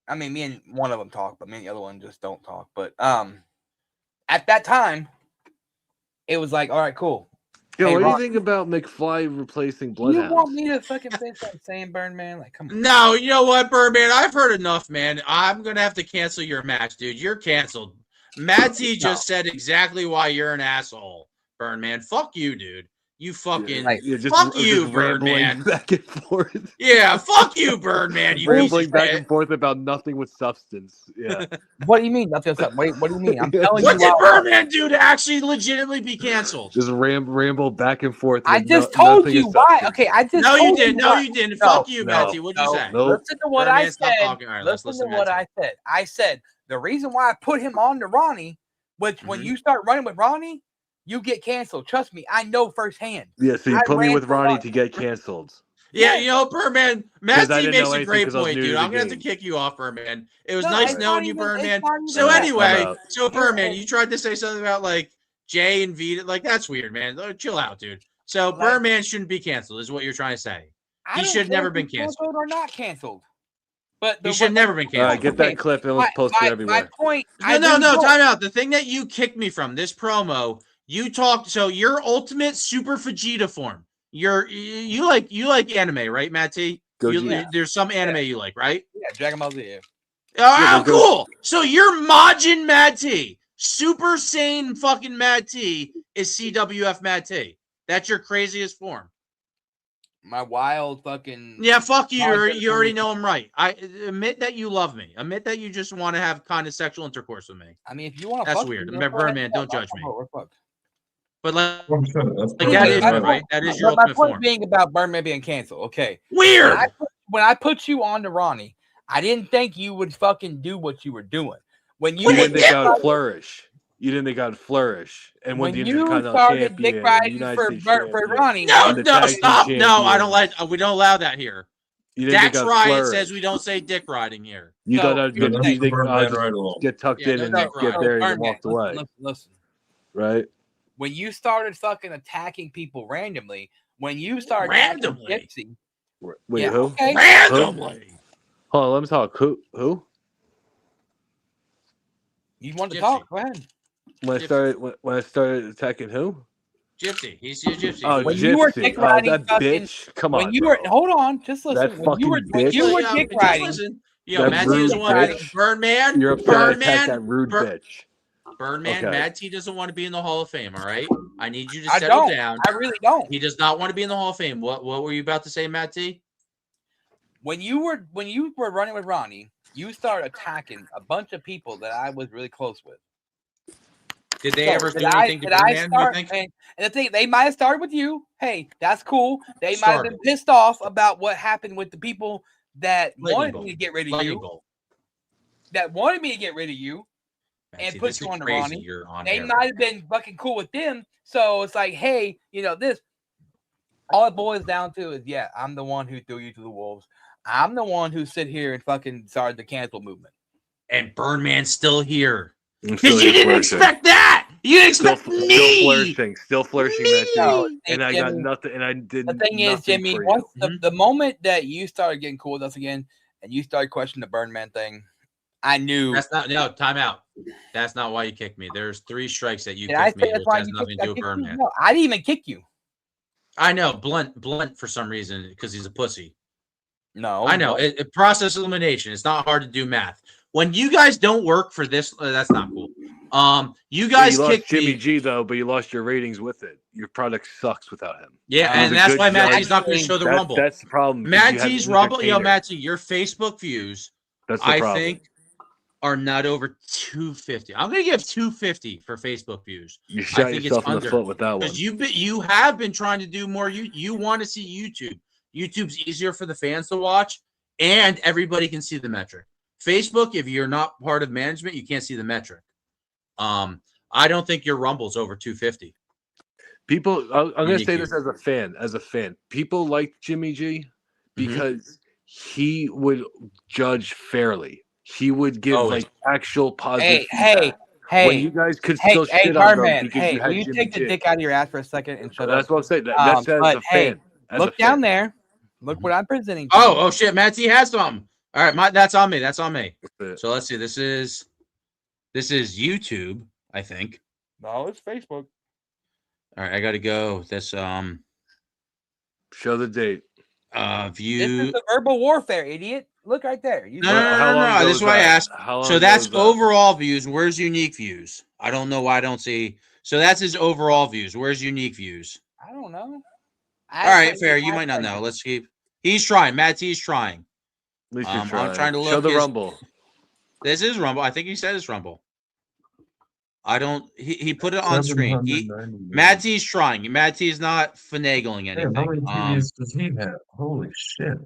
I mean, me and one of them talk, but me and the other one just don't talk. But at that time, it was like, all right, cool. Yo, Hey, what do Ron, you think about McFly replacing you Bloodhound? want me to fucking say something saying Burn Man? Like, come on. No, you know what, Burn Man? I've heard enough, man. I'm gonna have to cancel your match, dude. You're canceled. Matt T just said exactly why you're an asshole, Burn Man. Fuck you, dude. You fucking fuck you, Burn Man. Back and forth. Yeah, fuck you, Burn Man. You Rambling piece of back shit. and forth about nothing with substance. Yeah. What do you mean? Nothing else. Wait, what do you mean? I'm telling What you. did Burn Man do to actually legitimately be canceled? Just ramble back and forth. I with just told nothing you is why. substance. Okay, I just No, you told didn't. No, why. you didn't. No, Fuck you, no, Matty. What'd you no. say? Nope. Listen to what Burn I Man, stop said. talking. All right, let's Listen listen to what I said. I said the reason why I put him on to Ronnie, which when you start running with Ronnie, you get canceled. Trust me, I know firsthand. Yeah, so you I put me ran with for Ronnie to get canceled. Yeah, you know, Birdman, Matt I T didn't makes know a anything great 'cause I was point, new to dude. the I'm gonna have to game. kick you off, Birdman. It was No, nice it's knowing not you, even- it's Birdman. not even So that. anyway, so Here, Birdman, you tried to say something about like Jay and Vita. Like that's weird, man. Chill out, dude. So Birdman shouldn't be canceled, is what you're trying to say. I He don't should care never if been he's canceled. or not canceled. But He should never been All right, canceled. get that clip and let's post it my everywhere. point. No, time out. The thing that you kicked me from this promo, you talked. So your ultimate Super Vegeta form. You like anime, right, Matt T? There's some anime you like, right? Yeah, Dragon Ball Z. Oh, cool. So your Majin Mad T, Super Saiyan fucking Mad T is CWF Mad T. That's your craziest form. My wild fucking. Yeah, fuck you. You already know I'm right. I admit that you love me. Admit that you just want to have kind of sexual intercourse with me. I mean, if you want to, that's weird. Birdman, don't judge me. But like That's that is good, right? That is your my ultimate point form. being about Birdman being canceled. Okay, weird. When I put you on to Ronnie, I didn't think you would fucking do what you were doing. When You didn't think I would flourish. You didn't think I'd flourish. And when the you Intercontinental started dick Champion, riding United for States champion, Ronnie, No, the no, tag team stop. No, I don't champion. like. We don't allow that here. You didn't Dax think I'd Riot flourish. says we don't say dick riding here. You thought I'd get, that's you think Birdman I'd just right along. get tucked Yeah, in no and dick get riding. there and Birdman, walked away, listen. right? When you started fucking attacking people randomly, when you started randomly, attacking Gypsy, Wait, yeah, who? okay. Randomly. Hold on, let me talk. Who? You want to Gypsy. talk? Go ahead. When I started attacking who? Gypsy. He's your Gypsy. Oh, When Gypsy. you were dick riding that fucking, bitch. Come when on, you bro. were hold on, just listen. That When you were fucking bitch. dick Just riding, listen. Yo, That Matt T rude doesn't want to be bitch. Birdman. You're upset I attacked that rude Bird- bitch. Birdman, Okay. Mad T doesn't want to be in the Hall of Fame, all right? I need you to I settle don't. down. I really don't. He does not want to be in the Hall of Fame. What were you about to say, Matt T? When you were running with Ronnie, you started attacking a bunch of people that I was really close with. Did they So, ever did do I- anything to did I Birdman, you start- think? And the thing, they might have started with you. Hey, that's cool. They might have been Started. pissed off about what happened with the people that Lightning wanted bolt. me to get rid of Lightning you. bolt. That wanted me to get rid of you and See, put this you is on to crazy. Ronnie. You're on They air. might have been fucking cool with them. So it's like, hey, this. All it boils down to is, yeah, I'm the one who threw you to the wolves. I'm the one who sit here and fucking started the cancel movement. And Birdman's still here. I'm Because still you didn't flourishing. expect that. You didn't expect Still me. Still flourishing, Matt T. No, And hey, I got Jimmy, nothing. And I did The thing is, nothing Jimmy, for once you. the moment that you started getting cool with us again and you started questioning the Birdman thing, I knew. That's not time out. That's not why you kicked me. There's 3 strikes that you Did I kicked say me, that's which why has you nothing kicked- to do I with kicked you? Birdman. No, I didn't even kick you. I know, blunt for some reason because he's a pussy. No, I know. Process elimination. It's not hard to do math. When you guys don't work for this, that's not cool. You guys you lost kicked Jimmy me. G though, but you lost your ratings with it. Your product sucks without him. Yeah, He was and a that's good why Matt judge. T's not going to show the Rumble. That's the problem. because Matt you had T's an Rumble, entertainer. Matt T, your Facebook views, That's the I problem. think, are not over 250. I'm going to give 250 for Facebook views. You I shot think yourself it's in the under. foot with that one. Because you have been trying to do more. You want to see YouTube. YouTube's easier for the fans to watch, and everybody can see the metric. Facebook, if you're not part of management, you can't see the metric. I don't think your Rumble's over 250. People, I'm going to Unique say this views. as a fan. People like Jimmy G Mm-hmm. because he would judge fairly. He would give Always. actual positive Hey, feedback. When you guys could still hey, shit on them Birdman, because hey, you had will you Jimmy take the G. dick out of your ass for a second and shut up? That's what I'm saying. That's as but a hey, fan. As look a fan. down there. Look what I'm presenting. to you. Oh shit, Matt T has some. All right, that's on me. That's on me. So let's see. This is YouTube, I think. No, it's Facebook. All right, I got to go. This Show the date. View. This is the verbal warfare, idiot. Look right there. You No. This is why I asked. So that's ago was that? overall views. Where's unique views? I don't know why I don't see. So that's his overall views. Where's unique views? I don't know. All right, fair. You might not know. Let's keep. He's trying. Matt T's trying. At least you're I'm trying to look. Show the Rumble. This is Rumble. I think he said it's Rumble. I don't. He put it on screen. Matt T's trying. Matt T's not finagling anything. How many TVs does he have? Holy shit.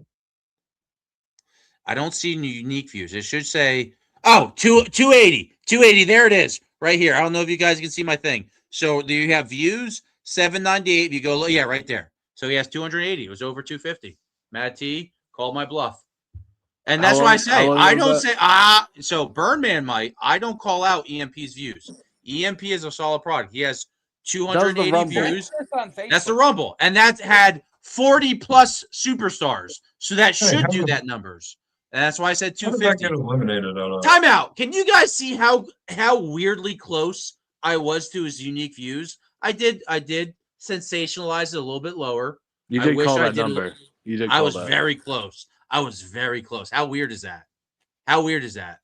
I don't see unique views. It should say, 280. 280. There it is. Right here. I don't know if you guys can see my thing. So do you have views? 798. If you go, yeah, right there. So he has 280. It was over 250. Matt T called my bluff. And that's why I say so Birdman might. I don't call out EMP's views. EMP is a solid product. He has 280 views. That's the Rumble. And that's had 40 plus superstars. So that should do that numbers. And that's why I said 250. How did that get eliminated out of Timeout. Can you guys see how weirdly close I was to his unique views? I did sensationalize it a little bit lower. You did call that number. You did. I was very close. I was very close. How weird is that? How weird is that?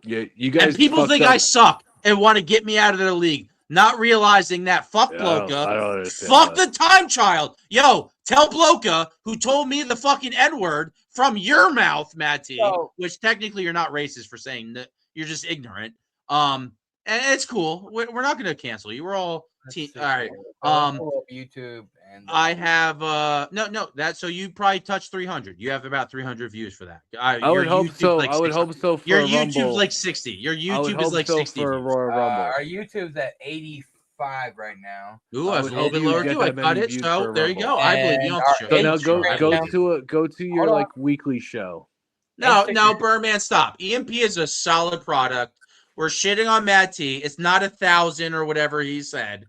Yeah, you guys. And people think I suck and want to get me out of their league, not realizing that fuck Bloka, fuck the time child. Yo, tell Bloka, who told me the fucking N-word from your mouth, Matt T, which technically you're not racist for saying that, you're just ignorant. And it's cool. We're not going to cancel you. We're all all right. YouTube and I have so you probably touched 300. You have about 300 views for that. I would hope so. Like I would hope so. For your a YouTube's Rumble. like 60. Your YouTube is like so 60 for a Royal Rumble. Our YouTube's at 85 right now. Ooh, I was a little bit lower too. I cut it. So there you go. I believe you don't have to show. So now go to your like weekly show. No, Birdman, stop. EMP is a solid product. We're shitting on Matt T. It's not 1,000 or whatever he said.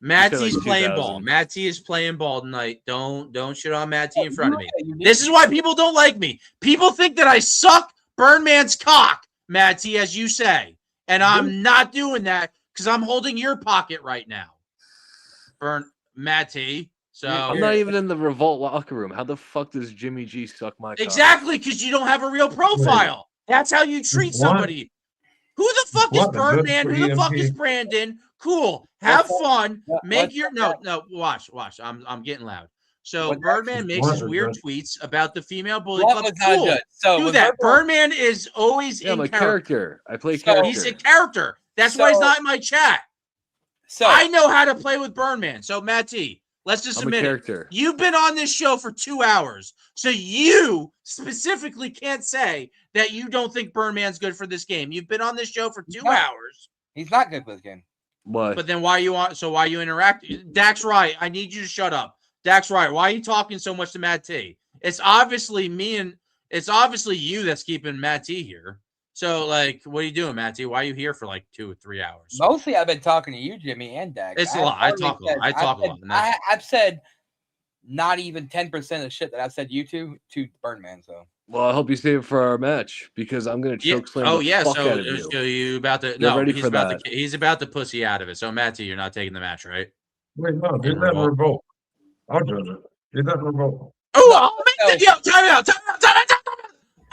Matt T's like playing ball. Matt T is playing ball tonight. Don't shit on Matt T in front of me. This is why people don't like me. People think that I suck Birdman's cock, Matt T, as you say. And I'm not doing that because I'm holding your pocket right now. Matt T. So I'm not even in the Revolt locker room. How the fuck does Jimmy G suck my cock? Exactly, because you don't have a real profile. That's how you treat somebody. Who the fuck is Birdman? Who the fuck is Brandon? Cool. Have fun. Make your watch. I'm getting loud. So Birdman makes his weird tweets about the female bully club. Cool. So do that. Birdman is always in I'm a character. I play character. He's a character. That's why he's not in my chat. So I know how to play with Birdman. So Matt T, let's just admit it. You've been on this show for 2 hours. So you specifically can't say that you don't think Birdman's good for this game. You've been on this show for 2 hours. He's not good for this game. What? But then why you interact? Dax Wright, I need you to shut up. Dax Wright, why are you talking so much to Matt T? It's obviously it's obviously you that's keeping Matt T here. So like, what are you doing, Matt T? Why are you here for like 2 or 3 hours? Mostly I've been talking to you, Jimmy, and Dax. It's a lot. I talk a lot. I've said not even 10% of the shit that I've said you to Birdman. So well, I hope you save it for our match because I'm gonna choke slam the fuck out of you. So you about to he's about to pussy out of it. So Matt T, you're not taking the match, right? Wait, no, do that Revolt. I'll judge it. Do that Revolt. Oh, time out.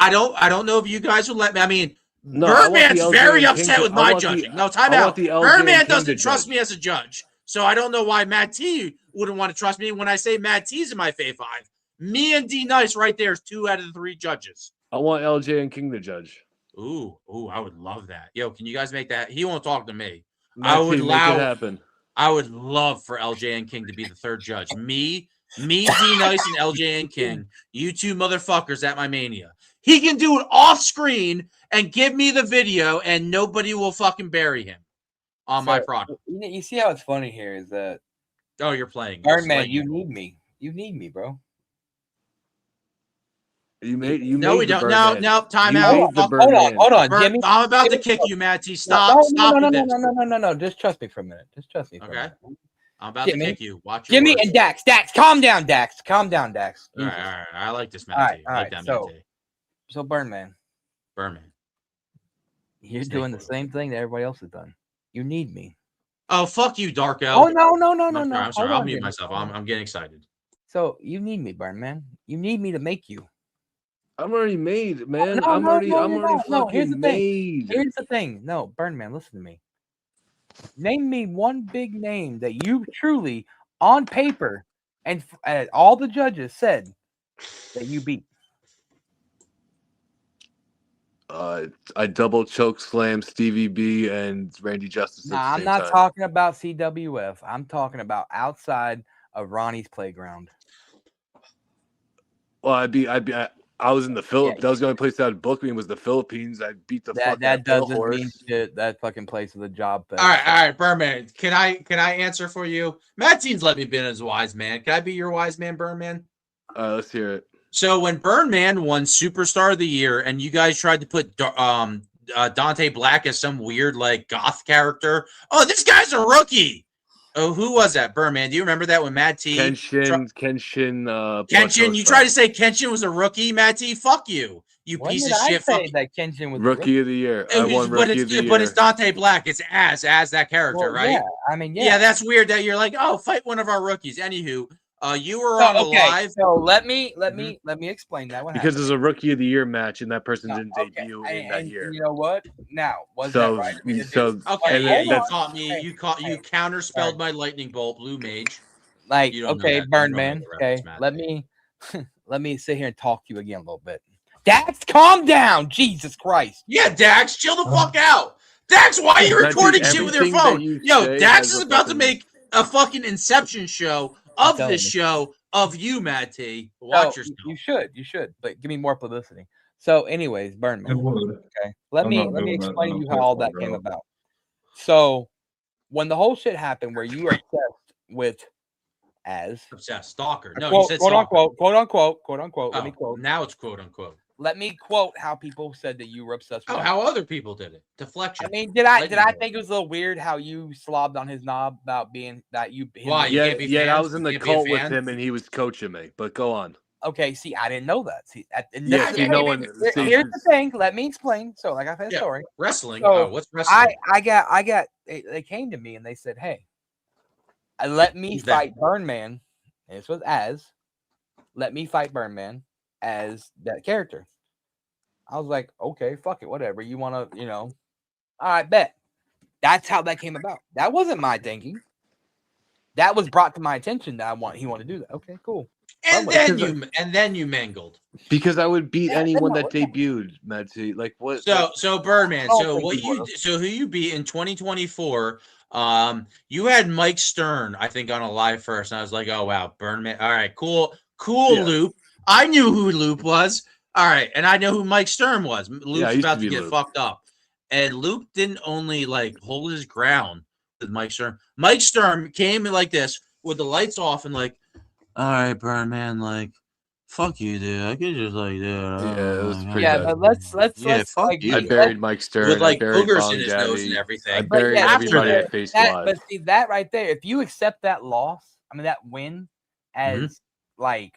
I don't know if you guys will let me. I mean, Birdman's very upset with my judging. No, time out. Birdman doesn't trust me as a judge. So I don't know why Matt T wouldn't want to trust me when I say Matt T's in my Fave 5. Me and D Nice right there is 2 out of the 3 judges. I want LJ and King to judge. Ooh, I would love that. Yo, can you guys make that? He won't talk to me. I would happen. I would love for LJ and King to be the 3rd judge. Me, D Nice, and LJ and King. You 2 motherfuckers at my Mania. He can do it off screen and give me the video, and nobody will fucking bury him on my product. You see how it's funny here is that. Oh, you're playing. Birdman, you need me. You need me, bro. No, we don't. No, time out. Hold on, Jimmy. I'm about to kick you, Matt T. Stop. No. Just trust me for a minute. Okay. I'm about to kick you. Watch your Jimmy words. and Dax. Calm down, Dax. Calm down, Dax. All right. I like this, Matt T. I like that, Matt T. So Birdman. You're doing the same thing that everybody else has done. You need me. Oh, fuck you, Dark Elf. Oh, no. I'm sorry. I'll mute myself. I'm getting excited. So you need me, Birdman. You need me to make you. I'm already made, man. I'm already fucking made. Here's the thing. No, Birdman, listen to me. Name me one big name that you truly, on paper, and all the judges said that you beat. I double choke slam Stevie B and Randy Justice. Nah, I'm not talking about CWF. I'm talking about outside of Ronnie's playground. Well, I was in the Philippines. That was the only place that would book me was the Philippines. I beat the fuck that doesn't mean shit. That fucking place is a job. All right, Birdman. Can I answer for you? Matt T's let me be his wise man. Can I be your wise man, Birdman? Let's hear it. So when Birdman won Superstar of the Year, and you guys tried to put Dante Black as some weird like goth character, oh, this guy's a rookie. Oh, who was that? Birdman. Do you remember that when Matt T? Kenshin. Kenshin. You tried to say Kenshin was a rookie, Matt T? Fuck you, you When piece did of I shit. say that Kenshin was Rookie of the year. I won But Rookie of the but year. it's Dante Black. It's as that character, Well, right? yeah, I mean, Yeah, that's weird that you're like, oh, fight one of our rookies. Anywho, you were on a live. So let me explain that. What Because happened? there's a Rookie of the Year match, and that person didn't debut in that And year. you know what? Now was So- that right? I mean, so- Okay, and yeah, then you that's- caught me. You counterspelled my lightning bolt, Blue Mage. Like, You don't know okay, that. You Burn don't know Man. the reference, Okay, Matt. let me sit here and talk to you again a little bit. Dax, calm down. Jesus Christ. Yeah, Dax, chill the fuck out. Dax, why are you That's recording it. shit with your Everything phone? that you Yo, say Dax has is a about to fucking- make a fucking Inception show of telling this you. show of you, Matt T. Watch So, yourself. You should, but give me more publicity. So, anyways, Burn Man. I would. Okay, let I'm me not doing that. explain I to don't you care how all for it, that came bro. about. So, when the whole shit happened, where you were obsessed with Obsessed stalker. No, quote, you said quote stalker. unquote, quote unquote, quote unquote. Let me Oh, quote. now it's quote unquote. Let me quote how people said that you were obsessed with. Oh, how other people did it. Deflection. I mean, did I Lightning bolt. think it was a little weird how you slobbed on his knob about being that you? Why? You Yeah, can't be yeah. I fans? was in You the can't be a cult with fan? him, and he was coaching me. But go on. Okay, see, I didn't know that. See, Yeah, see, no one. see, Here's the thing. Let me explain. So, like I said, Yeah, story. wrestling. So What's wrestling? I got. They came to me and they said, "Hey, let me Who's fight Burn Man." This was let me fight Burn Man as that character. I was like, okay, fuck it, whatever. You want to, all right, bet. That's how that came about. That wasn't my thinking. That was brought to my attention that he wanted to do that. Okay, cool. And then you mangled. Because I would beat anyone that debuted, Matt T. Like what? So Birdman. I don't So think what you you? would've. So who you beat in 2024? You had Mike Stern, I think, on a live first, and I was like, oh wow, Birdman. All right, cool, Yeah. Loop. I knew who Loop was. All right, and I know who Mike Stern was. I Loop's used about to to be get Loop. fucked up, and Loop didn't only like hold his ground with Mike Stern. Mike Stern came in like this with the lights off and like, all right, Birdman, like, fuck you, dude. I could just like, dude. Yeah, it was pretty Yeah, bad. but let's fuck like, you. I buried Mike Stern. With like I buried boogers Bong in his nose and Daddy. everything. I But buried yeah, everybody after at Face that, Live. but see that right there. If you accept that loss, I mean that win as like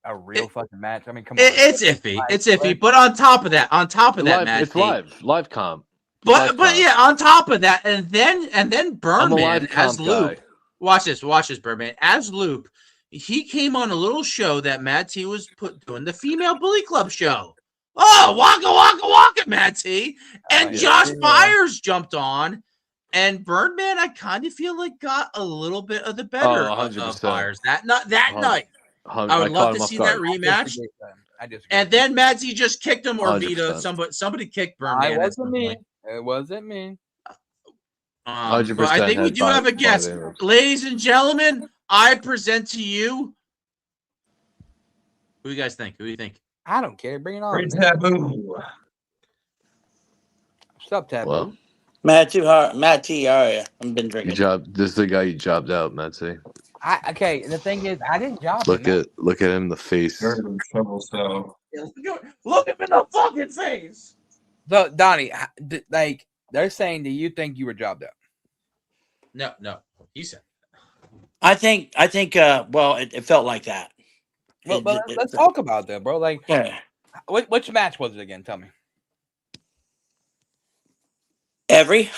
a real fucking match. I mean, come on. It's iffy. Like, It's iffy. But on top of that, Live, Matt it's T, live comp. But yeah, on top of that, and then I'm a Birdman live as comp Loop. guy. Watch this, Birdman as Loop. He came on a little show that Matt T was doing the Female Bully Club show. Oh, waka, Matt T. And Josh Byers jumped on, and Birdman, I kind of feel like got a little bit of the better of 100%. Byers that night. I would love to see that rematch. I disagree. And then Matt T just kicked him, or 100%. Vita. Somebody kicked Birdman. It wasn't me. It wasn't me. But I think we do have a guest. Ladies and gentlemen, I present to you. Who do you guys think? Who do you think? I don't care. Bring it on. Great Taboo. What's up, Taboo? Well, Matt T, how are you? I've been drinking. this is the guy you jobbed out, Matt T. Okay, the thing is, I didn't job Look him. at him in the face. Shovel style. Look him in the fucking face. So, Donnie, like they're saying, do you think you were jobbed out? No. He said. I think. Well, it felt like that. Well, but let's talk about that, bro. Like, Yeah. Which match was it again? Tell me. Every.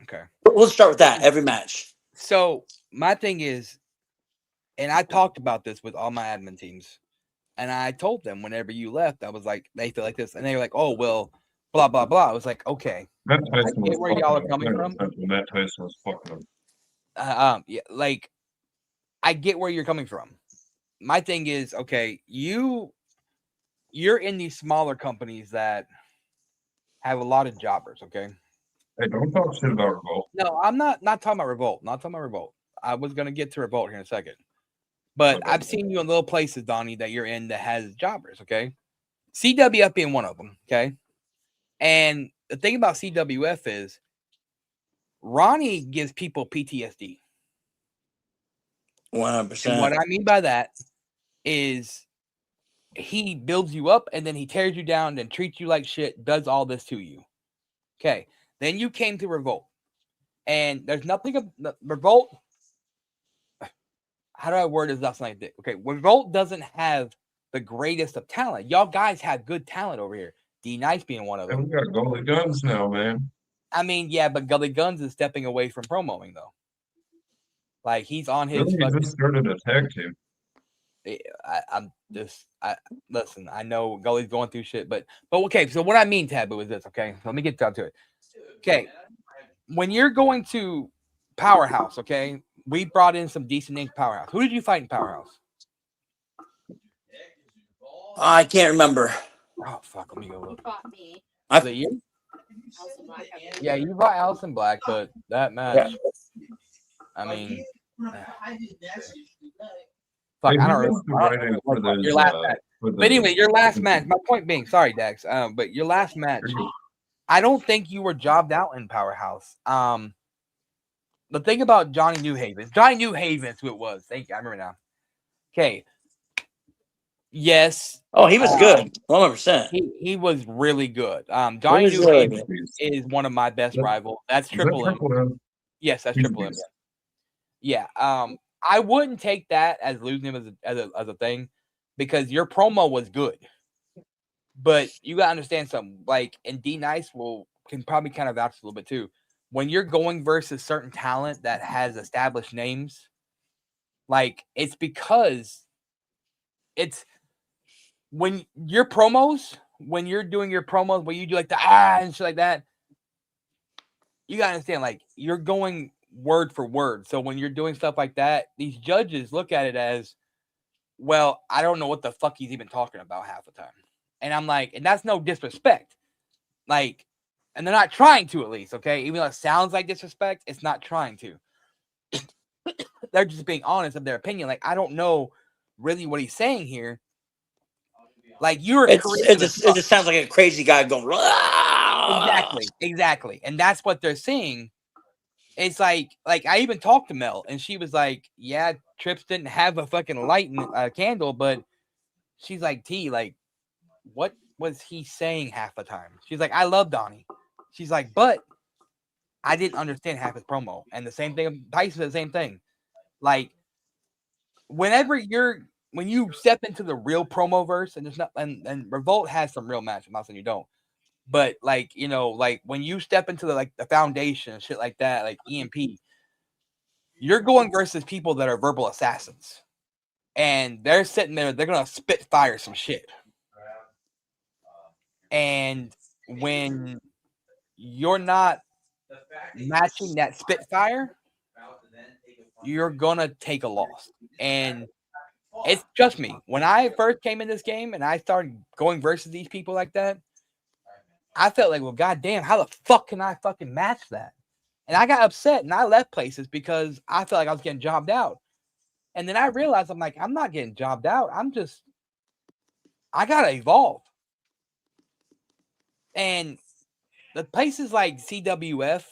Okay. We'll start with that. Every match. So my thing is, and I talked about this with all my admin teams, and I told them whenever you left, I was like, they feel like this, and they were like, oh well, blah blah blah. I was like, okay, Matt I Tyson get was where y'all are fucking coming up. from. Matt Tyson was fucking up. Yeah, like I get where you're coming from. My thing is, okay, you're in these smaller companies that have a lot of jobbers, okay? Hey, don't talk shit about Revolt. No, I'm not talking about Revolt. Not talking about Revolt. I was gonna get to Revolt here in a second. But I've seen you in little places, Donnie, that you're in that has jobbers, okay? CWF being one of them, okay? And the thing about CWF is Ronnie gives people PTSD. 100%. And what I mean by that is he builds you up and then he tears you down, then treats you like shit, does all this to you. Okay. Then you came to Revolt. And there's nothing of Revolt. How do I word this? That's like this. Okay. Revolt doesn't have the greatest of talent. Y'all guys have good talent over here. D Nice being one of them. And we got Gully Guns now, man. I mean, yeah, but Gully Guns is stepping away from promoing though. Like he's on his. Really, he just started a tag team. Listen. I know Gully's going through shit, but okay. So what I mean, Taboo, is this. Okay, so let me get down to it. Okay, when you're going to Powerhouse, okay, we brought in some decent names. Powerhouse. Who did you fight in Powerhouse? I can't remember. Oh fuck! Let me go look. Was it you? Yeah, you brought Allison Black, but that match. I mean, fuck, I don't remember your last match. But anyway, your last match. My point being, sorry, Dax. But your last match, I don't think you were jobbed out in Powerhouse. The thing about Johnny New Haven is who it was. Thank you. I remember now. Okay. Yes. Oh, he was good. 100%. He was really good. Johnny New Haven is one of my best rivals. That's Triple M. Yes, that's Triple M. Yeah. I wouldn't take that as losing him as a thing because your promo was good. But you gotta understand something. Like, and D Nice can probably kind of vouch a little bit too. When you're going versus certain talent that has established names, like it's because it's when your promos, when you're doing your promos, where you do like the and shit like that, you gotta understand, like you're going word for word. So when you're doing stuff like that, these judges look at it as, well, I don't know what the fuck he's even talking about half the time. And I'm like, and that's no disrespect. Like, and they're not trying to, at least, okay? Even though it sounds like disrespect, it's not trying to. They're just being honest of their opinion. Like, I don't know really what he's saying here. Like, it just sounds like a crazy guy going, Exactly. And that's what they're seeing. It's like I even talked to Mel, and she was like, yeah, Trips didn't have a fucking light and candle, but she's like, T, like, what was he saying half the time? She's like, I love Donnie. She's like, but I didn't understand half his promo. And the same thing, Tyson said the same thing. Like, when you step into the real promo verse, and there's not, and Revolt has some real matches, I'm not saying you don't. But like, you know, like when you step into the foundation and shit like that, like EMP, you're going versus people that are verbal assassins. And they're sitting there, they're gonna spit fire some shit. And when you're not matching that spitfire, you're gonna take a loss. And it's just me. When I first came in this game and I started going versus these people like that, I felt like, well, goddamn, how the fuck can I fucking match that? And I got upset and I left places because I felt like I was getting jobbed out. And then I realized, I'm like, I'm not getting jobbed out. I gotta evolve. And the places like CWF,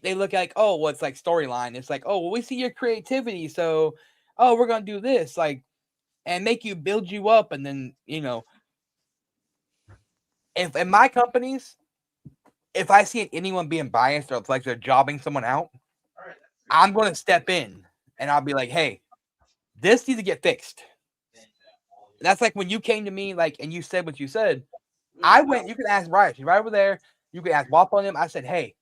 they look like, oh, well, it's like storyline. It's like, oh, well, we see your creativity, so, oh, we're gonna do this, like, and make you build you up, and then, you know, if in my companies, if I see anyone being biased or it's like they're jobbing someone out, I'm gonna step in and I'll be like, hey, this needs to get fixed. And that's like when you came to me, like, and you said what you said. I went, you can ask Riot, she's right over there. You can ask Wap on him. I said, hey,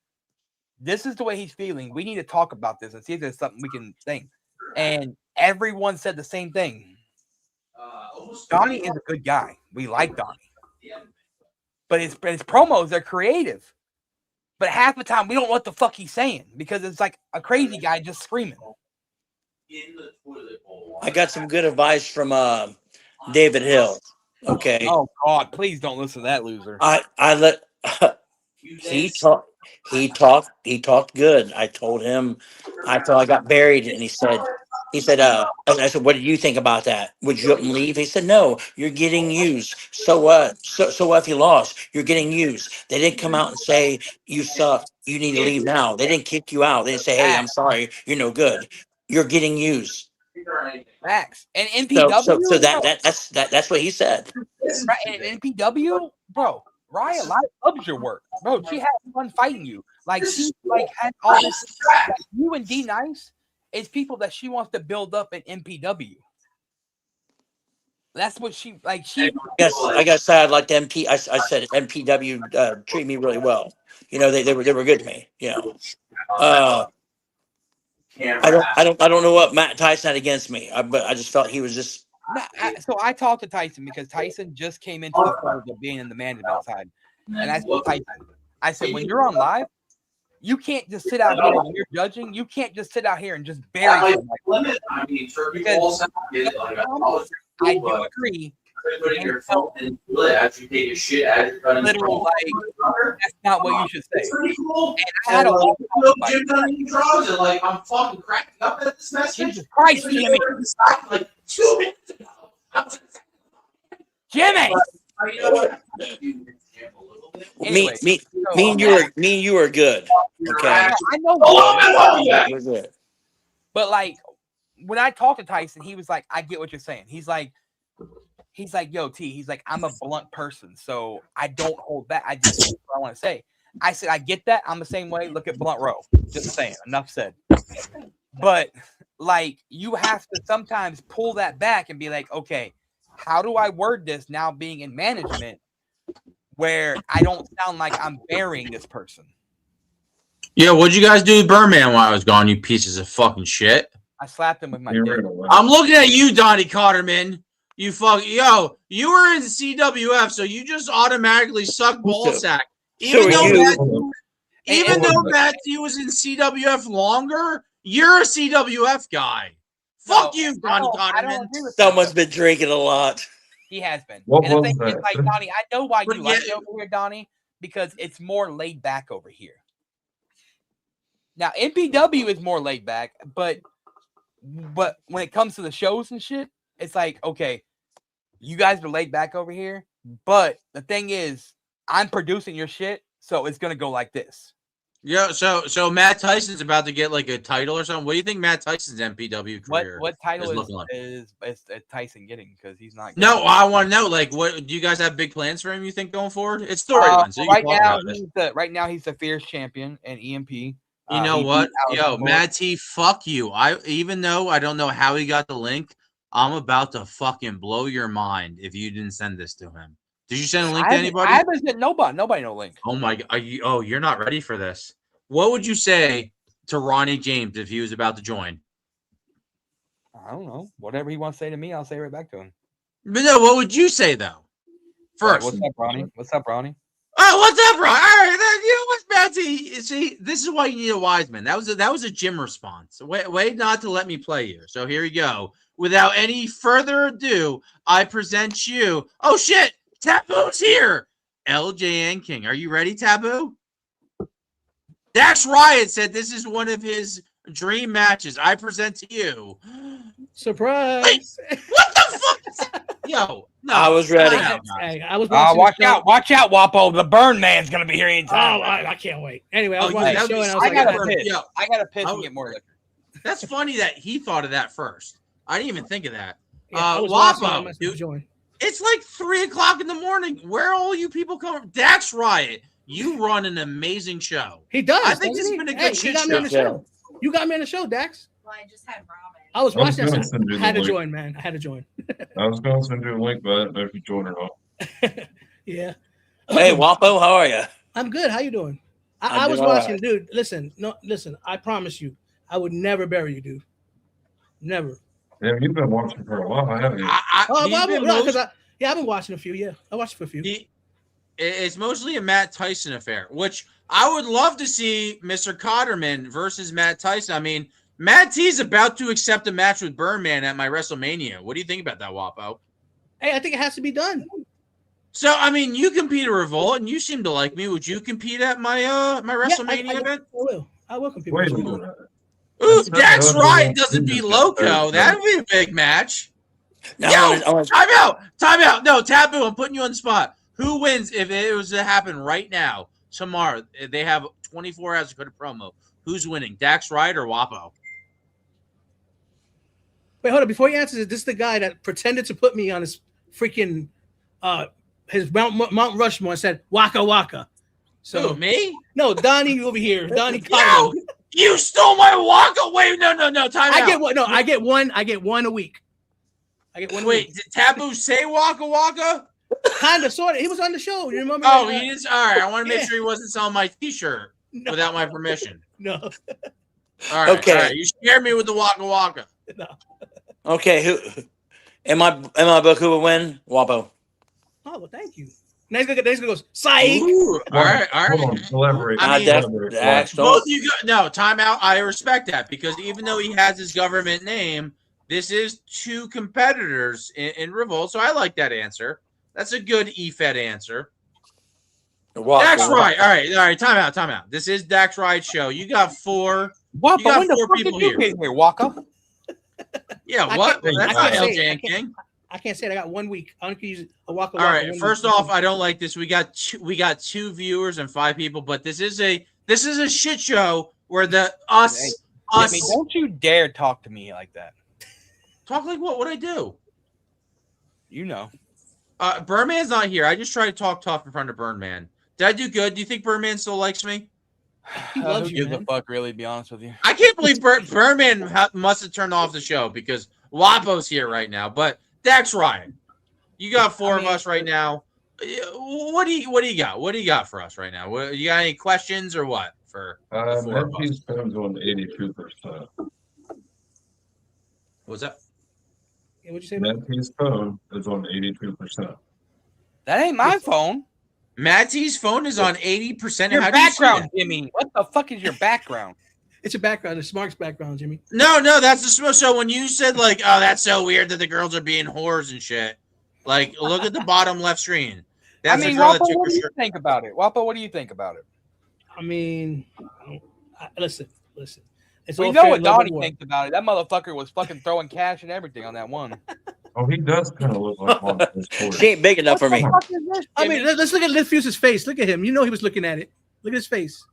this is the way he's feeling. We need to talk about this and see if there's something we can think. And everyone said the same thing. Donnie is a good guy. We like Donnie. But his promos are creative. But half the time, we don't know what the fuck he's saying because it's like a crazy guy just screaming. I got some good advice from David Hill. Okay. Oh God, please don't listen to that loser. He talked good. I told him I thought I got buried, and he said, I said, what do you think about that? Would you up and leave? He said, no, you're getting used. So what? So what if you lost? You're getting used. They didn't come out and say you suck. You need to leave now. They didn't kick you out. They didn't say, hey, I'm sorry, you're no good. You're getting used. Facts. And NPW. So that's what he said. Right, and NPW, bro. Raya loves your work, bro. She had fun fighting you. Like she had all this. Like, you and D Nice is people that she wants to build up in NPW. That's what she like. She. I got sad like the MP. I said MPW treat me really well. You know, they were good to me. You know, I don't know what Matt Tyson had against me, but I just felt he was just. So I talked to Tyson because Tyson just came into the fold of being in the management side, and I told Tyson, I said, when you're on live, you can't just sit out here when you're judging. You can't just sit out here and just bury somebody. Because I do agree. Literal, that's not what you should say. And I had a lot of like I'm fucking cracking up at this message. Jesus Christ, Jimmy! Like 2 minutes ago. Jimmy! Me and you are good. Okay. I know. We're good. But like when I talked to Tyson, he was like, I get what you're saying. He's like, yo, T, he's like, I'm a blunt person, so I don't hold back. I just say what I want to say. I said, I get that. I'm the same way. Look at Blunt Row. Just saying. Enough said. But like you have to sometimes pull that back and be like, okay, how do I word this now being in management where I don't sound like I'm burying this person? Yeah, what'd you guys do with Birdman while I was gone, you pieces of fucking shit? I slapped him with my dick. I'm looking at you, Donnie Cotterman. You you were in CWF, so you just automatically suck ball sack. Even though Matt T was in CWF longer, you're a CWF guy. Fuck you, Donnie Cotterman. Someone's been drinking a lot. He has been. What and the was thing is, that? like, Donnie, I know why you like it over here, Donnie, because it's more laid back over here. Now, NPW is more laid back, but when it comes to the shows and shit, it's like, okay, you guys are laid back over here, but the thing is, I'm producing your shit, so it's gonna go like this. Yeah, so Matt Tyson's about to get like a title or something. What do you think Matt Tyson's MPW career What title is looking like? is Tyson getting? Because he's not. No, I want to know. Like, what do you guys have big plans for him? You think going forward? It's storyline. So you right can talk about it. right now he's the fierce champion in EMP. You know what? Yo, Matt T, fuck you. Even though I don't know how he got the link, I'm about to fucking blow your mind if you didn't send this to him. Did you send a link to anybody? I haven't sent nobody no link. Oh my god. You're not ready for this. What would you say to Ronnie James if he was about to join? I don't know. Whatever he wants to say to me, I'll say right back to him. But no, what would you say though? First. What's up, Ronnie? What's up, Ronnie? Oh, what's up, Ron? All right, you know what's bad? See, this is why you need a wise man. That was a Jim response. Wait, not to let me play you. So here we go. Without any further ado, I present you. Oh shit, Taboo's here. LJN King, are you ready, Taboo? Dax Riot said this is one of his dream matches. I present to you. Surprise! Wait, what the fuck? Is that? Yo, no, I was ready. Hey, I was watch out, Wapo. The Burn Man's gonna be here anytime. Oh, I can't wait. Anyway, I was watching the show and I was I like, gotta piss and get more liquor. That's funny that he thought of that first. I didn't even think of that. I was watching, I Wapo, must dude, join. it's like 3:00 in the morning. Where are all you people coming? Dax Riot, you run an amazing show. He does. I think this doesn't has he? been a good He got me on the show. You got me on the show, Dax. Well, I just had ramen. I was watching gonna that. send you I the had to link. join, man. I had to join. I was going to send you a link, but I didn't know if you joined or not. Yeah. Hey, Wapo, how are you? I'm good. How you doing? I'm I was doing all watching, right. dude. Listen. I promise you, I would never bury you, dude. Never. Yeah, you've been watching for a while, haven't you? I've been watching a few. Yeah, I watched for a few. It's mostly a Matt Tyson affair, which I would love to see Mr. Cotterman versus Matt Tyson. I mean, Matt T's about to accept a match with Birdman at my WrestleMania. What do you think about that, Wapo? Hey, I think it has to be done. So, I mean, you compete at Revolt, and you seem to like me. Would you compete at my my WrestleMania event? I will compete. Wait a with you. minute. Ooh, Dax Riot doesn't beat Loco. That'd be a big match. No, Time out. No, Taboo, I'm putting you on the spot. Who wins if it was to happen right now, tomorrow? They have 24 hours to put a promo. Who's winning, Dax Riot or Wapo? Wait, hold on. Before he answers it, this is the guy that pretended to put me on his freaking his Mount Rushmore and said Waka Waka. So Who, me? No, Donnie over here. Donnie Yo, Cotton. you stole my Waka. Wait, no. Time I out. get one. No, I get one. I get one a week. I get one. Wait, did Taboo say Waka Waka? Kind of, sort of. He was on the show. You remember? Oh, he is. All right. I want to make yeah. sure he wasn't selling my T-shirt without my permission. No. All right. Okay. All right. You scared me with the Waka Waka. No. Okay, who in my book who would win? Wapo. Oh, well, thank you. Next guy goes, Psych. Ooh, all right. Hold on, elaborate. I mean, Dax, both you go, no, time out. I respect that because even though he has his government name, this is two competitors in Revolt. So I like that answer. That's a good efed answer. Dax Ride. All right. Time out. This is Dax Ride show. You got four. Wapo, you got when the four fuck people did you here. get here, Wapo? Yeah, what? That's not LJ and King. I can't say it. I got 1 week. I don't use a Waka All Waka. right. First off, I don't like this. We got two viewers and 5 people, but this is a shit show where Jimmy, don't you dare talk to me like that. Talk like what? What'd I do? You know. Birdman's not here. I just try to talk tough in front of Birdman. Did I do good? Do you think Birdman still likes me? He loves who you, gives a fuck, really, to be honest with you. I can't believe Birdman must have turned off the show because Wapo's here right now. But Dax Ryan, you got four of us right now. What do you got? What do you got for us right now? You got any questions or what for the four of us? Matthew's phone's on 82%. What's that? Yeah, what'd you say? Matthew's phone is on 82%. That ain't my phone. Matty's phone is on 80%. Your How do you see background, that? Jimmy. What the fuck is your background? It's a background. It's Mark's background, Jimmy. No, that's the so when you said like, oh, that's so weird that the girls are being whores and shit. Like, look at the bottom left screen. That's the girl Wapo, that took what her do you shirt. think about it? Wapo, what do you think about it? I mean, listen. It's We all know fair what in love and Donnie war. thinks about it. That motherfucker was fucking throwing cash and everything on that one. Oh, he does kind of look like one of those toys. She ain't big enough for me. I mean, let's look at Litfuse's face. Look at him. You know he was looking at it. Look at his face.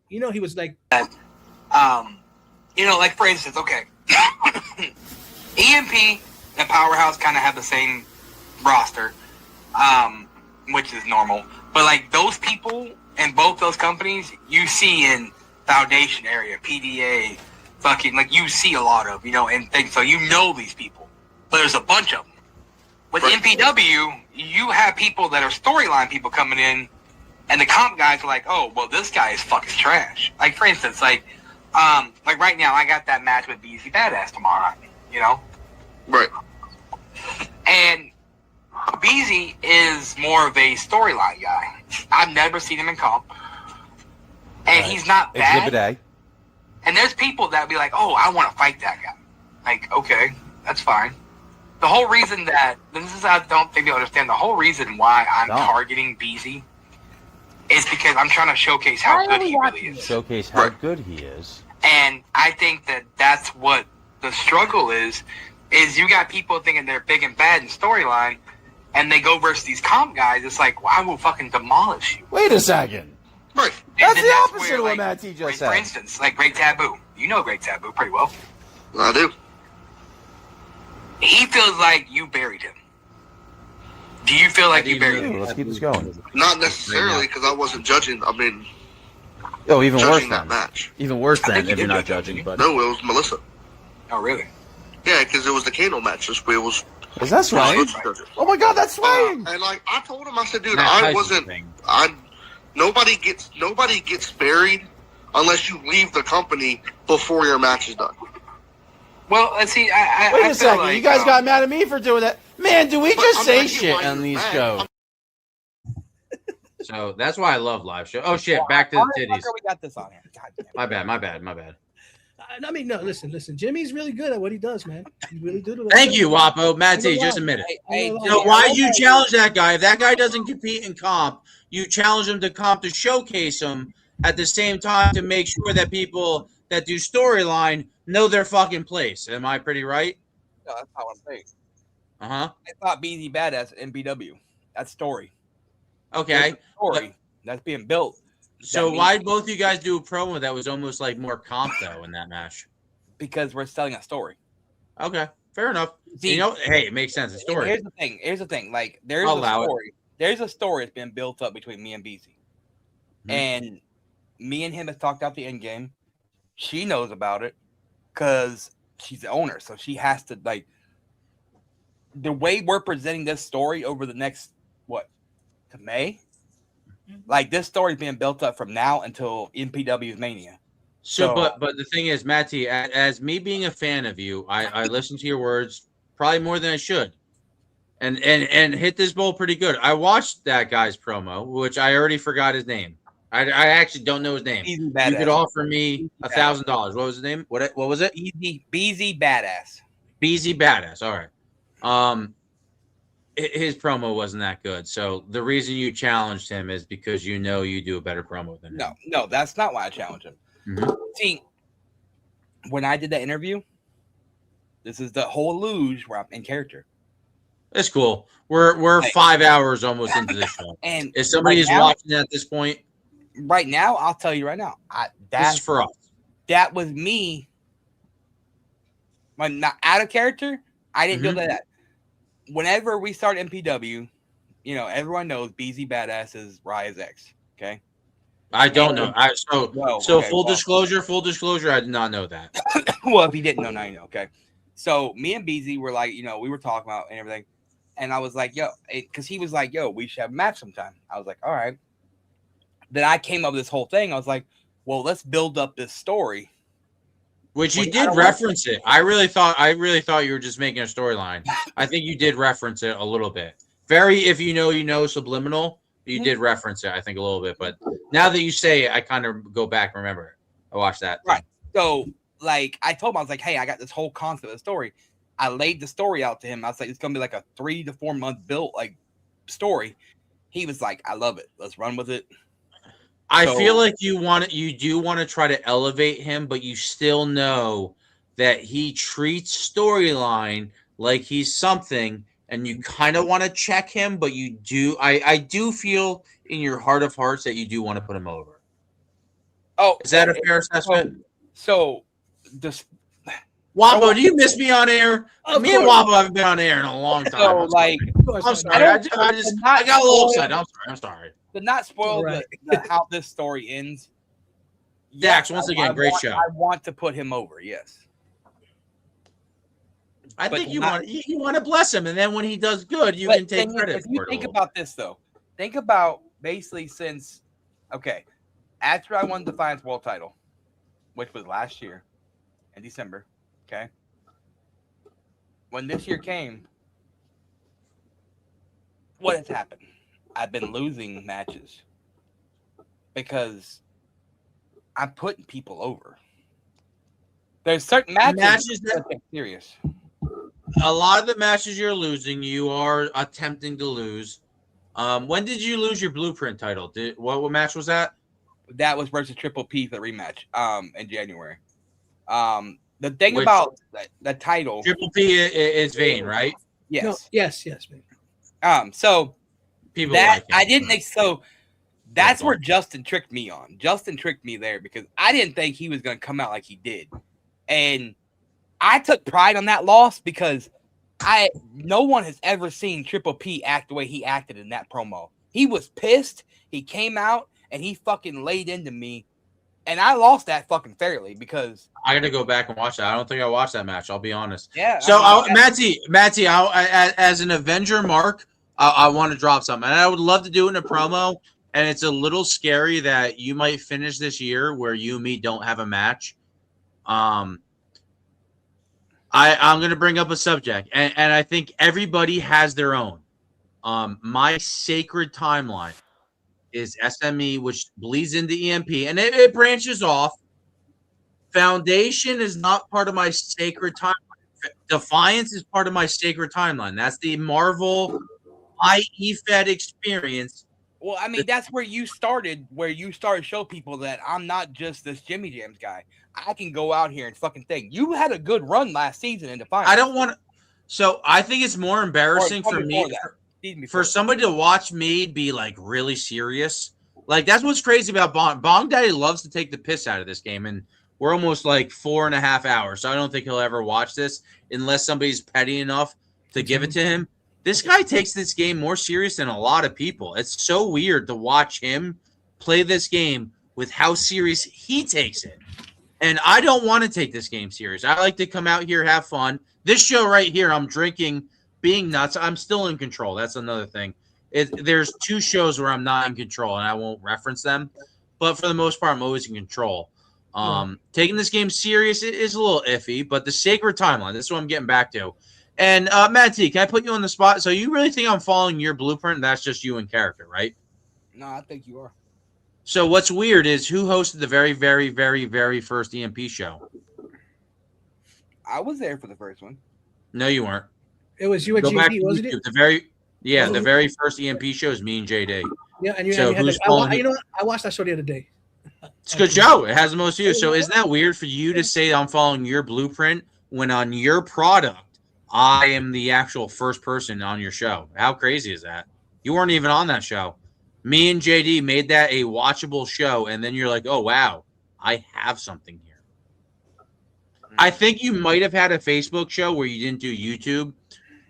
You know he was like, You know, like for instance, okay, EMP and Powerhouse kind of have the same roster, which is normal. But like those people in both those companies, you see in Foundation area, PDA, fucking like you see a lot of, and things. So you know these people, but there's a bunch of them. With MPW, you have people that are storyline people coming in, and the comp guys are like, oh, well, this guy is fucking trash. Like for instance, like right now, I got that match with BZ Badass tomorrow night, Right. And BZ is more of a storyline guy. I've never seen him in comp. And he's not bad. Exhibit A. And there's people that be like, oh, I want to fight that guy. Like, okay, that's fine. The whole reason that, this is, I don't think you understand, the whole reason why I'm targeting BZ is because I'm trying to showcase how good he really is. Showcase how good he is. And I think that that's what the struggle is you got people thinking they're big and bad in storyline, and they go versus these comp guys. It's like, well, I will fucking demolish you. Wait a second. Right. That's the opposite of what Matt T just said. For instance, like Great Taboo. You know Great Taboo pretty well. I do. He feels like you buried him. Do you feel like you buried him? Let's keep this going. Not necessarily because I wasn't judging. I mean, Oh, even worse judging that than match. Even worse I than think you if you're did not judge judging. But No, it was Melissa. Oh, really? Yeah, because it was the Kano match. It was. is that swaying? Oh my God, that's swaying! And like I told him, I said, dude, Matt I Tyson's wasn't. thing. Nobody gets buried unless you leave the company before your match is done. Well, let's see. I Wait feel a second. like, You guys got mad at me for doing that. Man, do we just I'm say not shit getting on these mad. shows? So that's why I love live show. Oh shit, back to the titties. We got this on here. God damn. My bad. I mean, no, listen. Jimmy's really good at what he does, man. He's really good at what Thank he you, does. Wapo. Matt T, just a minute. Hey, So why did you challenge that guy? If that guy doesn't compete in comp, you challenge him to comp to showcase him at the same time to make sure that people that do storyline know their fucking place. Am I pretty right? No, that's not what I'm saying. Uh-huh. I thought BZ Badass and BW. That's story. Okay. There's a story that's being built. So why did both you guys do a promo that was almost like more comp though in that match? Because we're selling a story. Okay, fair enough. See, hey, it makes sense. The story. Here's the thing. Like, there's I'll a allow it. story. There's a story that's been built up between me and BZ. And me and him have talked out the end game. She knows about it because she's the owner, so she has to, like, the way we're presenting this story over the next to May. Like, this story's being built up from now until MPW's Mania. So, but the thing is, Matty, as me being a fan of you, I listen to your words probably more than I should, and hit this bowl pretty good. I watched that guy's promo, which I already forgot his name. I actually don't know his name. You could offer me $1,000. What was his name? What was it? BZ Badass. BZ Badass. All right. His promo wasn't that good. So the reason you challenged him is because you do a better promo than him. No, that's not why I challenged him. See, when I did that interview, this is the whole luge where I'm in character. It's cool. We're 5 hours almost into this show. And if somebody is watching at this point, right now, I'll tell you right now, this is for us. That was me. When not out of character, I didn't do that. Whenever we start MPW, everyone knows BZ Badass is Raya's ex. Okay. I don't know. Full disclosure, I did not know that. Well, if you didn't know, now you know. Okay. So me and BZ were like, we were talking about and everything. And I was like, because he was like, we should have a match sometime. I was like, all right. Then I came up with this whole thing. I was like, well, let's build up this story. Which you did reference it. I really thought you were just making a storyline. I think you did reference it a little bit. Very, if you know, subliminal. You did reference it, I think, a little bit. But now that you say it, I kind of go back and remember it. I watched that. Right. So, like, I told him, I was like, hey, I got this whole concept of the story. I laid the story out to him. I was like, it's going to be like a 3 to 4 month built, like, story. He was like, I love it. Let's run with it. I feel like you do want to try to elevate him, but you still know that he treats storyline like he's something, and you kind of want to check him, but you do. I do feel in your heart of hearts that you do want to put him over. Oh, is that a fair assessment? So, this Wapo, do you miss me on air? Me and Wapo haven't been on air in a long time. So, like, I'm sorry. I got a little upset. I'm sorry. To not spoil how this story ends. Dax, once again, great show. I want to put him over, yes. I think you want to bless him, and then when he does good, you can take credit. If you think about this, though, think about basically after I won the Defiance World title, which was last year in December, okay? When this year came, what has happened? I've been losing matches because I'm putting people over. There's certain matches that are serious. A lot of the matches you're losing, you are attempting to lose. When did you lose your Blueprint title? What match was that? That was versus Triple P for the rematch in January. The thing about the title, Triple P is Vane, right? Yes. No, yes, man. So people that I didn't. So that's where Justin tricked me on. Justin tricked me there because I didn't think he was going to come out like he did, and I took pride on that loss because no one has ever seen Triple P act the way he acted in that promo. He was pissed. He came out and he fucking laid into me, and I lost that fucking fairly because I got to go back and watch that. I don't think I watched that match. I'll be honest. Yeah. So Matty, as an Avenger Mark, I want to drop something, and I would love to do it in a promo. And it's a little scary that you might finish this year where you and me don't have a match. I'm going to bring up a subject, and I think everybody has their own. My sacred timeline is SME, which bleeds into EMP, and it branches off. Foundation is not part of my sacred timeline. Defiance is part of my sacred timeline. That's the Marvel efed experience. Well, I mean, that's where you started to show people that I'm not just this Jimmy Jams guy. I can go out here and fucking think. You had a good run last season in Defiance. I don't want to. So I think it's more embarrassing for me, for somebody to watch me be like really serious. Like, that's what's crazy about Bong. Bong Daddy loves to take the piss out of this game. And We're almost like 4.5 hours. So I don't think he'll ever watch this unless somebody's petty enough to give it to him. This guy takes this game more serious than a lot of people. It's so weird to watch him play this game with how serious he takes it. And I don't want to take this game serious. I like to come out here, have fun. This show right here, I'm drinking, being nuts. I'm still in control. That's another thing. There's 2 shows where I'm not in control, and I won't reference them. But for the most part, I'm always in control. Taking this game serious is a little iffy, but the sacred timeline, this is what I'm getting back to. And Matt T, can I put you on the spot? So you really think I'm following your blueprint? That's just you in character, right? No, I think you are. So what's weird is who hosted the very, very, very, very first EMP show? I was there for the first one. No, you weren't. It was you and JD, wasn't it? The very first EMP show is me and JD. Yeah, and you So had who's you following know what? I watched that show the other day. It's a good show. It has the most views. So isn't that weird for you to say I'm following your blueprint when on your product, I am the actual first person on your show? How crazy is that? You weren't even on that show. Me and JD made that a watchable show, and then you're like, oh, wow, I have something here. I think you might have had a Facebook show where you didn't do YouTube,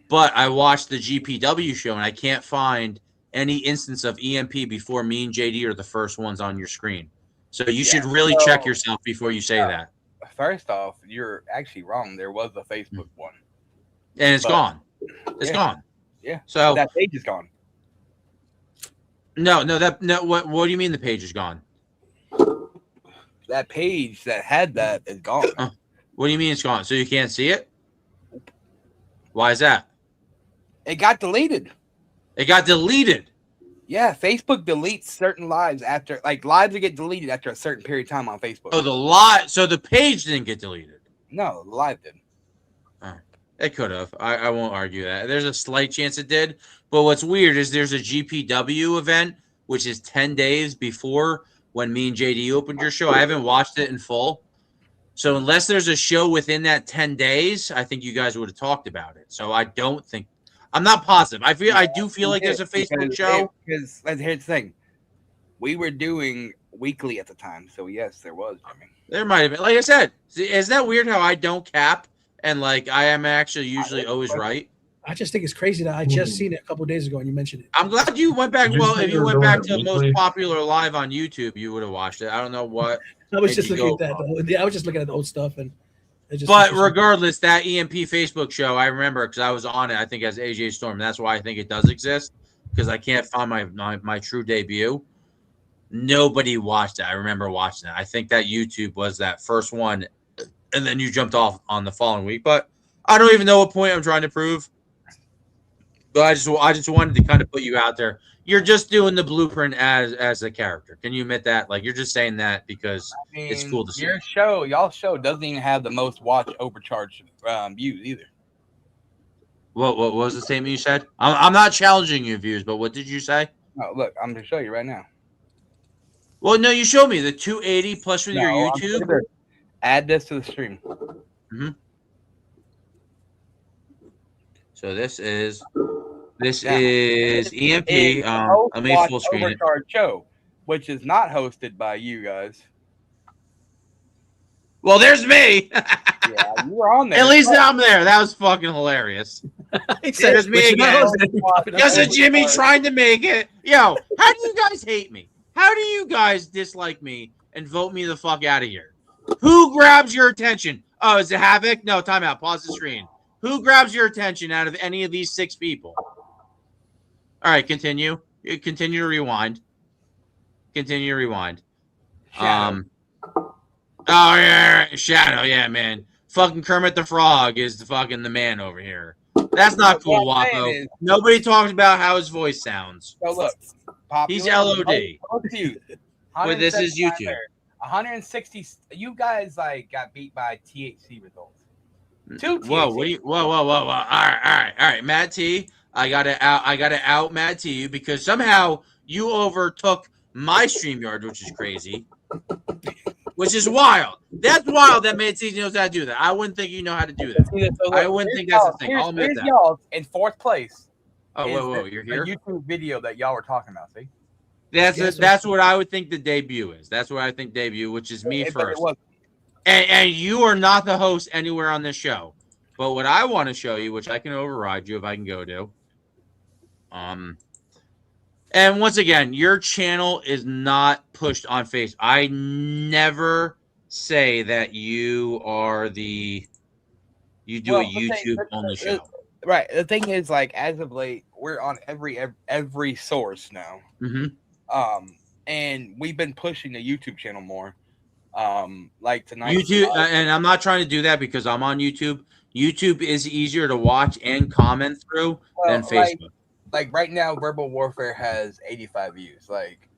but I watched the GPW show, and I can't find any instance of EMP before me and JD are the first ones on your screen. So you should really check yourself before you say that. First off, you're actually wrong. There was a Facebook one. And it's gone. It's gone. Yeah. So that page is gone. No. What do you mean the page is gone? That page that had that is gone. What do you mean it's gone? So you can't see it? Why is that? It got deleted. It got deleted. Yeah, Facebook deletes certain lives after, like, lives that get deleted after a certain period of time on Facebook. Oh, so the page didn't get deleted. No, the live did. Oh, it could have. I won't argue that. There's a slight chance it did. But what's weird is there's a GPW event, which is 10 days before when me and JD opened your show. I haven't watched it in full. So unless there's a show within that 10 days, I think you guys would have talked about it. So I don't think. I'm not positive. I do feel like there's a Facebook show. Because here's the thing. We were doing weekly at the time. So, yes, there was. I mean, there might have been. Like I said, isn't that weird how I don't cap and, like, I am actually usually always right? I just think it's crazy that I just seen it a couple of days ago and you mentioned it. I'm glad you went back. Well, if you went back to the most popular live on YouTube, you would have watched it. I don't know what. I was just looking at that. I was just looking at the old stuff, and but regardless, that EMP Facebook show, I remember because I was on it. I think as AJ Storm. That's why I think it does exist because I can't find my true debut. Nobody watched it. I remember watching it. I think that YouTube was that first one, and then you jumped off on the following week. But I don't even know what point I'm trying to prove. But I just wanted to kind of put you out there. You're just doing the blueprint as a character. Can you admit that? Like, you're just saying that because it's cool to see. Y'all show doesn't even have the most watch overcharged views either. What was the statement you said? I'm not challenging your views, but what did you say? Oh, look, I'm going to show you right now. Well, no, you showed me the 280 plus with your YouTube. Add this to the stream. Mm-hmm. So this is EMP. Let me full screen it. Show, which is not hosted by you guys. Well, there's me. Yeah, you were on there. At least I'm there. That was fucking hilarious. There's me again. Because of Jimmy trying to make it. Yo, how do you guys hate me? How do you guys dislike me and vote me the fuck out of here? Who grabs your attention? Oh, is it Havoc? No, time out. Pause the screen. Who grabs your attention out of any of these 6 people? All right, continue. Continue to rewind. Continue to rewind. Shadow. Oh yeah, Shadow. Yeah, man. Fucking Kermit the Frog is the man over here. That's not cool, Waco. Nobody talks about how his voice sounds. So look, he's LOD. But this is YouTube. 160. You guys got beat by THC results. Whoa! All right, Matt T. I gotta out Matt T because somehow you overtook my StreamYard, which is crazy, which is wild. That's wild that Matt T knows how to do that. I wouldn't think you know how to do that. I wouldn't think that's a thing. I'll admit that. Y'all in 4th place. Oh, whoa! You're here. The YouTube video that y'all were talking about. See. That's what I would think the debut is. That's what I think debut, which is me first. And you are not the host anywhere on this show. But what I want to show you, which I can override you if I can go to, and once again, your channel is not pushed on Facebook. I never say that you are you do a YouTube only show. Right. The thing is, like, as of late, we're on every source now. Mm-hmm. And we've been pushing the YouTube channel more. Like tonight. YouTube, and I'm not trying to do that because I'm on YouTube. YouTube is easier to watch and comment through than Facebook. Like right now, Verbal Warfare has 85 views. Like,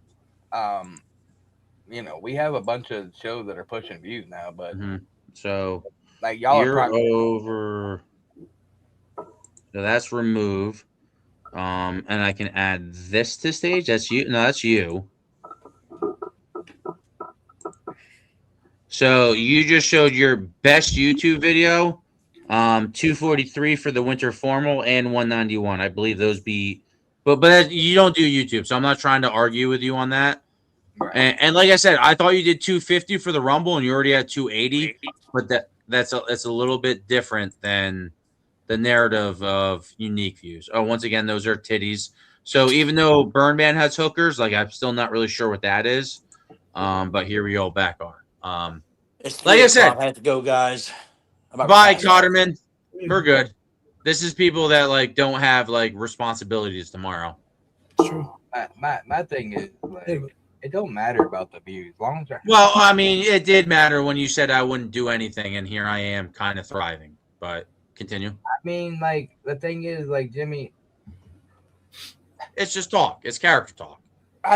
we have a bunch of shows that are pushing views now, but so like y'all you're are over. So that's remove. And I can add this to stage. That's you. No, that's you. So you just showed your best YouTube video, 243 for the winter formal and 191. I believe those be, but you don't do YouTube, so I'm not trying to argue with you on that. Right. And like I said, I thought you did 250 for the Rumble, and you already had 280. But that's a little bit different than the narrative of unique views. Oh, once again, those are titties. So even though Burn Man has hookers, like I'm still not really sure what that is. But here we go back on. Like I said, I have to go, guys. Bye, Cotterman. We're good. This is people that like don't have like responsibilities tomorrow. True. My thing is like it don't matter about the views, as long as they're well. I mean, it did matter when you said I wouldn't do anything, and here I am, kind of thriving. But continue. I mean, like the thing is, like Jimmy, it's just talk. It's character talk.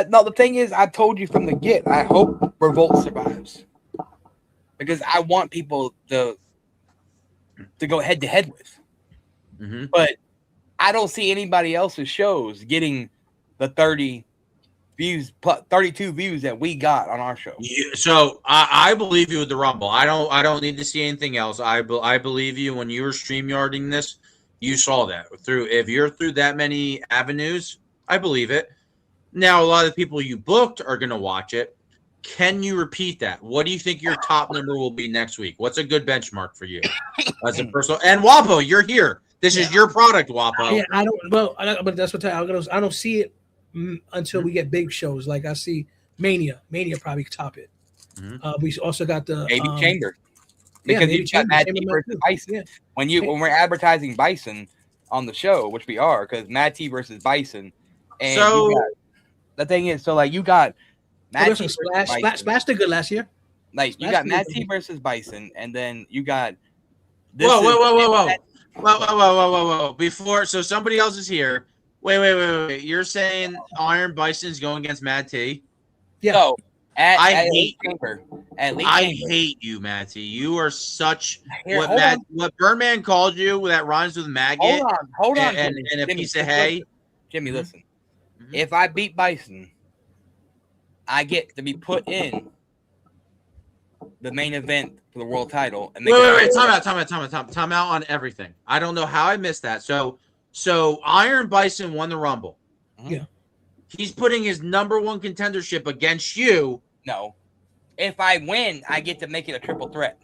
No, the thing is, I told you from the get. I hope Revolt survives. Because I want people to go head to head with, but I don't see anybody else's shows getting the 32 views that we got on our show. Yeah, so I believe you with the Rumble. I don't need to see anything else. I believe you when you were StreamYarding this. You saw that if you're through that many avenues. I believe it. Now a lot of the people you booked are going to watch it. Can you repeat that? What do you think your top number will be next week? What's a good benchmark for you as a personal? And Wapo, you're here. This is your product, Wapo. Yeah, I don't. Well, but that's what I don't see it until we get big shows. Like I see Mania. Mania probably top it. We also got the maybe Chamber because you got Matt T versus Bison. Yeah. When we're advertising Bison on the show, which we are, because Matt T versus Bison. And so the thing is, so like you got. Splash did good last year. Like you got Matt T versus Bison, and then you got. Whoa! Before, so somebody else is here. Wait! You're saying Iron Bison's going against Matt T? Yeah. So, I hate you, Matt T. You are such what Birdman called you that rhymes with maggot. Hold on, and a Jimmy, piece of hay. Jimmy, listen. If I beat Bison, I get to be put in the main event for the world title. And wait! Time out on everything. I don't know how I missed that. So Iron Bison won the Rumble. Yeah. He's putting his number one contendership against you. No. If I win, I get to make it a triple threat.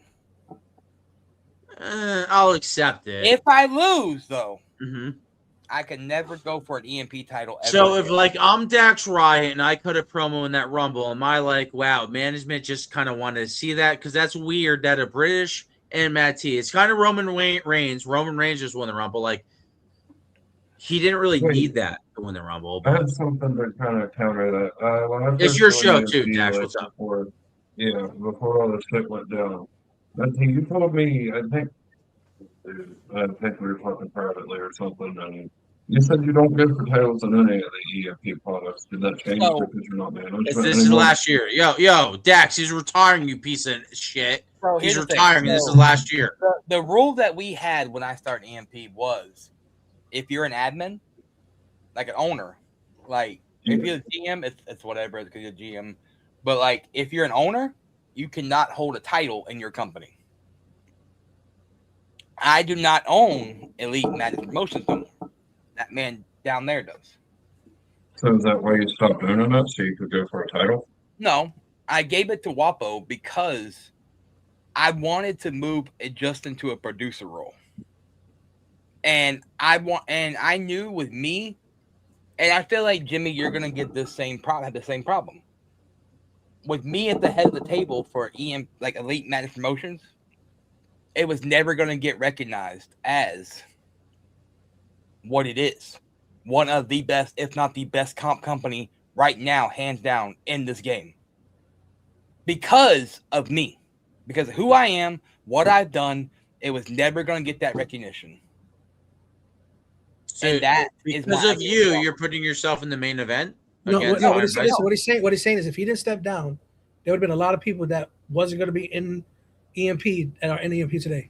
I'll accept it. If I lose, though, I can never go for an EMP title ever. So if like I'm Dax Riot and I cut a promo in that Rumble, am I like, wow, management just kind of wanted to see that? Because that's weird that a British and Matt T. It's kind of Roman Reigns. Roman Reigns just won the Rumble. Like he didn't really need that to win the Rumble. I had something to kind of counter that. It's your show too, Dax. What's up? Before all this shit went down. Matt T, you told me, I think we were talking privately or something, and you said you don't get the titles in any of the EFP products. Did that change because you're not management? This is last year. Yo, Dax, he's retiring, you piece of shit. Bro, he's retiring. This is last year. The rule that we had when I started EMP was if you're an admin, like an owner, like if you're the GM, it's whatever, because you're GM. But like if you're an owner, you cannot hold a title in your company. I do not own Elite Magic Promotions no more. That man down there does. So is that why you stopped owning it, so you could go for a title? No, I gave it to Wapo because I wanted to move it just into a producer role. And I knew with me, and I feel like Jimmy, you're gonna get the same problem. With me at the head of the table for like Elite Madness Promotions, it was never gonna get recognized as what it is. One of the best, if not the best comp company right now, hands down, in this game. Because of me. Because of who I am, what I've done, it was never going to get that recognition. So and that is because why of you, you're putting yourself in the main event? No, against what Iron he's, Bison? what he's saying is if he didn't step down, there would have been a lot of people that wasn't going to be in EMP and are in EMP today.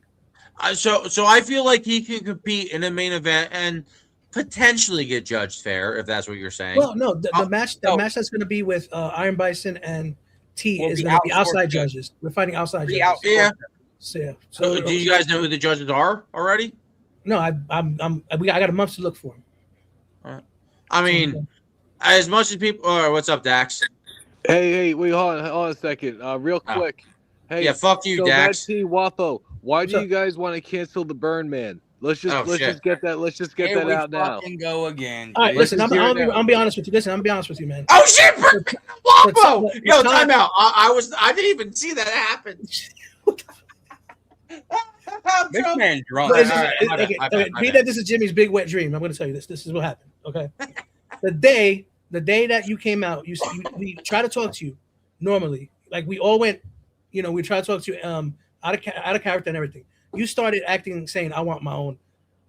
So I feel like he can compete in a main event and potentially get judged fair, if that's what you're saying. Well, no, the match that's going to be with Iron Bison and T is going to be outside judges. We're fighting outside judges. Yeah. So do you guys know who the judges are already? No, I got a month to look for them. I mean, as much as people. What's up, Dax? Hey, wait, hold on a second. Real quick. Hey, Yeah, fuck you, so Dax. Matt T, Wapo, why do you guys want to cancel the Burn Man? Let's just get that. Let's just get that out now. Go again. All right, listen. I'll be honest with you. Listen, I'm be honest with you, man. Oh shit, Wapo! Yo, time out. I didn't even see that happen. This man's drunk. Be that this is Jimmy's big wet dream. I'm going to tell you this. This is what happened. Okay. The day that you came out, we tried to talk to you normally. Like we all went, we tried to talk to you out of character and everything. You started acting, saying, I want my own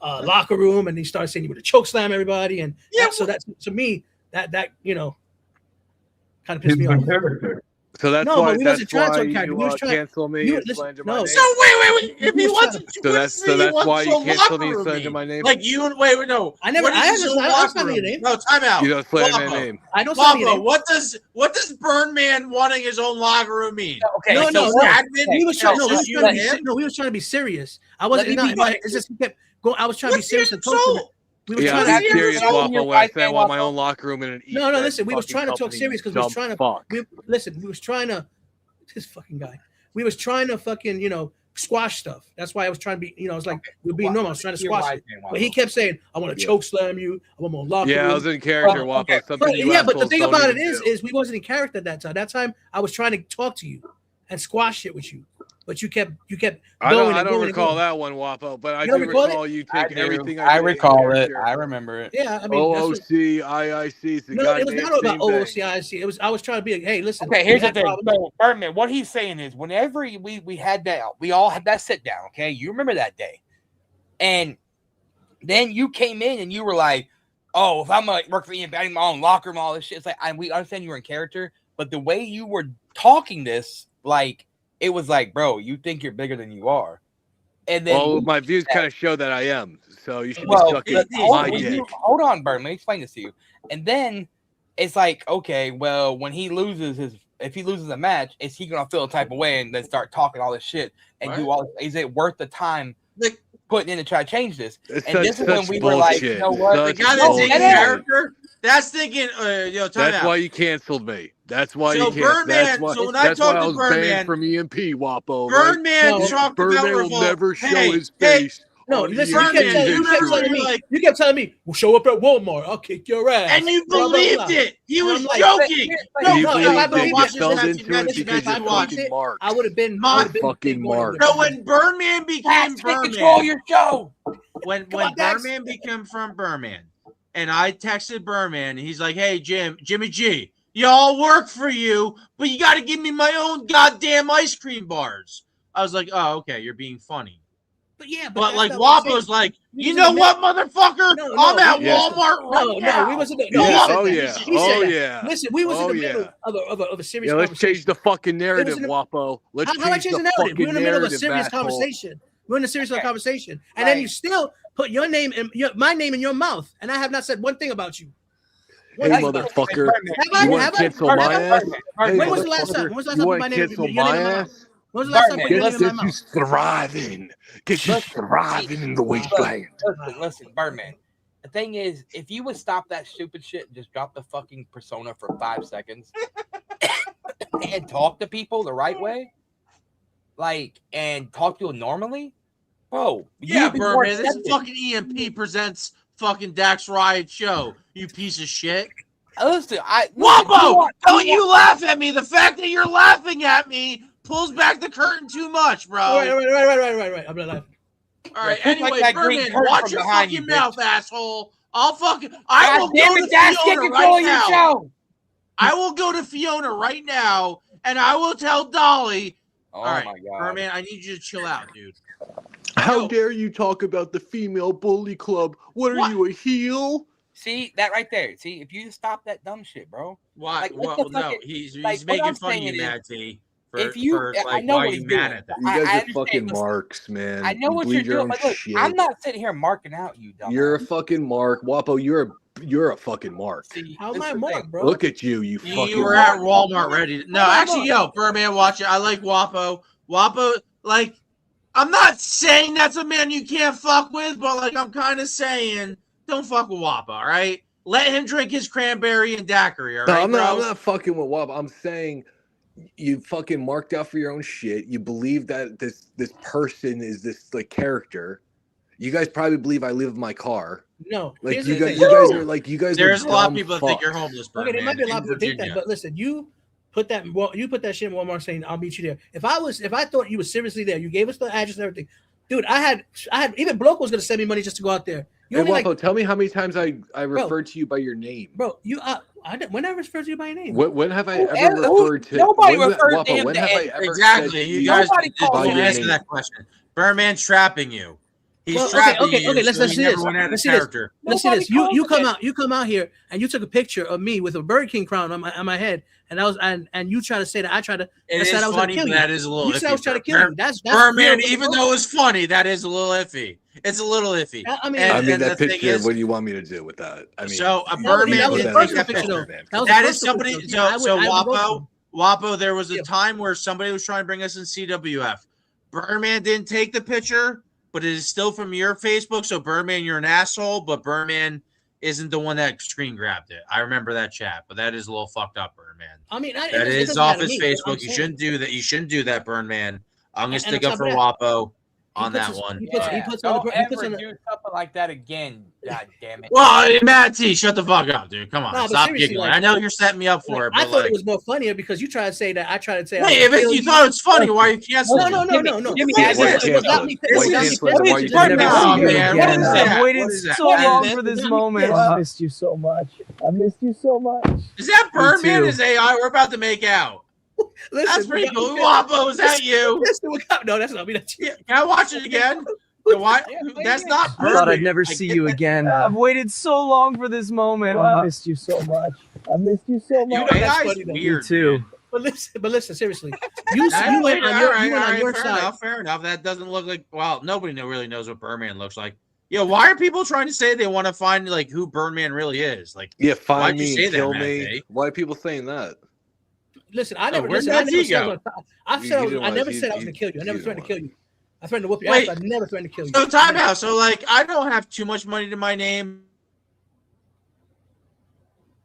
locker room. And you started saying you were to choke slam everybody. And so that's, to me, that kind of pissed me off. So that's No, why but we wasn't trying to talk you character. We was trying cancel me and slander my name. So wait. If he wasn't, So that's why you cancel me and slander my name. Like you and wait, no. I never. I don't slander your name. No, time out. You don't slander my name. I don't slander your name. What does Burn Man wanting his own locker room mean? Okay. No. We was trying to be serious. I wasn't. It's just he kept going. I was trying to be serious and talk to him. We were trying I'm to be serious, Waffle. When I say I want my own locker room in an No, listen. We was trying to talk serious because we was trying to. We was trying to. This fucking guy. We was trying to fucking squash stuff. That's why I was trying to be. I was like, we're being normal. I was trying to squash it. But he kept saying, "I want to choke slam you. I want my own locker room." Yeah, I was in character, Waffle. But the thing about it is we wasn't in character at that time. That time I was trying to talk to you and squash it with you. But you kept going. I don't recall that one, Wapo, but I do recall you taking everything. I recall it. I remember it. Yeah, I mean, OOC, IIC. No, it was not about OOC, IIC. I was trying to be like, hey, listen. Okay, here's the thing. So, Birdman, what he's saying is, whenever we had that, we all had that sit down. Okay, you remember that day, and then you came in and you were like, "Oh, if I'm gonna work for EMP, I need my own locker room, all this shit." It's like, we understand you were in character, but the way you were talking this, like. It was like, bro, you think you're bigger than you are. And then my views kind of show that I am. So you should be sucking my dick. Hold on, Bert. Let me explain this to you. And then it's like, okay, well, when he loses if he loses a match, is he gonna feel a type of way and then start talking all this shit and do all? Is it worth the time putting in to try to change this? And this is when we were like, you know what? The guy that's in character, that's thinking, that's why you canceled me. That's why you canceled. Birdman. So when I talked to Birdman from EMP, Wapo, Birdman talked about Birdman will never show his face. No, listen, you kept telling me, we'll show up at Walmart. I'll kick your ass. And you believed it. He was joking. I would have been fucking Mark. No, when Birdman became Birdman. Control your show. When Birdman became from Birdman, and I texted Birdman, he's like, hey, Jimmy G, y'all work for you, but you got to give me my own goddamn ice cream bars. I was like, oh, okay, you're being funny. But like Wapo's like, you know what, motherfucker? I'm at Walmart right now. No, we wasn't. Listen, we was in the middle of a serious. Yeah, let's change the fucking narrative, Wapo. Let's change the narrative. We're in the middle of a serious conversation. We're in a serious conversation, and then you still put your name and my name in your mouth, and I have not said one thing about you. Hey, motherfucker! You want to cancel my ass? When was the last time? When was the last time you put my name in your mouth? When was the last time you put your name in my mouth? Get you thriving. Get you thriving in the wasteland. Listen, Birdman. The thing is, if you would stop that stupid shit and just drop the fucking persona for 5 seconds and talk to people the right way, like, and talk to you normally, bro. Yeah, you'd be more Birdman, this is accepted. fucking EMP presents fucking Dax Riot show. You piece of shit. Listen, Wombo, don't you laugh at me. The fact that you're laughing at me pulls back the curtain too much, bro. Right. I'm not laughing. All right. Yeah, pull back Anyway, that green Birdman, curtain watch from your behind fucking you, mouth, bitch. asshole. I will damn go it, to Dax, get Fiona control right of your now. show. I will go to Fiona right now, and I will tell Dolly. Oh all right, my God, Birdman, I need you to chill out, dude. How dare you talk about the female bully club? What are you, a heel? See that right there? See, if you stop that dumb shit, bro. Why? Like, what Well, the no, fuck he's like, what making I'm fun of saying you, is, Mad T. if you, I like, know why what are he's you mad doing. at that? You guys I are understand. fucking Listen, marks, man. I know you what bleed you're your doing, own but look, shit. I'm not sitting here marking out you, dumb. You're a fucking mark, Wapo. You're a fucking mark. How am I mark, bro? Look at you, you You fucking. were at Walmart ready. No, How am I actually, yo, Birdman, watch it. I like Wapo. Wapo, like, I'm not saying that's a man you can't fuck with, but like, I'm kind of saying, don't fuck with Wapo, all right? Let him drink his cranberry and daiquiri, all No, right, I'm bro? not fucking with Wapo. I'm saying you fucking marked out for your own shit. You believe that this person is this like character. You guys probably believe I live in my car. No, Like here's you the guys, thing. you guys are like you guys. There's are a lot of dumb people that fucks. think you're homeless, Okay, there Birdman, might be a lot in of people think that, Virginia. but listen, you put that shit in Walmart saying I'll meet you there. If I thought you were seriously there, you gave us the address and everything, dude. I had even Bloke was gonna send me money just to go out there. You Hey, only Wapo, like, tell me how many times I referred to you by your name. bro. When I referred to you by your name. When have I ever referred to? Nobody when, referred to Wapo, him when to have I Ed. ever Exactly. said You guys by don't your answer name? that question. Birdman's trapping you. He's Well, trapping you. Let's so see you this. never went out of Let's see this. character. Let's see this. You come out here and you took a picture of me with a Burger King crown on my head, and you try to say that I tried to. It I said is I was gonna funny, kill but you. that is a little You iffy. said I was trying to kill you. That's Birdman, real, even bro. though it's funny, that is a little iffy. It's a little iffy. I mean, I mean and that the thing picture. is, what do you want me to do with that? I mean, so a you- Birdman that was didn't a take personal that picture, picture. though. That was a That is personal somebody. picture. I would go Wapo, there was a time where somebody was trying to bring us in CWF. Birdman didn't take the picture, but it is still from your Facebook. So Birdman, you're an asshole, but Birdman isn't the one that screen grabbed it. I remember that chat, but that is a little fucked up, Birdman. I mean, That is off his Facebook. You shouldn't do that. You shouldn't do that, Birdman. I'm gonna And stick on up top for of that, Wapo on puts that his- one. he puts Don't on the ever do something like that again. God damn it. Well, Matt T, shut the fuck up, dude. Come on, Nah, but stop seriously, giggling. like- I know you're setting me up for it, I but thought like, it was more funnier because you tried to say that I tried to say. I hey, was if gonna kill you thought it's funny, why are you canceling? No. Jimmy, It was Jimmy, without me. Why without me canceling? Why you picking never pictures. Oh, see you man, again? what is that? I've waited What is that? so long for this Without me moment. picking. I missed you so much. I missed you so much. Is that Birdman? too. Is AI? We're about to make out. Listen, That's pretty without me cool. picking- Wapo, is that you? No, that's not me. That's you. Can I watch it again? Why? That's not I thought I'd Birdman. never I see get you that. again. I've waited so long for this moment. I missed you so much. I missed you so Yo, much. that's AI's funny, though. You weird. too. But listen, seriously. You went on your side. Fair enough. That doesn't look like. Well, nobody really knows what Birdman looks like. Yo, why are people trying to say they want to find like who Birdman really is? Like, Yeah, find why'd you me say and that, kill Matt me. T? Why are people saying that? Listen, I never. where'd Listen, I that never T said I go? was I never said I was gonna kill you. I never threatened to kill you. I threatened to whoop your Wait. ass. I never threatened to kill you. So time out. So like, I don't have too much money to my name,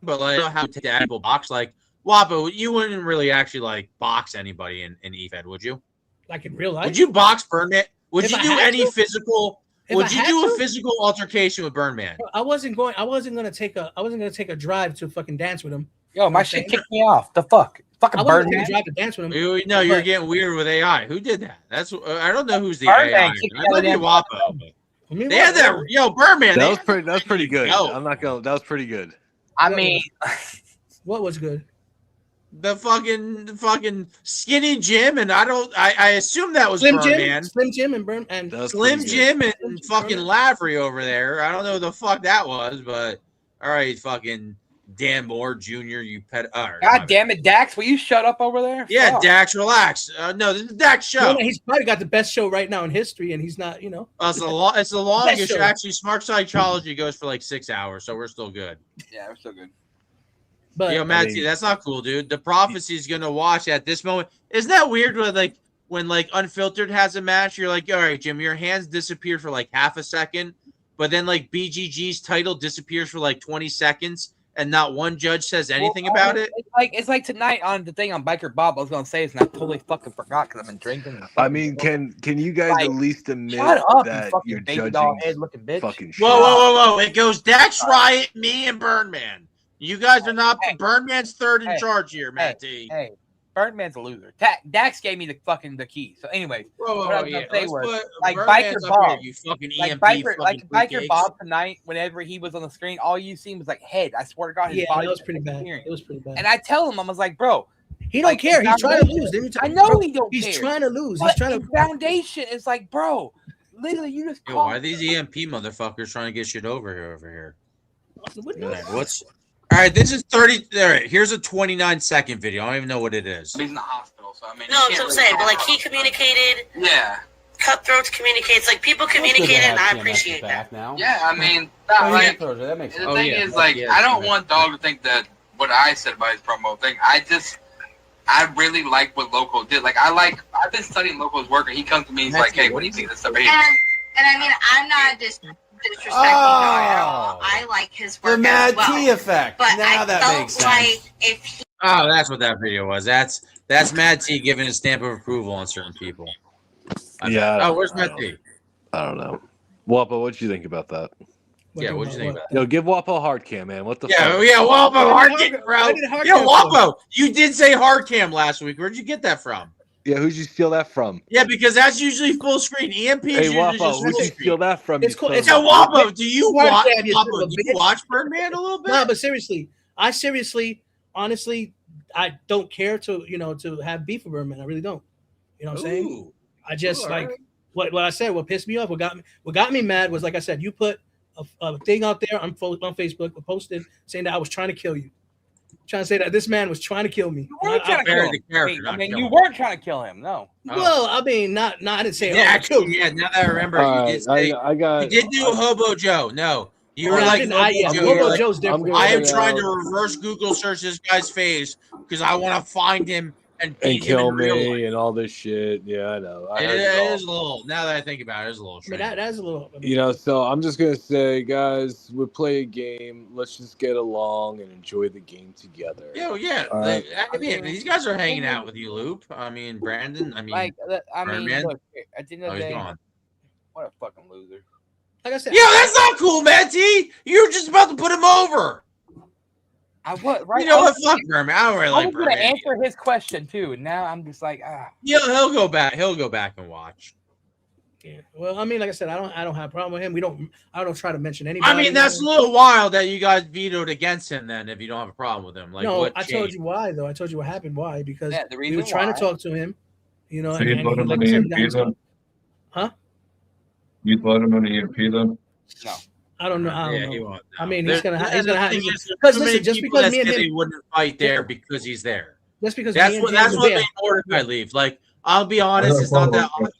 but like, I don't know how to take the people box. Like, Wapo, you wouldn't really actually like box anybody in efed, would you? Like in real life. Would you box Birdman? Would If you I do had any to? physical? If Would I you had do to? a physical altercation with Birdman? I wasn't gonna take a drive to fucking dance with him. Yo, my shit kicked me off. The fuck? Fucking I wasn't gonna Birdman. take a drive to dance with him. No, you're but- getting weird with AI. Who did that? That's I don't know who's the Birdman AI. kicked That might be me out of Wapo. but I mean, They had that. Yo, Birdman. That they was had pretty. That was pretty good. Yo. I'm not gonna. That was pretty good. I mean, What was good? the fucking skinny Jim, and I assume that was Slim Birdman. Jim, and Burn and That was Slim pretty good. Jim and fucking Lavery over there. I don't know who the fuck that was, but all right, fucking Dan Moore Jr. You pet. God damn it, Dax! Will you shut up over there? Yeah, Fuck. Dax, relax. No, this is Dax show. No, he's probably got the best show right now in history, and he's not. It's the longest. show. Actually, Smart Psychology goes for like 6 hours, so we're still good. Yeah, we're still good. But Yo, Matt, T, that's not cool, dude. The Prophecy is gonna watch at this moment. Isn't that weird? When Unfiltered has a match, you're like, all right, Jim, your hands disappear for like half a second, but then like BGG's title disappears for like 20 seconds, and not one judge says anything about it? It's like tonight on the thing on Biker Bob. I was gonna say this, and I totally fucking forgot because I've been drinking. And I mean, can you guys Like, at least admit shut up, you that fucking you're baby doll judging head looking bitch. fucking shit? Whoa! It goes Dax Riot, me, and Birdman. You guys are not. Birdman's third in charge here, Matt D. Hey, Birdman's a loser. Dax gave me the key. So anyway, what I was gonna say was like Biker Bob, you fucking like EMP, Biker Bob tonight. Whenever he was on the screen, all you seen was like head. I swear to God, his body was pretty bad. It was pretty bad. And I tell him, I was like, bro, he don't care. He's trying to lose. I know he don't care. He's trying to lose. But He's trying to. Foundation is like, bro, literally, you just. Yo, why are these EMP motherfuckers trying to get shit over here? What's all right? This is 30. All right, here's a 29-second video. I don't even know what it is. He's in the hospital, so I mean. No, that's what I'm saying. But like he communicated. Yeah. Cutthroats communicates. Like people communicated, and I appreciate that. Yeah, I mean, that makes the sense. thing is, like, I don't want Dog to think that what I said about his promo thing. I really like what Loco did. Like, I've been studying Loco's work, and he comes to me, he's like, hey, what do you think of this stuff? And I mean, I'm not just disrespecting Dog at all. I like his work The Mad as well. T effect. But Now I that felt makes sense. like if he Oh, that's what that video was. That's Mad T giving a stamp of approval on certain people. Yeah. Where's Mad T? I don't know. Wappa, what'd you think about that? Yeah, what'd you think about Yo, give Wappa a hard cam, man. What the fuck? Yeah, Wapo, hard cam, bro. Yeah, Wapo, you did say hard cam last week. Where'd you get that from? Yeah, who'd you steal that from? Yeah, because that's usually full screen. EMP is Hey, usually Wappa, just who'd full you screen. steal that from? It's cool. you It's son of a- Wapo, do you watch? Hard cam, you son Wapo, of a do you bitch. watch Birdman a little bit? No, but seriously, honestly, I don't care to have beef with Birdman. I really don't. You know what I'm saying? I just what I said. What pissed me off? What got me mad was, like I said, you put a thing out there on Facebook, posted saying that I was trying to kill you, trying to say that this man was trying to kill me. You weren't trying to kill him. I mean, you weren't trying to kill him. No. Well, I mean, not. I didn't say. Yeah, actually, yeah. Now that I remember, you did say you did do Hobo Joe. No, you were Yeah, I like didn't- Hobo yeah, Joe. Hobo You're like, Joe's different. I am trying to reverse Google search this guy's face because I want to find him and and beat him kill in real life. me and all this shit. Yeah, I know. I It heard it all. is a little. Now that I think about it, it's a little. I mean, that's a little. You know, so I'm just gonna say, guys, we play a game. Let's just get along and enjoy the game together. Yeah. I mean, these guys are hanging out with you, Loop. I mean, Brandon. I mean, Birdman. look, at the end of Oh, the he's day, gone. what a fucking loser. Like I said, Yo, that's not cool, Matt T. You're just about to put him over. I was right. You know what? Fuck Birdman. I don't really I like was going to Birdman. answer his question too, and now I'm just like, Yeah, he'll go back. He'll go back and watch. Yeah. Well, I mean, like I said, I don't have a problem with him. I don't try to mention anybody. I mean, that's a little wild that you guys vetoed against him. Then, if you don't have a problem with him, like no, what I changed? told you why though. I told you what happened. Why? Because Yeah, the we were reason trying why. to talk to him. You know, So you put him like in I said, the that was- EMP then? Huh? You put him in the EMP then? No. I don't know. I Yeah, don't he know. won't. I mean, There- he's gonna have. and the Because thing is, there's listen, too many just people because that me and said him, they wouldn't fight there because he's there. just because That's me and what him that's were what there. made Mordecai leave. Like, I'll be honest, it's not that like,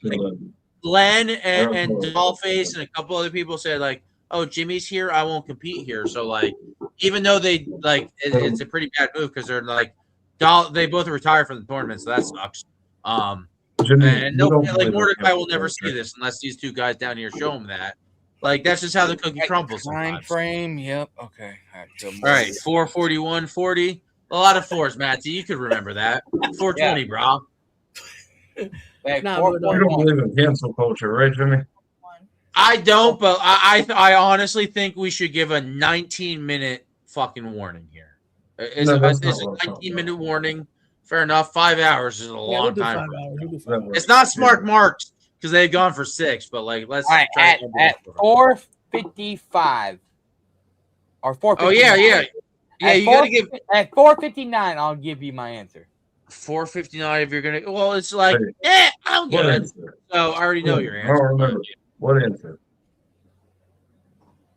Glenn and Dollface and a couple other people said like, "Oh, Jimmy's here, I won't compete here." So like, even though they like, it's a pretty bad move because they're like, they both retired from the tournament, so that sucks. Jimmy, And you no, don't like believe Mordecai it. will never see this unless these two guys down here show him that. Like that's just how the cookie crumbles. Time Sometimes. frame. Yep. Okay. All right, 441.40. A lot of fours, Matty. You could remember that. 420, bro. Hey, Nah, You don't believe in cancel culture, right, Jimmy? I don't, but I honestly think we should give a 19-minute fucking warning here. Is No, a that's not what I'm 19-minute warning fair enough? 5 hours is a Yeah, long we'll do time. 5 hours. We'll do 5 hours. It's not smart marks because they've gone for 6, but like let's All right, try at 4:55 or 4:59. Oh yeah. Yeah, you gotta give at 4:59. I'll give you my answer. 4:59 if you're gonna. Well, it's like, I'm What good. answer? So I already know your I answer. don't remember. What answer?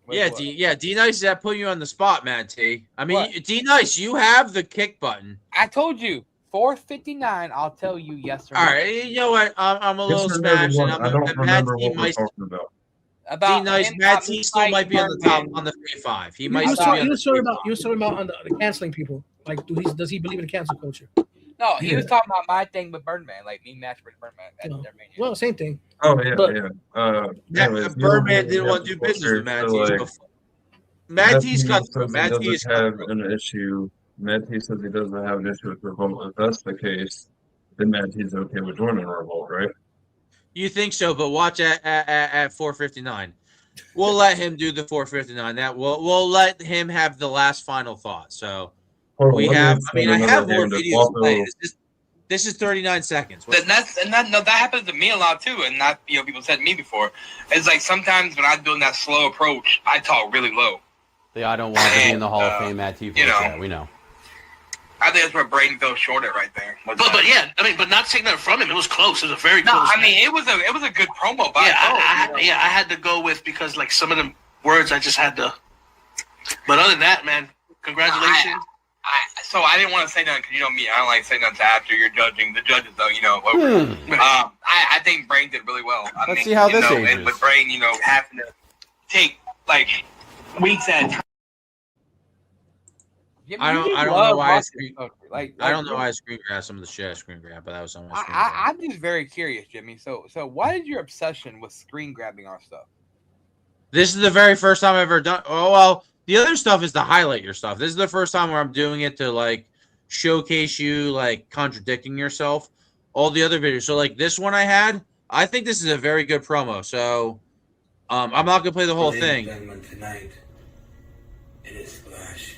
Yeah, D Nice, that put you on the spot, Matt T. I mean, D Nice, you have the kick button. I told you 4:59. I'll tell you yes or no. All right, you know what? I'm a little Yes or no to smashed, what? and I don't Matt remember T what we're might. talking about. About D Nice, him Matt probably T still might be on the top Birdman. on the 5. He You might was still be talking on the you was talking about on the canceling people. Like, does he believe in cancel culture? No, he was talking about my thing with Birdman, like me match with Birdman. At their mania. Well, same thing. Oh yeah, But- yeah. Matt- Anyways, Birdman you didn't don't want to do believe in business with Matt cancel T. culture, So Matt T's cut through. says he Matt T is doesn't have an issue. Matt T says he doesn't have an issue with Revolt. If that's the case, then Matt T's okay with joining Revolt, right? You think so, but watch at 4:59. We'll let him do the 4:59. That we'll let him have the last final thought. So we have. I mean, I have more videos to play. This is 39 seconds. That happens to me a lot too, and not people said to me before. It's like sometimes when I'm doing that slow approach, I talk really low. The I don't want to be in the Hall of Fame Matt T. Yeah, we know. I think that's where Braden fell short at right there. But yeah, I mean, but not taking that from him, it was close. It was a very close. I mean, it was a good promo. I had to go with because like some of the words I just had to. But other than that, man, congratulations. So I didn't want to say nothing because you know me, I don't like saying nothing after you're judging the judges though. I think Braden did really well. Let's see how this ages. And with Braden, having to take like weeks at a time. I don't know why I screen grab some of the shit I screen grab, but that was on my screen. I'm just very curious, Jimmy. So why is your obsession with screen grabbing our stuff? This is the very first time I've ever done. Oh well, the other stuff is to highlight your stuff. This is the first time where I'm doing it to like showcase you like contradicting yourself. All the other videos. So like this one I think this is a very good promo. So I'm not gonna play the whole thing. Tonight, it is Flash.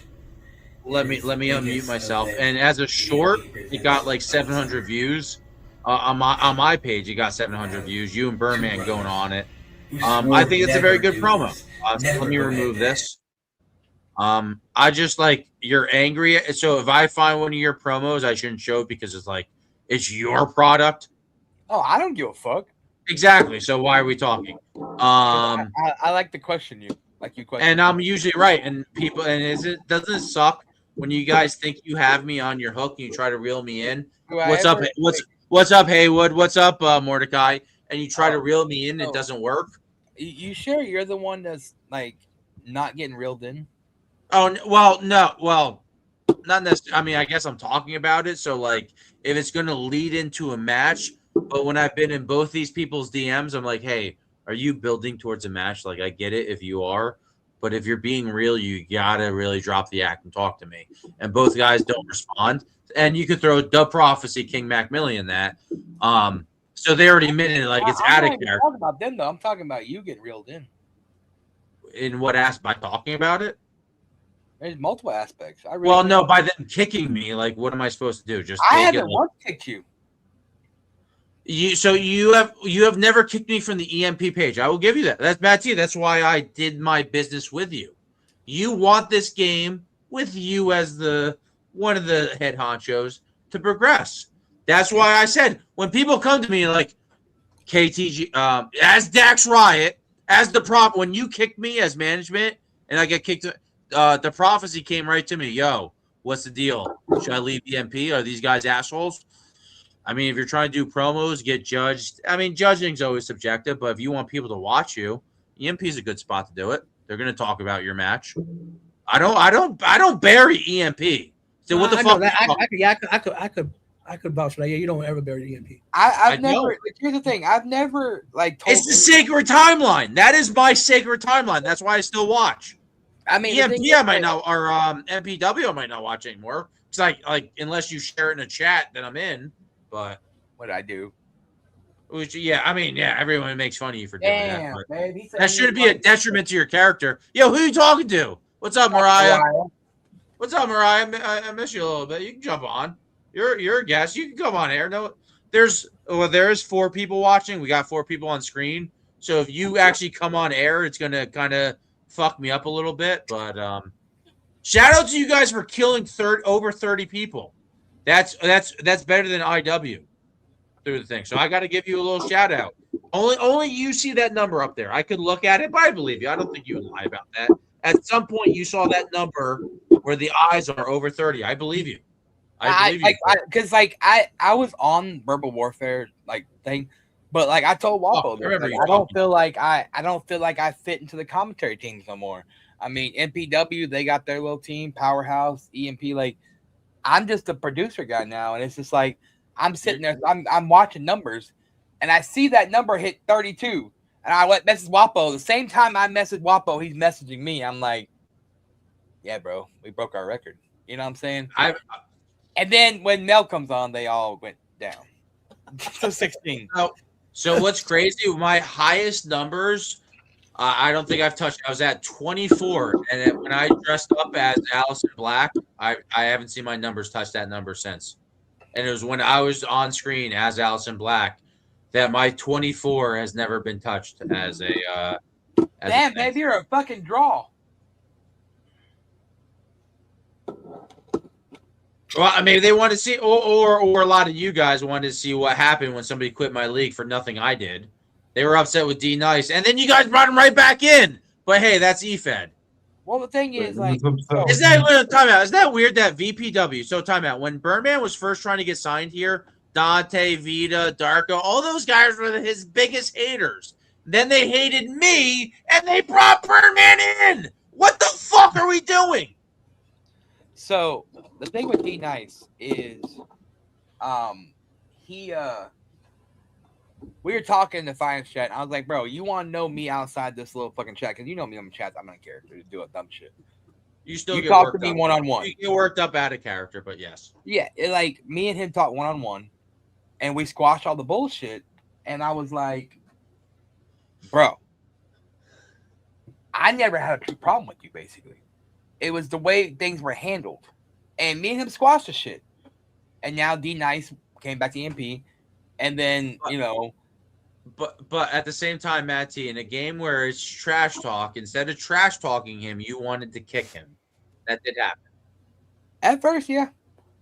Let me unmute myself. And as a short, it got like 700 views. On my page, it got 700 views. You and Birdman going on it. I think it's a very good promo. So let me remove this. I just like you're angry. So if I find one of your promos, I shouldn't show it because it's like it's your product. Oh, I don't give a fuck. Exactly. So why are we talking? I like to question you, like you question. And I'm usually right. And people, and doesn't it suck when you guys think you have me on your hook and you try to reel me in? What's up, Haywood? What's up, Mordecai? And you try to reel me in, it doesn't work. You sure you're the one that's like not getting reeled in? Oh well, no, well, not necessarily. I mean, I guess I'm talking about it. So like, if it's going to lead into a match, but when I've been in both these people's DMs, I'm like, hey, are you building towards a match? Like, I get it if you are. But if you're being real, you gotta really drop the act and talk to me. And both guys don't respond. And you could throw the Prophecy King Macmillan in that. So they already admitted it, like it's out of character. I'm talking about them though. I'm talking about you getting reeled in. In what aspect? By talking about it? There's multiple aspects. No, by them kicking me. Like, what am I supposed to do? Just I haven't once kicked you. You have never kicked me from the EMP page. I will give you that. That's Matt T. That's why I did my business with you. You want this game with you as one of the head honchos to progress. That's why I said when people come to me like KTG, as Dax Riot, as the prop, when you kicked me as management and I get kicked, the Prophecy came right to me. Yo, what's the deal? Should I leave EMP? Are these guys assholes? I mean, if you're trying to do promos, get judged. I mean, judging's always subjective, but if you want people to watch you, EMP is a good spot to do it. They're going to talk about your match. I don't bury EMP. So what the fuck? I could vouch for that. Yeah, you don't ever bury EMP. I've never. Here's the thing. I've never like. It's the sacred timeline. That is my sacred timeline. That's why I still watch. I mean, EMP I might not, or MPW I might not watch anymore. It's like unless you share it in a chat, then I'm in. But what I do, everyone makes fun of you for doing that. Man, that shouldn't be a detriment to your character. Yo, who are you talking to? What's up, Mariah? What's up, Mariah? I miss you a little bit. You can jump on. You're a guest. You can come on air. No, there's 4 people watching. We got 4 people on screen. So if you actually come on air, it's gonna kind of fuck me up a little bit. But shout out to you guys for killing over 30 people. That's better than IW through the thing. So I got to give you a little shout out. Only you see that number up there. I could look at it, but I believe you. I don't think you would lie about that. At some point, you saw that number where the eyes are over 30. I believe you. I believe you. Because I was on Verbal Warfare thing, but I told Wapo, I don't feel like I fit into the commentary teams no more. I mean, MPW, they got their little team, Powerhouse, EMP, I'm just a producer guy now, and it's just like I'm sitting there, I'm watching numbers, and I see that number hit 32, and I went message Wapo. The same time I message Wapo, he's messaging me. I'm like, Yeah, bro, we broke our record. You know what I'm saying? And then when Mel comes on, they all went down. So 16. So what's crazy? My highest numbers, I don't think I've touched. I was at 24, and then when I dressed up as Allison Black, I haven't seen my numbers touch that number since. And it was when I was on screen as Allison Black that my 24 has never been touched as a. Damn, baby, you're a fucking draw. Well, I mean, they want to see, or a lot of you guys wanted to see what happened when somebody quit my league for nothing I did. They were upset with D Nice, and then you guys brought him right back in. But hey, that's efed. Well, the thing is, like, Is that time out? Is that weird that VPW? So time out. When Birdman was first trying to get signed here, Dante, Vita, Darko, all those guys were his biggest haters. Then they hated me, and they brought Birdman in. What the fuck are we doing? So the thing with D Nice is, we were talking in the finance chat. And I was like, bro, you want to know me outside this little fucking chat? Because you know me on the chat. I'm not a character to do a dumb shit. You still you get talk to worked me up. one on one. You get worked up out of character, but yes. Yeah, like me and him talk one on one, and we squash all the bullshit. And I was like, bro, I never had a true problem with you. Basically, it was the way things were handled, and me and him squashed the shit. And now D Nice came back to EMP, and then But at the same time, Matt T, in a game where it's trash talk, instead of trash talking him, you wanted to kick him. That did happen. At first, yeah.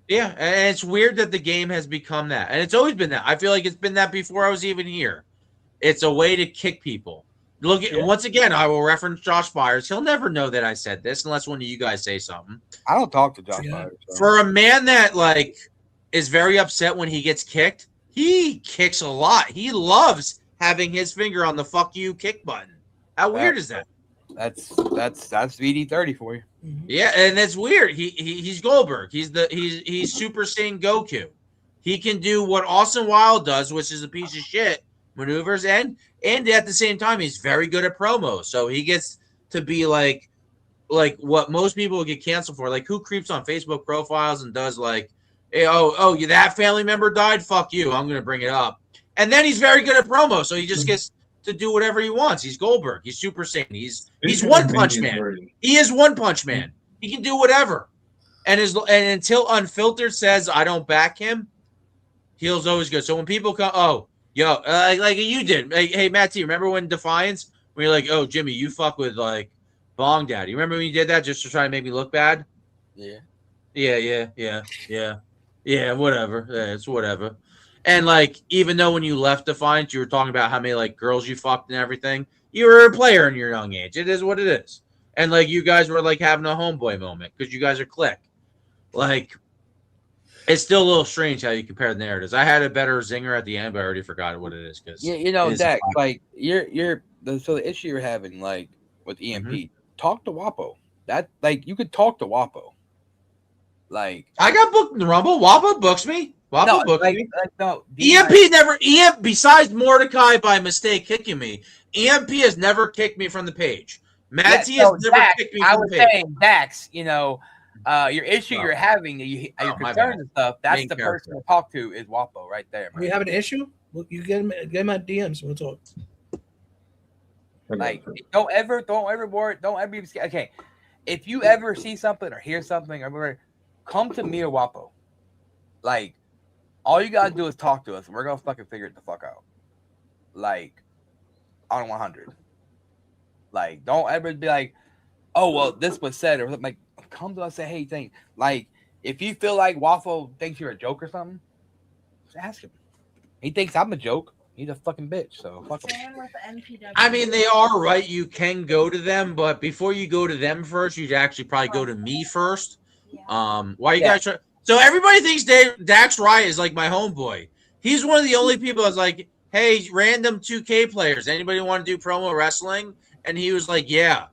Yeah, and it's weird that the game has become that. And it's always been that. I feel like it's been that before I was even here. It's a way to kick people. Once again, I will reference Josh Byers. He'll never know that I said this unless one of you guys say something. I don't talk to Josh Byers. So. For a man that is very upset when he gets kicked, he kicks a lot. He loves having his finger on the fuck you kick button. How weird is that? That's VD30 for you. Yeah, and that's weird. He's Goldberg. He's Super Saiyan Goku. He can do what Austin Wilde does, which is a piece of shit maneuvers, and at the same time, he's very good at promos. So he gets to be like what most people would get canceled for. Like, who creeps on Facebook profiles and does like, hey, that family member died? Fuck you. I'm gonna bring it up. And then he's very good at promo, so he just gets to do whatever he wants. He's Goldberg. He's Super Saiyan. He's One Punch Man. He is One Punch Man. He can do whatever. And until Unfiltered says I don't back him, he's always good. So when people come, like you did. Hey, Matt T, remember when Defiance, when you're like, oh, Jimmy, you fuck with like Bong Daddy. Remember when you did that just to try to make me look bad? Yeah. Yeah, whatever. Yeah, it's whatever. And like, even though when you left Defiance, you were talking about how many like girls you fucked and everything, you were a player in your young age. It is what it is. And like, you guys were like having a homeboy moment because you guys are click. Like, it's still a little strange how you compare the narratives. I had a better zinger at the end, but I already forgot what it is. Because Dak, like so the issue you're having like with EMP, talk to Wapo. That like you could talk to Wapo. Like, I got booked in the Rumble. Wapo books me. Wapo booked me. EMP besides Mordecai by mistake kicking me, EMP has never kicked me from the page. Matty has never kicked me from the page. I was saying, Dax, your issue you're having, your concerns and stuff, that's the person to talk to is Wapo right there. Man. You have an issue? Look, you get my DMs. We'll talk. Like, don't ever be scared. Okay, if you ever see something or hear something or whatever, come to me or Wapo. Like, all you gotta do is talk to us, and we're gonna fucking figure it the fuck out. Like, on 100. Like, don't ever be like, oh well, this was said, or like, come to us and say, hey, thing. Like, if you feel like Waffle thinks you're a joke or something, just ask him. He thinks I'm a joke. He's a fucking bitch. So fuck him. I mean, they are right. You can go to them, but before you go to them first, you'd actually probably go to me first. Why you guys try? So everybody thinks Dax Riot is like my homeboy. He's one of the only people that's like, hey, random 2K players, anybody want to do promo wrestling? And he was like, yeah.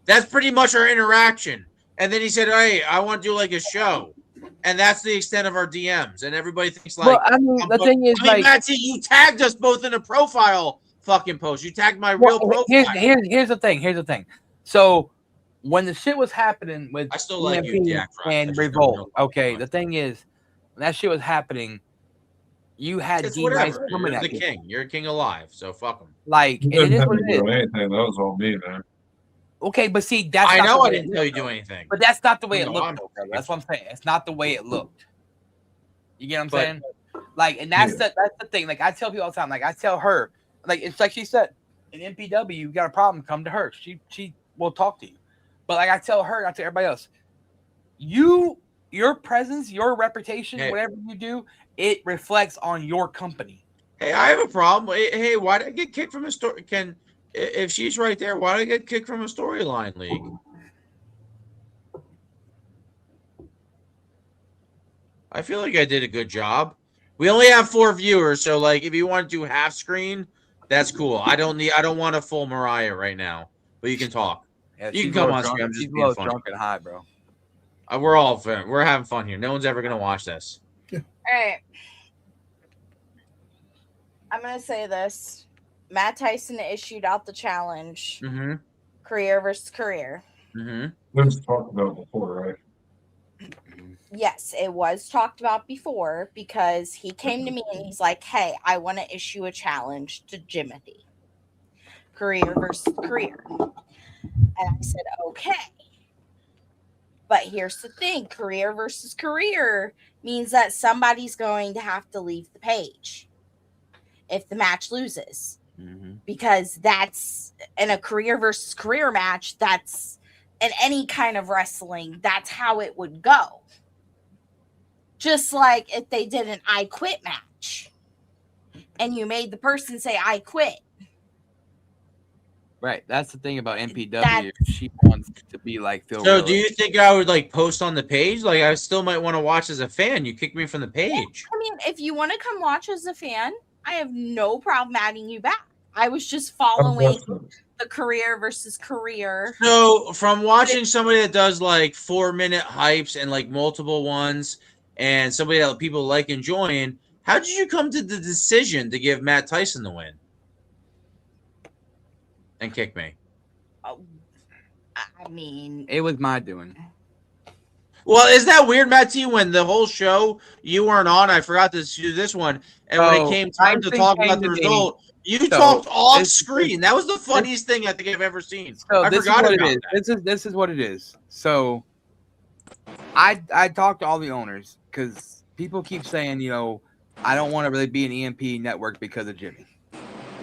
That's pretty much our interaction. And then he said, hey, I want to do like a show. And that's the extent of our DMs. And everybody thinks like, well, I mean, the thing is, like, Matsy, you tagged us both in a profile fucking post. You tagged my real profile. Here's the thing. So when the shit was happening with I still like you, EMP Jack Frost. I and just don't Revolt. know. Okay, the thing is, when that shit was happening, you had It's D-Nice whatever. coming You're at the people. king. You're a king alive, so fuck him. Like, You and it didn't is have what to it is. do anything. That was all me, man. Okay, but see, that's I not know the I way didn't it tell you looked, to do though. anything. But that's not the way I it know, looked, I'm- though, brother. That's what I'm saying. It's not the way it looked. You get what I'm But- saying? Like, and that's that's the thing. Like, I tell people all the time. Like, I tell her, like, it's like she said, in MPW, you got a problem, come to her. She will talk to you. But like I tell her, I tell everybody else, your presence, your reputation, whatever you do, it reflects on your company. Hey, I have a problem. Hey, why did I get kicked from a story? If she's right there, why did I get kicked from a storyline league? I feel like I did a good job. We only have 4 viewers, so like if you want to do half screen, that's cool. I don't want a full Mariah right now, but you can talk. Yeah, you can she's come low on drunk, screen. I'm she's just being low funny. drunk and high, bro. We're having fun here. No one's ever gonna watch this. All right. I'm going to say this. Matt Tyson issued out the challenge. Mm-hmm. Career versus career. Mm-hmm. It was talked about before, right? Yes, it was talked about before because he came to me and he's like, hey, I want to issue a challenge to Jimothy. Career versus career. And I said, okay. But here's the thing, career versus career means that somebody's going to have to leave the page if the match loses. Mm-hmm. Because that's in a career versus career match, that's in any kind of wrestling, that's how it would go. Just like if they did an I quit match and you made the person say I quit. Right. That's the thing about MPW. She wants to be like Phil. So do you think I would like post on the page? Like I still might want to watch as a fan. You kicked me from the page. I mean, if you want to come watch as a fan, I have no problem adding you back. I was just following the career versus career. So from watching somebody that does like 4-minute hypes and like multiple ones and somebody that people like enjoying, how did you come to the decision to give Matt Tyson the win? And kick me. I mean, it was my doing. Well, is that weird, Matt T? When the whole show you weren't on, I forgot to do this one, and when it came time to talk about the result, you talked off screen. That was the funniest thing I think I've ever seen. So I this forgot is what about it is. that. This is what it is. So I talked to all the owners because people keep saying, you know, I don't want to really be an EMP network because of Jimmy.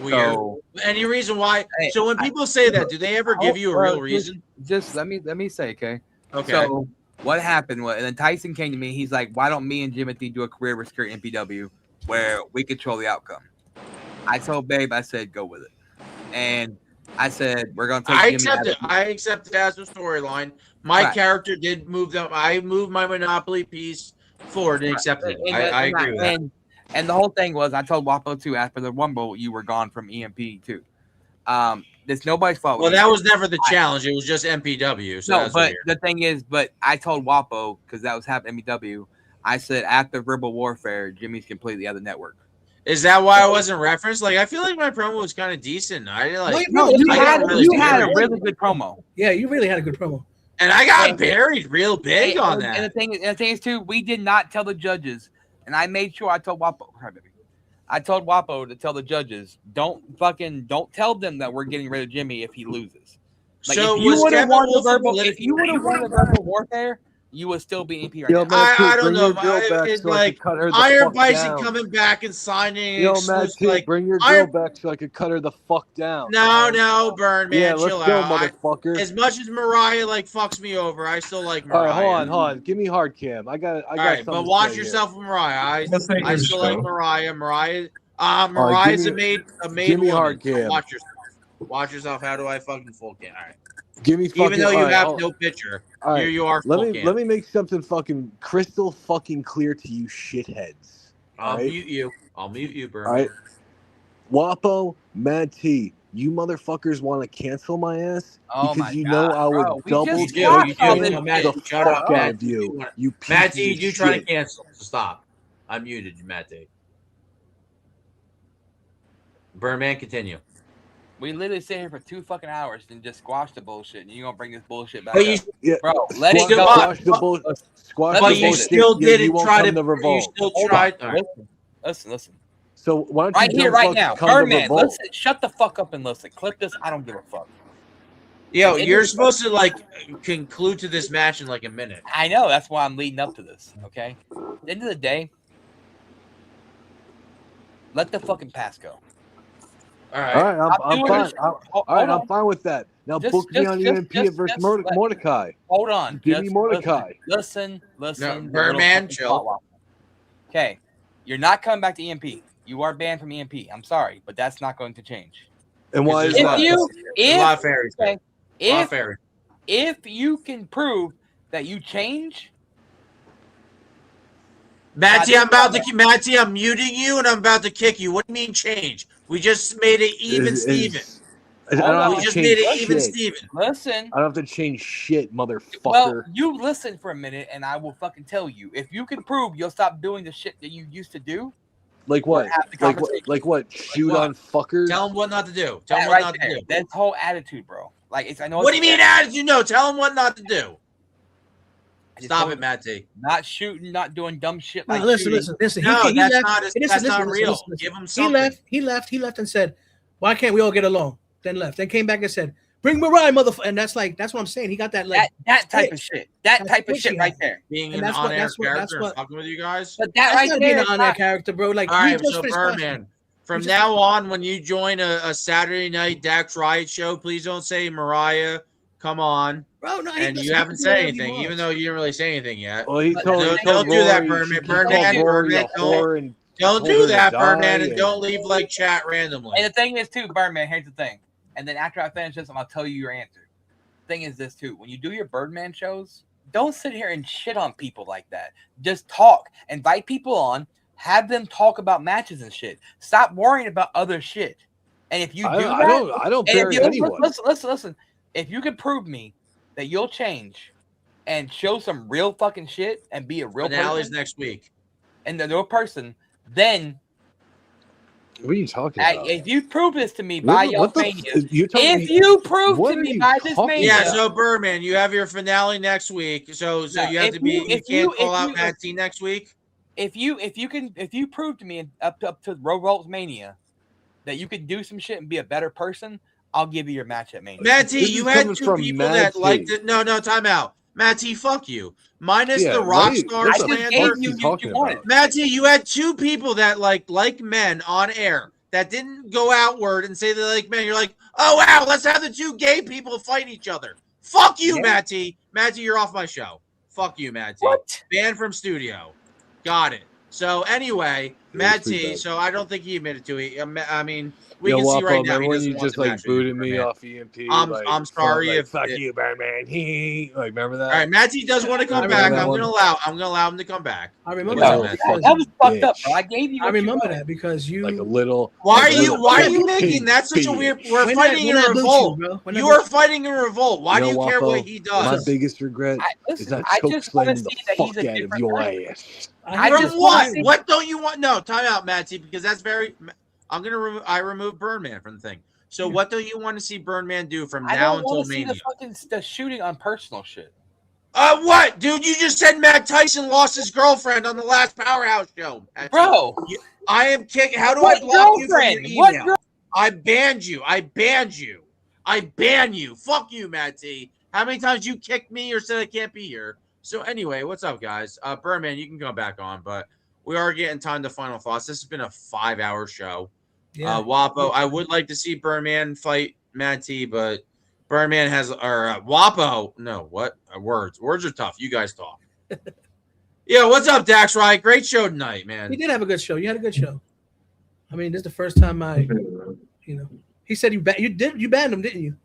Weird. So, any reason why? So when people say that, do they ever give you a real reason? Just let me say, okay. Okay. So what happened was, and then Tyson came to me. He's like, "Why don't me and Jimothy do a career versus career MPW where we control the outcome?" I told Babe, I said, "Go with it," and I said, "We're gonna take." I Jimmy accept out it. of- I accept it as a storyline. My Right. character did move them. I moved my Monopoly piece forward and accepted it. I agree with that. And the whole thing was, I told Wapo too. After the Rumble, you were gone from EMP too. It's nobody's fault. Well, that was never the challenge. It was just MPW. So No, that's but weird. the thing is, I told Wapo because that was happening MPW. I said after Verbal Warfare, Jimmy's completely out of the network. Is that why I wasn't referenced? Like, I feel like my promo was kind of decent. I like. No, you had a buried. really good promo. Yeah, you really had a good promo. And I got buried real big on that. And the thing is too, we did not tell the judges, and I made sure I told Wapo. Hi, baby. I told Wapo to tell the judges, don't tell them that we're getting rid of Jimmy if he loses. Like So if you was would have Kevin won the Wolf verbal, a if you would have won the verbal warfare, you would still be EP right Yo, now. Matt T, I don't bring know. your girl back It's so I like can cut her the Iron fuck Bison down. coming back and signing. Yo, Matt exclusive, T, like, bring your girl Iron- back so I can cut her the fuck down. No, Burn, man, Yeah, let's chill go, out. motherfucker. As much as Mariah like fucks me over, I still like All Mariah. right, hold on. Give me hard cam. I got All right, something but to watch say yourself with Mariah. I your still like show. Mariah. Mariah's give a me- made give me woman. hard So cam. watch yourself. Watch yourself. How do I fucking full cam? All right. Give me fucking. Even though you all right, have hold- no picture, all right, here you are. Let full me cam. make something fucking crystal fucking clear to you shitheads. I'll all right? mute you. I'll mute you, Burn. All right. Wapo, Mad T, you motherfuckers want to cancel my ass Oh because my you know God, I would bro. We double just You talked do. all You this do. No, Matt, shit. the shut fuck up, out Matt. of you. You Matt pieces T, of you trying to shit. cancel? So stop. I muted you, Matt T. Birdman, continue. We literally sit here for 2 fucking hours and just squash the bullshit, and you're gonna bring this bullshit back But you, up. Bro, let it go. Squash the bullshit. Squash but the you bullshit. still You didn't won't try come to. revolt. You still Hold tried. on. All right. Listen. So why don't Right you here, dumb right fucks now. come to Birdman, revolt? listen. Shut the fuck up and listen. Clip this. I don't give a fuck. Yo, It you're is- supposed to like conclude to this match in like a minute. I know. That's why I'm leading up to this. Okay. At the end of the day, let the fucking pass go. All All right, I'm fine. All right, I'm fine with that. Now Just- book me just- on just- EMP just- versus just let- Mordecai. Hold on. Give me Mordecai. Listen. No, Birdman, chill. Okay. You're not coming back to EMP. You are banned from EMP. I'm sorry, but that's not going to change. And why is There's that? a lot of fairies. Okay, A lot of fairies. if you can prove that you change, Matty, I'm muting you and I'm about to kick you. What do you mean change? We just made it even Steven. I don't have We to just change made it even shit. Steven. Listen. I don't have to change shit, motherfucker. Well, you listen for a minute, and I will fucking tell you. If you can prove you'll stop doing the shit that you used to do, like what? we'll have the Like what? conversation. Like what? Shoot what? on fuckers? Tell him what not to do. Tell him That what right not there. to do. That's whole attitude, bro. Like it's. I know. What do you mean attitude? No, tell him what not to do. I just Stop told it, Matty. Not shooting, not doing dumb shit No, like listen. shooting. No, He that's left. not. Listen, That's listen, not listen, real. listen. Give him something. He left and said, "Why can't we all get along?" Then left. Then came back and said, "Bring Mariah, motherfucker." And that's what I'm saying. He got that like that type of shit. That That's type of what shit he right had. there. Being And an that's what- on-air that's what- character that's and what- fucking with you guys. But that That's right not there being is an on-air not- character, bro. Like All we right, just so finished Birdman, from now on, when you join a Saturday night Dax Riot show, please don't say Mariah. Come on, bro. No, and listen, you he haven't can do said whatever he anything, even wants. though you didn't really say anything yet. Well, he told Don't do that, Rory, Birdman. he called Rory a whore and Don't told her do to that, die Birdman, and and- don't leave like chat randomly. And the thing is, too, Birdman, here's the thing. And then after I finish this, I'll tell you your answer. Thing is this, too. When you do your Birdman shows, don't sit here and shit on people like that. Just talk. Invite people on. Have them talk about matches and shit. Stop worrying about other shit. And if you do I don't bury anyone. Listen. If you can prove me that you'll change and show some real fucking shit and be a real Finale's person, next week. and the real person, then What are you talking about? if you prove this to me by your mania, you're talking if you prove what to are me you by this talking mania, Yeah, so Birdman, you have your finale next week. So No, you have if to be. you- You if can't you- call if out you- Matt T next week. if you prove to me up to Revolt's Mania that you could do some shit and be a better person, I'll give you your match at Mania. Matt T, you had two people that liked it. No, time out. Matt T, fuck you. Minus Yeah, the what Rockstar the fuck slander. are you talking about? Matt T, you had two people that like men on air that didn't go outward and say they like men. You're like, oh wow, let's have the two gay people fight each other. Fuck you, Yeah. Matt T. Matt T, you're off my show. Fuck you, Matt T. What? Banned from studio. Got it. So anyway, Matt pretty T. bad. So I don't think he admitted to it. I mean, we Yo, can see Wapo, right now remember he when doesn't you want just to like match with you, booted me Birdman. off EMP? I'm sorry if fuck you, Birdman. Like remember that? All right, Matty does want to come I back. remember I'm that gonna allow him to come back. I remember What's that. up, Matty? because- That was fucked up, bitch. bro. I gave you. I remember that because you Like a little. Why like are a you? little Why are you pig making that such a bitch. weird? We're When fighting I in a boot you, revolt. bro. When I You boot are you. fighting in a revolt. Why You do know, you care what Wapo, he My does? biggest regret is listen, not I choke just wanna slamming the see that he's fuck a out of different your person. ass. I From just wanna what? see- What don't you want? No, time out, Matty, because that's very. I'm gonna remove. I remove Birdman from the thing. So what do you want to see Birdman do from I now don't until want to see Mania? the fucking the shooting on personal shit. What, dude? You just said Matt Tyson lost his girlfriend on the last Powerhouse show, Matty. Bro. I am kicking. How do What I block you from girlfriend? your What email? I banned you. I ban you. Fuck you, Matt T. How many times you kicked me or said I can't be here? So anyway, what's up, guys? Birdman, you can go back on, but we are getting time to final thoughts. This has been a 5-hour show. Yeah. Wapo, I would like to see Birdman fight Matt T, but Birdman has Wapo. No, what words? Words are tough. You guys talk. Yeah, what's up, Dax Riot? Great show tonight, man. You did have a good show. You had a good show. I mean, this is the first time he said you banned him, didn't you?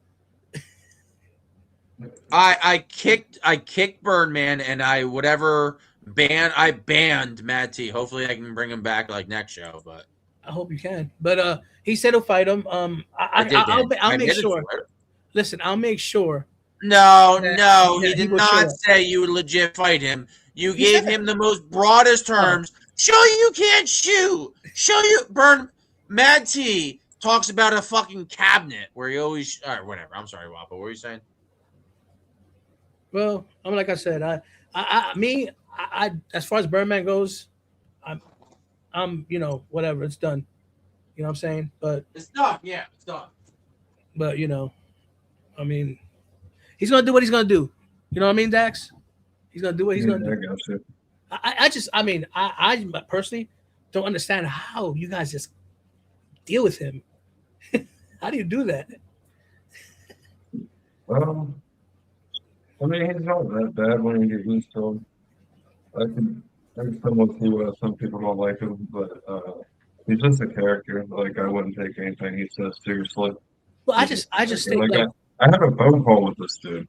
I kicked Birdman and I banned Matt T. Hopefully I can bring him back like next show, but I hope you can. But he said he'll fight him. I'll make sure. Listen, I'll make sure. No, that he did will show not up. say you would legit fight him. You gave him the most broadest terms. Show you can't shoot. Show you Matt T talks about a fucking cabinet where he always. All right, whatever. I'm sorry, Wapo. What were you saying? Well, I mean, like I said, I as far as Birdman goes, I'm, whatever. It's done. You know what I'm saying? But it's done. Yeah, it's done. But I mean, he's gonna do what he's gonna do. You know what I mean, Dax? He's gonna do what he's gonna do. I got you. I personally don't understand how you guys just deal with him. How do you do that? Well, I mean, he's not that bad when you get used to him. I can somewhat see why some people don't like him, but he's just a character. Like, I wouldn't take anything he says seriously. Well, I just think like I had a phone call with this dude.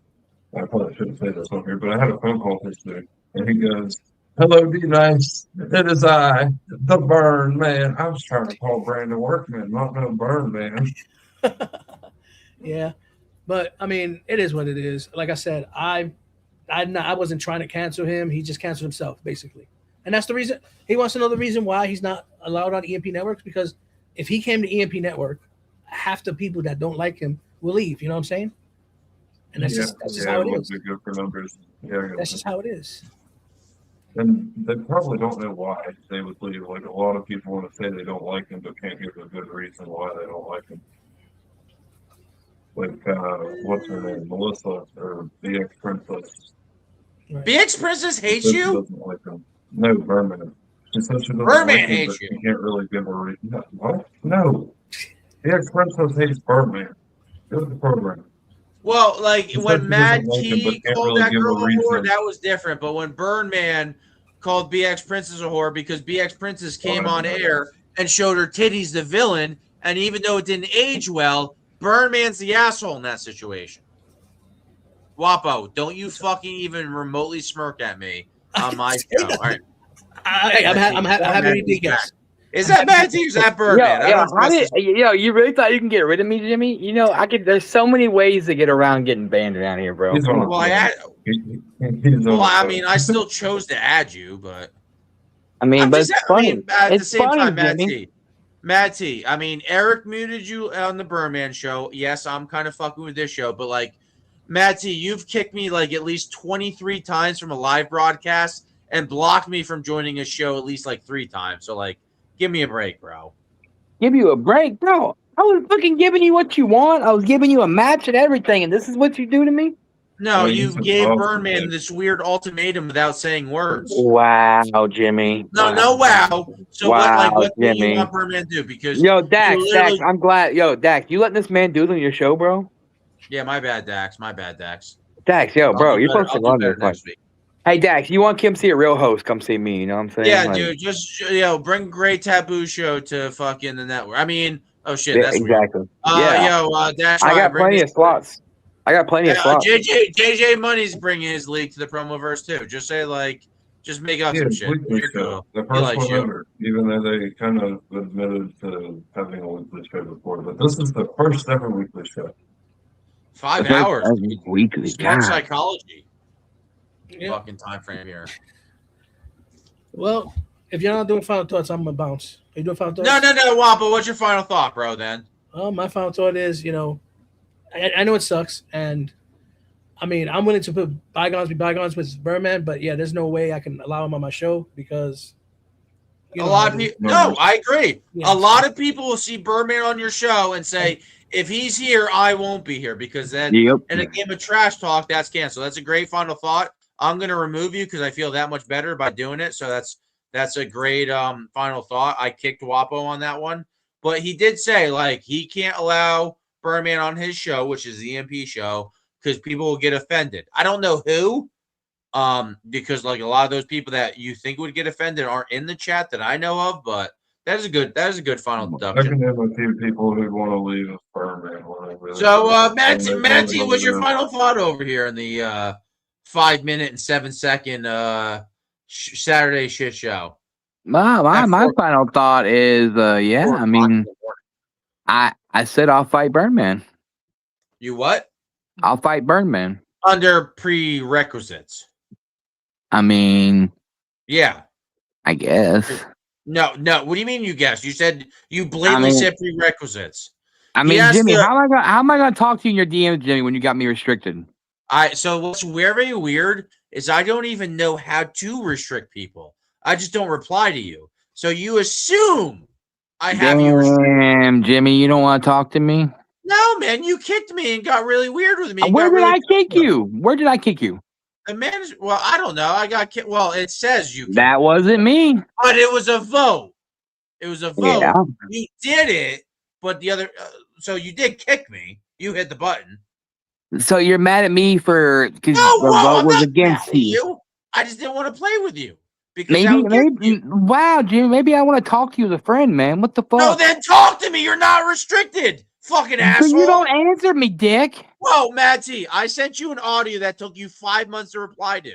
I probably shouldn't say this on here, but I had a phone call with this dude, and he goes, "Hello, D-Nice. It is I, the Burn Man." I was trying to call Brandon Workman, not no Burn Man. Yeah, but I mean, it is what it is. Like I said, I wasn't trying to cancel him. He just canceled himself, basically, and that's the reason. He wants to know the reason why he's not allowed on EMP networks, because if he came to EMP network, half the people that don't like him will leave. You know what I'm saying? And that's just how it is. Good for numbers. Yeah, that's just how it is. And they probably don't know why they would leave. Like, a lot of people want to say they don't like him, but can't give a good reason why they don't like him. Like, what's her name? Melissa, or BX Princess. Right. BX Princess hates you? Doesn't like him. No, Birdman. She says she doesn't Birdman like him, hates but you. You can't really give a reason. No, what? No. BX Princess hates Birdman. Go to the program. Well, like She when said she Mad doesn't like him, T but can't called really that give girl a a whore, reason. that was different. But when Birdman called BX Princess a whore because BX Princess came on air and showed her titties, the villain, and even though it didn't age well, Birdman's the asshole in that situation. Wapo, don't you fucking even remotely smirk at me on my show. All right. I'm happy to guess. Is that Mad T or is that Birdman? You really thought you can get rid of me, Jimmy? You know, there's so many ways to get around getting banned around here, bro. Well, I mean, I still chose to add you, but I mean, but it's funny. At It's the same funny, time, Jimmy. Matt T, I mean, Eric muted you on the Birdman show. Yes, I'm kind of fucking with this show, but like, Matt T, you've kicked me like at least 23 times from a live broadcast and blocked me from joining a show at least like 3 times. So like, give me a break, bro. Give you a break, bro. I was fucking giving you what you want. I was giving you a match and everything, and this is what you do to me? No, you gave Birdman this weird ultimatum without saying words. Wow, Jimmy. No, wow. So what do you want Birdman to do? Because Dax, I'm glad. Dax, you letting this man do it on your show, bro? Yeah, my bad, Dax. Dax, bro, you're supposed to run this next week. Hey, Dax, you want Kim see a real host? Come see me. You know what I'm saying? Yeah, dude. Just bring Great Taboo Show to fucking the network. I mean, oh shit, that's exactly. Dash. I got plenty of slots. JJ Money's bringing his league to the Promoverse too. Just say just make up some shit. Weekly show. The first one ever, even though they kind of admitted to having a weekly show before, but this is the first ever weekly show. 5 hours. Weekly. Sports psychology. Fucking time frame here. Well, if you're not doing final thoughts, I'm gonna bounce. Are you doing final thoughts? No, Wampa. What's your final thought, bro? Then. Well, my final thought is, I know it sucks, and I mean, I'm willing to put bygones be bygones with Birdman, but yeah, there's no way I can allow him on my show because a lot of people. No, I agree. Yeah. A lot of people will see Birdman on your show and say, if he's here, I won't be here because then in a game of trash talk, that's canceled. That's a great final thought. I'm going to remove you because I feel that much better by doing it. So that's a great final thought. I kicked Wapo on that one, but he did say he can't allow Birdman on his show, which is the EMP show, because people will get offended. I don't know who, because a lot of those people that you think would get offended aren't in the chat that I know of, but that is a good final deduction. I can name a few people who want to leave with Birdman. So, Matty, what's your final thought over here in the 5 minute and 7 second Saturday shit show? My final thought is, I mean, I said I'll fight Birdman. You what? I'll fight Birdman. Under prerequisites. I mean, yeah, I guess. No. What do you mean you guessed? You said you blatantly said prerequisites. Jimmy, how am I gonna talk to you in your DMs, Jimmy, when you got me restricted? So what's very weird is I don't even know how to restrict people. I just don't reply to you. So you assume I have you restricted. Damn, Jimmy, you don't want to talk to me? No, man, you kicked me and got really weird with me. Where did I kick you? Where did I kick you? The manager. Well, I don't know. I got kicked. Well, it says you. That wasn't me. But it was a vote. It was a vote. Yeah. You did it, but the other. So you did kick me. You hit the button. So you're mad at me because the vote was against you. I just didn't want to play with you because Maybe. Wow, Jimmy. Maybe I want to talk to you as a friend, man. What the fuck? No, then talk to me. You're not restricted. Fucking asshole. So you don't answer me, dick. Whoa, Matt T, I sent you an audio that took you 5 months to reply to.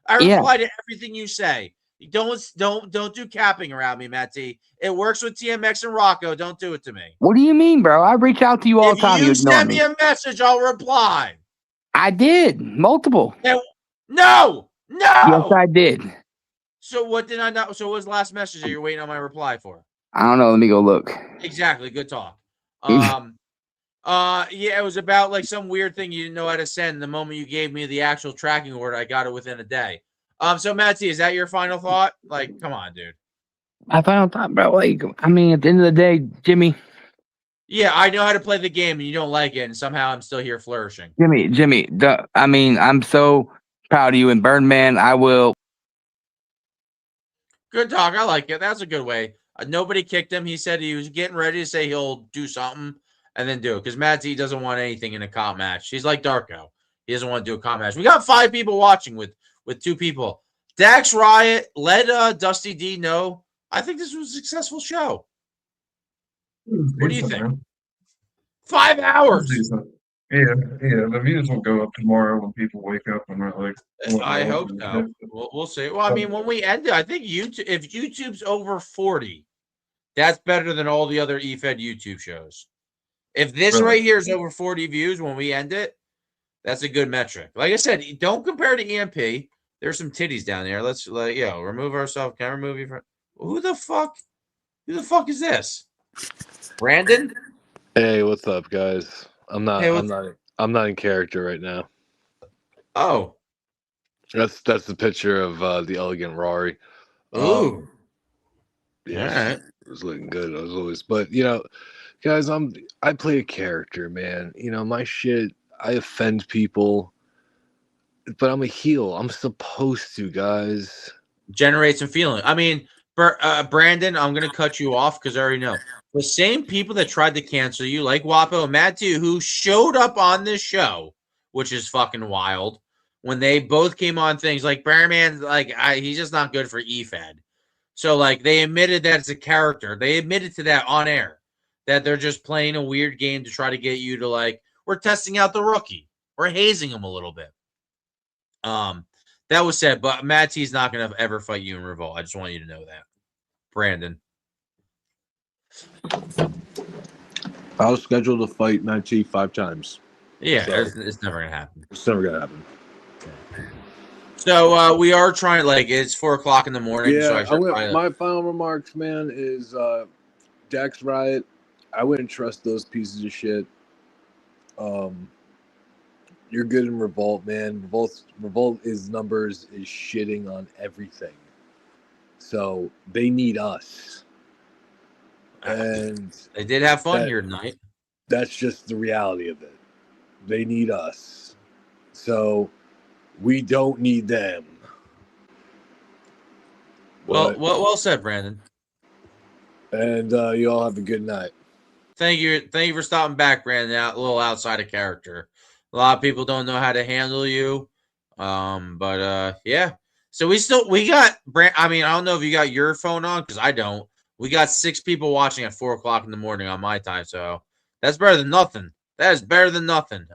I reply to everything you say. Don't do capping around me, Matt T. It works with TMX and Rocco. Don't do it to me. What do you mean, bro? I reach out to you all the time. If you send me a message, I'll reply. I did. Multiple. No. Yes, I did. So what did I not? So what was the last message that you're waiting on my reply for? I don't know. Let me go look. Exactly. Good talk. Yeah, it was about like some weird thing you didn't know how to send. The moment you gave me the actual tracking order, I got it within a day. So Matt T, is that your final thought? Like, come on, dude. My final thought, bro. Like, at the end of the day, Jimmy. Yeah, I know how to play the game, and you don't like it, and somehow I'm still here flourishing. Jimmy. I'm so proud of you, and Birdman. I will. Good talk. I like it. That's a good way. Nobody kicked him. He said he was getting ready to say he'll do something and then do it because Matt T doesn't want anything in a comp match. He's like Darko. He doesn't want to do a comp match. We got 5 people watching with 2 people. Dax Riot, let Dusty D know. I think this was a successful show. What do you think? 5 hours. Yeah. The views will go up tomorrow when people wake up and are like. I hope so. We'll see. Well, I mean, when we end it, I think if YouTube's over 40, that's better than all the other efed YouTube shows. If this right here is over 40 views when we end it, that's a good metric. Like I said, don't compare to EMP. There's some titties down there. Let's remove ourselves. Can I remove you from? Who the fuck is this? Brandon? Hey, what's up, guys? I'm not in character right now. Oh. That's the picture of the elegant Rari. Ooh. Yeah, it was looking good. I was always, but guys, I play a character, man. My shit, I offend people, but I'm a heel. I'm supposed to, guys. Generate some feeling. I mean, Brandon, I'm gonna cut you off because I already know the same people that tried to cancel you, like Wapo and Matt too, who showed up on this show, which is fucking wild. When they both came on things like Bearman, he's just not good for efed. So they admitted that it's a character. They admitted to that on air, that they're just playing a weird game to try to get you to we're testing out the rookie. We're hazing him a little bit. That was said, but Matt T's not going to ever fight you in Revolt. I just want you to know that. Brandon. I was scheduled to fight Matt T 5 times. Yeah, so it's never going to happen. It's never going to happen. So we are trying, it's 4:00 in the morning. Yeah, so my final remarks, man, is Dax Riot. I wouldn't trust those pieces of shit. You're good in Revolt, man. Revolt is numbers is shitting on everything. So they need us. And they did have fun here tonight. That's just the reality of it. They need us. So we don't need them. Well said, Brandon. And you all have a good night. Thank you for stopping back, Brandon. A little outside of character. A lot of people don't know how to handle you. Yeah. So we got Brand. I mean, I don't know if you got your phone on because I don't. We got 6 people watching at 4:00 in the morning on my time, so that's better than nothing. That is better than nothing.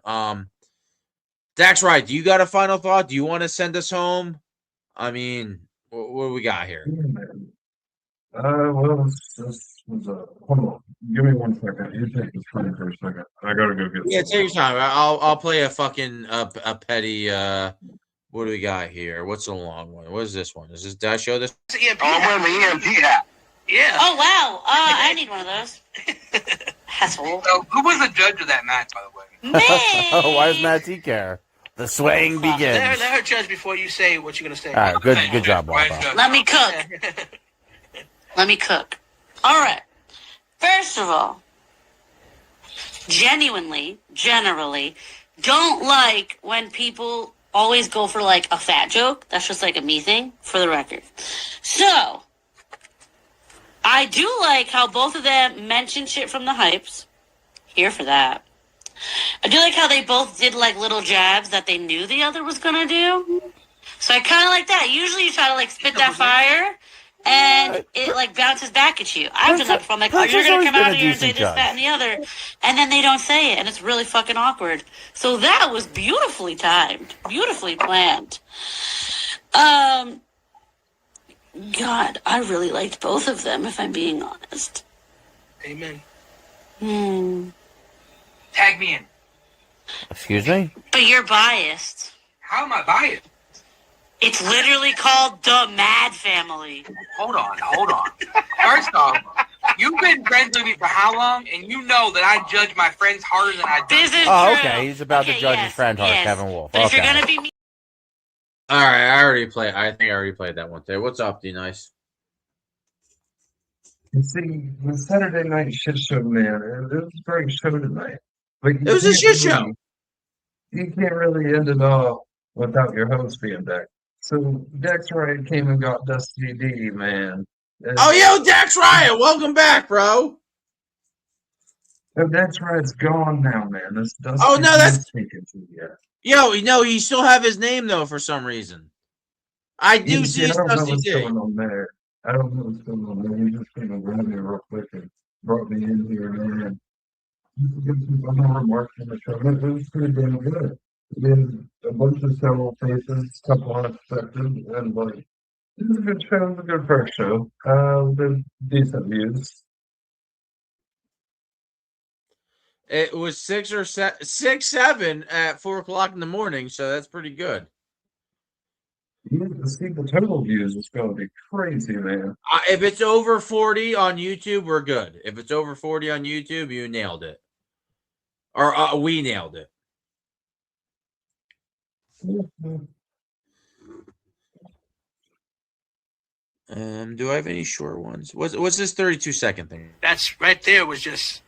Dax Wright, do you got a final thought? Do you want to send us home? I mean, what do we got here? Well, hold on. Give me 1 second. You take this phone for a second. I gotta go get. Yeah, take your time. I'll play a fucking a petty. What do we got here? What's the long one? What is this one? Did I show this? I'm wearing the EMP hat. Yeah. Oh wow. I need one of those. Asshole. So, who was the judge of that match, by the way? Why does Matt T care? The swaying begins. Let her judge before you say what you're gonna say. All right, good job, Wapo. Let me cook. Let me cook. All right. First of all, generally, don't like when people always go for like a fat joke. That's just like a me thing, for the record. So, I do like how both of them mentioned shit from the hypes. Here for that. I do like how they both did like little jabs that they knew the other was gonna do. So I kind of like that. Usually you try to like spit that fire, and it like bounces back at you. I've done that before. I'm like, oh, you're gonna come out here and say this, that, and the other, and then they don't say it, and it's really fucking awkward. So that was beautifully timed, beautifully planned. God, I really liked both of them, if I'm being honest. Amen. Tag me in. Excuse me? But you're biased. How am I biased? It's literally called the Mad Family. Hold on. First off, you've been friends with me for how long? And you know that I judge my friends harder than I do. This is Oh, true. okay. He's about to judge his friend hard, Kevin Wolf. But if Okay. you're gonna be All right, I think I already played that one today. What's up, D Nice? You see, the Saturday night shit show, man, it was a great show tonight. But It was a shit show. You can't really end it all without your host being Dex. So Dex Wright came and got Dusty D, man. Oh, yo, Dex Riot, welcome back, bro. Oh, Dex Wright's gone now, man. This Dusty Oh, no, that's speaking to you. Yo, no, you still have his name though for some reason. I do see I his don't know Dusty what's D. going on there. I don't know what's going on there. He just came and grabbed me real quick and brought me in here, man. Give some final remarks on the show. It was pretty damn good. We had a bunch of several faces, a couple unexpected, and like this is a good show. It was a good first show. With decent views. It was 6-7 at 4:00 in the morning, so that's pretty good. Yeah, to see the total views is going to be crazy, man. If it's over 40 on YouTube, we're good. If it's over 40 on YouTube, you nailed it, or we nailed it. Do I have any short ones? What's this 32-second thing? That's right there was just,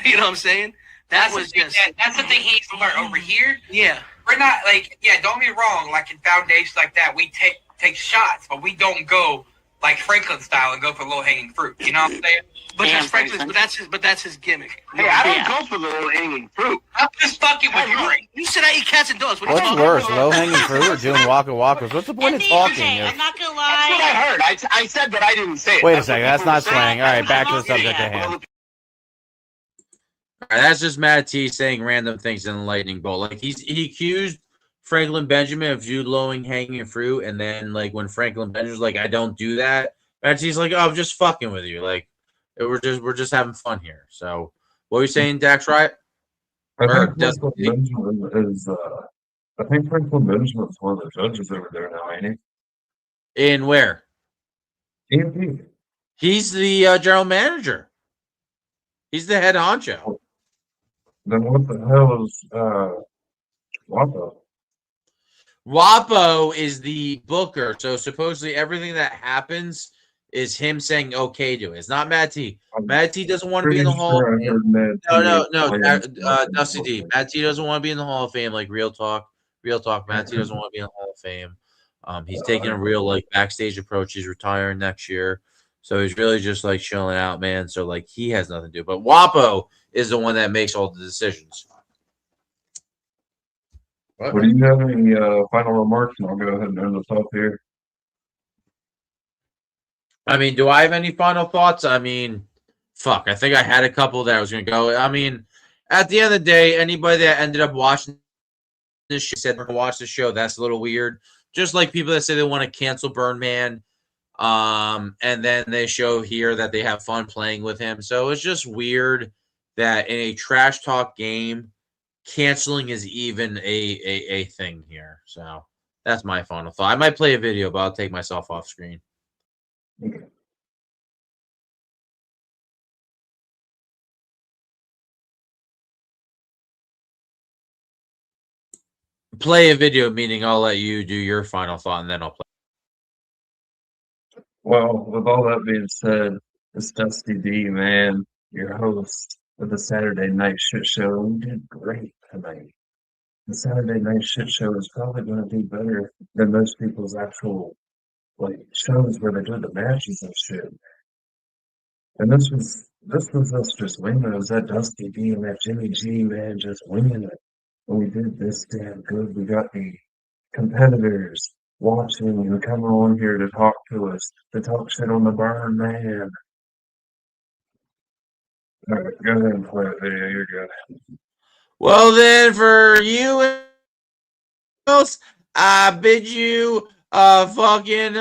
you know what I'm saying? That's the thing he needs to learn over here. Yeah. We're not like, don't get me wrong, like in foundations like that, we take shots, but we don't go like Franklin style and go for low hanging fruit. You know what I'm saying? But that's Franklin's, but that's his gimmick. Hey, I don't go for the low hanging fruit. I'm just fucking with you. You said I eat cats and dogs. What What's worse, low hanging fruit or doing waka wakas? What's the point of talking? I'm not gonna lie. That's what I heard. I said, but I didn't say it. Wait a second, that's not slang. All right, back to the subject at hand. All right, that's just Matt T saying random things in the lightning bolt. Like he accused Franklin Benjamin of you low hanging fruit, and then like when Franklin Benjamin's like, I don't do that, Matt T's like, oh, I'm just fucking with you. Like we're just having fun here. So what are you saying, Dax? Right? I think Franklin Benjamin's one of the judges over there now, ain't he? In where? EMP. He's the general manager. He's the head honcho. Then what the hell is Wapo? Wapo is the booker. So supposedly everything that happens is him saying okay to it. It's not Matt T. Matt T doesn't want to be in the Hall of Fame. No. Dusty D. Matt T doesn't want to be in the Hall of Fame. Like real talk. Matt T doesn't want to be in the Hall of Fame. He's taking a real like backstage approach. He's retiring next year. So he's really just like chilling out, man. So like he has nothing to do. But Wapo is the one that makes all the decisions. What do you have any final remarks? And I'll go ahead and end this off here. I mean, do I have any final thoughts? I mean, fuck. I think I had a couple that I was going to go. I mean, at the end of the day, anybody that ended up watching this show said they're going to watch the show, that's a little weird. Just like people that say they want to cancel Birdman, and then they show here that they have fun playing with him. So it's just weird that in a trash talk game, canceling is even a thing here. So that's my final thought. I might play a video, but I'll take myself off screen. play a video, meaning I'll let you do your final thought and then I'll play. Well, with all that being said, it's Dusty D, man, your host of the Saturday Night Shit Show. You did great tonight. The Saturday Night Shit Show is probably going to do better than most people's actual shows where they do the matches and shit. And this was us just winging it. It was that Dusty D and that Jimmy G, man, just winging it. And we did this damn good. We got the competitors watching and coming on here to talk to us, to talk shit on the burn, man. All right, go ahead and play the video. You're good. Well, then, for you else, I bid you a fucking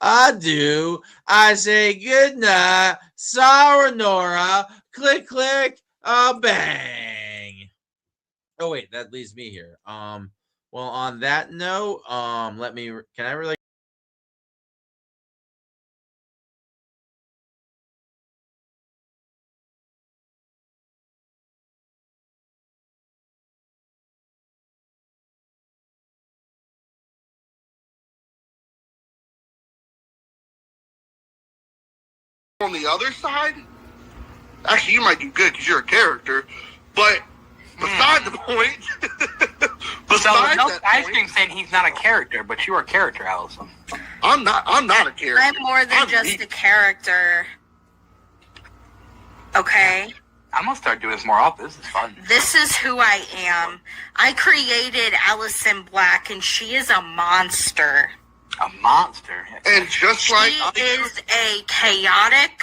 adieu. I say good night, sayonara, click, click, bang. Oh, wait, that leaves me here. Well, on that note, can I really? On the other side, actually, you might do good because you're a character, but beside the point, So ice cream saying he's not a character, but you are a character, Allison. I'm not a character. I'm more than just a character. Okay? I'm gonna start doing this more often. This is fun. This is who I am. I created Allison Black, and she is a monster. A monster? And just like she is a chaotic,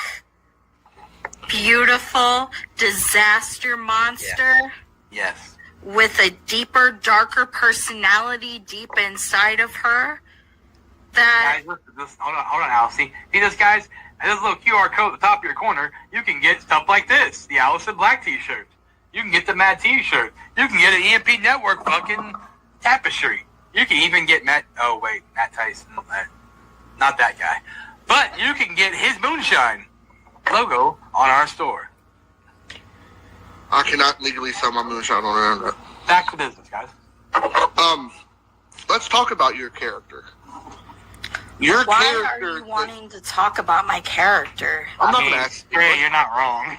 beautiful disaster monster. Yes. With a deeper, darker personality deep inside of her. That Guys, listen, hold on, Allison. See this, guys? And this little QR code at the top of your corner, you can get stuff like this. The Allison Black t-shirt. You can get the Matt t-shirt. You can get an EMP Network fucking tapestry. You can even get Matt Tyson. Not that guy. But you can get his Moonshine logo on our store. I cannot legally sell my moonshine on the internet. Back to business, guys. Let's talk about your character. Why are you wanting to talk about my character? I'm not gonna ask you. You're not wrong.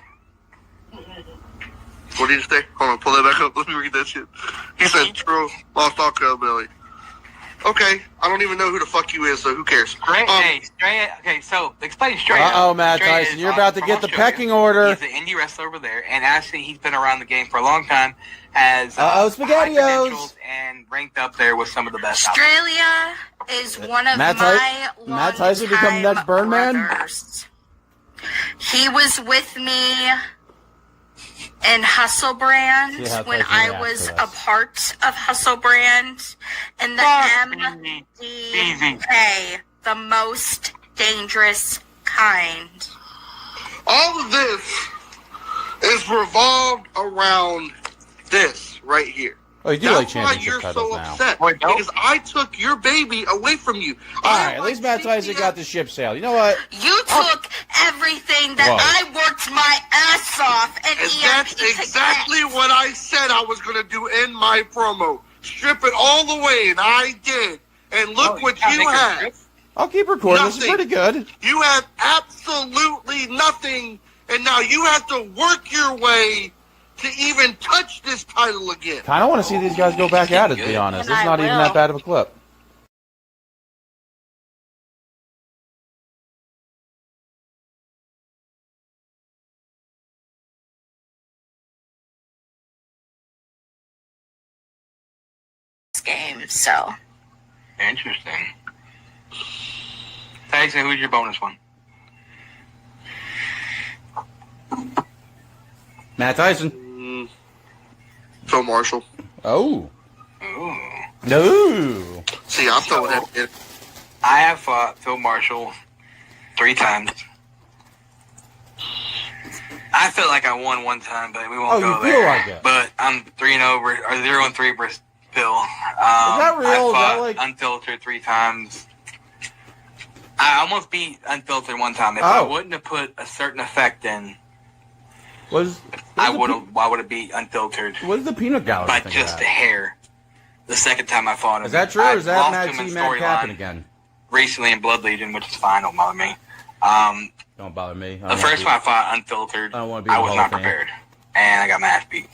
What did you say? Hold on, pull that back up. Let me read that shit. He said, "True, lost all Belly." Okay, I don't even know who the fuck you is, so who cares? Okay, so explain Straya. Uh-oh, Matt Straya Tyson, is you're about to get the Australia. pecking order. He's an indie wrestler over there, and actually he's been around the game for a long time. Has SpaghettiOs. high credentials and ranked up there with some of the best. Australia is one of Matt Tyson become the next Burn Man? brothers. He was with me in Hustle Brand when I was a part of Hustle Brand, and the MDK, the most dangerous kind. All of this is revolved around this right here. Oh, you do That's like championship why you're titles so now. upset, because I took your baby away from you. All right, at least Matt Tyson got the ship sailed. You know what? You took everything that Whoa. I worked my ass off and That's exactly what I said I was going to do in my promo. Strip it all the way, and I did. And look what you have. I'll keep recording. This is pretty good. You have absolutely nothing, and now you have to work your way to even touch this title again. Kind of want to see these guys go back at it, to be honest. It's not even that bad of a clip. Game, so Interesting. Tyson, who's your bonus one? Matt Tyson. Phil Marshall. Oh. No. See, I'm throwing that in. I have fought Phil Marshall 3 times. I feel like I won one time, but we won't go you there. feel like it. But I'm 3-0 or 0-3 versus Phil. Is that real? I Is that fought like Unfiltered 3 times. I almost beat Unfiltered 1 time. If I wouldn't have put a certain effect in, I would have beat Unfiltered. What is the peanut gallery by thing just about? a hair. the second time I fought him. Is that true, or is that lost Mad him in T Mad Capping storyline again? recently in Blood Legion, which is fine. Don't bother me. Don't bother me. The first one I fought unfiltered, I don't want to be in I the was Hall not of Fame. prepared, and I got my ass beat.